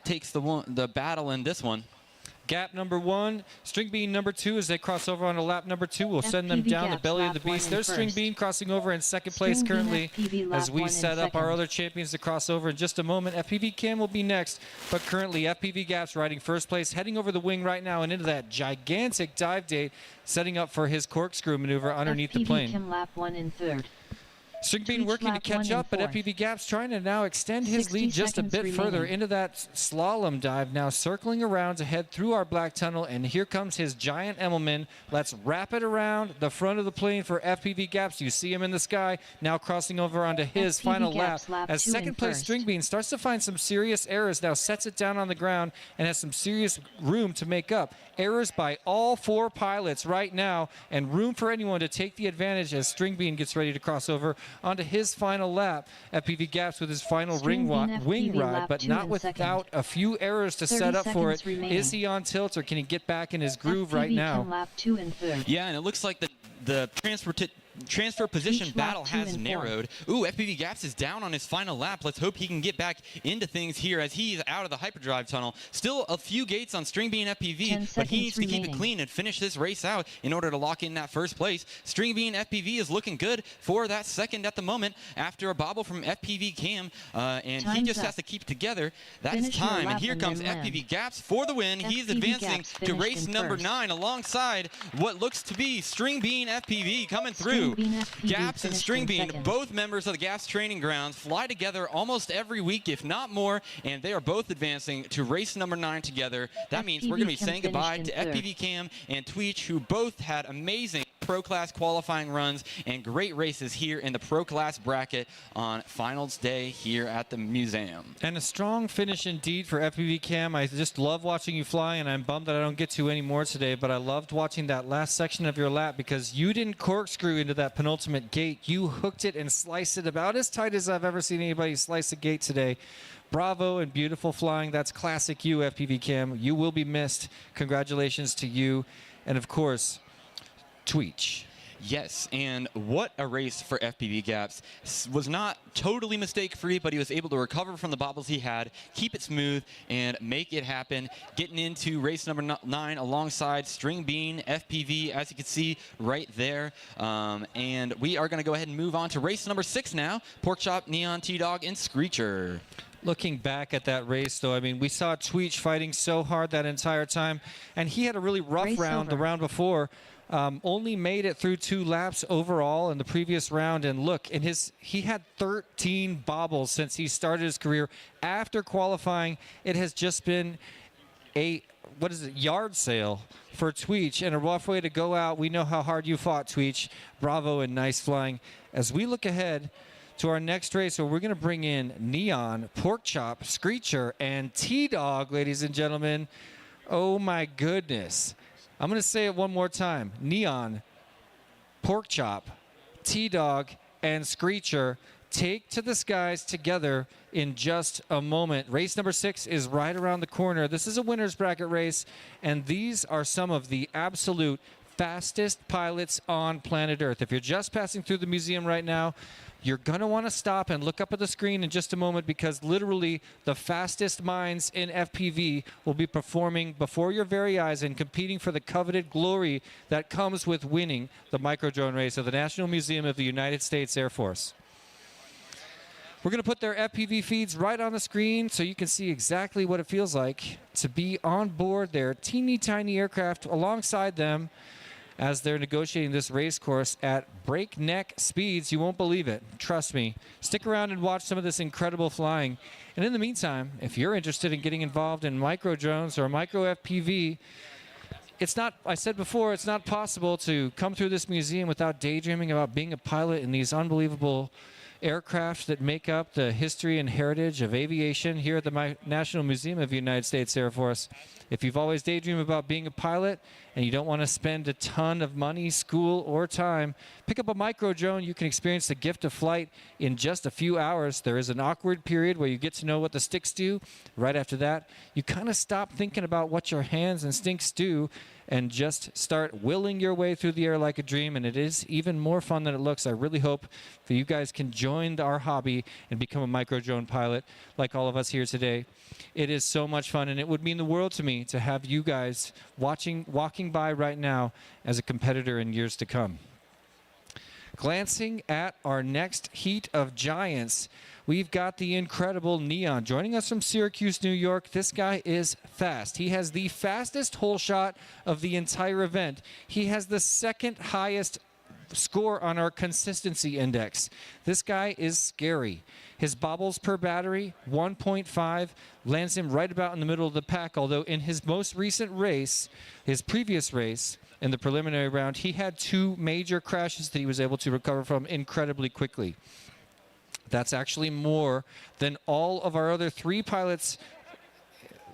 takes the battle in this one. Gap number 1, String Bean number 2 as they cross over on to lap number 2. We'll send them FPV down the Gaps belly of lap the beast. 1 There's and String first. Bean crossing over in second place String Bean currently FPV lap as we 1 set and up our second. other champions to cross over in just a moment. FPV Cam will be next, but currently FPV Gaps riding first place, heading over the wing right now and into that gigantic dive date, setting up for his corkscrew maneuver underneath the FPV plane. Cam lap 1 and 3rd. String Bean Tweech working to lap catch 1 up, and but 4th. FPV Gaps trying to now extend his 60 lead just a seconds bit further remaining. into that slalom dive, now circling around to head through our black tunnel, and here comes his giant Emmelman. Let's wrap it around the front of the plane for FPV Gaps. You see him in the sky, now crossing over onto his FPV final Gaps lap. lap As 2 second and place first. String Bean starts to find some serious errors, now sets it down on the ground and has some serious room to make up. Errors by all 4 pilots right now, and room for anyone to take the advantage as String Bean gets ready to cross over onto his final lap. FPV Gaps with his final String Bean wing FPV ride, lap but 2 not and without second. a few errors to 30 set up for it. seconds remaining. Is he on tilt, or can he get back in his groove FPV right now? Chem lap 2 and third. Yeah, and it looks like the transfer position Each lap battle 2 has and narrowed. Ooh, FPV Gaps is down on his final lap. Let's hope he can get back into things here as he's out of the hyperdrive tunnel. Still a few gates on String Bean 10 FPV, but he needs seconds to keep it remaining. clean and finish this race out in order to lock in that first place. String Bean FPV is looking good for that second at the moment after a bobble from FPV Cam, and he Time's just up. has to keep it together. That's Finish your time, and lap here and comes then land. FPV Gaps for the win. He's FPV advancing Gaps to finished race in number first. 9 alongside what looks to be String Bean FPV coming String through. Bean FPV Gaps and finished String in Bean, second. both members of the Gaps training grounds, fly together almost every week, if not more, and they are both advancing to race number 9 together. That means we're going to be FPV Chem saying goodbye to finished in third. FPV Cam and Tweech, who both had amazing Pro Class qualifying runs and great races here in the Pro Class bracket on finals day here at the museum. And a strong finish indeed for FPV Cam. I just love watching you fly, and I'm bummed that I don't get to any more today, but I loved watching that last section of your lap because you didn't corkscrew into that penultimate gate. You hooked it and sliced it about as tight as I've ever seen anybody slice a gate today. Bravo and beautiful flying. That's classic you, FPV Cam. You will be missed. Congratulations to you. And of course, Tweech. Yes, and what a race for FPV Gaps. Was not totally mistake-free, but he was able to recover from the bobbles he had, keep it smooth, and make it happen. Getting into race number 9 alongside String Bean, FPV, as you can see right there. And we are going to go ahead and move on to race number 6 now. Pork Chop, Neon, T-Dog, and Screecher. Looking back at that race, though, I mean, we saw Tweech fighting so hard that entire time, and he had a really rough Race round the over. round before. Only made it through 2 laps overall in the previous round, and look, he had 13 bobbles since he started his career. After qualifying, it has just been a yard sale for Tweech, and a rough way to go out. We know how hard you fought, Tweech. Bravo and nice flying. As we look ahead to our next race, where we're going to bring in Neon, Pork Chop, Screecher, and T-Dog, ladies and gentlemen. Oh my goodness. I'm going to say it one more time. Neon, Pork Chop, T-Dog, and Screecher take to the skies together in just a moment. Race number 6 is right around the corner. This is a winner's bracket race, and these are some of the absolute fastest pilots on planet Earth. If you're just passing through the museum right now, you're going to want to stop and look up at the screen in just a moment, because literally the fastest minds in FPV will be performing before your very eyes and competing for the coveted glory that comes with winning the micro drone race of the National Museum of the United States Air Force. We're going to put their FPV feeds right on the screen so you can see exactly what it feels like to be on board their teeny tiny aircraft alongside them as they're negotiating this race course at breakneck speeds. You won't believe it. Trust me. Stick around and watch some of this incredible flying. And in the meantime, if you're interested in getting involved in micro drones or micro FPV, it's not, I said before, it's not possible to come through this museum without daydreaming about being a pilot in these unbelievable aircraft that make up the history and heritage of aviation here at the National Museum of the United States Air Force. If you've always daydreamed about being a pilot and you don't want to spend a ton of money, school, or time, pick up a micro drone. You can experience the gift of flight in just a few hours. There is an awkward period where you get to know what the sticks do. Right after that, you kind of stop thinking about what your hands and sticks do and just start willing your way through the air like a dream, and it is even more fun than it looks. I really hope that you guys can join our hobby and become a micro drone pilot like all of us here today. It is so much fun, and it would mean the world to me to have you guys walking by right now as a competitor in years to come. Glancing at our next heat of giants, we've got the incredible Neon joining us from Syracuse, New York. This guy is fast. He has the fastest hole shot of the entire event. He has the second highest score on our consistency index. This guy is scary. His bobbles per battery, 1.5, lands him right about in the middle of the pack, although in his most recent race, his previous race, in the preliminary round, he had 2 major crashes that he was able to recover from incredibly quickly. That's actually more than all of our other 3 pilots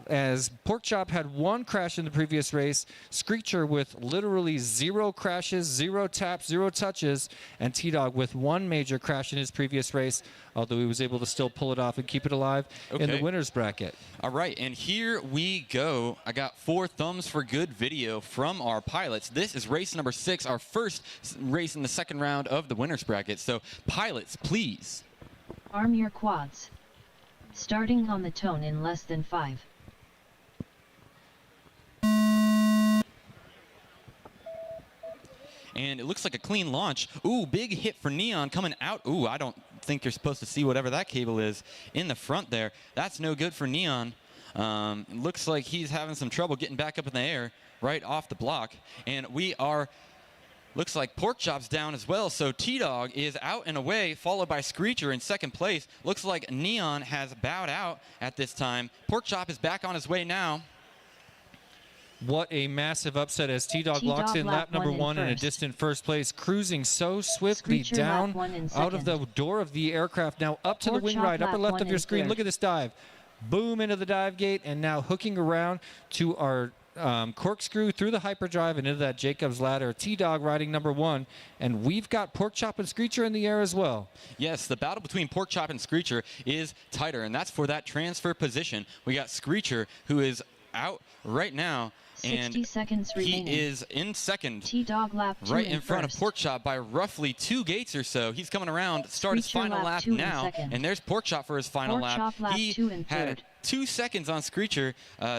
as Porkchop had 1 crash in the previous race, Screecher with literally 0 crashes, 0 taps, 0 touches, and T-Dog with 1 major crash in his previous race, although he was able to still pull it off and keep it alive in the winner's bracket. All right, and here we go. I got 4 thumbs for good video from our pilots. This is race number 6, our first race in the second round of the winner's bracket. So, pilots, please. Arm your quads. Starting on the tone in less than 5. And it looks like a clean launch. Ooh, big hit for Neon coming out. Ooh, I don't think you're supposed to see whatever that cable is in the front there. That's no good for Neon. Looks like he's having some trouble getting back up in the air right off the block. And we are, looks like Porkchop's down as well. So T-Dog is out and away, followed by Screecher in second place. Looks like Neon has bowed out at this time. Porkchop is back on his way now. What a massive upset as T-Dog locks in lap number 1 in a distant first place, cruising so swiftly Screecher down out of the door of the aircraft, now up to the wing right, upper left of your screen. Look at this dive. Boom into the dive gate, and now hooking around to our corkscrew through the hyperdrive and into that Jacob's ladder. T-Dog riding number 1, and we've got Porkchop and Screecher in the air as well. Yes, the battle between Porkchop and Screecher is tighter, and that's for that transfer position. We got Screecher, who is out right now. 60 seconds remaining. He is in second, T-Dog lap 2 right in front of Porkchop by roughly 2 gates or so. He's coming around, start his final lap now, and there's Porkchop for his final lap. He had 2 seconds on Screecher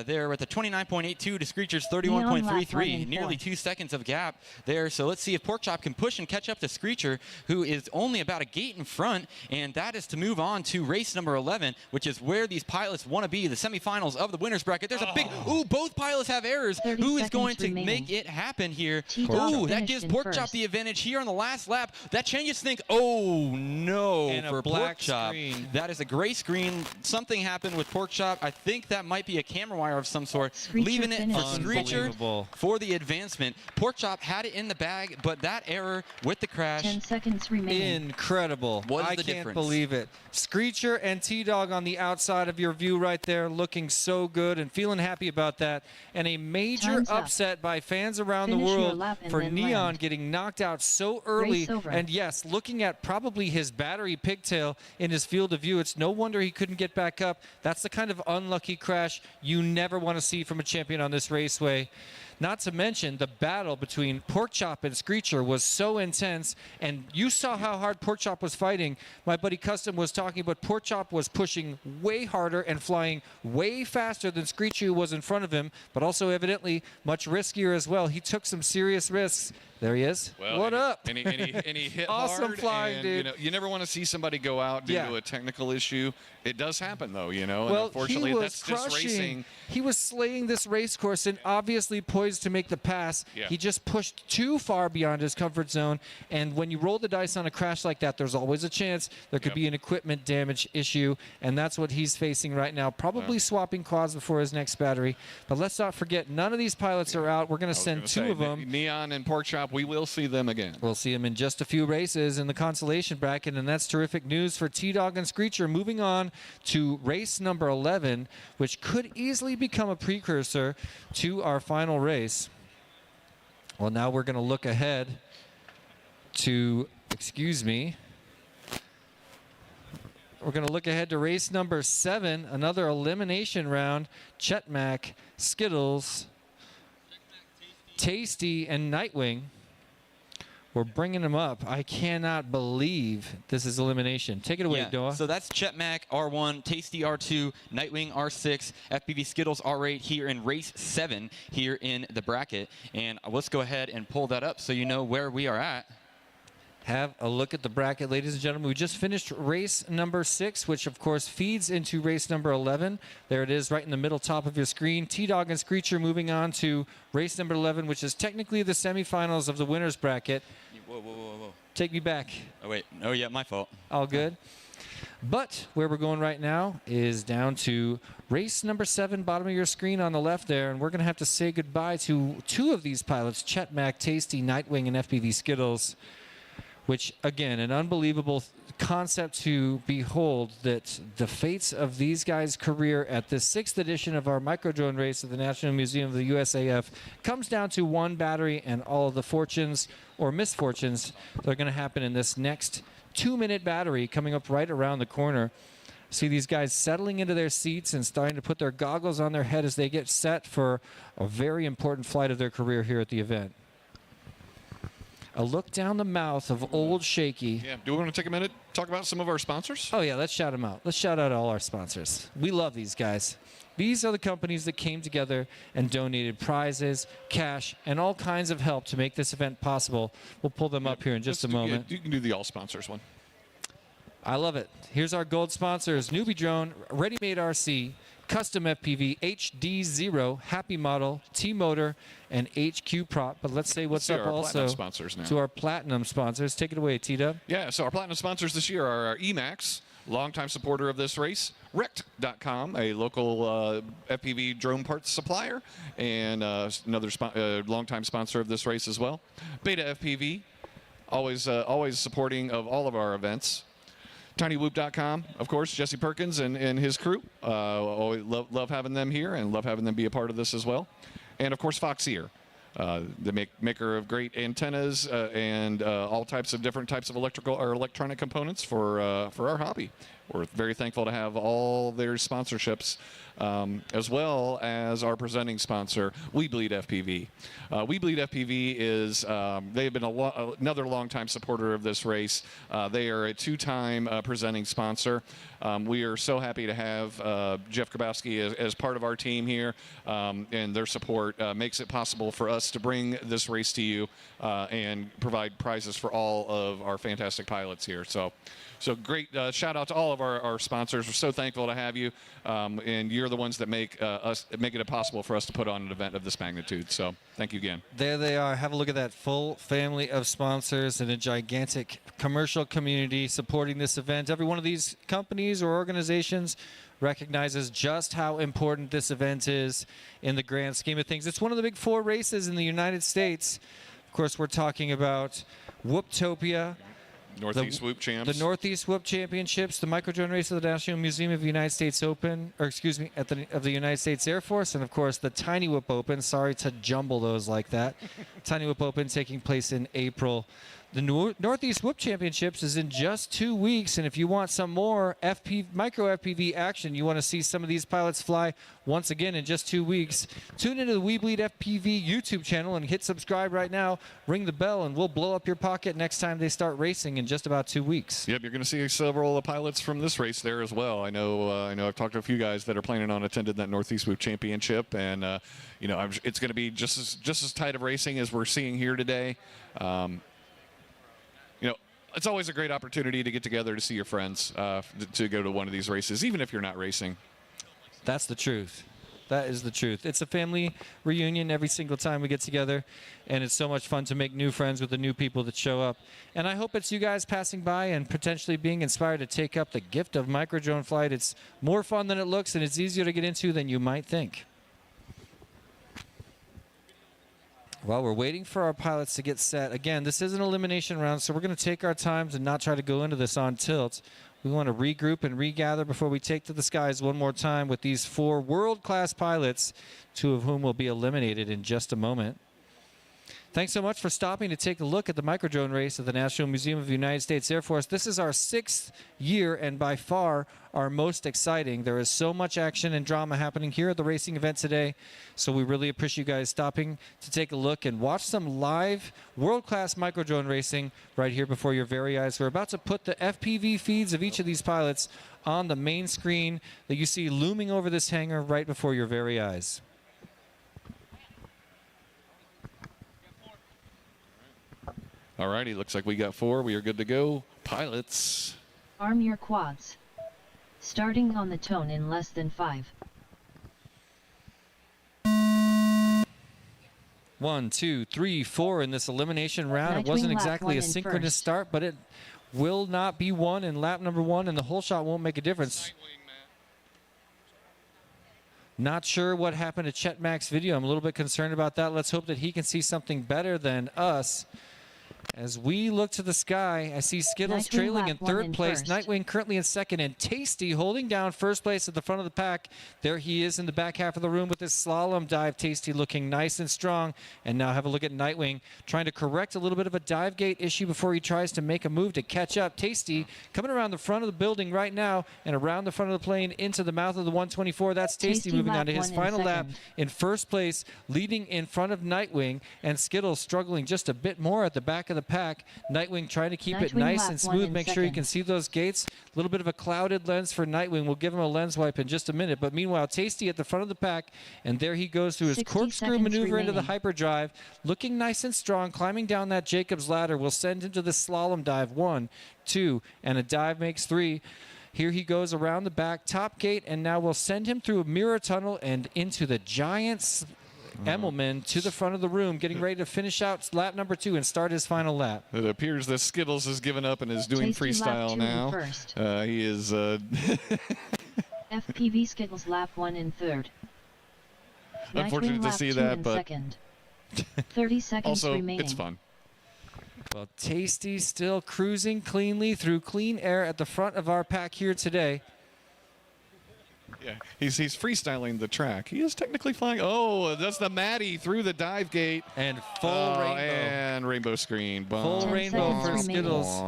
there with a 29.82 to Screecher's 31.33, nearly 2 seconds of gap there. So let's see if Porkchop can push and catch up to Screecher, who is only about a gate in front, and that is to move on to race number 11, which is where these pilots want to be, the semifinals of the winner's bracket. There's a big, ooh, both pilots have errors. Who is going to make it happen here? Ooh, that gives Porkchop the advantage here on the last lap. That changes things. Oh, no, and for a black Porkchop. screen. That is a gray screen. Something happened with Porkchop. I think that might be a camera wire of some sort, leaving it for Screecher for the advancement. Porkchop had it in the bag, but that error with the crash. 10 seconds remaining. Incredible. I can't difference? believe it. Screecher and T-Dog on the outside of your view right there, looking so good and feeling happy about that. And a major upset by fans around the world for Neon getting knocked out so early. And yes, looking at probably his battery pigtail in his field of view, it's no wonder he couldn't get back up. That's the kind of unlucky crash you never want to see from a champion on this raceway. Not to mention the battle between Porkchop and Screecher was so intense, and you saw how hard Porkchop was fighting. My buddy Custom was talking about Porkchop was pushing way harder and flying way faster than Screecher, who was in front of him, but also evidently much riskier as well. He took some serious risks. There he is. Well, what up? And he hit awesome hard, flying, and, dude. You know, you never want to see somebody go out due to a technical issue. It does happen, though, you know. Well, and unfortunately, he was that's just racing. He was slaying this race course and obviously poised to make the pass. Yeah. He just pushed too far beyond his comfort zone. And when you roll the dice on a crash like that, there's always a chance there could be an equipment damage issue. And that's what he's facing right now. Probably swapping quads before his next battery. But let's not forget, none of these pilots are out. We're going to send 2 of them. Neon and Porkchop, we will see them again. We'll see him in just a few races in the consolation bracket, and that's terrific news for T-Dog and Screecher. Moving on to race number 11, which could easily become a precursor to our final race. Well, now we're going to look ahead to, we're going to look ahead to race number 7, another elimination round. Chetmac, Skittles, Tasty, and Nightwing. We're bringing them up. I cannot believe this is elimination. Take it away, Noah. So that's Chetmac R1, Tasty R2, Nightwing R6, FPV Skittles R8 here in race 7 here in the bracket. And let's go ahead and pull that up so you know where we are at. Have a look at the bracket, ladies and gentlemen. We just finished race number 6, which of course feeds into race number 11. There it is right in the middle top of your screen. T-Dog and Screecher moving on to race number 11, which is technically the semifinals of the winner's bracket. Whoa. Take me back. Oh, wait. Oh, yeah, my fault. All good. But where we're going right now is down to race number 7, bottom of your screen on the left there. And we're going to have to say goodbye to 2 of these pilots, Chetmac, Tasty, Nightwing, and FPV Skittles. Which, again, an unbelievable concept to behold that the fates of these guys' career at this 6th edition of our micro drone race at the National Museum of the USAF comes down to one battery and all of the fortunes or misfortunes that are going to happen in this next 2-minute battery coming up right around the corner. See these guys settling into their seats and starting to put their goggles on their head as they get set for a very important flight of their career here at the event. A look down the mouth of Old Shaky. Yeah. Do we want to take a minute talk about some of our sponsors? Oh, yeah, let's shout them out. Let's shout out all our sponsors. We love these guys. These are the companies that came together and donated prizes, cash, and all kinds of help to make this event possible. We'll pull them up here in just a moment. You can do the all sponsors one. I love it. Here's our gold sponsors: Newbie Drone, Ready Made RC, Custom FPV, HD0, Happy Model, T-Motor, and HQ Prop. But let's say what's up also sponsors now. to our platinum sponsors. Take it away, T-Dub. Yeah, so our platinum sponsors this year are Emax, longtime supporter of this race, Rect.com, a local FPV drone parts supplier, and another longtime sponsor of this race as well. Beta FPV, always supporting of all of our events. TinyWhoop.com, of course, Jesse Perkins and his crew. Always love having them here and love having them be a part of this as well. And, of course, Foxeer, the maker of great antennas and all types of different types of electrical or electronic components for our hobby. We're very thankful to have all their sponsorships, as well as our presenting sponsor, We Bleed FPV. We Bleed FPV is, they've been another longtime supporter of this race. They are a 2-time presenting sponsor. We are so happy to have Jeff Grabowski as part of our team here, and their support makes it possible for us to bring this race to you and provide prizes for all of our fantastic pilots here. So great shout out to all of our sponsors. We're so thankful to have you, and you're the ones that make it possible for us to put on an event of this magnitude. So thank you again. There they are. Have a look at that full family of sponsors and a gigantic commercial community supporting this event. Every one of these companies or organizations recognizes just how important this event is in the grand scheme of things. It's one of the big 4 races in the United States. Of course, we're talking about Whooptopia, Northeast Whoop Champs. the Northeast Whoop Championships, the Micro Drone Race of the National Museum of the United States Open, or excuse me, of the United States Air Force, and of course the Tiny Whoop Open. Sorry to jumble those like that. Tiny Whoop Open taking place in April. The Northeast Whoop Championships is in just 2 weeks, and if you want some more micro FPV action, you want to see some of these pilots fly once again in just 2 weeks, tune into the We Bleed FPV YouTube channel and hit subscribe right now. Ring the bell, and we'll blow up your pocket next time they start racing in just about 2 weeks. Yep, you're going to see several pilots from this race there as well. I know I've talked to a few guys that are planning on attending that Northeast Whoop Championship, and it's going to be just as tight of racing as we're seeing here today. It's always a great opportunity to get together to see your friends, to go to one of these races, even if you're not racing. That's the truth. That is the truth. It's a family reunion every single time we get together, and it's so much fun to make new friends with the new people that show up. And I hope it's you guys passing by and potentially being inspired to take up the gift of micro drone flight. It's more fun than it looks, and it's easier to get into than you might think. While we're waiting for our pilots to get set, again, this is an elimination round, so we're going to take our time to not try to go into this on tilt. We want to regroup and regather before we take to the skies one more time with these 4 world-class pilots, 2 of whom will be eliminated in just a moment. Thanks so much for stopping to take a look at the micro drone race of the National Museum of the United States Air Force. This is our 6th year and by far our most exciting. There is so much action and drama happening here at the racing event today, so we really appreciate you guys stopping to take a look and watch some live world-class micro drone racing right here before your very eyes. We're about to put the FPV feeds of each of these pilots on the main screen that you see looming over this hangar right before your very eyes. All righty, looks like we got 4. We are good to go. Pilots. Arm your quads. Starting on the tone in less than 5. 1, 2, 3, 4 in this elimination round. Right It wasn't wing lap exactly one a in synchronous first. start, but it will not be one in lap number 1, and the whole shot won't make a difference. Not sure what happened to Chet Mack's video. I'm a little bit concerned about that. Let's hope that he can see something better than us. As we look to the sky, I see Skittles Nightwing trailing in lap one third in place. first. Nightwing currently in second, and Tasty holding down first place at the front of the pack. There he is in the back half of the room with his slalom dive. Tasty looking nice and strong. And now have a look at Nightwing trying to correct a little bit of a dive gate issue before he tries to make a move to catch up. Tasty coming around the front of the building right now and around the front of the plane into the mouth of the 124. That's Tasty moving lap on to his one in final lap second. in first place, leading in front of Nightwing, and Skittles struggling just a bit more at the back of the pack. Nightwing trying to keep it Nightwing nice lap and one smooth. in Make sure you second. can see those gates. A little bit of a clouded lens for Nightwing. We'll give him a lens wipe in just a minute. But meanwhile, Tasty at the front of the pack, and there he goes through his 60 corkscrew seconds maneuver into the remaining. hyperdrive, looking nice and strong, climbing down that Jacob's ladder. We'll send him to the slalom dive. 1, 2, and a dive makes 3. Here he goes around the back, top gate, and now we'll send him through a mirror tunnel and into the giant Emmelman to the front of the room, getting ready to finish out lap number 2 and start his final lap. It appears that Skittles has given up and is doing Tasty lap freestyle 2 in now. first. He is. FPV Skittles lap 1 in third. Unfortunate Nightwing to lap see 2 that, in but second. 30 seconds also remaining. it's fun. Well, Tasty still cruising cleanly through clean air at the front of our pack here today. Yeah, he's freestyling the track. He is technically flying. Oh, that's the Maddie through the dive gate. And full rainbow. And rainbow screen. Full 10 rainbow seconds for remaining. Skittles.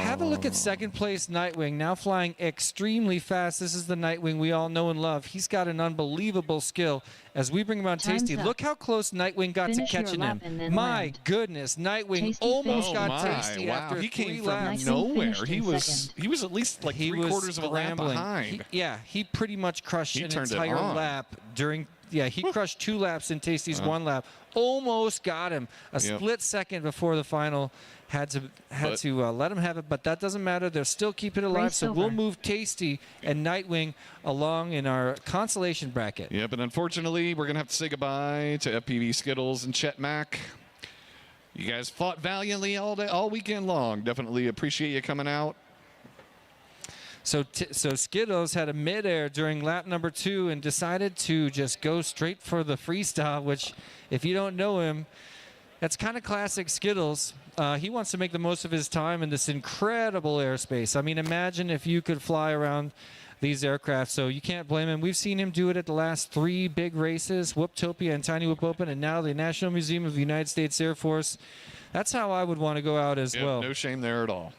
Have a look at second place Nightwing, now flying extremely fast. This is the Nightwing we all know and love. He's got an unbelievable skill. As we bring him on Time's Tasty, up. look how close Nightwing got Finish to your catching lap him. and then My land. goodness, Nightwing Tasty almost finished got in Tasty wow. after He 3 came from laps. Nightwing nowhere. finished He in was second. he was at least like He was three-quarters of a lap scrambling. behind. He pretty much crushed He an turned it entire on. lap during. Yeah, he crushed 2 laps in Tasty's 1 lap. Almost got him. A Yep. split second before the final. Had to let him have it, but that doesn't matter. They're still keeping it alive, Race so we'll over. move Tasty and Nightwing along in our consolation bracket. Yeah, but unfortunately, we're going to have to say goodbye to FPV Skittles and Chet Mack. You guys fought valiantly all weekend long. Definitely appreciate you coming out. So Skittles had a midair during lap number 2 and decided to just go straight for the freestyle, which, if you don't know him, that's kind of classic Skittles. He wants to make the most of his time in this incredible airspace. I mean, imagine if you could fly around these aircraft. So you can't blame him. We've seen him do it at the last 3 big races, Whooptopia and Tiny Whoop Open, and now the National Museum of the United States Air Force. That's how I would want to go out as Yep, well. no shame there at all.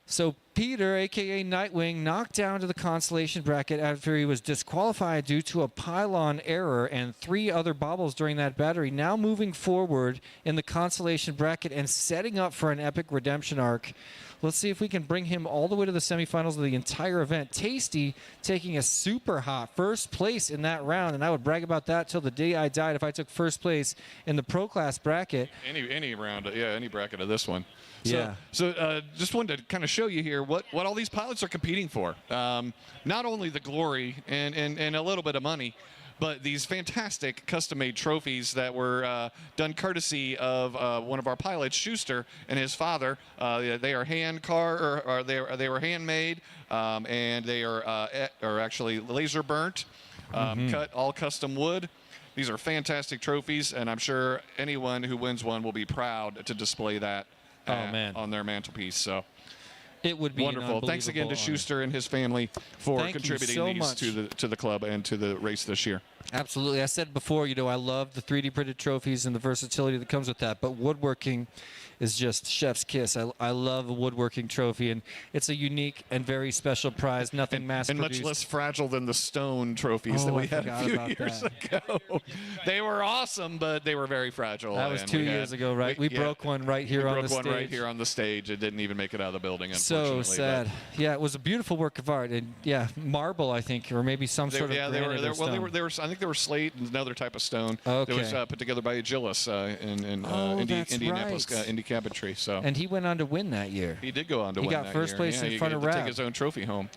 So Peter, a.k.a. Nightwing, knocked down to the consolation bracket after he was disqualified due to a pylon error and 3 other bobbles during that battery. Now moving forward in the consolation bracket and setting up for an epic redemption arc. Let's see if we can bring him all the way to the semifinals of the entire event. Tasty taking a super hot first place in that round, and I would brag about that till the day I died if I took first place in the pro class bracket. Any round, any bracket of this one. Yeah. So just wanted to kind of show you here what all these pilots are competing for. Not only the glory and a little bit of money, but these fantastic custom-made trophies that were done courtesy of one of our pilots, Schuster, and his father. They are they were handmade, and they are actually laser burnt, cut all custom wood. These are fantastic trophies, and I'm sure anyone who wins one will be proud to display that on their mantelpiece. So It would be wonderful. Thanks again to Schuster and his family for Thank you contributing so these much. to the club and to the race this year. Absolutely. I said before, I love the 3D printed trophies and the versatility that comes with that, but woodworking is just chef's kiss. I love a woodworking trophy, and it's a unique and very special prize. Nothing mass And produced. much less fragile than the stone trophies that Oh, we I had a forgot few about years that. ago. They were awesome, but they were very fragile. That was and 2 we years had- ago, right? We yeah, broke one right here we on broke the one stage. right here on the stage. It didn't even make it out of the building, unfortunately. So sad. Yeah, it was a beautiful work of art, and marble, I think, or maybe some sort of They granite were. or Well, stone. they were. I think they were slate and another type of stone. Okay. That was put together by Agilus in that's Indianapolis, right. Indy Cabinetry. So and he went on to win that year. he did go on to win got that first year. place Yeah, in he front got of to Rab. take his own trophy home.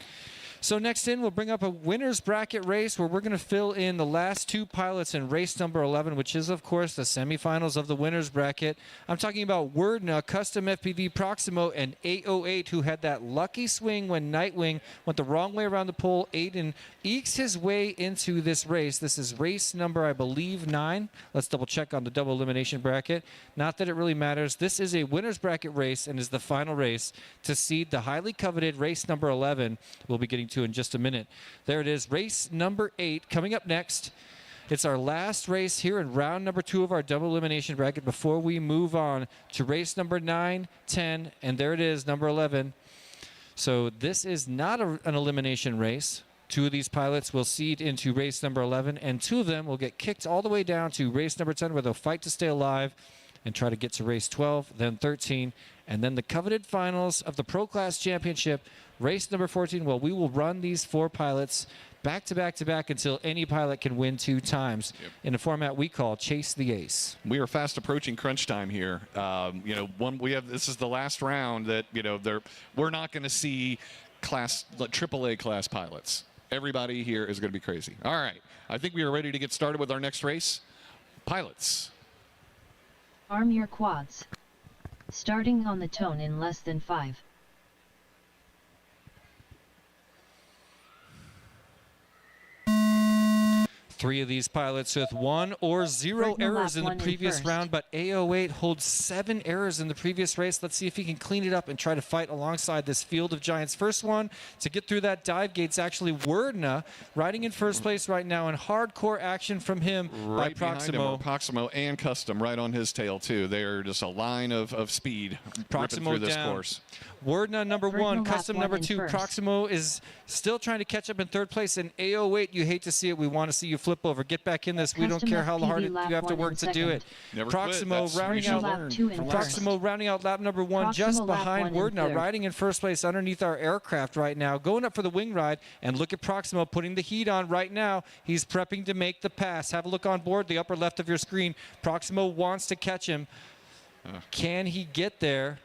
So next in, we'll bring up a winner's bracket race where we're going to fill in the last two pilots in race number 11, which is, of course, the semifinals of the winner's bracket. I'm talking about Wordna, Custom FPV Proximo, and 808, who had that lucky swing when Nightwing went the wrong way around the pole. Aiden ekes his way into this race. This is race number, I believe, 9. Let's double check on the double elimination bracket. Not that it really matters. This is a winner's bracket race and is the final race to seed the highly coveted race number 11. We'll be getting to in just a minute. There it is, race number 8 coming up next. It's our last race here in round number 2 of our double elimination bracket before we move on to race number 9, 10, and there it is, number 11. So this is not an elimination race. 2 of these pilots will seed into race number 11, and 2 of them will get kicked all the way down to race number 10, where they'll fight to stay alive and try to get to race 12, then 13, and then the coveted finals of the Pro Class Championship, race number 14. Well, we will run these 4 pilots back to back to back until any pilot can win 2 times in a format we call Chase the Ace. We are fast approaching crunch time here. This is the last round that we're not going to see AAA class pilots. Everybody here is going to be crazy. All right, I think we are ready to get started with our next race. Pilots. Arm your quads. Starting on the tone in less than 5. Three of these pilots with 1 or 0 Break errors lap in the 1 in previous first. round, but A08 holds 7 errors in the previous race. Let's see if he can clean it up and try to fight alongside this field of giants. First one to get through that dive gate's actually Wordna, riding in first place right now, and hardcore action from him Right by behind him Proximo. are Proximo and Custom right on his tail, too. They're just a line of speed Proximo ripping through this down. course. Wordna number Break 1, lap Custom 1 number in 2. first. Proximo is still trying to catch up in third place, and A08, you hate to see it. We want to see you flip over. Get back in this. We don't Custom care how FPV hard lap you have to 1 work in to do it. second. Never Proximo quit. That's rounding what you out should lap learn 2 in from first. lessons. Proximo rounding out lap number 1, Proximo just lap behind 1 in Wordna, third. riding in first place underneath our aircraft right now, going up for the wing ride. And look at Proximo putting the heat on right now. He's prepping to make the pass. Have a look on board, the upper left of your screen. Proximo wants to catch him. Can he get there?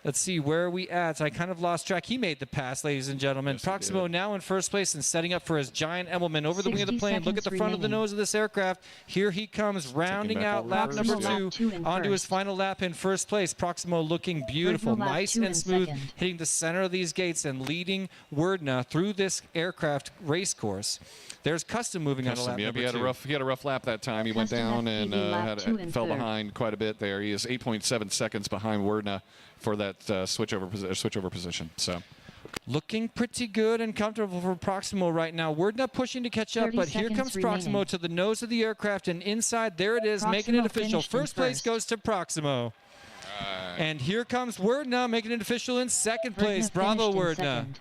Let's see, where are we at? I kind of lost track. He made the pass, ladies and gentlemen. Yes, he Proximo did. now in first place and setting up for his giant Embleman over the wing of the 60 plane. Look at the seconds front of the remaining. nose of this aircraft. Here he comes, rounding back out over lap first. number Proximo lap 2 2 in onto his first. final lap in first place. Proximo looking beautiful, Proximo lap nice 2 and in smooth, second. hitting the center of these gates and leading Wordna through this aircraft race course. There's Custom moving on to Custom, lap yep, number he had 2. a rough lap that time. He went Custom down and FPV lap 2 in fell third. behind quite a bit there. He is 8.7 seconds behind Wordna for that switchover position. So Looking pretty good and comfortable for Proximo right now. We're not pushing to catch up, 30 but here seconds comes Proximo remaining. to the nose of the aircraft, and inside, there it is, making it Proximo official. finished in First place first. goes to Proximo. And here comes Wordna, making it official in second place. Wordna Bravo, finished in Wordna. second.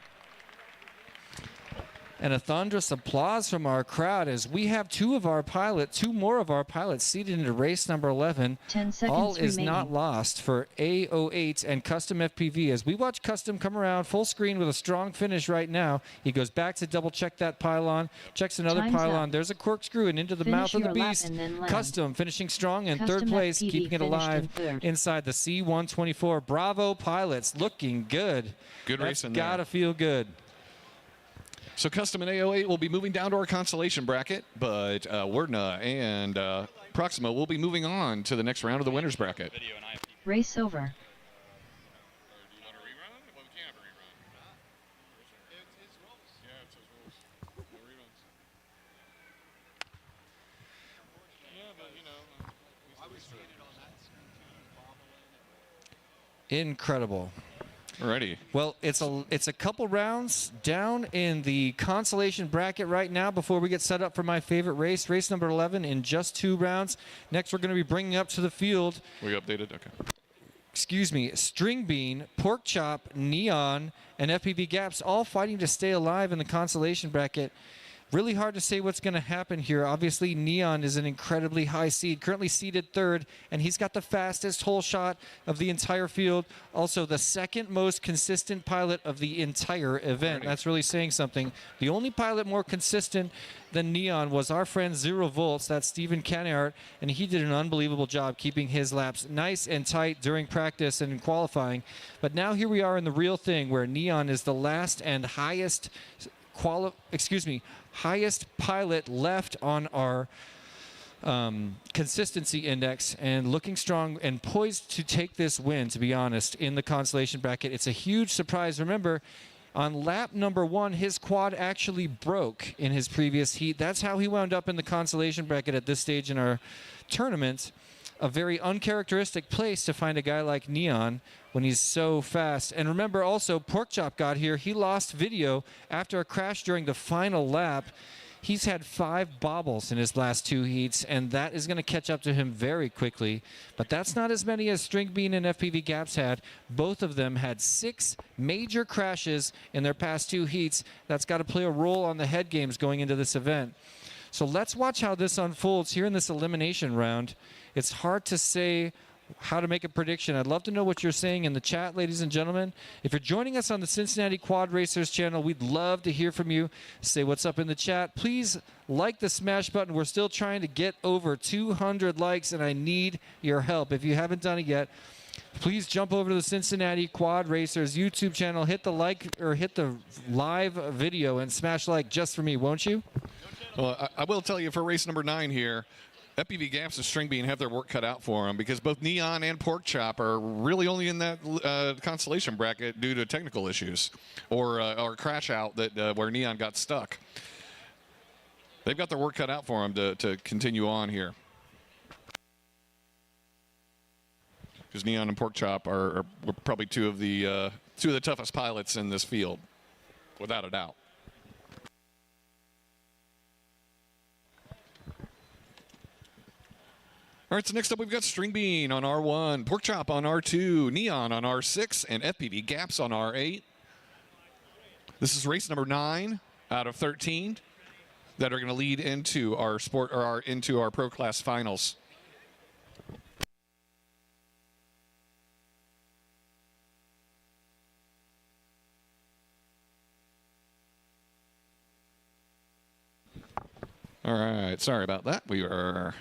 And a thunderous applause from our crowd as we have two more of our pilots seated into race number 11. 10 seconds All is remaining. not lost for A08 and Custom FPV as we watch Custom come around full screen with a strong finish right now. He goes back to double check that pylon, checks another Time's pylon. up. There's a corkscrew and into the Finish mouth of the your lap beast. and then land. Custom finishing strong in Custom third place, FPV keeping it finished in alive third. inside the C-124. Bravo pilots, looking good. Good That's racing there. gotta feel good. So Custom and A08 will be moving down to our consolation bracket, but Wordna and Proximo will be moving on to the next round of the winners bracket. Video and IFP. Race over. Do you want a rerun? Well, we can't have a rerun. It's rules. Yeah, it says rules. No reruns. Yeah, but you know. I was seeing it on that screen. Incredible. Alrighty. Well, it's a couple rounds down in the consolation bracket right now before we get set up for my favorite race, race number 11, in just 2 rounds. Next, we're going to be bringing up to the field, We updated? Okay. String Bean, Pork Chop, Neon, and FPV Gaps, all fighting to stay alive in the consolation bracket. Really hard to say what's going to happen here. Obviously, Neon is an incredibly high seed, currently seeded 3rd, and he's got the fastest hole shot of the entire field. Also, the second most consistent pilot of the entire event. That's really saying something. The only pilot more consistent than Neon was our friend 0 Volts, that's Stephen Canart, and he did an unbelievable job keeping his laps nice and tight during practice and in qualifying. But now here we are in the real thing where Neon is the last and highest highest pilot left on our consistency index, and looking strong and poised to take this win, to be honest, in the consolation bracket. It's a huge surprise. Remember, on lap number 1, his quad actually broke in his previous heat. That's how he wound up in the consolation bracket at this stage in our tournament. A very uncharacteristic place to find a guy like Neon when he's so fast. And remember also, Porkchop got here. He lost video after a crash during the final lap. He's had 5 bobbles in his last 2 heats, and that is going to catch up to him very quickly. But that's not as many as Stringbean and FPV Gaps had. Both of them had 6 major crashes in their past 2 heats. That's got to play a role on the head games going into this event. So let's watch how this unfolds here in this elimination round. It's hard to say how to make a prediction. I'd love to know what you're saying in the chat, ladies and gentlemen. If you're joining us on the Cincinnati Quad Racers channel, we'd love to hear from you. Say what's up in the chat. Please like the smash button. We're still trying to get over 200 likes, and I need your help. If you haven't done it yet, please jump over to the Cincinnati Quad Racers YouTube channel, hit the like or hit the live video and smash like just for me, won't you? Well, I will tell you, for race number 9 here, FPV Gaps and Stringbean have their work cut out for them, because both Neon and Porkchop are really only in that consolation bracket due to technical issues or crash out that where Neon got stuck. They've got their work cut out for them to continue on here, because Neon and Porkchop are probably two of the toughest pilots in this field, without a doubt. All right, so next up we've got Stringbean on R1, Porkchop on R2, Neon on R6, and FPV Gaps on R8. This is race number 9 out of 13 that are going to lead into our into our Pro Class Finals. All right, sorry about that. We are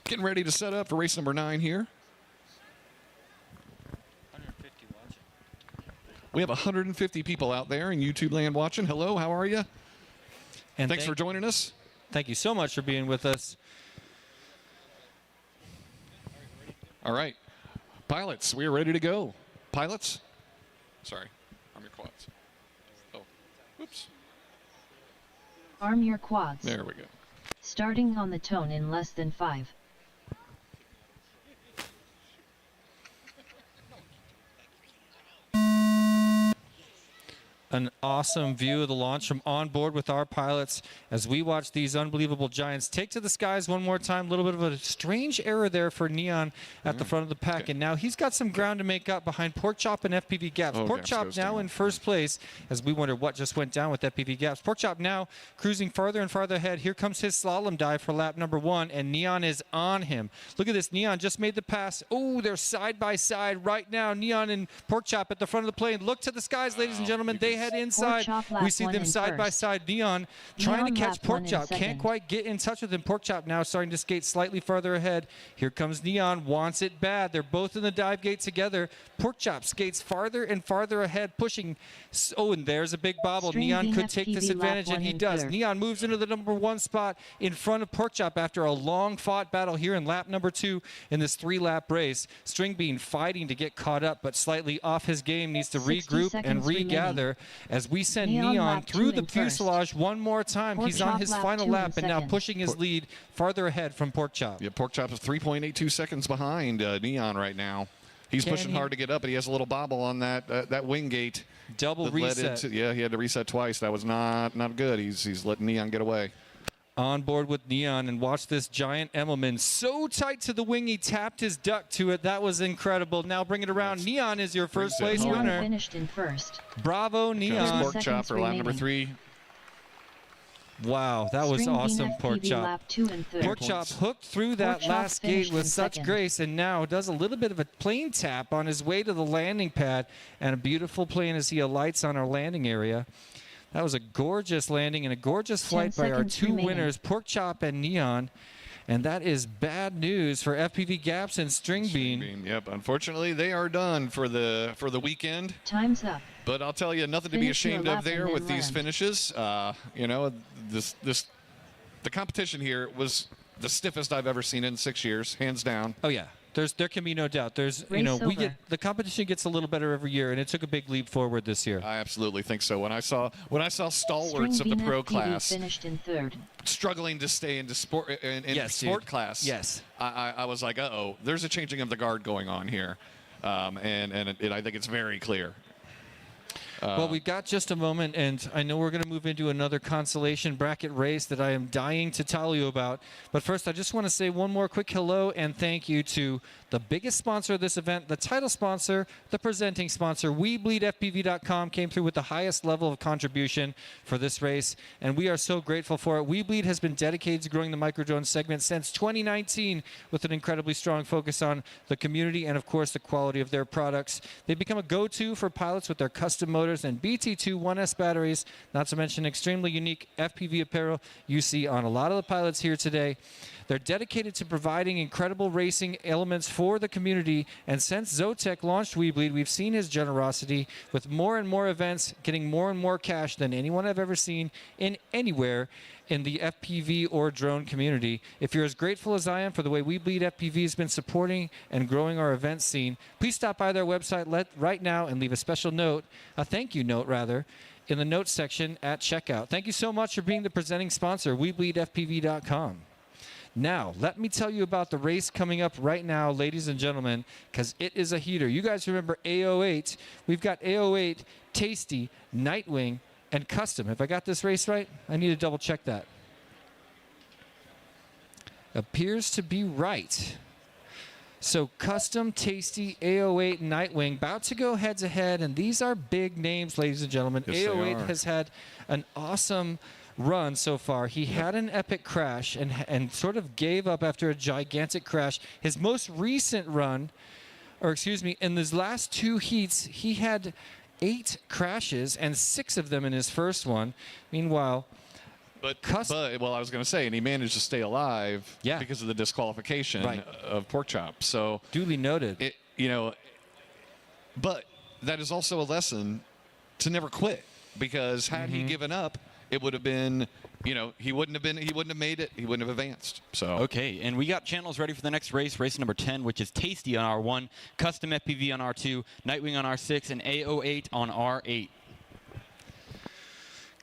getting ready to set up for race number 9 here. 150 watching. We have 150 people out there in YouTube land watching. Hello, how are you? And Thanks for joining us. Thank you so much for being with us. All right, pilots, we are ready to go. Pilots? Sorry, arm your quads. Oh, whoops. Arm your quads. There we go. Starting on the tone in less than 5. An awesome view of the launch from on board with our pilots as we watch these unbelievable giants take to the skies one more time. A little bit of a strange error there for Neon at the front of the pack. Okay. And now he's got some ground to make up behind Porkchop and FPV Gaps. Oh, Porkchop goes now down. in first place as we wonder what just went down with FPV Gaps. Porkchop now cruising farther and farther ahead. Here comes his slalom dive for lap number 1, and Neon is on him. Look at this. Neon just made the pass. Oh, they're side by side right now. Neon and Porkchop at the front of the plane. Look to the skies, ladies and gentlemen. They head inside. Porkchop lap We see 1 them in side by first. side. Neon trying to Neon catch lap 1 in Porkchop. Can't second. quite get in touch with him. Porkchop now starting to skate slightly farther ahead. Here comes Neon. Wants it bad. They're both in the dive gate together. Porkchop skates farther and farther ahead, pushing. Oh, and there's a big bobble. String Neon being could take this FPV lap advantage, and 1 he in does. third. Neon moves into the number 1 spot in front of Porkchop after a long-fought battle here in lap number 2 in this 3-lap race. Stringbean fighting to get caught up, but slightly off his game. Needs to 60 regroup and seconds remaining. regather as we send Neon Neon lap through 2 the in first. fuselage one more time. He's on Porkchop his lap final 2 in lap and now second. pushing his lead farther ahead from Porkchop. Yeah, Porkchop is 3.82 seconds behind Neon right now. He's Can pushing he- hard to get up, but he has a little bobble on that wing gate. Double that led reset. into- yeah, he had to reset twice. That was not good. He's letting Neon get away. On board with Neon, and watch this giant Emmelman so tight to the wing he tapped his duck to it. That was incredible. Now bring it around. Neon is your first Brings it place home. Neon winner. finished in first. Bravo, Comes Neon. Porkchop seconds for lap number remaining. 3. Wow, that was String being awesome, FPV Porkchop. lap 2 in third. Porkchop hooked through that Porkchop last gate finished with in such second. grace, and now does a little bit of a plane tap on his way to the landing pad, and a beautiful plane as he alights on our landing area. That was a gorgeous landing and a gorgeous 10 flight by our seconds 2 remaining. winners, Porkchop and Neon. And that is bad news for FPV Gaps and String Bean. Yep, unfortunately, they are done for the weekend. Time's up. But I'll tell you, nothing to be Finish your ashamed lap of there and with then these land. finishes. You know, the competition here was the stiffest I've ever seen in 6 years, hands down. Oh yeah, there can be no doubt. There's Race over. the competition gets a little better every year, and it took a big leap forward this year. I absolutely think so. When I saw String stalwarts of the Bean pro FPV class finished in third. struggling to stay into sport Yes, sport dude. class, Yes. I was like, uh-oh, there's a changing of the guard going on here, and I think it's very clear. Well, we've got just a moment, and I know we're going to move into another consolation bracket race that I am dying to tell you about. But first, I just want to say one more quick hello and thank you to the biggest sponsor of this event, the title sponsor, the presenting sponsor. WeBleedFPV.com came through with the highest level of contribution for this race, and we are so grateful for it. WeBleed has been dedicated to growing the microdrone segment since 2019 with an incredibly strong focus on the community and, of course, the quality of their products. They've become a go-to for pilots with their custom motors and BT2 1S batteries, not to mention extremely unique FPV apparel you see on a lot of the pilots here today. They're dedicated to providing incredible racing elements for the community, and since Zotek launched WeBleed, we've seen his generosity with more and more events, getting more and more cash than anyone I've ever seen in anywhere in the FPV or drone community. If you're as grateful as I am for the way WeBleed FPV has been supporting and growing our event scene, please stop by their website right now and leave a special note, a thank you note rather, in the notes section at checkout. Thank you so much for being the presenting sponsor, WeBleedFPV.com. Now, let me tell you about the race coming up right now, ladies and gentlemen, because it is a heater. You guys remember AO8. We've got AO8, Tasty, Nightwing, and Custom. Have I got this race right? I need to double check that. Appears to be right. So Custom, Tasty, AO8, Nightwing, about to go head-to-head, and these are big names, ladies and gentlemen. Yes, they AO8 are. has had an awesome run so far. He had an epic crash and sort of gave up after a gigantic crash. His most recent run, or excuse me, in his last two heats, he had 8 crashes and 6 of them in his first one. Meanwhile, But I was going to say, and he managed to stay alive Yeah. because of the disqualification Right. of Pork Chop. So duly noted. But that is also a lesson to never quit, because had he given up, it would have been, he wouldn't have made it. He wouldn't have advanced. So Okay, and we got channels ready for the next race, race number 10, which is Tasty on R1, Custom FPV on R2, Nightwing on R6, and AO8 on R8.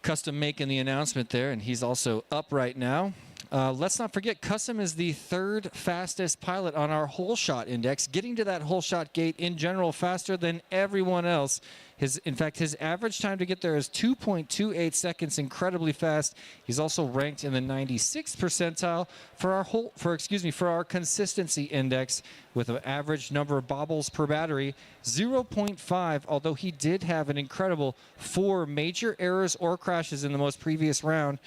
Custom making the announcement there, and he's also up right now. Let's not forget, Custom is the 3rd fastest pilot on our hole shot index, getting to that hole shot gate in general faster than everyone else. In fact, his average time to get there is 2.28 seconds, incredibly fast. He's also ranked in the 96th percentile for our consistency index, with an average number of bobbles per battery, 0.5, although he did have an incredible 4 major errors or crashes in the most previous round.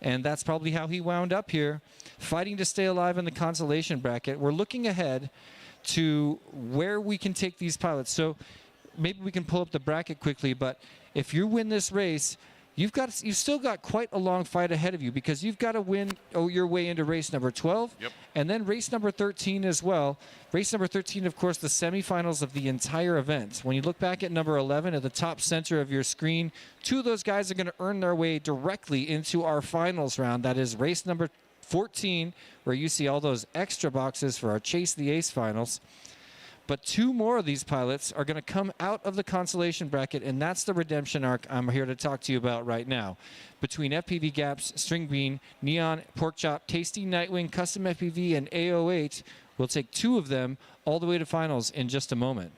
And that's probably how he wound up here, fighting to stay alive in the consolation bracket. We're looking ahead to where we can take these pilots. So maybe we can pull up the bracket quickly, but if you win this race, you've still got quite a long fight ahead of you, because you've got to win your way into race number 12, Yep. and then race number 13 as well. Race number 13, of course, the semifinals of the entire event. When you look back at number 11 at the top center of your screen, 2 of those guys are going to earn their way directly into our finals round. That is race number 14, where you see all those extra boxes for our Chase the Ace finals. But 2 more of these pilots are going to come out of the consolation bracket, and that's the redemption arc I'm here to talk to you about right now. Between FPV Gaps, String Bean, Neon, Pork Chop, Tasty, Nightwing, Custom FPV, and AO8, we'll take 2 of them all the way to finals in just a moment.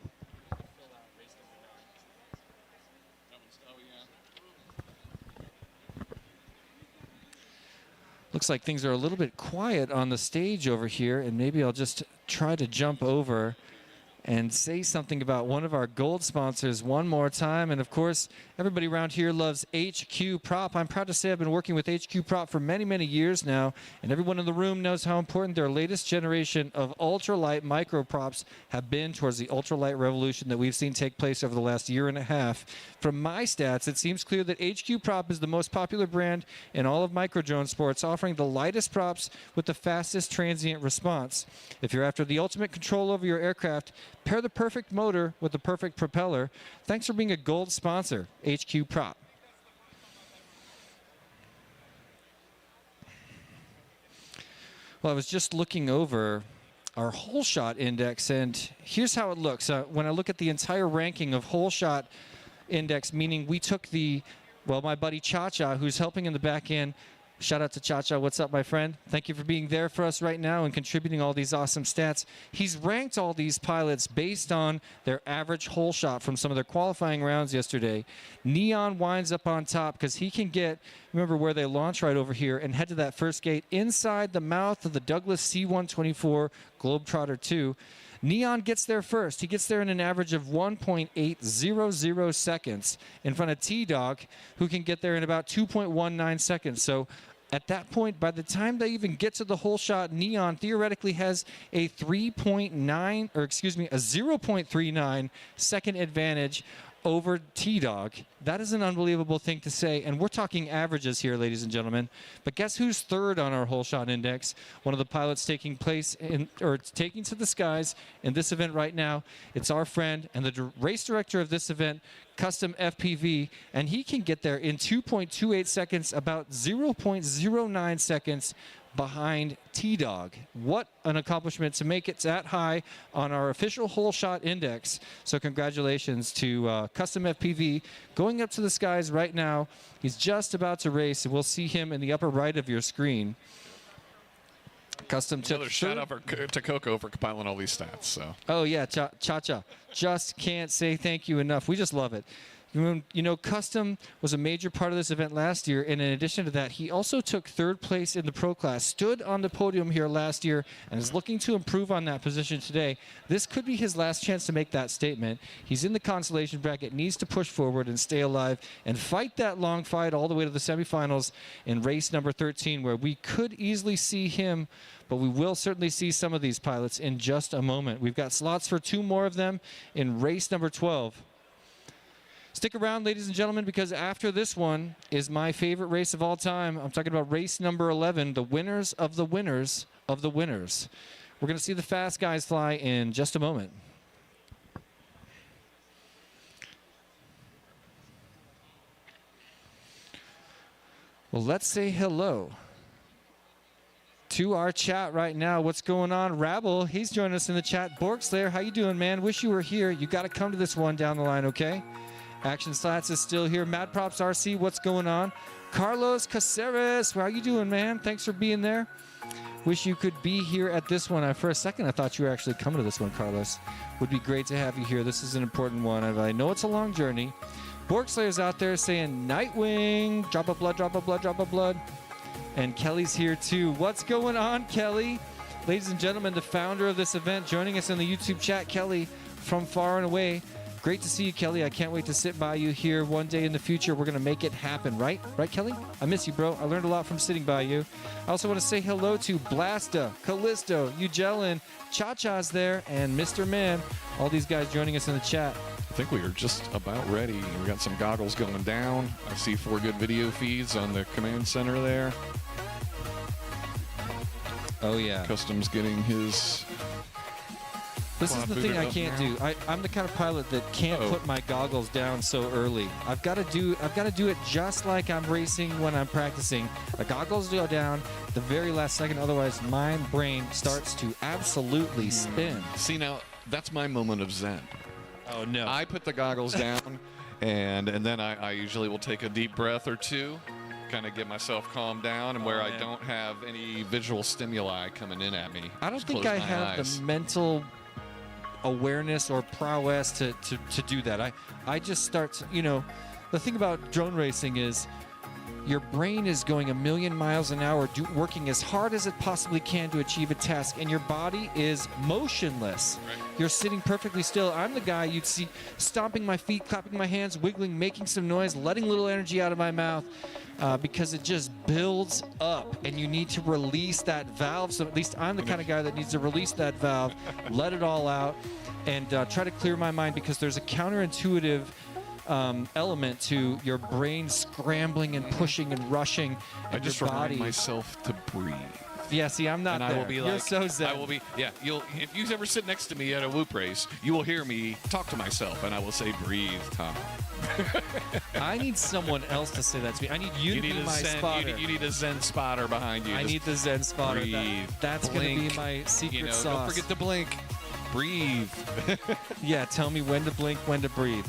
Looks like things are a little bit quiet on the stage over here, and maybe I'll just try to jump over and say something about one of our gold sponsors one more time. And of course, everybody around here loves HQ Prop. I'm proud to say I've been working with HQ Prop for many, many years now, and everyone in the room knows how important their latest generation of ultralight micro props have been towards the ultralight revolution that we've seen take place over the last year and a half. From my stats, it seems clear that HQ Prop is the most popular brand in all of micro drone sports, offering the lightest props with the fastest transient response. If you're after the ultimate control over your aircraft, pair the perfect motor with the perfect propeller. Thanks for being a gold sponsor, HQ Prop. Well, I was just looking over our hole shot index, and here's how it looks. When I look at the entire ranking of hole shot index, meaning we took my buddy Cha-Cha, who's helping in the back end. Shout out to Cha-Cha. What's up, my friend? Thank you for being there for us right now and contributing all these awesome stats. He's ranked all these pilots based on their average hole shot from some of their qualifying rounds yesterday. Neon winds up on top because he can remember where they launch right over here, and head to that first gate inside the mouth of the Douglas C-124 Globetrotter 2. Neon gets there first. He gets there in an average of 1.800 seconds in front of T-Dog, who can get there in about 2.19 seconds. So at that point, by the time they even get to the hole shot, Neon theoretically has a 0.39 second advantage over T-Dog. That is an unbelievable thing to say, and we're talking averages here, ladies and gentlemen. But guess who's third on our hole shot index? One of the pilots taking to the skies in this event right now. It's our friend and the race director of this event, Custom FPV, and he can get there in 2.28 seconds, about 0.09 seconds behind T-Dog. What an accomplishment to make it that high on our official hole shot index. So congratulations to Custom FPV going up to the skies right now. He's just about to race, and we'll see him in the upper right of your screen. Custom took Another shout out to Coco for compiling all these stats. So. Oh yeah, Cha-Cha. Just can't say thank you enough. We just love it. You know, Custom was a major part of this event last year, and in addition to that, he also took third place in the pro class, stood on the podium here last year, and is looking to improve on that position today. This could be his last chance to make that statement. He's in the consolation bracket, needs to push forward and stay alive and fight that long fight all the way to the semifinals in race number 13, where we could easily see him, but we will certainly see some of these pilots in just a moment. We've got slots for 2 more of them in race number 12. Stick around, ladies and gentlemen, because after this one is my favorite race of all time. I'm talking about race number 11, the winners of the winners of the winners. We're going to see the fast guys fly in just a moment. Well, let's say hello to our chat right now. What's going on? Rabble, he's joining us in the chat. Borkslayer, how you doing, man? Wish you were here. You got to come to this one down the line, okay? Action Slats is still here. Mad Props RC, what's going on? Carlos Caceres, how you doing, man? Thanks for being there. Wish you could be here at this one. For a second, I thought you were actually coming to this one, Carlos. Would be great to have you here. This is an important one. I know it's a long journey. Borkslayer's out there saying, Nightwing, drop a blood, drop a blood, drop a blood. And Kelly's here too. What's going on, Kelly? Ladies and gentlemen, the founder of this event joining us in the YouTube chat, Kelly, from far and away. Great to see you, Kelly. I can't wait to sit by you here one day in the future. We're going to make it happen, right? Right, Kelly? I miss you, bro. I learned a lot from sitting by you. I also want to say hello to Blasta, Callisto, Ugelin, Cha-Cha's there, and Mr. Man. All these guys joining us in the chat. I think we are just about ready. We got some goggles going down. I see 4 good video feeds on the command center there. Oh, yeah. Custom's getting his... This is the thing I can't do. I'm the kind of pilot that can't put my goggles down so early. I've got to do it just like I'm racing when I'm practicing. The goggles go down the very last second, otherwise my brain starts to absolutely spin. See, now that's my moment of zen. Oh no! I put the goggles down, and then I usually will take a deep breath or two, kind of get myself calmed down, and where I don't have any visual stimuli coming in at me. I don't Just think close I my have eyes. the mental awareness or prowess to do that. I just start to, the thing about drone racing is your brain is going a million miles an hour, working as hard as it possibly can to achieve a task, and your body is motionless. You're sitting perfectly still. I'm the guy you'd see stomping my feet, clapping my hands, wiggling, making some noise, letting a little energy out of my mouth, because it just builds up, and you need to release that valve. So at least I'm the kind of guy that needs to release that valve, let it all out, and try to clear my mind, because there's a counterintuitive element to your brain scrambling and pushing and rushing, and I just your remind body. myself to breathe. Yeah, see, I'm not And there. I will be You're like, so zen. I will be, yeah. If you ever sit next to me at a whoop race, you will hear me talk to myself, and I will say, "Breathe, Tom." I need someone else to say that to me. I need you to be my spotter. You need a Zen spotter behind you. I Just need the Zen spotter. breathe. That's going to be Blink. my secret Don't sauce. forget to blink. Breathe. Yeah, tell me when to blink, when to breathe.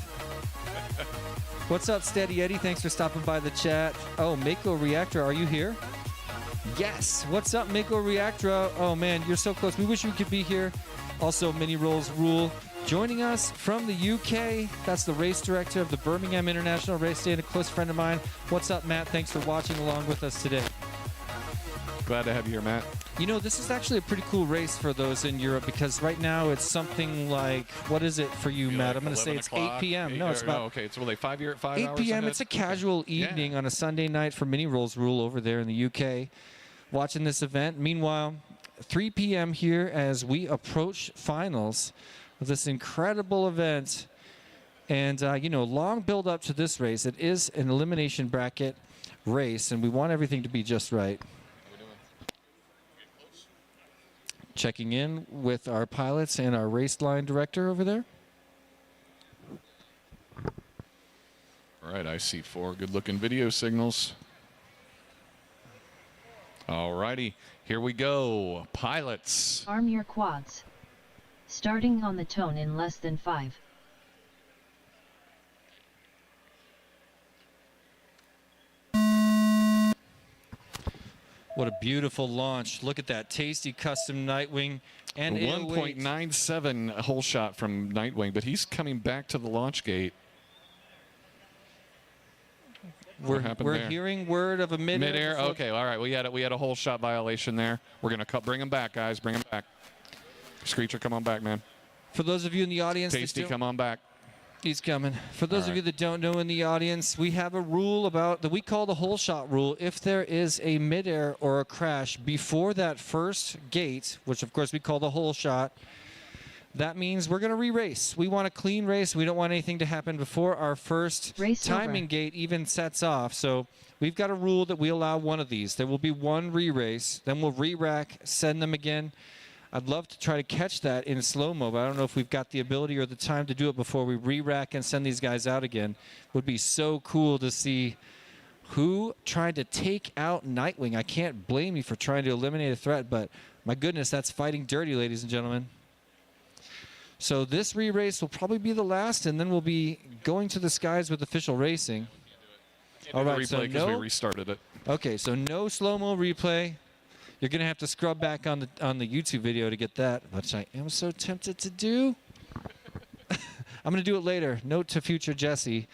What's up, Steady Eddie? Thanks for stopping by the chat. Oh, Mako Reactor, are you here? Yes. What's up, Mako Reactor? Oh, man, you're so close. We wish you could be here. Also, Mini Rolls Rule. Joining us from the UK, that's the race director of the Birmingham International Race Day and a close friend of mine. What's up, Matt? Thanks for watching along with us today. Glad to have you here, Matt. You know, this is actually a pretty cool race for those in Europe, because right now it's something like, what is it for you, Matt? Like I'm going to say 11 it's o'clock? 8 p.m. No, it's about okay. It's really 5 8 hours p.m. ahead? It's a casual evening on a Sunday night for Mini Rolls Rule over there in the UK, watching this event. Meanwhile, 3 p.m. here as we approach finals of this incredible event. And, you know, long build up to this race. It is an elimination bracket race, and we want everything to be just right. Checking in with our pilots and our race line director over there. All right, I see 4 good-looking video signals. All righty, here we go. Pilots. Arm your quads. Starting on the tone in less than 5. What a beautiful launch. Look at that tasty custom Nightwing and 808. 1.97 hole shot from Nightwing, but he's coming back to the launch gate. What happened We're there? hearing word of a mid-air. Mid-air? Okay, all right. We had a whole shot violation there. We're going to bring him back, guys. Bring him back. Screecher, come on back, man. For those of you in the audience, that Tasty, don't- come on back. he's coming. For those All of you right. that don't know in the audience, we have a rule about that we call the hole shot rule. If there is a mid-air or a crash before that first gate, which of course we call the hole shot, that means we're going to re-race. We want a clean race. We don't want anything to happen before our first Race timing over. gate even sets off. So we've got a rule that we allow one of these. There will be one re-race. Then we'll re-rack, send them again. I'd love to try to catch that in slow-mo, but I don't know if we've got the ability or the time to do it before we re-rack and send these guys out again. Would be so cool to see who tried to take out Nightwing. I can't blame you for trying to eliminate a threat, but my goodness, that's fighting dirty, ladies and gentlemen. So this re-race will probably be the last, and then we'll be going to the skies with official racing. All right, so Replay because we no. restarted it. Okay, so no slow-mo replay. You're gonna have to scrub back on the YouTube video to get that, which I am so tempted to do. I'm gonna do it later. Note to future Jesse,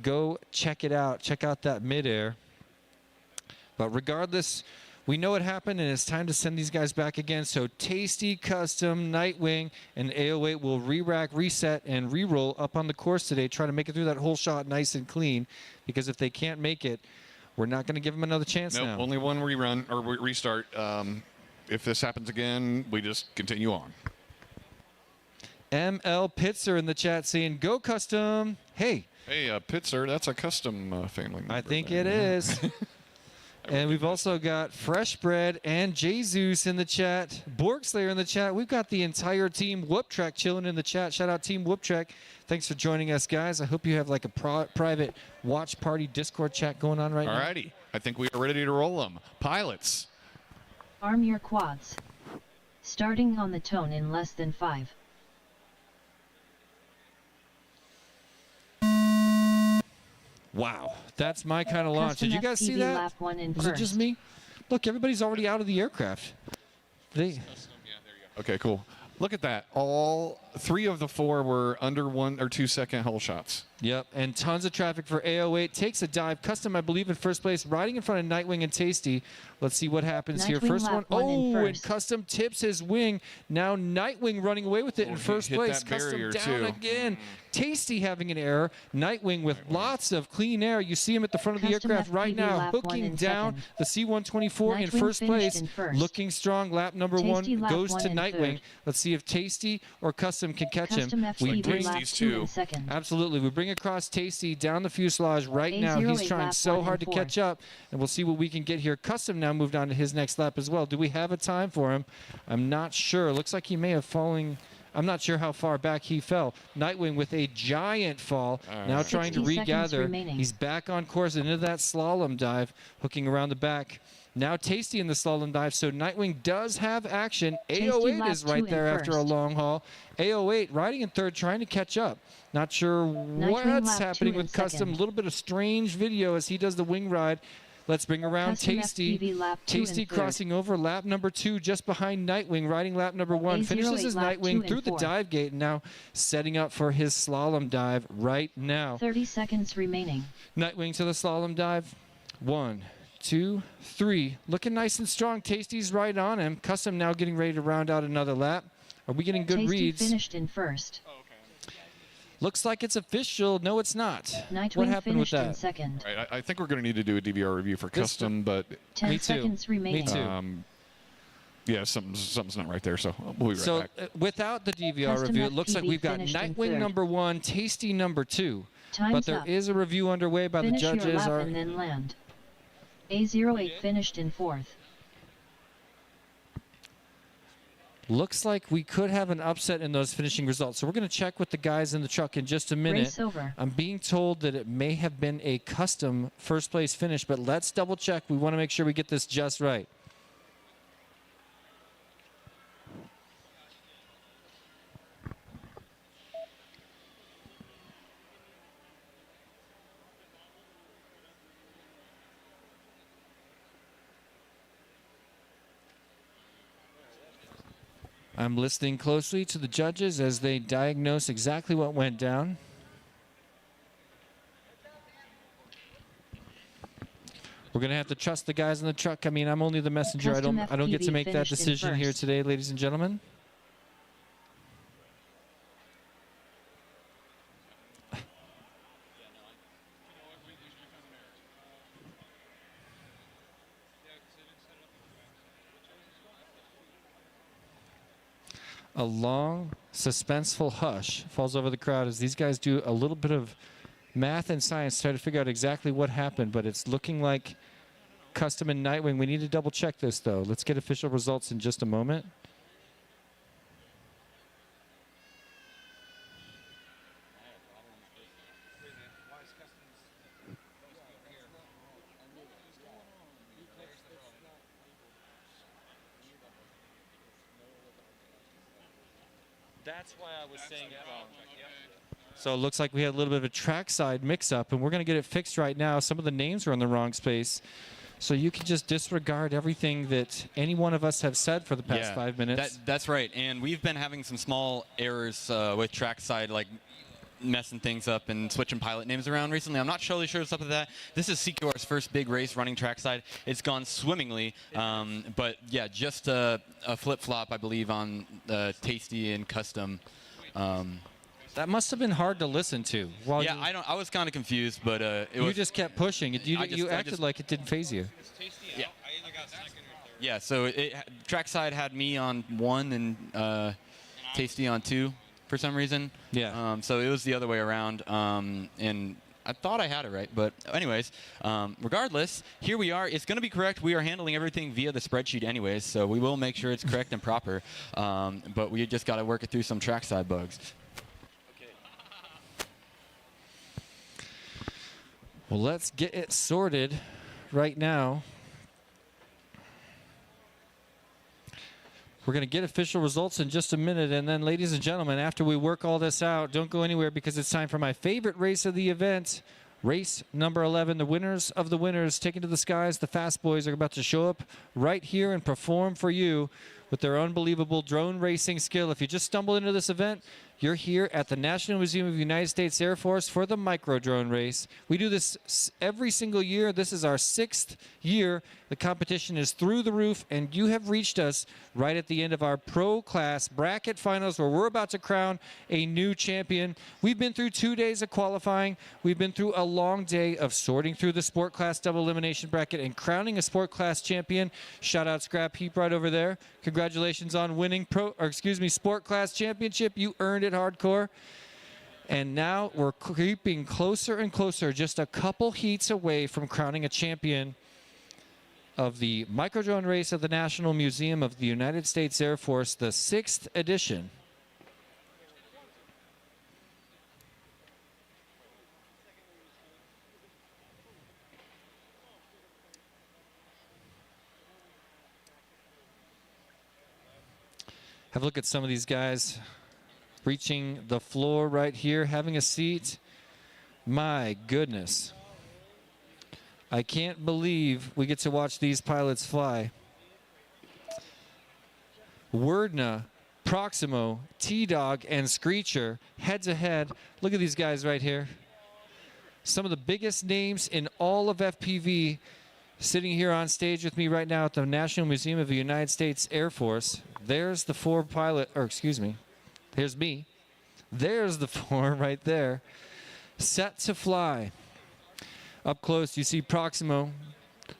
go check it out. Check out that midair. But regardless, we know what happened, and it's time to send these guys back again. So Tasty, Custom, Nightwing, and 808 will re-rack, reset, and re-roll up on the course today. Try to make it through that whole shot nice and clean, because if they can't make it, we're not going to give them another chance Nope, now. only one rerun or restart. If this happens again, we just continue on. ML Pitzer in the chat saying, "Go Custom." Hey, Hey, Pitzer, that's a custom family member. I think there. it is. And we've also got Fresh Bread and Jesus in the chat. Borg Slayer in the chat. We've got the entire team Whoop Track chilling in the chat. Shout out Team Whoop Track. Thanks for joining us, guys. I hope you have like a private watch party Discord chat going on right now. Alrighty, I think we are ready to roll them. Pilots. Arm your quads. Starting on the tone in less than 5. Wow, that's my kind of launch. Custom Did you guys see FPV that? lap 1 in Was it just first. me? Look, everybody's already out of the aircraft. They. Okay, cool. Look at that. All 3 of the 4 were under 1 or 2 second hole shots. Yep, and tons of traffic for A08. Takes a dive. Custom, I believe, in first place, riding in front of Nightwing and Tasty. Let's see what happens here. Nightwing First lap one. one in Oh, and first. Custom tips his wing. Now Nightwing running away with it in he first hit place. that Custom barrier, down too. again. Tasty having an error. Nightwing with lots of clean air. You see him at the front of the Custom aircraft right FPV now, lap one hooking in down second. the C-124 in Nightwing first finished place. in first. Looking strong. Lap number Tasty 1 lap goes one to in Nightwing. third. Let's see if Tasty or Custom can catch Custom him. We FPV bring lap Tasty's 2 too. in second. Absolutely. We bring across Tasty down the fuselage right now. He's A08 trying lap so one hard to and catch up, and we'll see what we can get here. Custom now moved on to his next lap as well. Do we have a time for him? I'm not sure. Looks like he may have fallen. I'm not sure how far back he fell. Nightwing with a giant fall. Now trying to 60 seconds regather. remaining. He's back on course and into that slalom dive, hooking around the back. Now Tasty in the slalom dive, so Nightwing does have action. Tasty A08 lap is right 2 there in after a first. long haul. A08 riding in third, trying to catch up. Not sure what's lap happening 2 with in Custom. A second. little bit of strange video as he does the wing ride. Let's bring around Custom Tasty. FPV lap 2 in Tasty third. crossing over lap number 2 just behind Nightwing, riding lap number 1. A08 Finishes his lap 2 Nightwing in through the fourth. dive gate and now setting up for his slalom dive right now. 30 seconds remaining. Nightwing to the slalom dive. 1, 2, 3. Looking nice and strong. Tasty's right on him. Custom now getting ready to round out another lap. Are we getting good Tasty reads? finished in first. Looks like it's official. No, it's not. Nightwing What happened with finished in that? second. All right, I think we're going to need to do a DVR review for This- Custom, but 10 Me too. seconds remaining. too. yeah, something's not right there, so we'll be right So back. Without the DVR Custom review, it looks like FPV we've got finished in Nightwing third. number 1, Tasty number 2. Time's But there up. is a review underway by Finish the your judges. lap and then land. A08 finished in fourth. Looks like we could have an upset in those finishing results. So we're going to check with the guys in the truck in just a minute. Race over. I'm being told that it may have been a custom first place finish, but let's double check. We want to make sure we get this just right. I'm listening closely to the judges as they diagnose exactly what went down. We're going to have to trust the guys in the truck. I mean, I'm only the messenger. Custom I don't get to FPV make that finished in decision here first. today, ladies and gentlemen. A long, suspenseful hush falls over the crowd as these guys do a little bit of math and science to try to figure out exactly what happened, but it's looking like Custom and Nightwing. We need to double check this, though. Let's get official results in just a moment. That's why I was saying it wrong. So it looks like we had a little bit of a trackside mix-up, and we're going to get it fixed right now. Some of the names are in the wrong space. So you can just disregard everything that any one of us have said for the past 5 minutes. That's right. And we've been having some small errors with trackside, like messing things up and switching pilot names around recently. I'm not totally sure what's up with that. This is CQR's first big race running trackside. It's gone swimmingly, but yeah, just a flip-flop, I believe, on Tasty and Custom. That must have been hard to listen to. While Yeah, I was kind of confused, but you just kept pushing. You I acted just- like it didn't phase you. Yeah. Yeah, so trackside had me on 1 and Tasty on 2 for some reason. Yeah. So it was the other way around, and I thought I had it right. But anyways, regardless, here we are. It's going to be correct. We are handling everything via the spreadsheet anyways, so we will make sure it's correct and proper. But we just got to work it through some trackside bugs. Well, let's get it sorted right now. We're going to get official results in just a minute. And then, ladies and gentlemen, after we work all this out, don't go anywhere because it's time for my favorite race of the event. Race number 11, the winners of the winners, taken to the skies. The Fast Boys are about to show up right here and perform for you. with their unbelievable drone racing skill. If you just stumble into this event, you're here at the National Museum of the United States Air Force for the micro drone race. We do this every single year. This is our 6th year. The competition is through the roof, and you have reached us right at the end of our pro class bracket finals, where we're about to crown a new champion. We've been through 2 days of qualifying. We've been through a long day of sorting through the sport class double elimination bracket and crowning a sport class champion. Shout out Scrap Heap right over there. Congratulations on winning sport class championship. You earned it hardcore. And now we're creeping closer and closer, just a couple heats away from crowning a champion of the microdrone race of the National Museum of the United States Air Force, the 6th edition. Have a look at some of these guys reaching the floor right here, having a seat. My goodness. I can't believe we get to watch these pilots fly. Wordna, Proximo, T-Dog, and Screecher head to head. Look at these guys right here. Some of the biggest names in all of FPV sitting here on stage with me right now at the National Museum of the United States Air Force. There's the 4 pilot, or excuse me, here's me. There's the 4 right there. Set to fly. Up close, you see Proximo,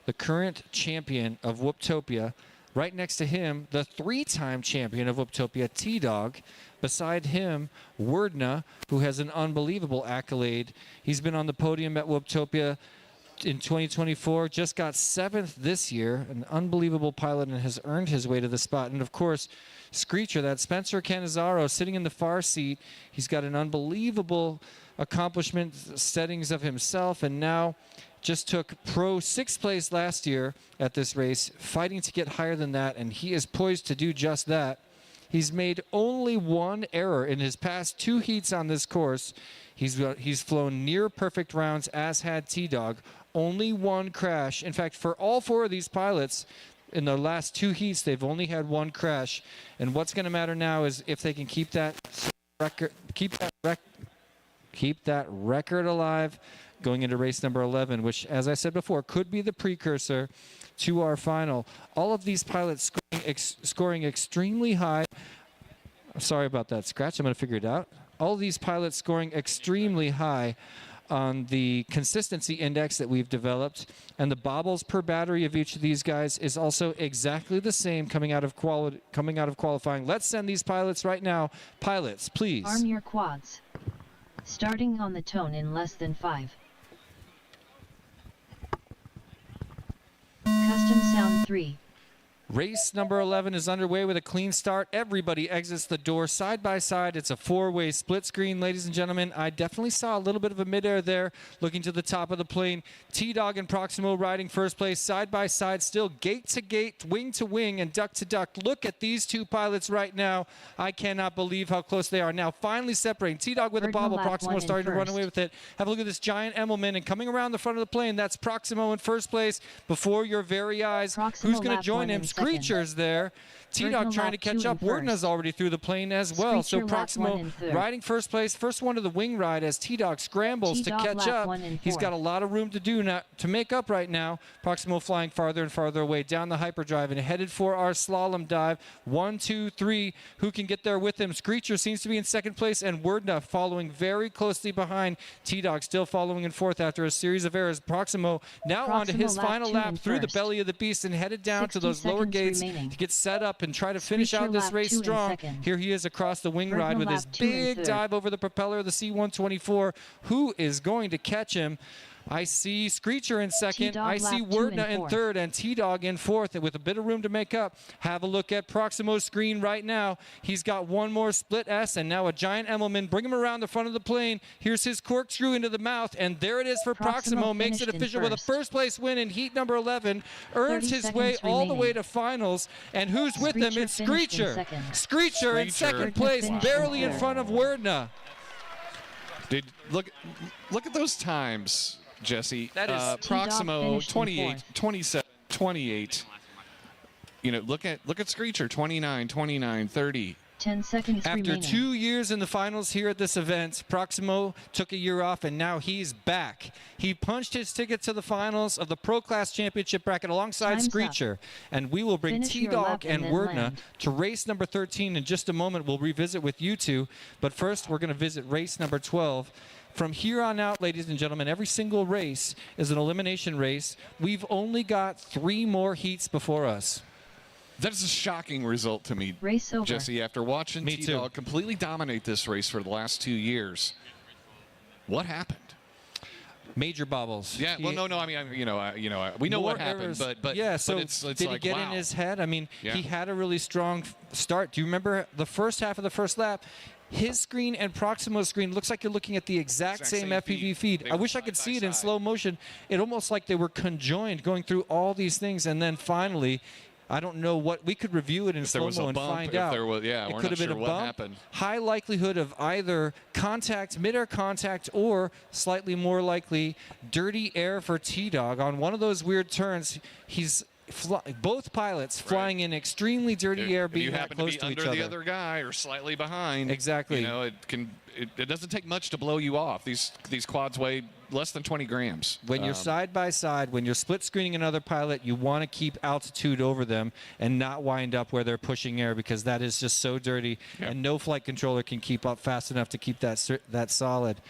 the current champion of Whooptopia. Right next to him, the 3-time champion of Whooptopia, T-Dog. Beside him, Wordna, who has an unbelievable accolade. He's been on the podium at Whooptopia in 2024, just got 7th this year, an unbelievable pilot, and has earned his way to the spot. And of course, Screecher, that Spencer Canizaro sitting in the far seat. He's got an unbelievable accomplishment settings of himself, and now just took pro 6th place last year at this race, fighting to get higher than that, and he is poised to do just that. He's made only 1 error in his past 2 heats on this course. He's flown near perfect rounds, as had T-Dog. Only 1 crash. In fact, for all 4 of these pilots, in the last 2 heats, they've only had 1 crash. And what's going to matter now is if they can keep that record alive going into race number 11, which, as I said before, could be the precursor to our final. All of these pilots scoring extremely high. Sorry about that scratch. I'm going to figure it out. All of these pilots scoring extremely high on the consistency index that we've developed, and the bobbles per battery of each of these guys is also exactly the same coming out of qualifying. Let's send these pilots right now. Pilots, please. Arm your quads. Starting on the tone in less than 5. Custom sound 3. Race number 11 is underway with a clean start. Everybody exits the door side by side. It's a 4-way split screen, ladies and gentlemen. I definitely saw a little bit of a midair there, looking to the top of the plane. T-Dog and Proximo riding first place, side by side, still gate to gate, wing to wing, and duck to duck. Look at these 2 pilots right now. I cannot believe how close they are now. Finally separating. T-Dog with a bobble. Proximo starting to run away with it. Have a look at this giant Emmelman, and coming around the front of the plane, that's Proximo in first place before your very eyes. Proximo Who's going to join him? Screecher's there. T-Dog trying to catch up. Wordna's already through the plane as well. So Proximo riding first place. First one to the wing ride as T-Dog scrambles to catch up. He's got a lot of room to do now, to make up right now. Proximo flying farther and farther away down the hyperdrive and headed for our slalom dive. 1, 2, 3. Who can get there with him? Screecher seems to be in second place, and Wordna following very closely behind. T-Dog still following in fourth after a series of errors. Proximo now onto his final lap through the belly of the beast and headed down to those lower gates to get set up and try to finish out this race strong. Here he is across the wing ride with his big dive over the propeller of the C-124. Who is going to catch him? I see Screecher in second. I see Wordna in third and T-Dog in fourth with a bit of room to make up. Have a look at Proximo's screen right now. He's got one more split S and now a giant Emmelman. Bring him around the front of the plane. Here's his corkscrew into the mouth, and there it is for Proximo. Makes it official with a first place win in heat number 11. Earns his way all the way to finals. And who's with him? It's Screecher. Screecher in second place, barely in front of Wordna. Dude, look at those times, Jesse. That is Proximo 28, 27, 28. look at Screecher, 29, 29, 30. 10 seconds After remaining. 2 years in the finals here at this event, Proximo took a year off, and now he's back. He punched his ticket to the finals of the Pro Class Championship bracket alongside Time's up. Screecher. And we will bring Finish your T-Dog lap and and then Werdna land. to race number 13 in just a moment. We'll revisit with you two. But first, we're going to visit race number 12. From here on out, ladies and gentlemen, every single race is an elimination race. We've only got 3 more heats before us. That is a shocking result to me, Race over. Jesse, after watching Me too. T-Dog completely dominate this race for the last 2 years. What happened? Major bobbles. Yeah, well, no. I mean, we know More what happened, errors. but yeah. So it's did like, he get wow. in his head? I mean, Yeah. he had a really strong start. Do you remember the first half of the first lap? His screen and Proximo's screen looks like you're looking at the exact same FPV feed. They I were wish I side could by see it in side. slow motion. It almost like they were conjoined, going through all these things, and then finally, I don't know what we could review it in If there was slow-mo a and bump, find if out. there was- yeah, it we're could not have been sure a what bump. happened. High likelihood of either contact, mid-air contact, or slightly more likely dirty air for T-Dog. On one of those weird turns, he's both pilots flying in extremely dirty air, If being you that happen close to be to each under other. the other guy or slightly behind, Exactly. it doesn't take much to blow you off. These quads weigh less than 20 grams. When you're side by side, when you're split screening another pilot, you want to keep altitude over them and not wind up where they're pushing air, because that is just so dirty, Yeah. and no flight controller can keep up fast enough to keep that solid.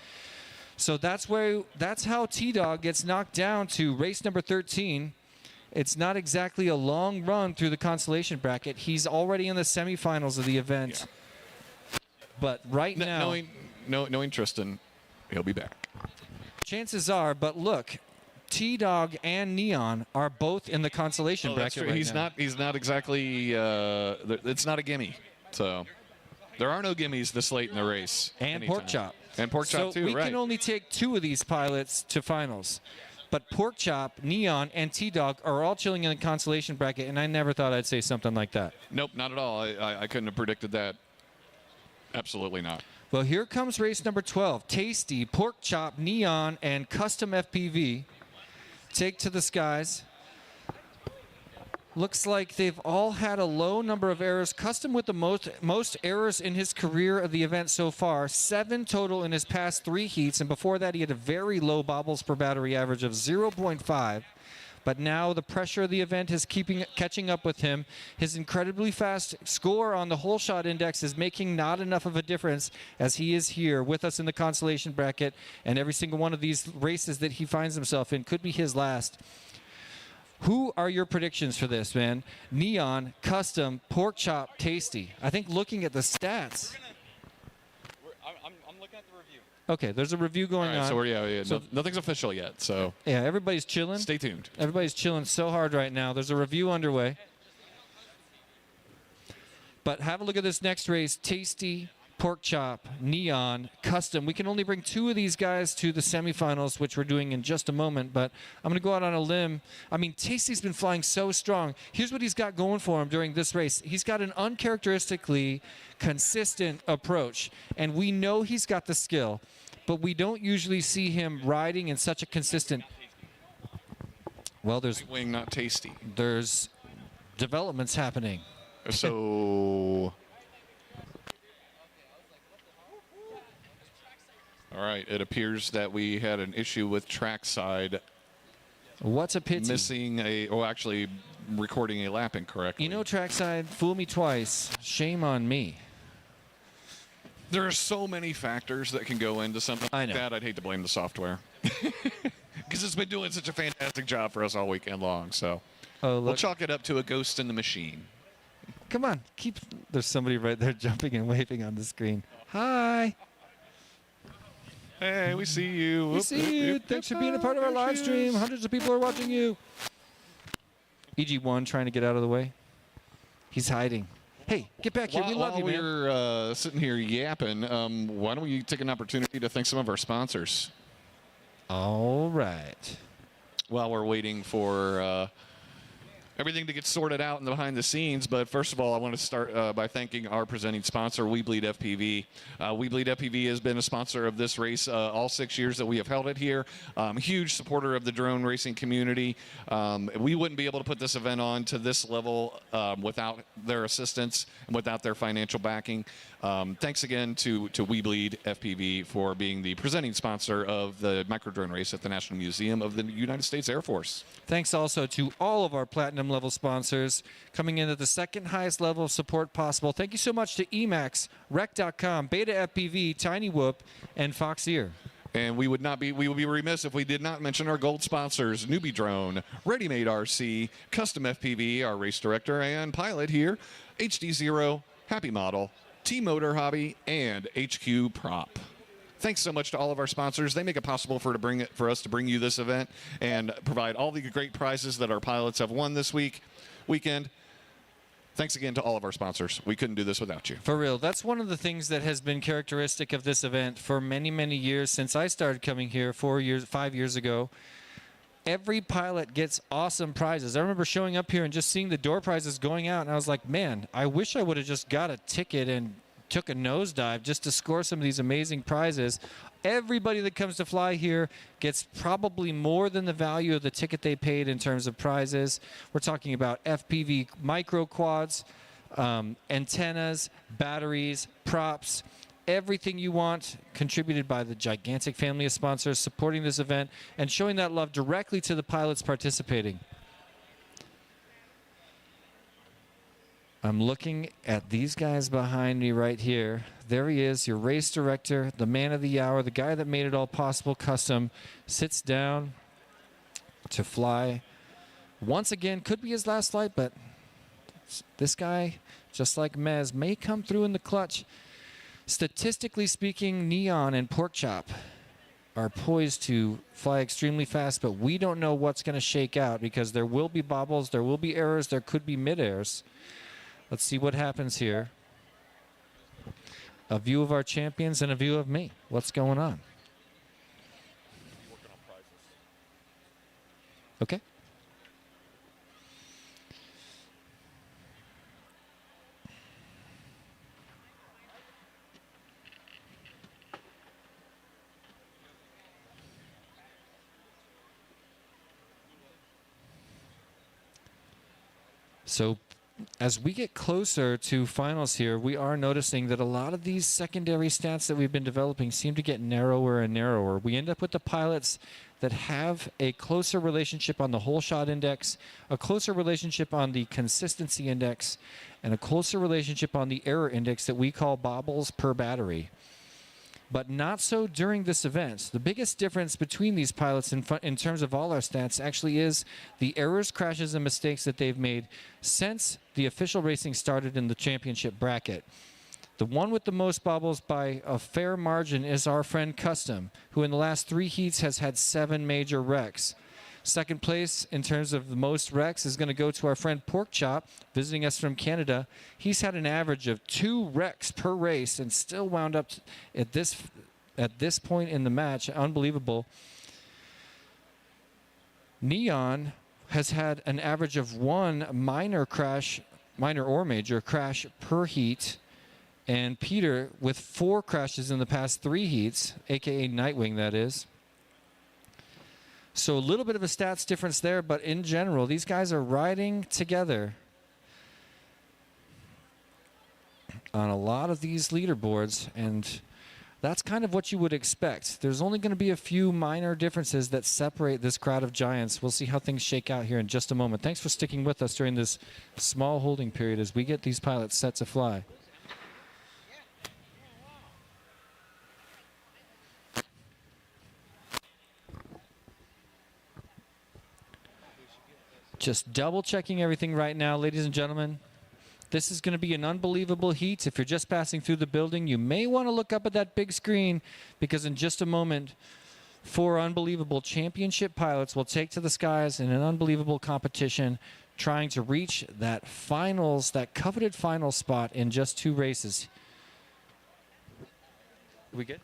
So that's how T-Dog gets knocked down to race number 13. It's not exactly a long run through the consolation bracket. He's already in the semifinals of the event. Yeah. But right now, Knowing Tristan, he'll be back. chances are, but look, T-Dog and Neon are both in the consolation Oh, that's bracket true. right He's now. not exactly. It's not a gimme. So there are no gimmies this late in the race. And anytime. Pork Chop. And Pork Chop So too. we right. can only take 2 of these pilots to finals. But Pork Chop, Neon, and T-Dog are all chilling in the consolation bracket, and I never thought I'd say something like that. Nope, not at all. I couldn't have predicted that. Absolutely not. Well, here comes race number 12. Tasty, Pork Chop, Neon, and Custom FPV take to the skies. Looks like they've all had a low number of errors. Custom with the most errors in his career of the event so far. 7 total in his past 3 heats, and before that he had a very low bobbles per battery average of 0.5. But now the pressure of the event is catching up with him. His incredibly fast score on the whole shot index is making not enough of a difference, as he is here with us in the consolation bracket, and every single one of these races that he finds himself in could be his last. Who are your predictions for this, man? Neon, Custom, Pork Chop, Tasty. I think looking at the stats. I'm looking at the review. Okay, there's a review going All right, on. so we're So- nothing's official yet. So Yeah, everybody's chilling. stay tuned. Everybody's chilling so hard right now. There's a review underway. But have a look at this next race. Tasty, Pork Chop, Neon, Custom. We can only bring 2 of these guys to the semifinals, which we're doing in just a moment. But I'm going to go out on a limb. I mean, Tasty's been flying so strong. Here's what he's got going for him during this race. He's got an uncharacteristically consistent approach. And we know he's got the skill. But we don't usually see him riding in such a consistent... Well, Wing, not Tasty. there's developments happening. So, all right. It appears that we had an issue with trackside What's a pity? missing actually recording a lap incorrectly. You know, trackside, fool me twice. Shame on me. there are so many factors that can go into something I like know. that. I'd hate to blame the software because it's been doing such a fantastic job for us all weekend long. So Oh, we'll look. chalk it up to a ghost in the machine. Come on. There's somebody right there jumping and waving on the screen. Hi. Hey, we see you. We see you. Thanks for being a part of our live stream. Hundreds of people are watching you. EG1 trying to get out of the way. He's hiding. Hey, get back here. We love you, man. We're sitting here yapping, why don't we take an opportunity to thank some of our sponsors All right. while we're waiting for everything to get sorted out in the behind the scenes. But first of all, I want to start by thanking our presenting sponsor, We Bleed FPV. We Bleed FPV has been a sponsor of this race all 6 years that we have held it here. Huge supporter of the drone racing community. We wouldn't be able to put this event on to this level without their assistance and without their financial backing. Thanks again to We Bleed FPV for being the presenting sponsor of the micro drone race at the National Museum of the United States Air Force. Thanks also to all of our platinum level sponsors coming in at the second highest level of support possible. Thank you so much to Emacs, Rec.com, Beta FPV, Tiny Whoop, and Fox Ear. And we would be remiss if we did not mention our gold sponsors, Newbie Drone, Ready Made RC, Custom FPV, our race director and pilot here, HD Zero, Happy Model, T-Motor Hobby, and HQ Prop. Thanks so much to all of our sponsors. They make it possible for us to bring you this event and provide all the great prizes that our pilots have won this weekend. Thanks again to all of our sponsors. We couldn't do this without you. For real, that's one of the things that has been characteristic of this event for many, many years since I started coming here 5 years ago. Every pilot gets awesome prizes. I remember showing up here and just seeing the door prizes going out, and I was like, man, I wish I would have just got a ticket and took a nosedive just to score some of these amazing prizes. Everybody that comes to fly here gets probably more than the value of the ticket they paid in terms of prizes. We're talking about FPV micro quads, antennas, batteries, props, everything you want, contributed by the gigantic family of sponsors supporting this event and showing that love directly to the pilots participating. I'm looking at these guys behind me right here. There he is, your race director, the man of the hour, the guy that made it all possible, Custom, sits down to fly. Once again, could be his last flight, but this guy, just like Mez, may come through in the clutch. Statistically speaking, Neon and Porkchop are poised to fly extremely fast, but we don't know what's going to shake out because there will be bobbles, there will be errors, there could be mid-airs. Let's see what happens here. A view of our champions and a view of me. What's going on? Okay. So as we get closer to finals here, we are noticing that a lot of these secondary stats that we've been developing seem to get narrower and narrower. We end up with the pilots that have a closer relationship on the whole shot index, a closer relationship on the consistency index, and a closer relationship on the error index that we call bobbles per battery. But not so during this event. The biggest difference between these pilots in terms of all our stats actually is the errors, crashes, and mistakes that they've made since the official racing started in the championship bracket. The one with the most bobbles by a fair margin is our friend Custom, who in the last 3 heats has had 7 major wrecks. Second place in terms of the most wrecks is going to go to our friend Porkchop, visiting us from Canada. He's had an average of 2 wrecks per race and still wound up at this point in the match. Unbelievable. Neon has had an average of 1 minor or major crash per heat. And Peter with 4 crashes in the past 3 heats, aka Nightwing, that is. So a little bit of a stats difference there, but in general, these guys are riding together on a lot of these leaderboards, and that's kind of what you would expect. There's only going to be a few minor differences that separate this crowd of giants. We'll see how things shake out here in just a moment. Thanks for sticking with us during this small holding period as we get these pilots set to fly. Just double checking everything right now, ladies and gentlemen. This is going to be an unbelievable heat. If you're just passing through the building, you may want to look up at that big screen because in just a moment, 4 unbelievable championship pilots will take to the skies in an unbelievable competition, trying to reach that finals, that coveted final spot in just 2 races. Are we good?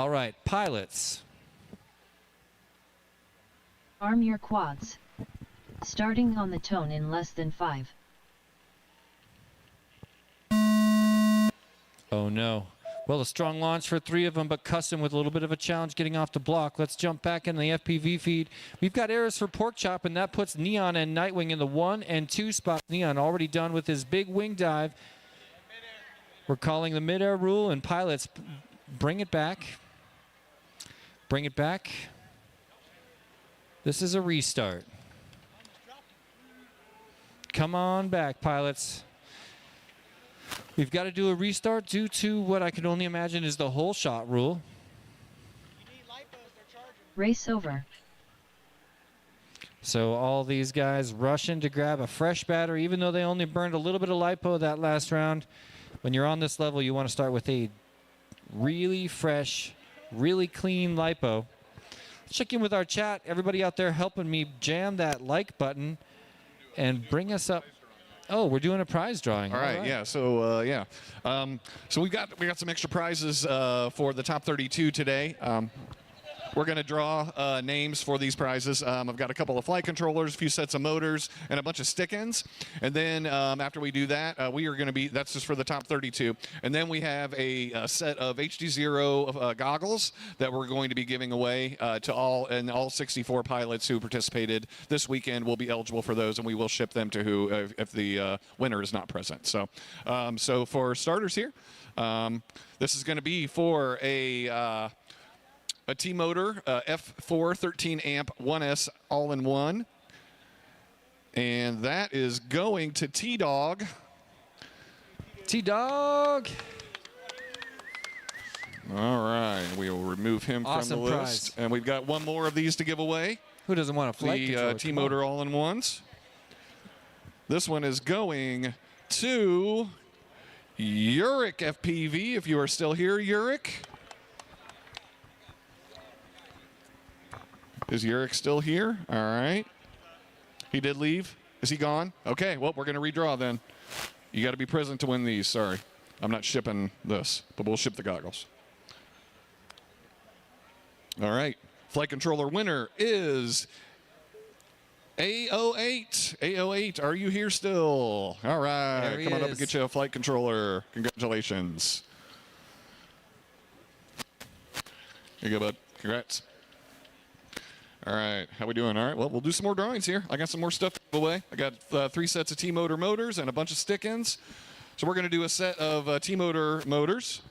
All right, pilots. Arm your quads. Starting on the tone in less than 5. Oh no. Well, a strong launch for 3 of them, but Custom with a little bit of a challenge getting off the block. Let's jump back in the FPV feed. We've got errors for Pork Chop, and that puts Neon and Nightwing in the 1 and 2 spot. Neon already done with his big wing dive. We're calling the midair rule, and pilots, bring it back. Bring it back. This is a restart. Come on back, pilots. We've got to do a restart due to what I can only imagine is the whole shot rule. Race over. So all these guys rushing to grab a fresh battery, even though they only burned a little bit of lipo that last round. When you're on this level, you want to start with a really fresh, really clean lipo. Let's check in with our chat. Everybody out there helping me jam that like button and bring us up. Oh, we're doing a prize drawing. All right, yeah. So so we got some extra prizes for the top 32 today. We're going to draw names for these prizes. I've got a couple of flight controllers, a few sets of motors, and a bunch of stick-ins. And then after we do that, we are going to be, that's just for the top 32. And then we have a set of HD0 goggles that we're going to be giving away to all 64 pilots who participated this weekend will be eligible for those, and we will ship them to who if the winner is not present. So, so for starters here, this is going to be for a T-Motor F4 13 amp 1S all-in-one, and that is going to T-Dog. T-Dog. All right, we will remove him Awesome from the prize. list, and we've got one more of these to give away. Who doesn't want a flight The controller? Come T-Motor on. all-in-ones. This one is going to Uric FPV. If you are still here, Uric. Is Uric still here? All right. He did leave. Is he gone? Okay, well, we're going to redraw then. You got to be present to win these. Sorry. I'm not shipping this, but we'll ship the goggles. All right. Flight controller winner is A08. A08, are you here still? All right. There he Come on up is. and get you a flight controller. Congratulations. Here you go, bud. Congrats. All right, how we doing? All right, well, we'll do some more drawings here. I got some more stuff to give away. I got 3 sets of T-Motor motors and a bunch of stick-ins. So we're going to do a set of T-Motor motors.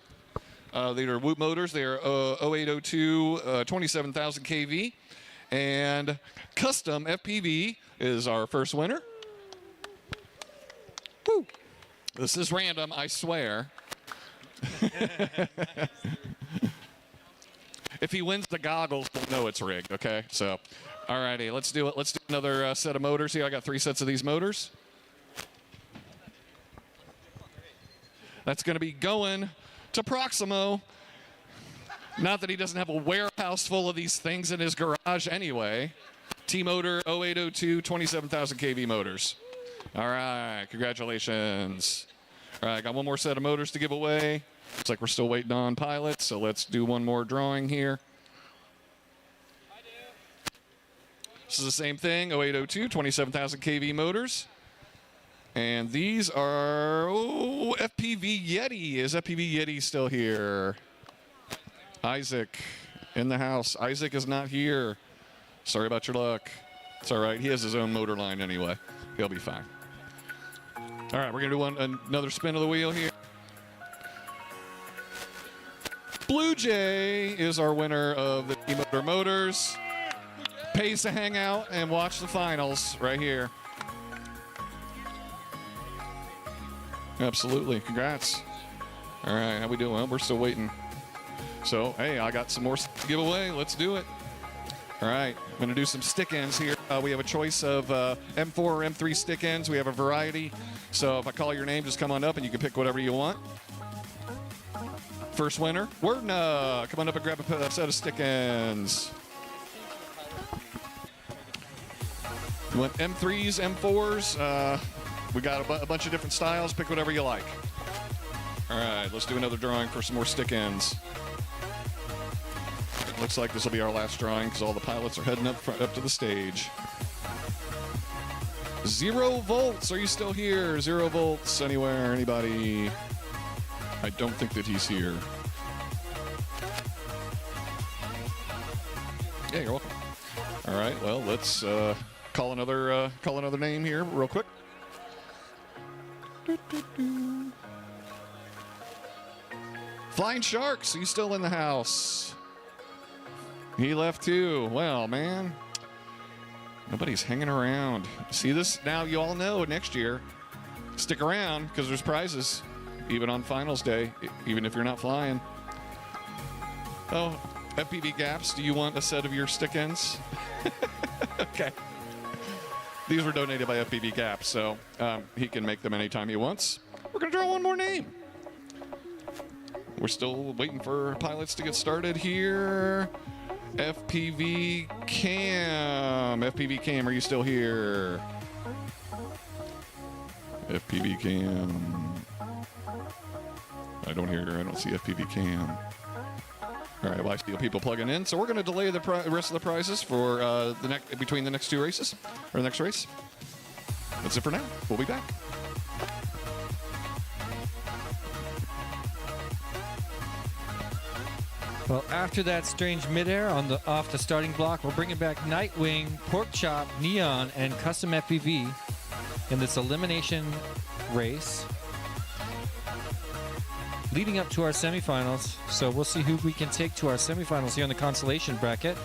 They are Whoop motors. They are 0802 27,000 kV. And Custom FPV is our first winner. Woo! This is random, I swear. If he wins the goggles, we'll know it's rigged, okay? So, all righty, let's do it. Let's do another set of motors here. I got 3 sets of these motors. That's going to be going to Proximo. Not that he doesn't have a warehouse full of these things in his garage anyway. T-Motor 0802 27,000 kV motors. All right, congratulations. All right, got one more set of motors to give away. Looks like we're still waiting on pilots, so let's do one more drawing here. This is the same thing, 0802, 27,000 kV motors. And these are, oh, FPV Yeti. Is FPV Yeti still here? Isaac in the house. Isaac is not here. Sorry about your luck. It's all right. He has his own motor line anyway. He'll be fine. All right, we're going to do another spin of the wheel here. Blue Jay is our winner of the T-Motor motors. Pays to hang out and watch the finals right here. Absolutely. Congrats. All right, how we doing? Well, we're still waiting. So, hey, I got some more to give away. Let's do it. All right, I'm going to do some stick-ins here. We have a choice of M4 or M3 stick-ins. We have a variety. So if I call your name, just come on up and you can pick whatever you want. First winner, Wordna. Come on up and grab a set of stick-ins. You want M3s, M4s? We got a bunch of different styles. Pick whatever you like. All right, let's do another drawing for some more stick-ins. Looks like this will be our last drawing because all the pilots are heading up to the stage. 0 volts. Are you still here? 0 volts. Anywhere? Anybody? I don't think that he's here. Yeah, you're welcome. All right. Well, let's call another name here real quick. Flying Sharks. He's still in the house. He left too. Well, man. Nobody's hanging around. See this? Now you all know next year. Stick around because there's prizes, even on finals day, even if you're not flying. Oh, FPV Gaps, do you want a set of your stick ends? Okay. These were donated by FPV Gaps, so he can make them anytime he wants. We're going to draw one more name. We're still waiting for pilots to get started here. FPV Cam. FPV Cam, are you still here? FPV Cam. I don't see FPV Cam. All right, well, I see people plugging in, so we're going to delay the rest of the prizes for between the next two races, or the next race. That's it for now. We'll be back. Well, after that strange midair off the starting block, we're bringing back Nightwing, Pork Chop, Neon, and Custom FPV in this elimination race, leading up to our semifinals. So we'll see who we can take to our semifinals here in the Consolation bracket.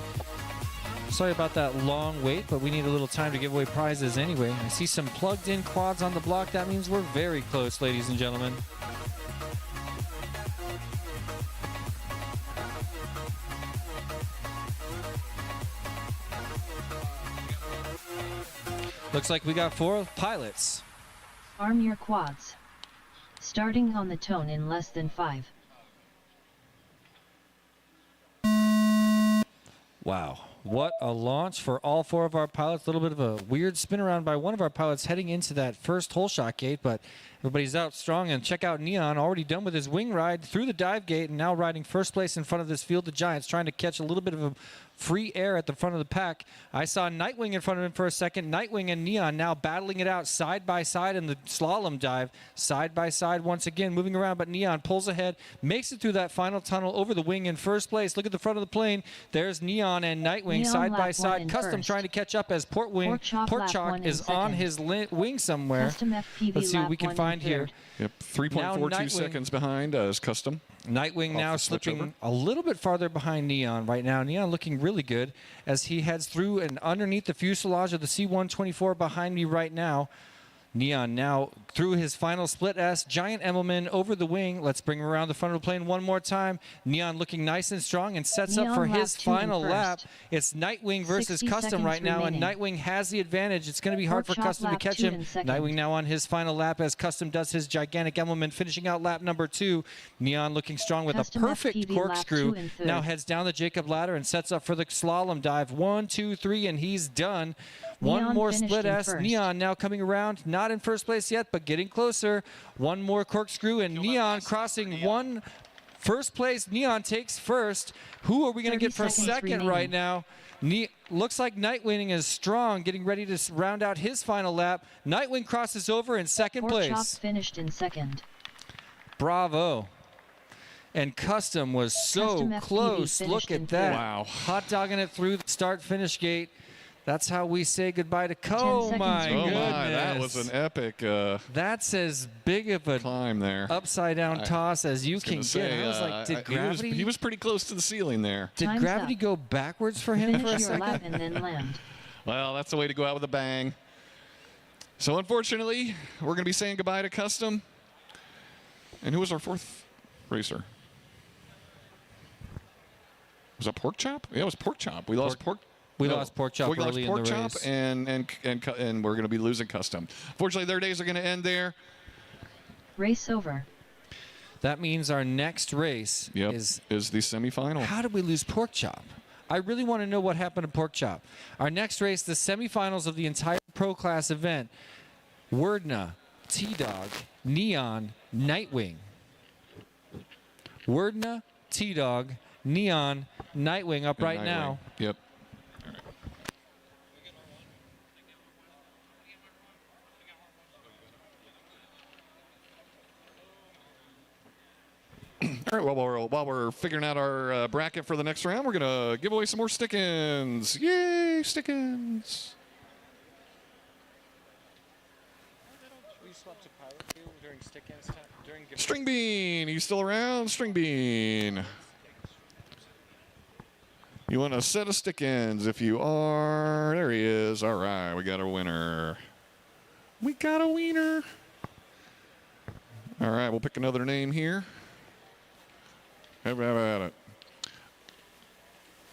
Sorry about that long wait, but we need a little time to give away prizes anyway. I see some plugged-in quads on the block. That means we're very close, ladies and gentlemen. Looks like we got 4 pilots. Arm your quads. Starting on the tone in less than 5. Wow. What a launch for all 4 of our pilots. A little bit of a weird spin around by one of our pilots heading into that first hole shot gate, but everybody's out strong. And check out Neon, already done with his wing ride through the dive gate and now riding first place in front of this field of giants, trying to catch a little bit of a free air at the front of the pack. I saw Nightwing in front of him for a second. Nightwing and Neon now battling it out side by side in the slalom dive. Side by side once again, moving around, but Neon pulls ahead, makes it through that final tunnel over the wing in first place. Look at the front of the plane. There's Neon and Nightwing Neon side by lap side. 1 Custom first. trying to catch up as Pork Chop lap 1 is in on second. his wing somewhere. Custom FPV Let's see what lap we can 1 in find here. third. Yep, 3.42 seconds behind as Custom. Nightwing now the switch over. slipping a little bit farther behind Neon right now. Neon looking really good as he heads through and underneath the fuselage of the C-124 behind me right now. Neon now through his final split S. Giant Emmelman over the wing. Let's bring him around the front of the plane one more time. Neon looking nice and strong and sets Neon up for lap his 2 in final first. lap. It's Nightwing versus 60 Custom right seconds now, remaining. and Nightwing has the advantage. It's going to be hard for Pork chop Custom to lap catch 2 him. in second. Nightwing now on his final lap as Custom does his gigantic Emmelman, finishing out lap number 2. Neon looking strong with Custom a perfect FPV lap corkscrew. 2 in third. Now heads down the Jacob ladder and sets up for the slalom dive. 1, 2, 3, and he's done. One Neon more finished split in S. first. Neon now coming around, not in first place yet, but getting closer. One more corkscrew, and Neon crossing one first place. Neon takes first. Who are we going to 30 get for seconds second remaining. right now? Looks like Nightwing is strong, getting ready to round out his final lap. Nightwing crosses over in second Pork chop place. finished in second. Bravo. And Custom was so Custom FPV close. finished Look in at that. third. Wow. Hot dogging it through the start-finish gate. That's how we say goodbye to Oh seconds my remaining. goodness. Oh my, that was an epic That's as big of a climb there. upside down toss as you can Gonna get. say, I was like, did gravity he was pretty close to the ceiling there. did Time's gravity up. go backwards for him for a Finish your second? lap and then land. Well, that's the way to go out with a bang. So unfortunately, we're going to be saying goodbye to Custom. And who was our 4th racer? Was that Pork Chop? Yeah, it was Pork Chop. We lost Pork. We no, lost Pork Chop we lost early Pork in the Chop, race. and we're going to be losing Custom. Fortunately, their days are going to end there. Race over. That means our next race Yep, is is the semifinal. how did we lose Pork Chop? I really want to know what happened to Pork Chop. Our next race, the semifinals of the entire Pro Class event. Wordna, T-Dog, Neon, Nightwing. Wordna, T-Dog, Neon, Nightwing up And right Nightwing. now. Yep. All right, while we're figuring out our bracket for the next round, we're going to give away some more stick-ins. Yay, stick-ins. We swapped to Pilot View during stick-ins time. String Bean, you still around? String Bean. You want a set of stick-ins? If you are, there he is. All right, we got a winner. We got a wiener. All right, we'll pick another name here. How about it?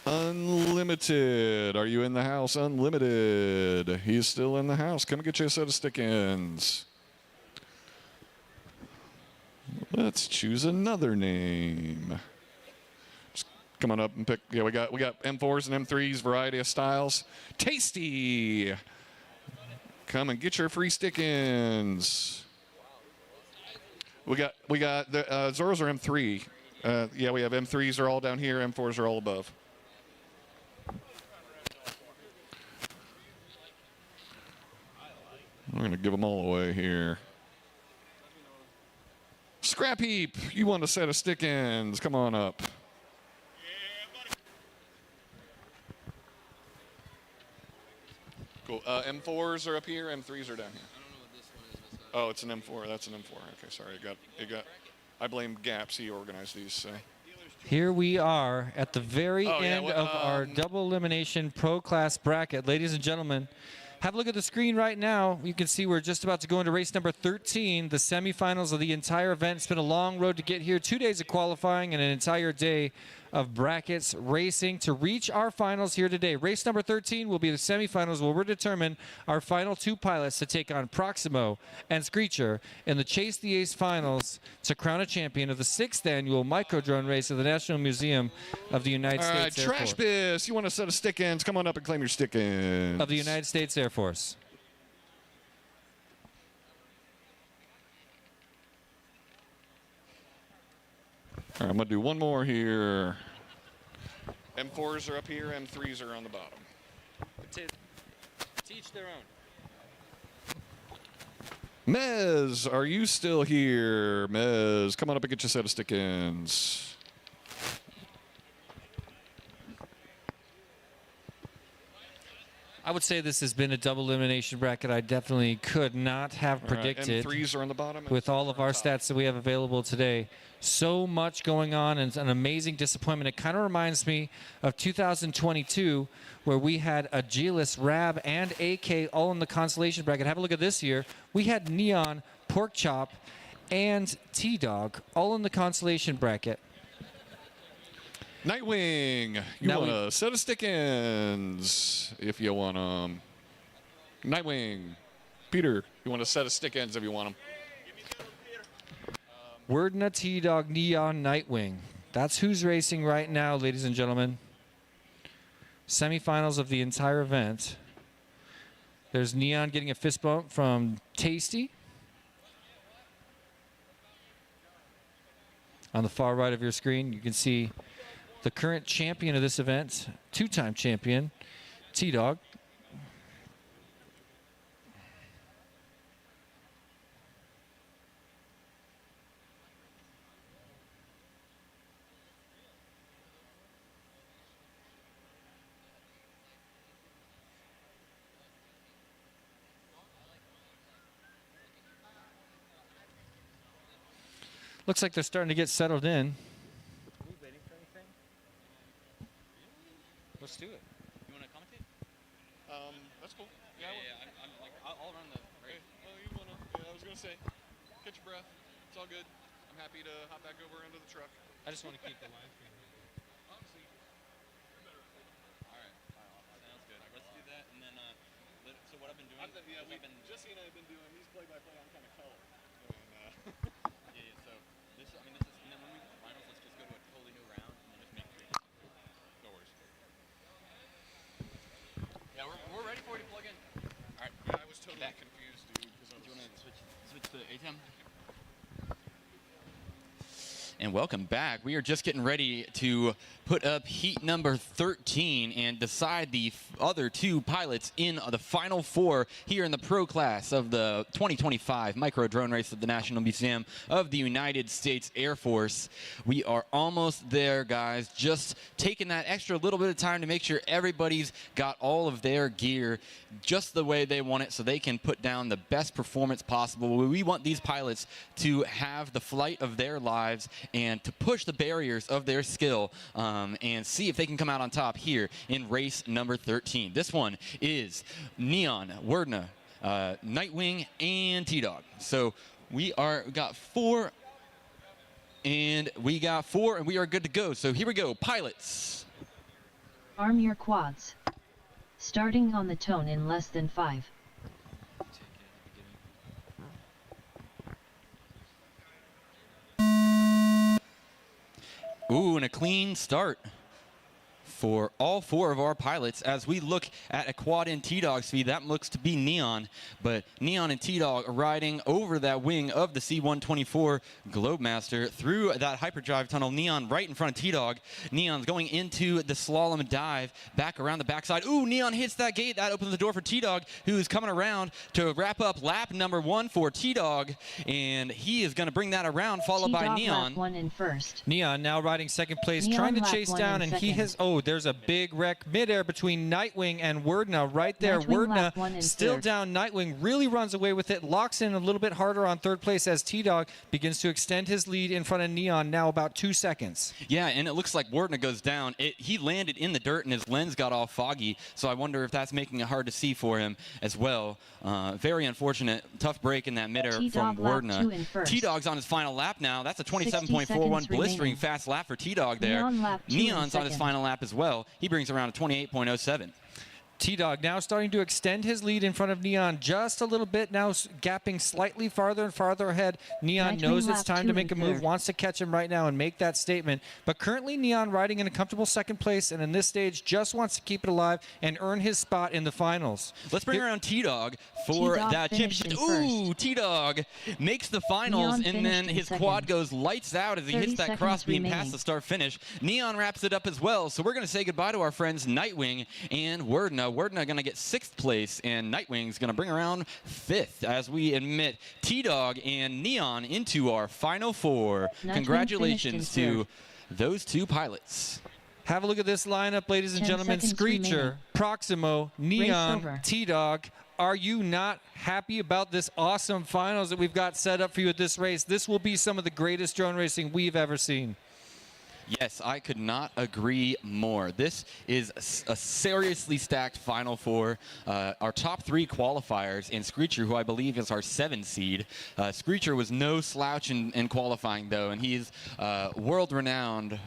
Unlimited. Are you in the house? Unlimited. He's still in the house. Come and get you a set of stick-ins. Let's choose another name. Just come on up and pick. Yeah, we got M4s and M3s, variety of styles. Tasty. Come and get your free stick-ins. We got the Zoros are M3. Yeah, we have M3s are all down here. M4s are all above. I'm going to give them all away here. Scrap Heap, you want a set of stick-ins. Come on up. Cool. M4s are up here. M3s are down here. Oh, it's an M4. That's an M4. Okay, sorry. It got. I blame Gaps. He organized these. So. Here we are at the very end well, of our double elimination pro class bracket. Ladies and gentlemen, have a look at the screen right now. You can see we're just about to go into race number 13, the semifinals of the entire event. It's been a long road to get here, 2 days of qualifying and an entire day of brackets racing to reach our finals here today. Race number 13 will be the semifinals where we'll determine our final 2 pilots to take on Proximo and Screecher in the Chase the Ace finals to crown a champion of the 6th annual microdrone race of the National Museum of the United States Air Trash Force. Biz, you want a set of stick-ins? Come on up and claim your stick-ins. Of the United States Air Force. All right, I'm going to do one more here. M4s are up here. M3s are on the bottom. Teach their own. Mez, are you still here? Mez, come on up and get your set of stick-ins. I would say this has been a double elimination bracket I definitely could not have predicted. M3s are on the bottom. With all of our stats that we have available today. So much going on and an amazing disappointment. It kind of reminds me of 2022 where we had Agilis, Rab, and AK all in the Consolation bracket. Have a look at this year. We had Neon, Pork Chop, and T-Dog all in the Consolation bracket. Nightwing, you Now want a set of stick-ins if you want them. Nightwing. Peter, you want a set of stick-ins if you want them. Wordna, T-Dog, Neon, Nightwing. That's who's racing right now, ladies and gentlemen. Semifinals of the entire event. There's Neon getting a fist bump from Tasty. On the far right of your screen, you can see the current champion of this event, 2-time champion, T-Dog. Looks like they're starting to get settled in. Let's do it. You want to commentate? That's cool. Yeah, I'm like, I'll run the race. Well, you wanna? Yeah, I was gonna say, catch your breath. It's all good. I'm happy to hop back over into the truck. I just want to keep the live stream. Honestly, All right, sounds good. Let's do that, and then so what I've been doing. Jesse and I have been doing these play-by-play on kind of color. Yeah. So this is, and then when we get to finals, let's just go to a totally new round and then just make three. No worries. Yeah, we're ready for you to plug in. All right. Yeah, I was totally confused, dude. Do you want to switch to ATEM? And welcome back. We are just getting ready to put up heat number 13 and decide the other two pilots in the final four here in the pro class of the 2025 micro drone race of the National Museum of the United States Air Force. We are almost there, guys. Just taking that extra little bit of time to make sure everybody's got all of their gear just the way they want it so they can put down the best performance possible. We want these pilots to have the flight of their lives and to push the barriers of their skill and see if they can come out on top here in race number 13. This one is Neon, Werdna, Nightwing, and T-Dog. So we got four, and we are good to go. So here we go, pilots. Arm your quads. Starting on the tone in less than 5. Ooh, and a clean start for all four of our pilots. As we look at a quad in T-Dog speed, that looks to be Neon, but Neon and T-Dog riding over that wing of the C-124 Globemaster through that hyperdrive tunnel. Neon right in front of T-Dog. Neon's going into the slalom dive, back around the backside. Ooh, Neon hits that gate. That opens the door for T-Dog, who's coming around to wrap up lap number 1 for T-Dog, and he is going to bring that around, followed by Neon. Lap 1 in first. Neon now riding second place, Neon trying to lap chase 1 down, in and he second. has, there's a big wreck midair between Nightwing and Werdna right there. Nightwing lap 1 Werdna in still third. down. Nightwing really runs away with it, locks in a little bit harder on third place as T-Dog begins to extend his lead in front of Neon, now about 2 seconds. Yeah, and it looks like Werdna goes down. He landed in the dirt and his lens got all foggy, so I wonder if that's making it hard to see for him as well. Very unfortunate. Tough break in that midair from T-Dog lap 2 in Werdna. first. T-Dog's on his final lap now. That's a 27.41 seconds blistering remaining. fast lap for T-Dog there. Neon lap 2 in Neon's on his second. final lap as well. He brings around a 28.07. T-Dog now starting to extend his lead in front of Neon just a little bit, now gapping slightly farther and farther ahead. Neon Nightwing knows it's lap time 2 to make a in move, third. wants to catch him right now and make that statement. But currently Neon riding in a comfortable second place, and in this stage just wants to keep it alive and earn his spot in the finals. Let's bring Here- around T-Dog for T-Dog that finished championship. in Ooh, first. T-Dog makes the finals, Neon and then finished in his second. quad goes lights out as he 30 hits that seconds crossbeam past remaining. the start finish. Neon wraps it up as well, so we're going to say goodbye to our friends Nightwing and Werdna. Werdna going to get 6th place, and Nightwing's going to bring around 5th as we admit T-Dog and Neon into our final four. Nightwing Congratulations finished in to those two pilots. Have a look at this lineup, ladies and 10 gentlemen. seconds Screecher, remaining. Proximo, Neon, over. T-Dog. Are you not happy about this awesome finals that we've got set up for you at this race? This will be some of the greatest drone racing we've ever seen. Yes, I could not agree more. This is a seriously stacked Final Four. Our top 3 qualifiers, and Screecher, who I believe is our 7 seed. Screecher was no slouch in qualifying, though, and he's world-renowned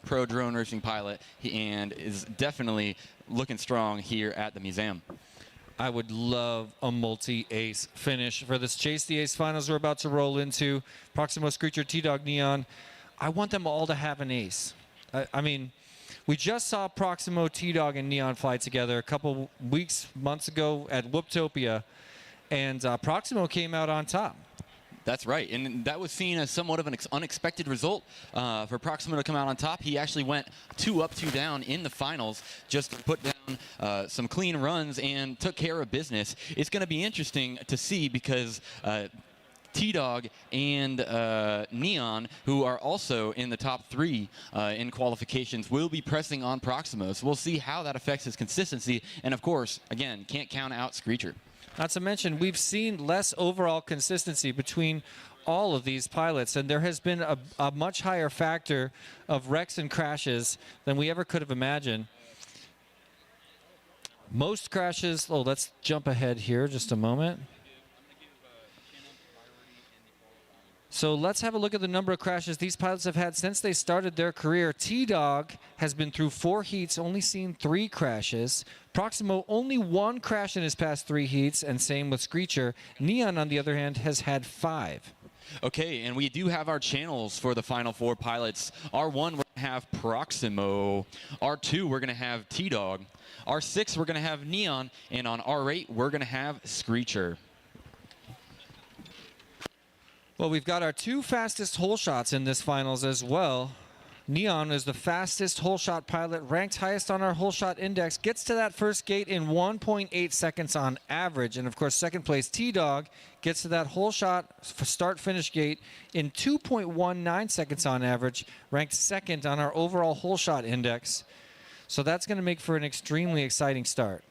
pro drone racing pilot and is definitely looking strong here at the museum. I would love a multi-ace finish for this Chase the Ace finals we're about to roll into. Proximo, Screecher, T-Dog, Neon. I want them all to have an ace. I mean, we just saw Proximo, T-Dog, and Neon fly together a couple weeks, months ago at Whooptopia, and Proximo came out on top. That's right, and that was seen as somewhat of an unexpected result for Proximo to come out on top. He actually went 2 up, 2 down in the finals, just put down some clean runs and took care of business. It's going to be interesting to see because T-Dog and Neon, who are also in the top 3 in qualifications, will be pressing on Proximo. So we'll see how that affects his consistency. And of course, again, can't count out Screecher. Not to mention, we've seen less overall consistency between all of these pilots, and there has been a much higher factor of wrecks and crashes than we ever could have imagined. Most crashes, let's jump ahead here just a moment. So let's have a look at the number of crashes these pilots have had since they started their career. T-Dog has been through 4 heats, only seen 3 crashes. Proximo, only 1 crash in his past 3 heats, and same with Screecher. Neon, on the other hand, has had 5. Okay, and we do have our channels for the Final Four pilots. R1, we're going to have Proximo. R2, we're going to have T-Dog. R6, we're going to have Neon. And on R8, we're going to have Screecher. Well, we've got our 2 fastest hole shots in this finals as well. Neon is the fastest hole shot pilot, ranked highest on our hole shot index, gets to that first gate in 1.8 seconds on average. And of course, second place T-Dog gets to that hole shot start finish gate in 2.19 seconds on average, ranked second on our overall hole shot index. So that's going to make for an extremely exciting start.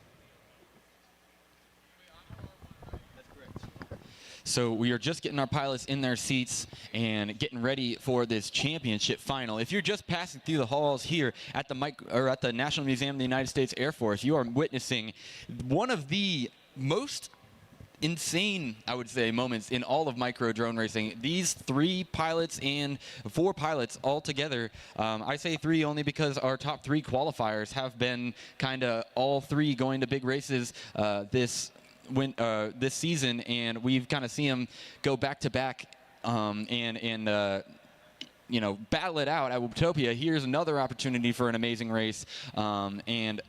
So we are just getting our pilots in their seats and getting ready for this championship final. If you're just passing through the halls here at the National Museum of the United States Air Force, you are witnessing one of the most insane, I would say, moments in all of micro drone racing. These 3 pilots and 4 pilots all together. I say 3 only because our top 3 qualifiers have been kind of all 3 going to big races this season, and we've kind of seen them go back to back and battle it out at Utopia. Here's another opportunity for an amazing race, and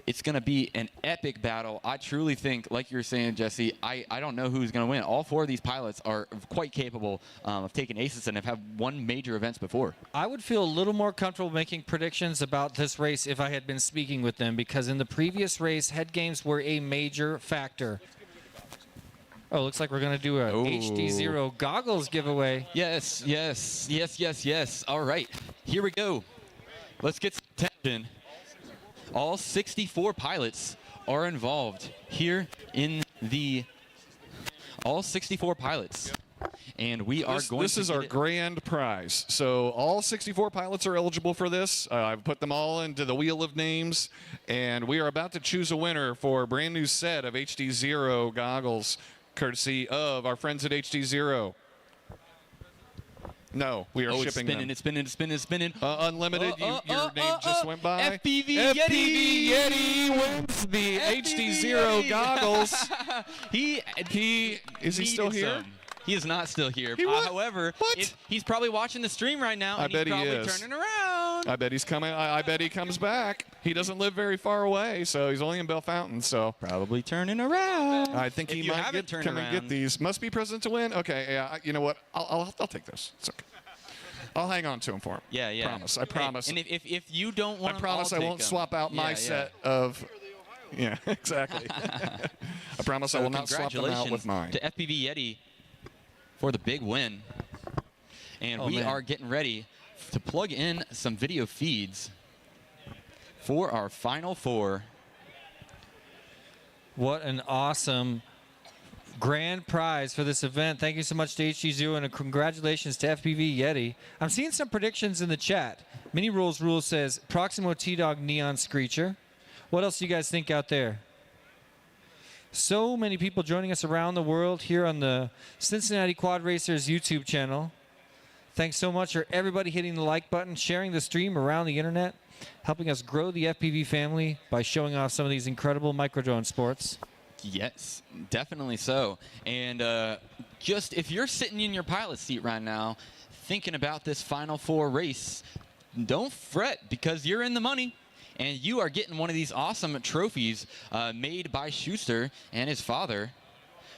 it's going to be an epic battle. I truly think, like you were saying, Jesse, I don't know who's going to win. All 4 of these pilots are quite capable of taking aces and have won major events before. I would feel a little more comfortable making predictions about this race if I had been speaking with them, because in the previous race, head games were a major factor. Oh, looks like we're going to do a HD0 goggles giveaway. Yes. All right, here we go. Let's get some attention. All 64 pilots are involved here in the all 64 pilots. And we are going This to is our grand prize. So all 64 pilots are eligible for this. I've put them all into the wheel of names, and we are about to choose a winner for a brand new set of HD0 goggles, courtesy of our friends at HD0. No, we are shipping them. It's spinning. Unlimited, your name just went by. FPV Yeti wins the HD0 goggles. Is he still here? He is not still here. However, What? he's probably watching the stream right now, I and bet he's he probably is. turning around. I bet he's coming. I bet he comes back. He doesn't live very far away, so he's only in Bell Fountain. So Probably turning around. I think If he you might haven't turned come and get around- these. Must be present to win. Okay, yeah. You know what? I'll take this. It's okay. I'll hang on to him for him. Yeah. Promise. I promise. And if you don't want I promise I won't swap out my set of. Yeah, exactly. I promise I will not swap them out with mine. To FPV Yeti for the big win. And we man. are getting ready to plug in some video feeds for our Final 4. What an awesome grand prize for this event. Thank you so much to HG0, and congratulations to FPV Yeti. I'm seeing some predictions in the chat. Mini Rules says Proximo T-Dog Neon Screecher. What else do you guys think out there? So many people joining us around the world here on the Cincinnati Quad Racers YouTube channel. Thanks so much for everybody hitting the like button, sharing the stream around the internet, helping us grow the FPV family by showing off some of these incredible microdrone sports. Yes, definitely so. And just if you're sitting in your pilot seat right now thinking about this Final 4 race, don't fret, because you're in the money. And you are getting one of these awesome trophies made by Schuster and his father.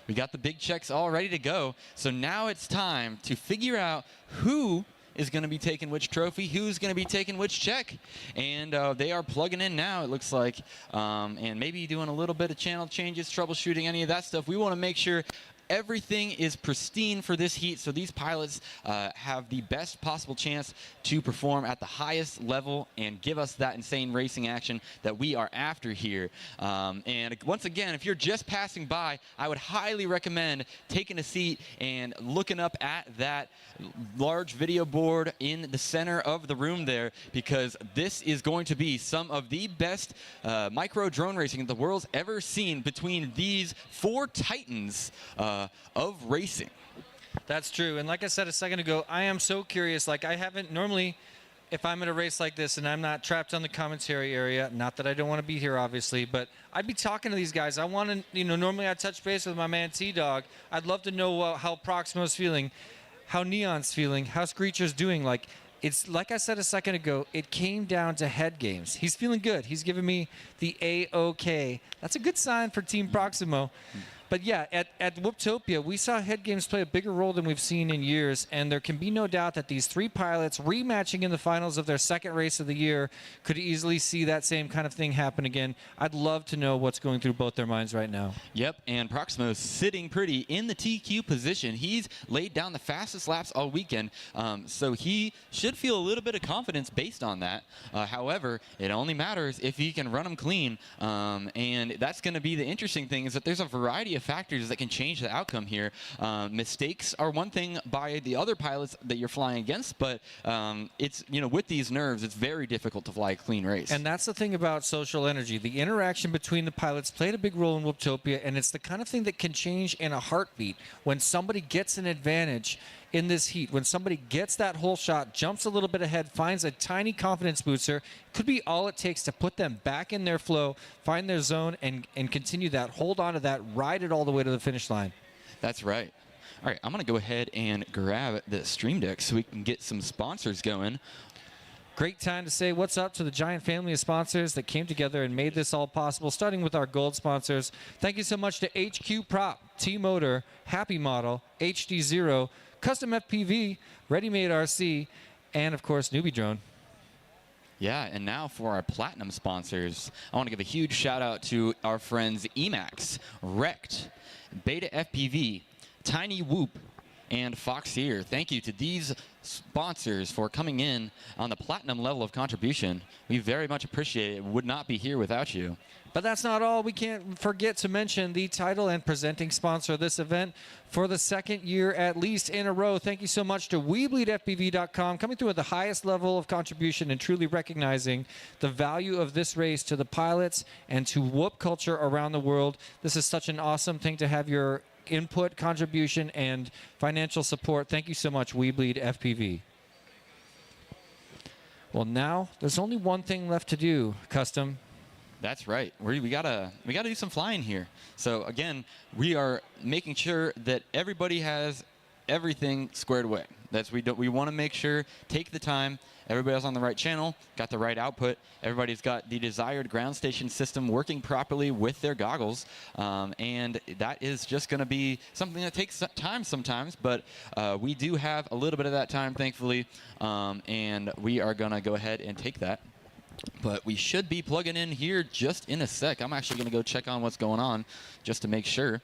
We got the big checks all ready to go. So now it's time to figure out who is going to be taking which trophy, who's going to be taking which check. And they are plugging in now, it looks like, and maybe doing a little bit of channel changes, troubleshooting, any of that stuff. We want to make sure everything is pristine for this heat, so these pilots have the best possible chance to perform at the highest level and give us that insane racing action that we are after here. And once again, if you're just passing by, I would highly recommend taking a seat and looking up at that large video board in the center of the room there, because this is going to be some of the best micro drone racing the world's ever seen between these 4 titans of racing. That's true. And like I said a second ago, I am so curious. Like, I haven't normally, if I'm at a race like this and I'm not trapped on the commentary area, not that I don't want to be here, obviously, but I'd be talking to these guys. I want to, normally I touch base with my man T-Dog. I'd love to know how Proximo's feeling, how Neon's feeling, how Screecher's doing. Like, it's like I said a second ago, it came down to head games. He's feeling good. He's giving me the A-OK. That's a good sign for Team Proximo. But yeah, at Whooptopia, we saw head games play a bigger role than we've seen in years, and there can be no doubt that these three pilots rematching in the finals of their second race of the year could easily see that same kind of thing happen again. I'd love to know what's going through both their minds right now. Yep, and Proximo's sitting pretty in the TQ position. He's laid down the fastest laps all weekend, so he should feel a little bit of confidence based on that. However, it only matters if he can run them clean, and that's going to be the interesting thing, is that there's a variety of factors that can change the outcome here. Mistakes are one thing by the other pilots that you're flying against, but it's, with these nerves, it's very difficult to fly a clean race. And that's the thing about social energy. The interaction between the pilots played a big role in Whooptopia, and it's the kind of thing that can change in a heartbeat. When somebody gets an advantage in this heat, when somebody gets that whole shot, jumps a little bit ahead, finds a tiny confidence booster, could be all it takes to put them back in their flow, find their zone, and continue that, hold on to that, ride it all the way to the finish line. That's right. All right, I'm going to go ahead and grab the Stream Deck so we can get some sponsors going. Great time to say what's up to the giant family of sponsors that came together and made this all possible, starting with our gold sponsors. Thank you so much to HQ Prop, T-Motor, Happy Model, HD Zero, Custom FPV, Ready Made RC, and of course, Newbie Drone. Yeah, and now for our platinum sponsors, I want to give a huge shout out to our friends Emax, Rect, Beta FPV, Tiny Whoop, and Foxeer. Thank you to these sponsors for coming in on the platinum level of contribution. We very much appreciate it. Would not be here without you. But that's not all. We can't forget to mention the title and presenting sponsor of this event for the second year at least in a row. Thank you so much to WeBleedFPV.com, coming through at the highest level of contribution and truly recognizing the value of this race to the pilots and to whoop culture around the world. This is such an awesome thing to have your input, contribution, and financial support. Thank you so much, WeBleedFPV. Well, now there's only one thing left to do, Custom. That's right. We gotta do some flying here. So again, we are making sure that everybody has everything squared away. We want to make sure, take the time, everybody's on the right channel, got the right output, everybody's got the desired ground station system working properly with their goggles, and that is just going to be something that takes time sometimes, but we do have a little bit of that time, thankfully, and we are going to go ahead and take that. But we should be plugging in here just in a sec. I'm actually going to go check on what's going on just to make sure.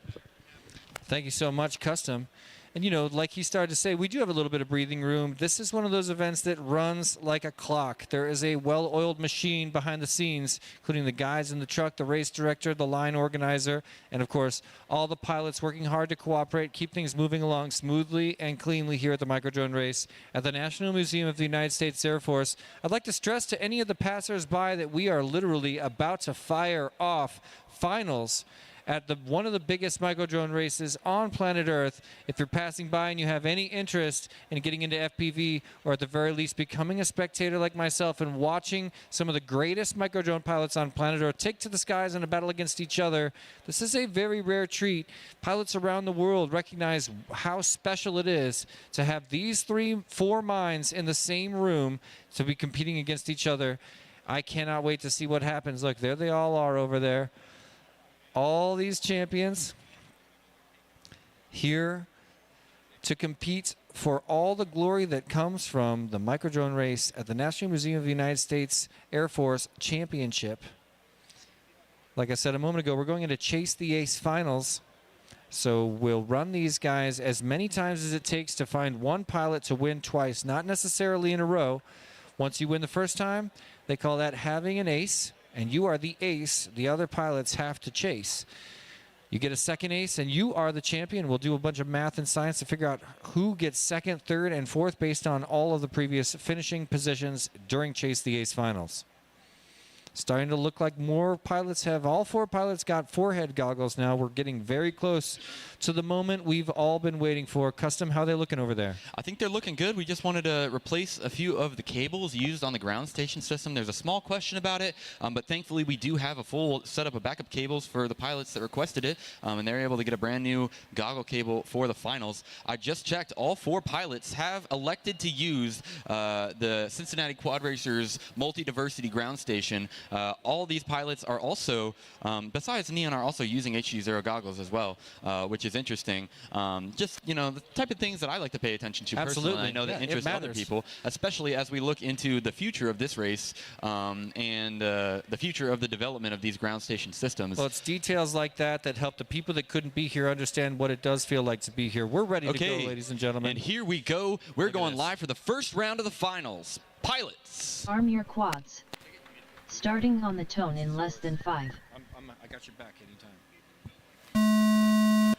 Thank you so much, Custom. And, like he started to say, we do have a little bit of breathing room. This is one of those events that runs like a clock. There is a well-oiled machine behind the scenes, including the guys in the truck, the race director, the line organizer, and, of course, all the pilots working hard to cooperate, keep things moving along smoothly and cleanly here at the Microdrone race at the National Museum of the United States Air Force. I'd like to stress to any of the passers-by that we are literally about to fire off finals at one of the biggest microdrone races on planet Earth. If you're passing by and you have any interest in getting into FPV, or at the very least becoming a spectator like myself and watching some of the greatest microdrone pilots on planet Earth take to the skies in a battle against each other, this is a very rare treat. Pilots around the world recognize how special it is to have these 3-4 minds in the same room to be competing against each other. I cannot wait to see what happens. Look, there they all are over there. All these champions here to compete for all the glory that comes from the microdrone race at the National Museum of the United States Air Force Championship. Like I said a moment ago, we're going into Chase the Ace finals. So we'll run these guys as many times as it takes to find one pilot to win twice, not necessarily in a row. Once you win the first time, they call that having an ace. And you are the ace the other pilots have to chase. You get a second ace, and you are the champion. We'll do a bunch of math and science to figure out who gets second, third, and fourth based on all of the previous finishing positions during Chase the Ace finals. Starting to look like more pilots have, all 4 pilots got forehead goggles now. We're getting very close to the moment we've all been waiting for. Custom, how are they looking over there? I think they're looking good. We just wanted to replace a few of the cables used on the ground station system. There's a small question about it, but thankfully we do have a full setup of backup cables for the pilots that requested it, and they're able to get a brand new goggle cable for the finals. I just checked. All 4 pilots have elected to use the Cincinnati Quad Racers multi-diversity ground station All these pilots are also, besides Neon, are also using HG0 goggles as well, which is interesting. Just, the type of things that I like to pay attention to personally. Absolutely. I know that Yeah, it interests other matters. people, especially as we look into the future of this race and the future of the development of these ground station systems. Well, it's details like that that help the people that couldn't be here understand what it does feel like to be here. We're ready to go, ladies and gentlemen. And here we go. We're Look at going this. live for the first round of the finals. Pilots. Arm your quads. Starting on the tone in less than 5. I got your back anytime.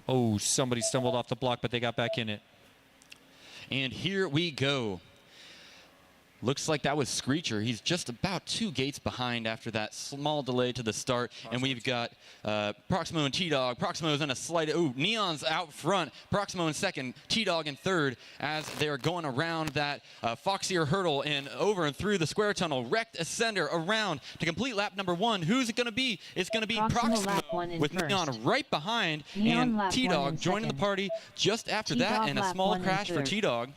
Oh, somebody stumbled off the block, but they got back in it. And here we go. Looks like that was Screecher. He's just about 2 gates behind after that small delay to the start. And we've got Proximo and T-Dog. Proximo's in a slight... Ooh, Neon's out front. Proximo in second. T-Dog in third as they're going around that Foxier hurdle and over and through the square tunnel. Wrecked Ascender around to complete lap number 1. Who's it going to be? It's going to be Proximo Proximo lap 1 in with first. Neon right behind. Neon And lap 1 T-Dog in joining the second. party just after that. T-Dog and a lap small 1 in crash for third. T-Dog.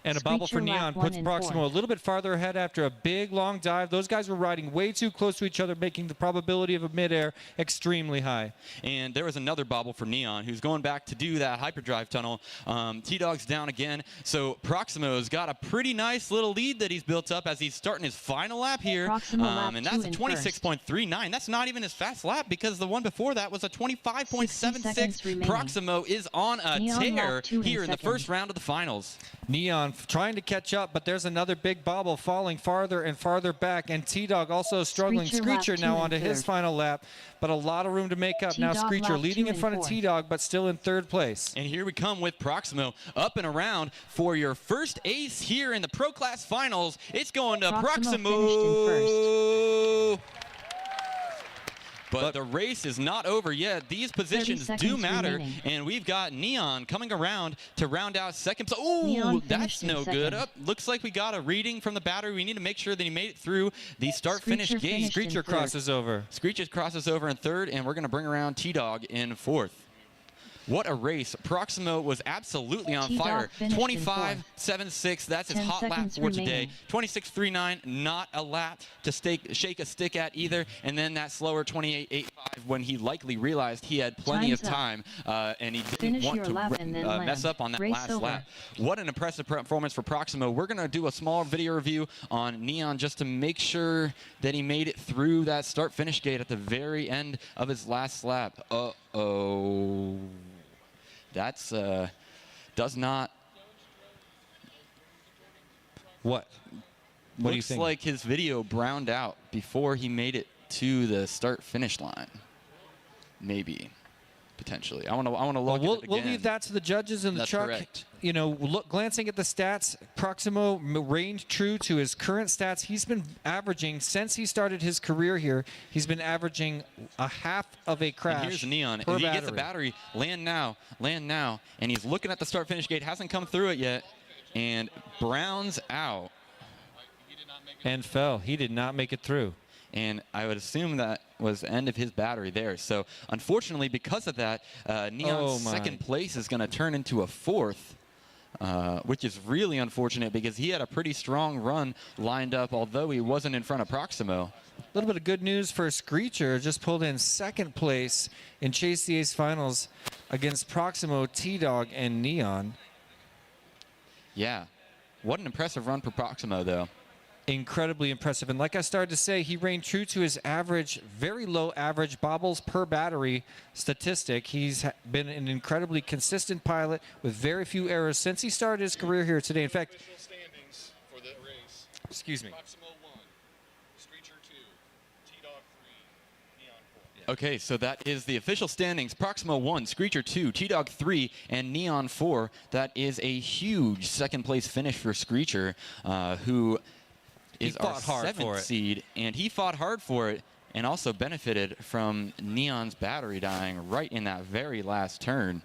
And a bobble for Screecher lap Neon 1 puts in Proximo a fourth. little bit farther ahead after a big, long dive. Those guys were riding way too close to each other, making the probability of a midair extremely high. And there was another bobble for Neon, who's going back to do that hyperdrive tunnel. T-Dog's down again. So Proximo's got a pretty nice little lead that he's built up as he's starting his final lap here. Proximo lap And 2 that's a in 26.39. That's not even his fast lap because the one before that was a 60 seconds 25.76. remaining. Proximo is on a Neon tear lap 2 in here in the second. first round of the finals. Neon trying to catch up, but there's another big bobble falling farther and farther back. And T-Dog also struggling. Screecher lap Screecher 2 now in onto his third. final lap, but a lot of room to make up. Now T-Dog Screecher lap leading 2 in in front of fourth. T-Dog, but still in third place. And here we come with Proximo up and around for your first ace here in the Pro Class Finals. It's going to Proximo Proximo. But the race is not over yet. These positions do seconds matter. remaining. And we've got Neon coming around to round out second. Ooh, Neon that's finished in no good. second. Looks like we got a reading from the battery. We need to make sure that he made it through the start-finish Screecher gate. finished in Screecher third. crosses over. Screecher crosses over in third, and we're going to bring around T-Dog in fourth. What a race. Proximo was absolutely on T-Dog fire. finished in 25.76. That's his 10 hot lap seconds for today. remaining. 26.39. Not a lap to shake a stick at either. And then that slower 28.85 when he likely realized he had plenty Time's of up. time and he didn't Finish want your to lap and then mess land. up on that Race last over. lap. What an impressive performance for Proximo. We're going to do a small video review on Neon just to make sure that he made it through that start-finish gate at the very end of his last lap. Uh-oh. That's does not. What? What do you Looks think? like his video browned out before he made it to the start-finish line. Maybe, potentially. I want to Well, look at it we'll again. leave that to the judges in the That's truck. correct. Glancing at the stats, Proximo reigned true to his current stats. He's been averaging, since he started his career here, he's been averaging a half of a crash. And here's Neon. per If he gets the battery. battery, land now. And he's looking at the start-finish gate. Hasn't come through it yet. And browns out. And fell. He did not make it through. And I would assume that was the end of his battery there. So unfortunately, because of that, Neon's my. second place is going to turn into a fourth, which is really unfortunate because he had a pretty strong run lined up, although he wasn't in front of Proximo. A little bit of good news for Screecher. Just pulled in second place in Chase the Ace Finals against Proximo, T-Dog, and Neon. Yeah. What an impressive run for Proximo, though. Incredibly impressive. And like I started to say, he reigned true to his average, very low average bobbles per battery statistic. He's been an incredibly consistent pilot with very few errors since he started his career here today. In fact, Official standings for the race. excuse me. Proximo 1, Screecher 2, T-Dog 3, Neon 4. Okay, so that is the official standings. Proximo 1, Screecher 2, T-Dog 3, and Neon 4. That is a huge second-place finish for Screecher, who is our fought hard for 7th it. seed. And he fought hard for it and also benefited from Neon's battery dying right in that very last turn.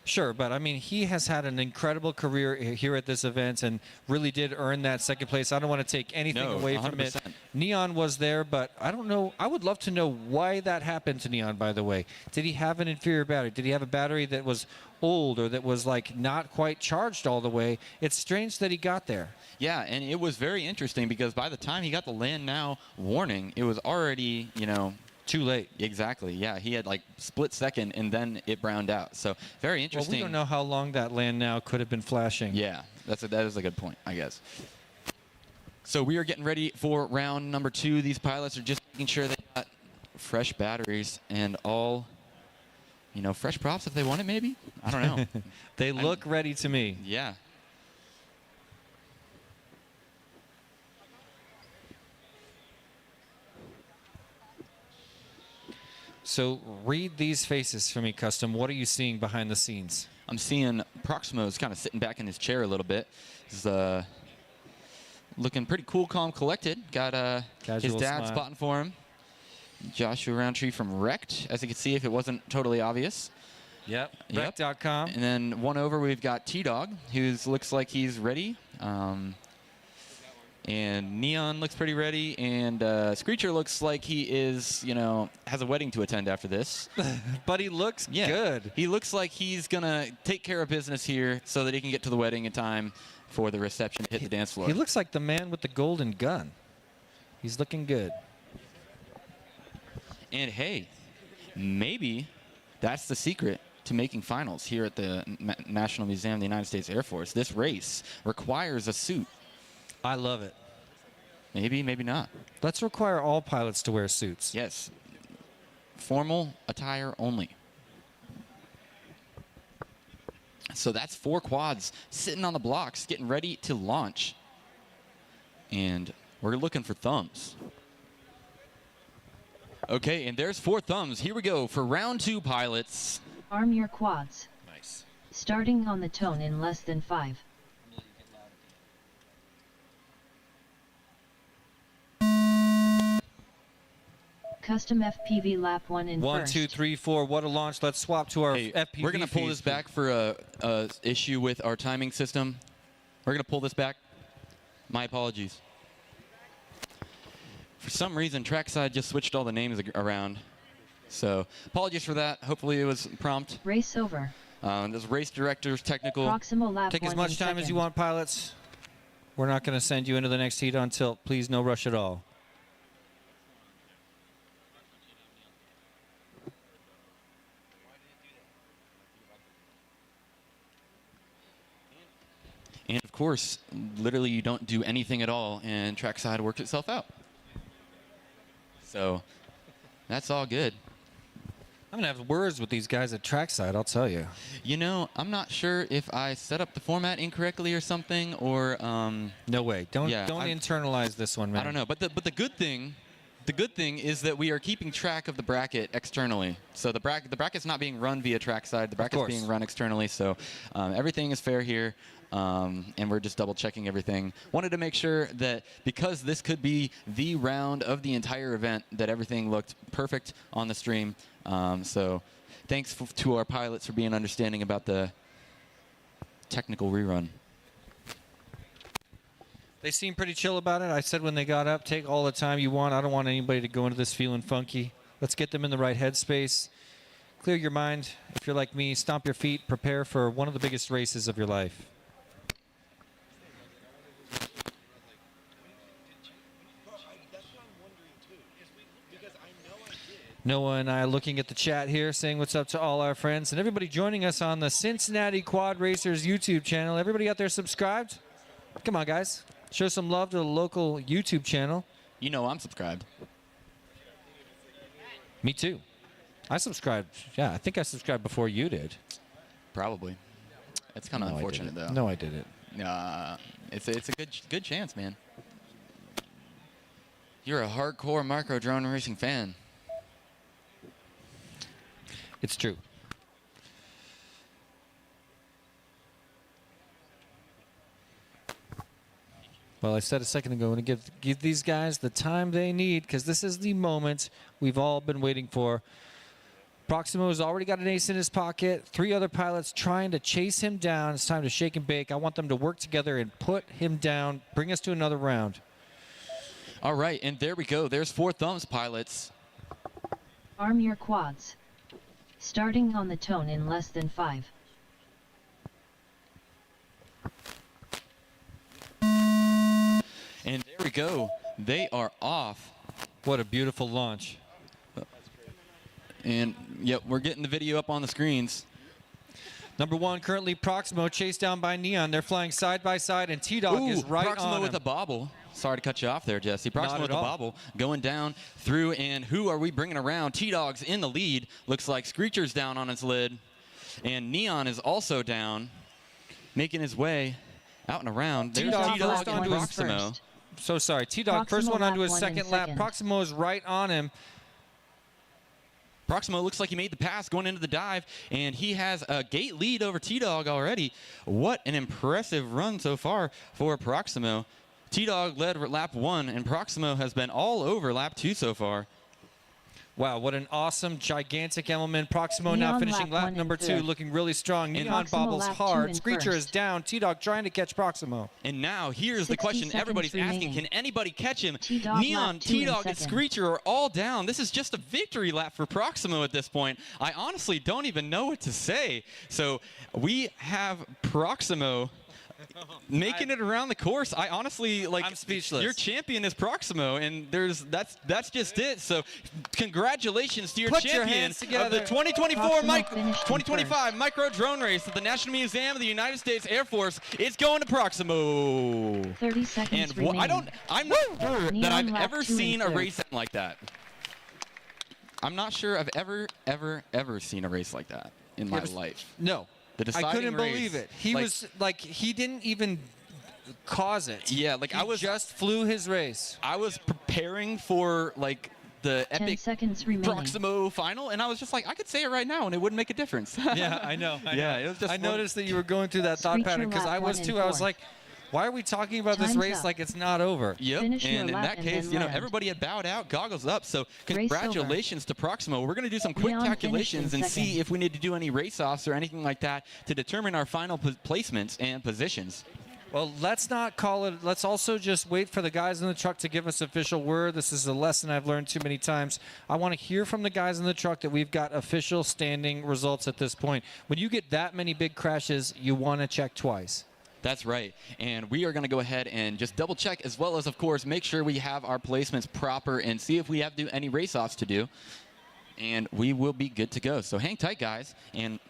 Sure, but I mean, he has had an incredible career here at this event and really did earn that second place. I don't want to take anything No, away from it. 100%. Neon was there, but I don't know. I would love to know why that happened to Neon, by the way. Did he have an inferior battery? Did he have a battery that was old or that was like not quite charged all the way? It's strange that he got there. Yeah, and it was very interesting because by the time he got the land now warning, it was already, Too late. exactly. Yeah, he had like split second and then it browned out. So very Well, interesting. we don't know how long that land now could have been flashing. Yeah, that is a good point, I guess. So we are getting ready for round number 2. These pilots are just making sure they got fresh batteries and all, fresh props if they want it maybe? I don't know. They look ready to me. Yeah. So read these faces for me, Custom. What are you seeing behind the scenes? I'm seeing Proximo's kind of sitting back in his chair a little bit. He's looking pretty cool, calm, collected. Got his Casual dad smile. spotting for him. Joshua Roundtree from Wrecked, as you can see if it wasn't totally obvious. Yep. Yep. Rec.com. And then one over, we've got T-Dog, who looks like he's ready. And Neon looks pretty ready. And Screecher looks like he is, has a wedding to attend after this. But he looks Yeah. good. He looks like he's going to take care of business here so that he can get to the wedding in time for the reception to hit the dance floor. He looks like the man with the golden gun. He's looking good. And hey, maybe that's the secret to making finals here at the National Museum of the United States Air Force. This race requires a suit. I love it. Maybe, maybe not. Let's require all pilots to wear suits. Yes. Formal attire only. So that's 4 quads sitting on the blocks, getting ready to launch. And we're looking for thumbs. Okay, and there's 4 thumbs. Here we go for round 2, pilots. Arm your quads. Nice. Starting on the tone in less than 5. Custom FPV lap 1 in 1, first. 2, 3, 4. What a launch. Let's swap to our Hey, FPV we're going to pull feeds. this back for a issue with our timing system. We're going to pull this back. My apologies. For some reason, Trackside just switched all the names around. So apologies for that. Hopefully it was prompt. Race over. This race director's technical. Proximal lap Take 1 as much in time as you second. want, pilots. We're not going to send you into the next heat on tilt. Please, no rush at all. And of course, literally you don't do anything at all and Trackside works itself out. So that's all good. I'm going to have words with these guys at Trackside, I'll tell you. I'm not sure if I set up the format incorrectly or something, or No way. Don't Yeah, internalize this one, man. I don't know. But the good thing is that we are keeping track of the bracket externally. So the bracket's not being run via Trackside. The bracket's course. being run externally. So everything is fair here. And we're just double checking everything. Wanted to make sure that because this could be the round of the entire event, that everything looked perfect on the stream. So thanks to our pilots for being understanding about the technical rerun. They seem pretty chill about it. I said when they got up, take all the time you want. I don't want anybody to go into this feeling funky. Let's get them in the right headspace. Clear your mind. If you're like me, stomp your feet. Prepare for one of the biggest races of your life. Noah and I are looking at the chat here, saying what's up to all our friends and everybody joining us on the Cincinnati Quad Racers YouTube channel. Everybody out there subscribed? Come on, guys. Show some love to the local YouTube channel. I'm subscribed. Me too. I subscribed. Yeah, I think I subscribed before you did. Probably. It's kind of No, I unfortunate, didn't. though. No, I didn't. It's a good chance, man. You're a hardcore micro drone racing fan. It's true. Well, I said a second ago, I'm going to give these guys the time they need because this is the moment we've all been waiting for. Proximo has already got an ace in his pocket. 3 other pilots trying to chase him down. It's time to shake and bake. I want them to work together and put him down. Bring us to another round. All right, and there we go. There's 4 thumbs, pilots. Arm your quads. Starting on the tone in less than 5. And there we go. They are off. What a beautiful launch. And, yep, we're getting the video up on the screens. Number 1, currently Proximo, chased down by Neon. They're flying side by side, and T-Dog is right Proximo on with him. a bobble. Sorry to cut you off there, Jesse. Proximo Not with at a all. bobble going down through, and who are we bringing around? T-Dog's in the lead. Looks like Screecher's down on his lid, and Neon is also down, making his way out and around. There's T-Dog T-Dog first and onto his Proximo. first. So sorry. T-Dog, first Proximo one onto lap his 1 in second lap. second. Proximo is right on him. Proximo looks like he made the pass going into the dive, and he has a gate lead over T-Dog already. What an impressive run so far for Proximo. T-Dog led lap 1, and Proximo has been all over lap 2 so far. Wow, what an awesome, gigantic element. Proximo now Neon finishing lap lap 1 number in 2, third. looking really strong. Neon Proximo bobbles lap 2 hard. in Screecher is first. down. T-Dog trying to catch Proximo. And now here's the 60 question seconds everybody's asking. remaining. Can anybody catch him? T-Dog Neon, lap 2 in T-Dog, and second. Screecher are all down. This is just a victory lap for Proximo at this point. I honestly don't even know what to say. So we have Proximo making it around the course. I honestly, like, I'm speechless. Your champion is Proximo, and that's just it. So congratulations to your Put your champion hands of together. the 2024 Proximo finished in 2025 Micro Drone Race at the National Museum of the United States Air Force. It's going to Proximo. 30 seconds And remaining. I'm not sure that Neon I've lap ever 2 in seen a third. race like that. I'm not sure I've ever seen a race like that in my life. No. The deciding I couldn't race, believe it. He like- was like, he didn't even cause it. Yeah, like He just flew his race. I was preparing for like the 10 epic seconds remaining. Proximo final, and I was just like, I could say it right now, and it wouldn't make a difference. Yeah, I know. Yeah, it was just I one- noticed that you were going through that thought Screecher pattern because lap I was 1 too. in I was fourth. like, why are we talking about this Time's race up. like it's not over? Yep, Finish your and in lap that and case, then you know, land. everybody had bowed out, goggles up. So over. congratulations to Proximo. We're going to do some quick Neon finished calculations in and see second. if we need to do any race-offs or anything like that to determine our final placements and positions. Well, let's not call it. Let's also just wait for the guys in the truck to give us official word. This is a lesson I've learned too many times. I want to hear from the guys in the truck that we've got official standing results at this point. When you get that many big crashes, you want to check twice. That's right. And we are going to go ahead and just double check, as well as, of course, make sure we have our placements proper and see if we have to do any race-offs to do. And we will be good to go. So hang tight, guys. And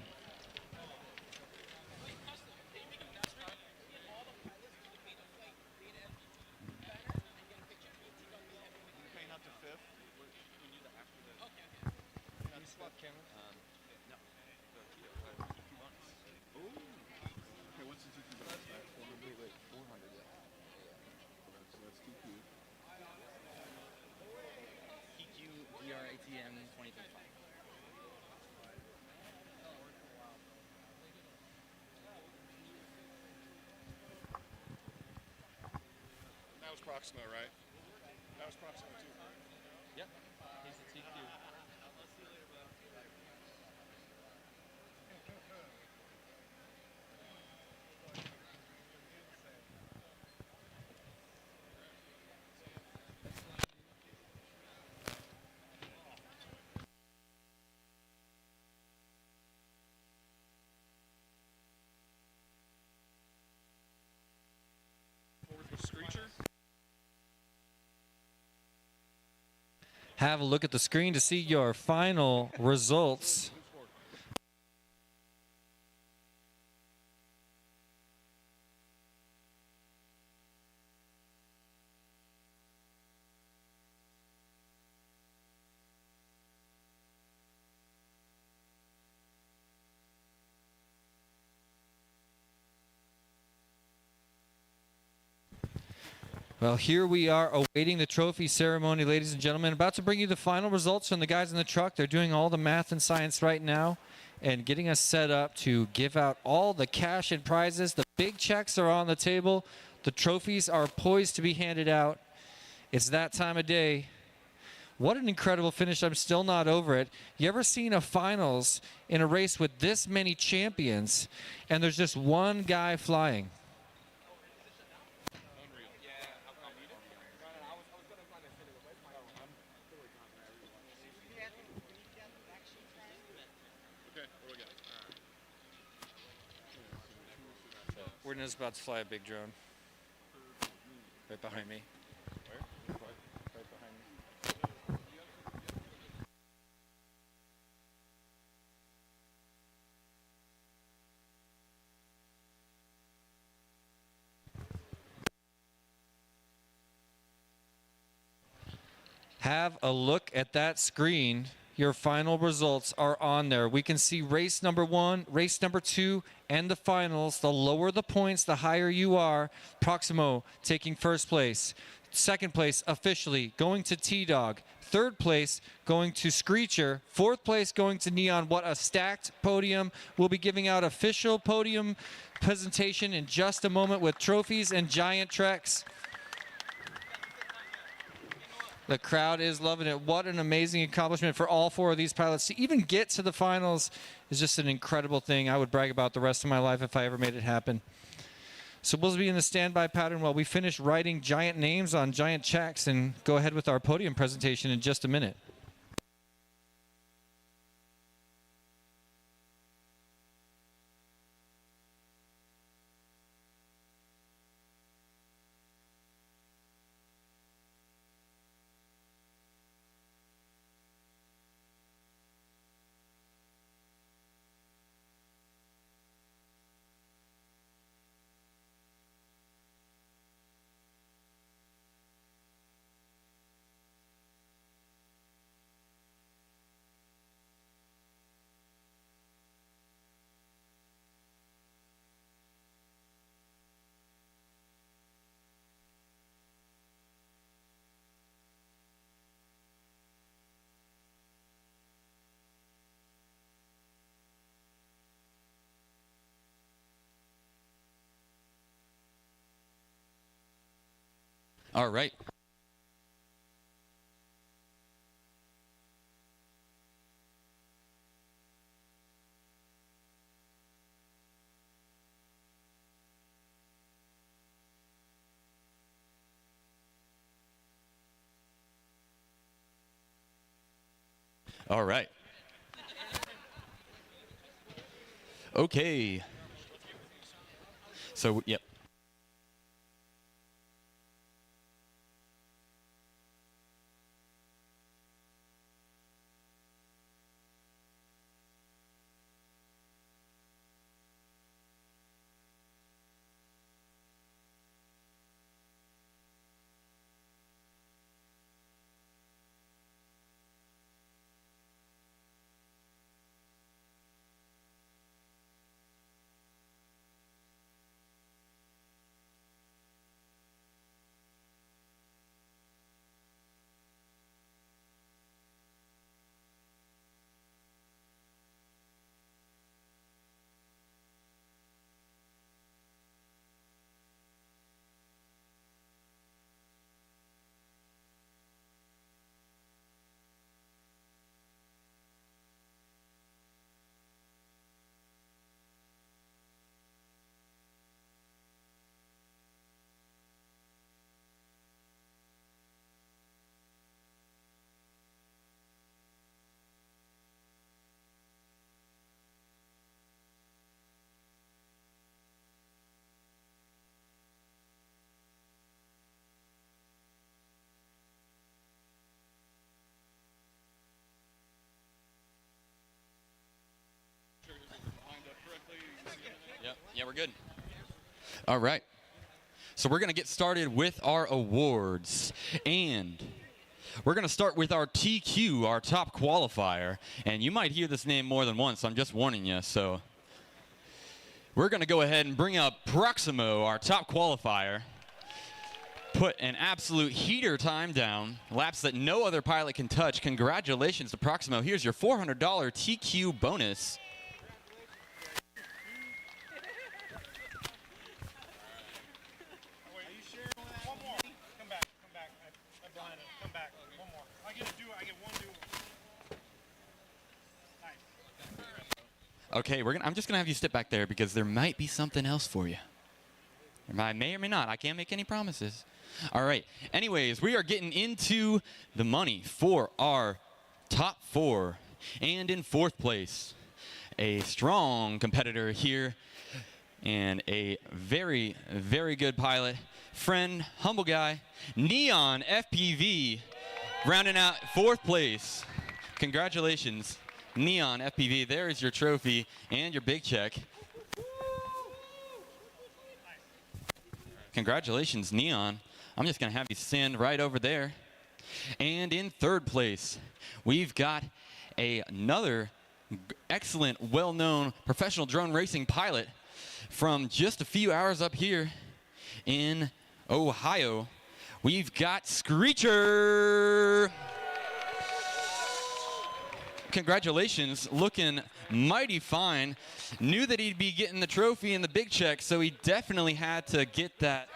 Okay, what's the GP bonus? 400, yeah. So that's TQ. PQ DRATM 2025. That was Proximo, right? That was Proximo too. Yep. He's the TQ. Fourth was Screecher. Have a look at the screen to see your final results. Well, here we are awaiting the trophy ceremony, ladies and gentlemen. About to bring you the final results from the guys in the truck. They're doing all the math and science right now and getting us set up to give out all the cash and prizes. The big checks are on the table. The trophies are poised to be handed out. It's that time of day. What an incredible finish. I'm still not over it. You ever seen a finals in a race with this many champions and there's just one guy flying? Okay, what do we got? All right. We're just about to fly a big drone. Right behind me. Where? Right behind me. Have a look at that screen. Your final results are on there. We can see race number 1, race number 2, and the finals. The lower the points, the higher you are. Proximo taking first place. Second place officially going to T-Dog. Third place going to Screecher. Fourth place going to Neon. What a stacked podium. We'll be giving out official podium presentation in just a moment with trophies and giant treks. The crowd is loving it. What an amazing accomplishment for all 4 of these pilots. To even get to the finals is just an incredible thing. I would brag about the rest of my life if I ever made it happen. So we'll be in the standby pattern while we finish writing giant names on giant checks and go ahead with our podium presentation in just a minute. All right. All right. Okay. So, yep. Yep. Yeah, we're good. All right. So we're going to get started with our awards. And we're going to start with our TQ, our top qualifier. And you might hear this name more than once. I'm just warning you. So we're going to go ahead and bring up Proximo, our top qualifier. Put an absolute heater time down. Laps that no other pilot can touch. Congratulations to Proximo. Here's your $400 TQ bonus. One more. Come back. I blinded. Come back. One more. I get to do Okay, I'm just gonna have you step back there because there might be something else for you. I may or may not. I can't make any promises. All right. Anyways, we are getting into the money for our top 4. And in 4th place, a strong competitor here and a very, very good pilot, friend, humble guy, Neon FPV, rounding out 4th place. Congratulations, Neon FPV. There is your trophy and your big check. Congratulations, Neon. I'm just going to have you stand right over there. And in 3rd place, we've got another excellent, well-known professional drone racing pilot from just a few hours up here in Ohio. We've got Screecher. Congratulations, looking mighty fine. Knew that he'd be getting the trophy and the big check, so he definitely had to get that.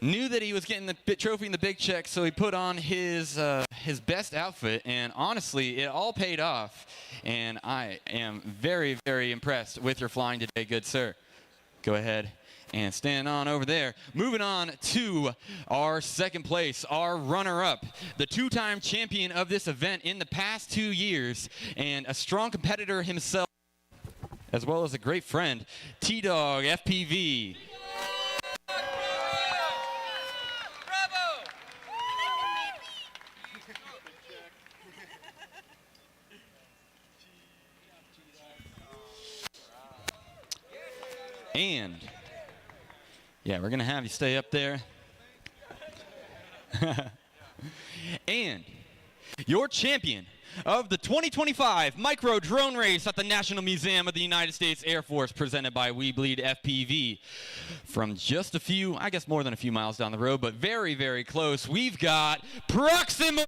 Knew that he was getting the trophy and the big check, so he put on his best outfit, and honestly, it all paid off. And I am very, very impressed with your flying today, good sir. Go ahead and stand on over there. Moving on to our 2nd place, our runner-up, the 2-time champion of this event in the past 2 years, and a strong competitor himself, as well as a great friend, T-Dog FPV. And yeah, we're gonna have you stay up there. And your champion of the 2025 Micro Drone Race at the National Museum of the United States Air Force, presented by We Bleed FPV, from just a few, I guess more than a few miles down the road, but very, very close, we've got Proxima.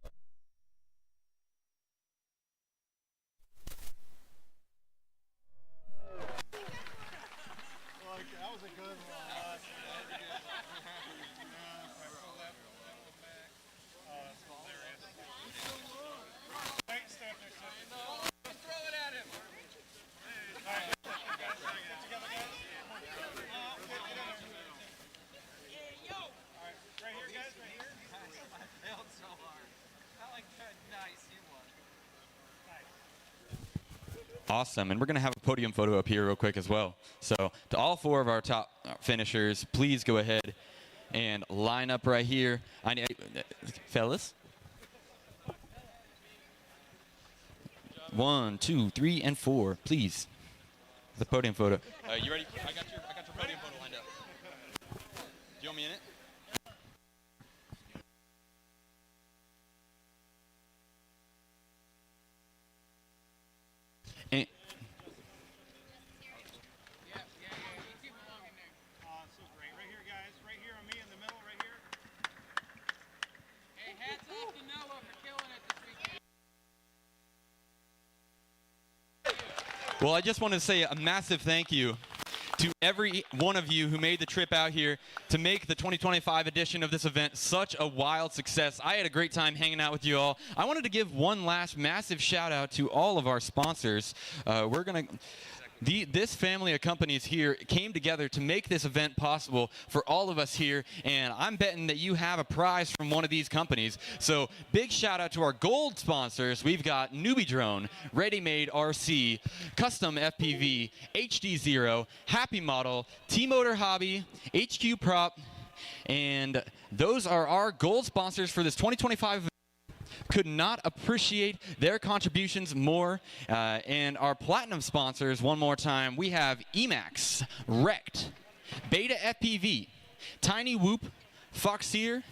Awesome, and we're going to have a podium photo up here real quick as well. So to all 4 of our top finishers, please go ahead and line up right here. Fellas. 1, 2, 3, and 4, please. The podium photo. You ready? I got your podium photo lined up. Do you want me in it? And So great. Right here, guys. Right here on me in the middle, right here. Hey, hats off to Noah for killing it this weekend. well, I just want to say a massive thank you to every one of you who made the trip out here to make the 2025 edition of this event such a wild success. I had a great time hanging out with you all. I wanted to give one last massive shout out to all of our sponsors. This family of companies here came together to make this event possible for all of us here, and I'm betting that you have a prize from one of these companies. So big shout out to our gold sponsors. We've got Newbie Drone, Ready Made RC, Custom FPV, HD Zero, Happy Model, T-Motor Hobby, HQ Prop, and those are our gold sponsors for this 2025 event. Could not appreciate their contributions more. And our platinum sponsors, one more time, we have Emax, Rect, Beta FPV, Tiny Whoop, Foxeer,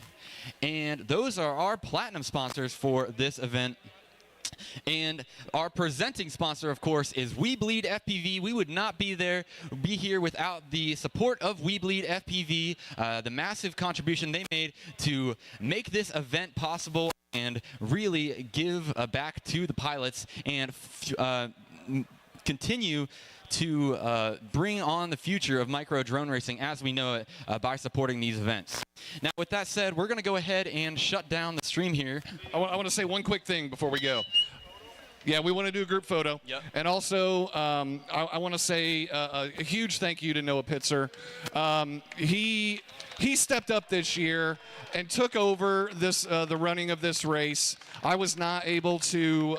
and those are our platinum sponsors for this event. And our presenting sponsor, of course, is We Bleed FPV. We would not be here without the support of We Bleed FPV, the massive contribution they made to make this event possible and really give back to the pilots and continue to bring on the future of micro drone racing as we know it by supporting these events. Now, with that said, we're going to go ahead and shut down the stream here. I want to say one quick thing before we go. Yeah, we want to do a group photo. Yep. And also, I want to say a huge thank you to Noah Pitzer. He stepped up this year and took over this the running of this race. I was not able to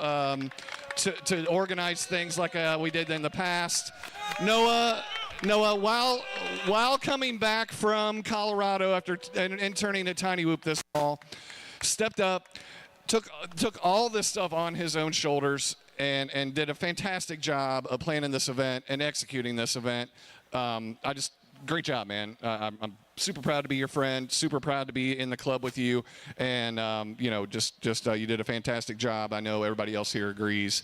organize things like we did in the past. Noah, while coming back from Colorado after interning at Tiny Whoop this fall, stepped up. Took all this stuff on his own shoulders and did a fantastic job of planning this event and executing this event. Great job, man. I'm super proud to be your friend, super proud to be in the club with you, and you did a fantastic job. I know everybody else here agrees.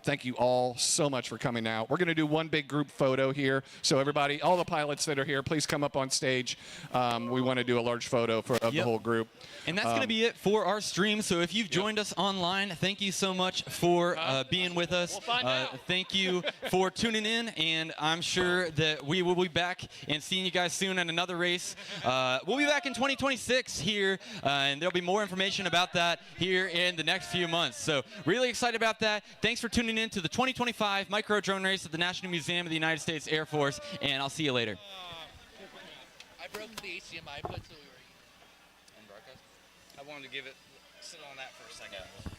Thank you all so much for coming out. We're going to do one big group photo here, so everybody, all the pilots that are here, please come up on stage. We want to do a large photo of the whole group. And that's going to be it for our stream. So if you've joined us online, thank you so much for being with us. We'll find out. Thank you for tuning in, and I'm sure that we will be back and seeing you guys soon at another race. We'll be back in 2026 here, and there'll be more information about that here in the next few months. So really excited about that. Thanks for tuning in to the 2025 Micro Drone Race at the National Museum of the United States Air Force, and I'll see you later. I broke the HDMI put so we were in broadcast. I wanted to sit on that for a second.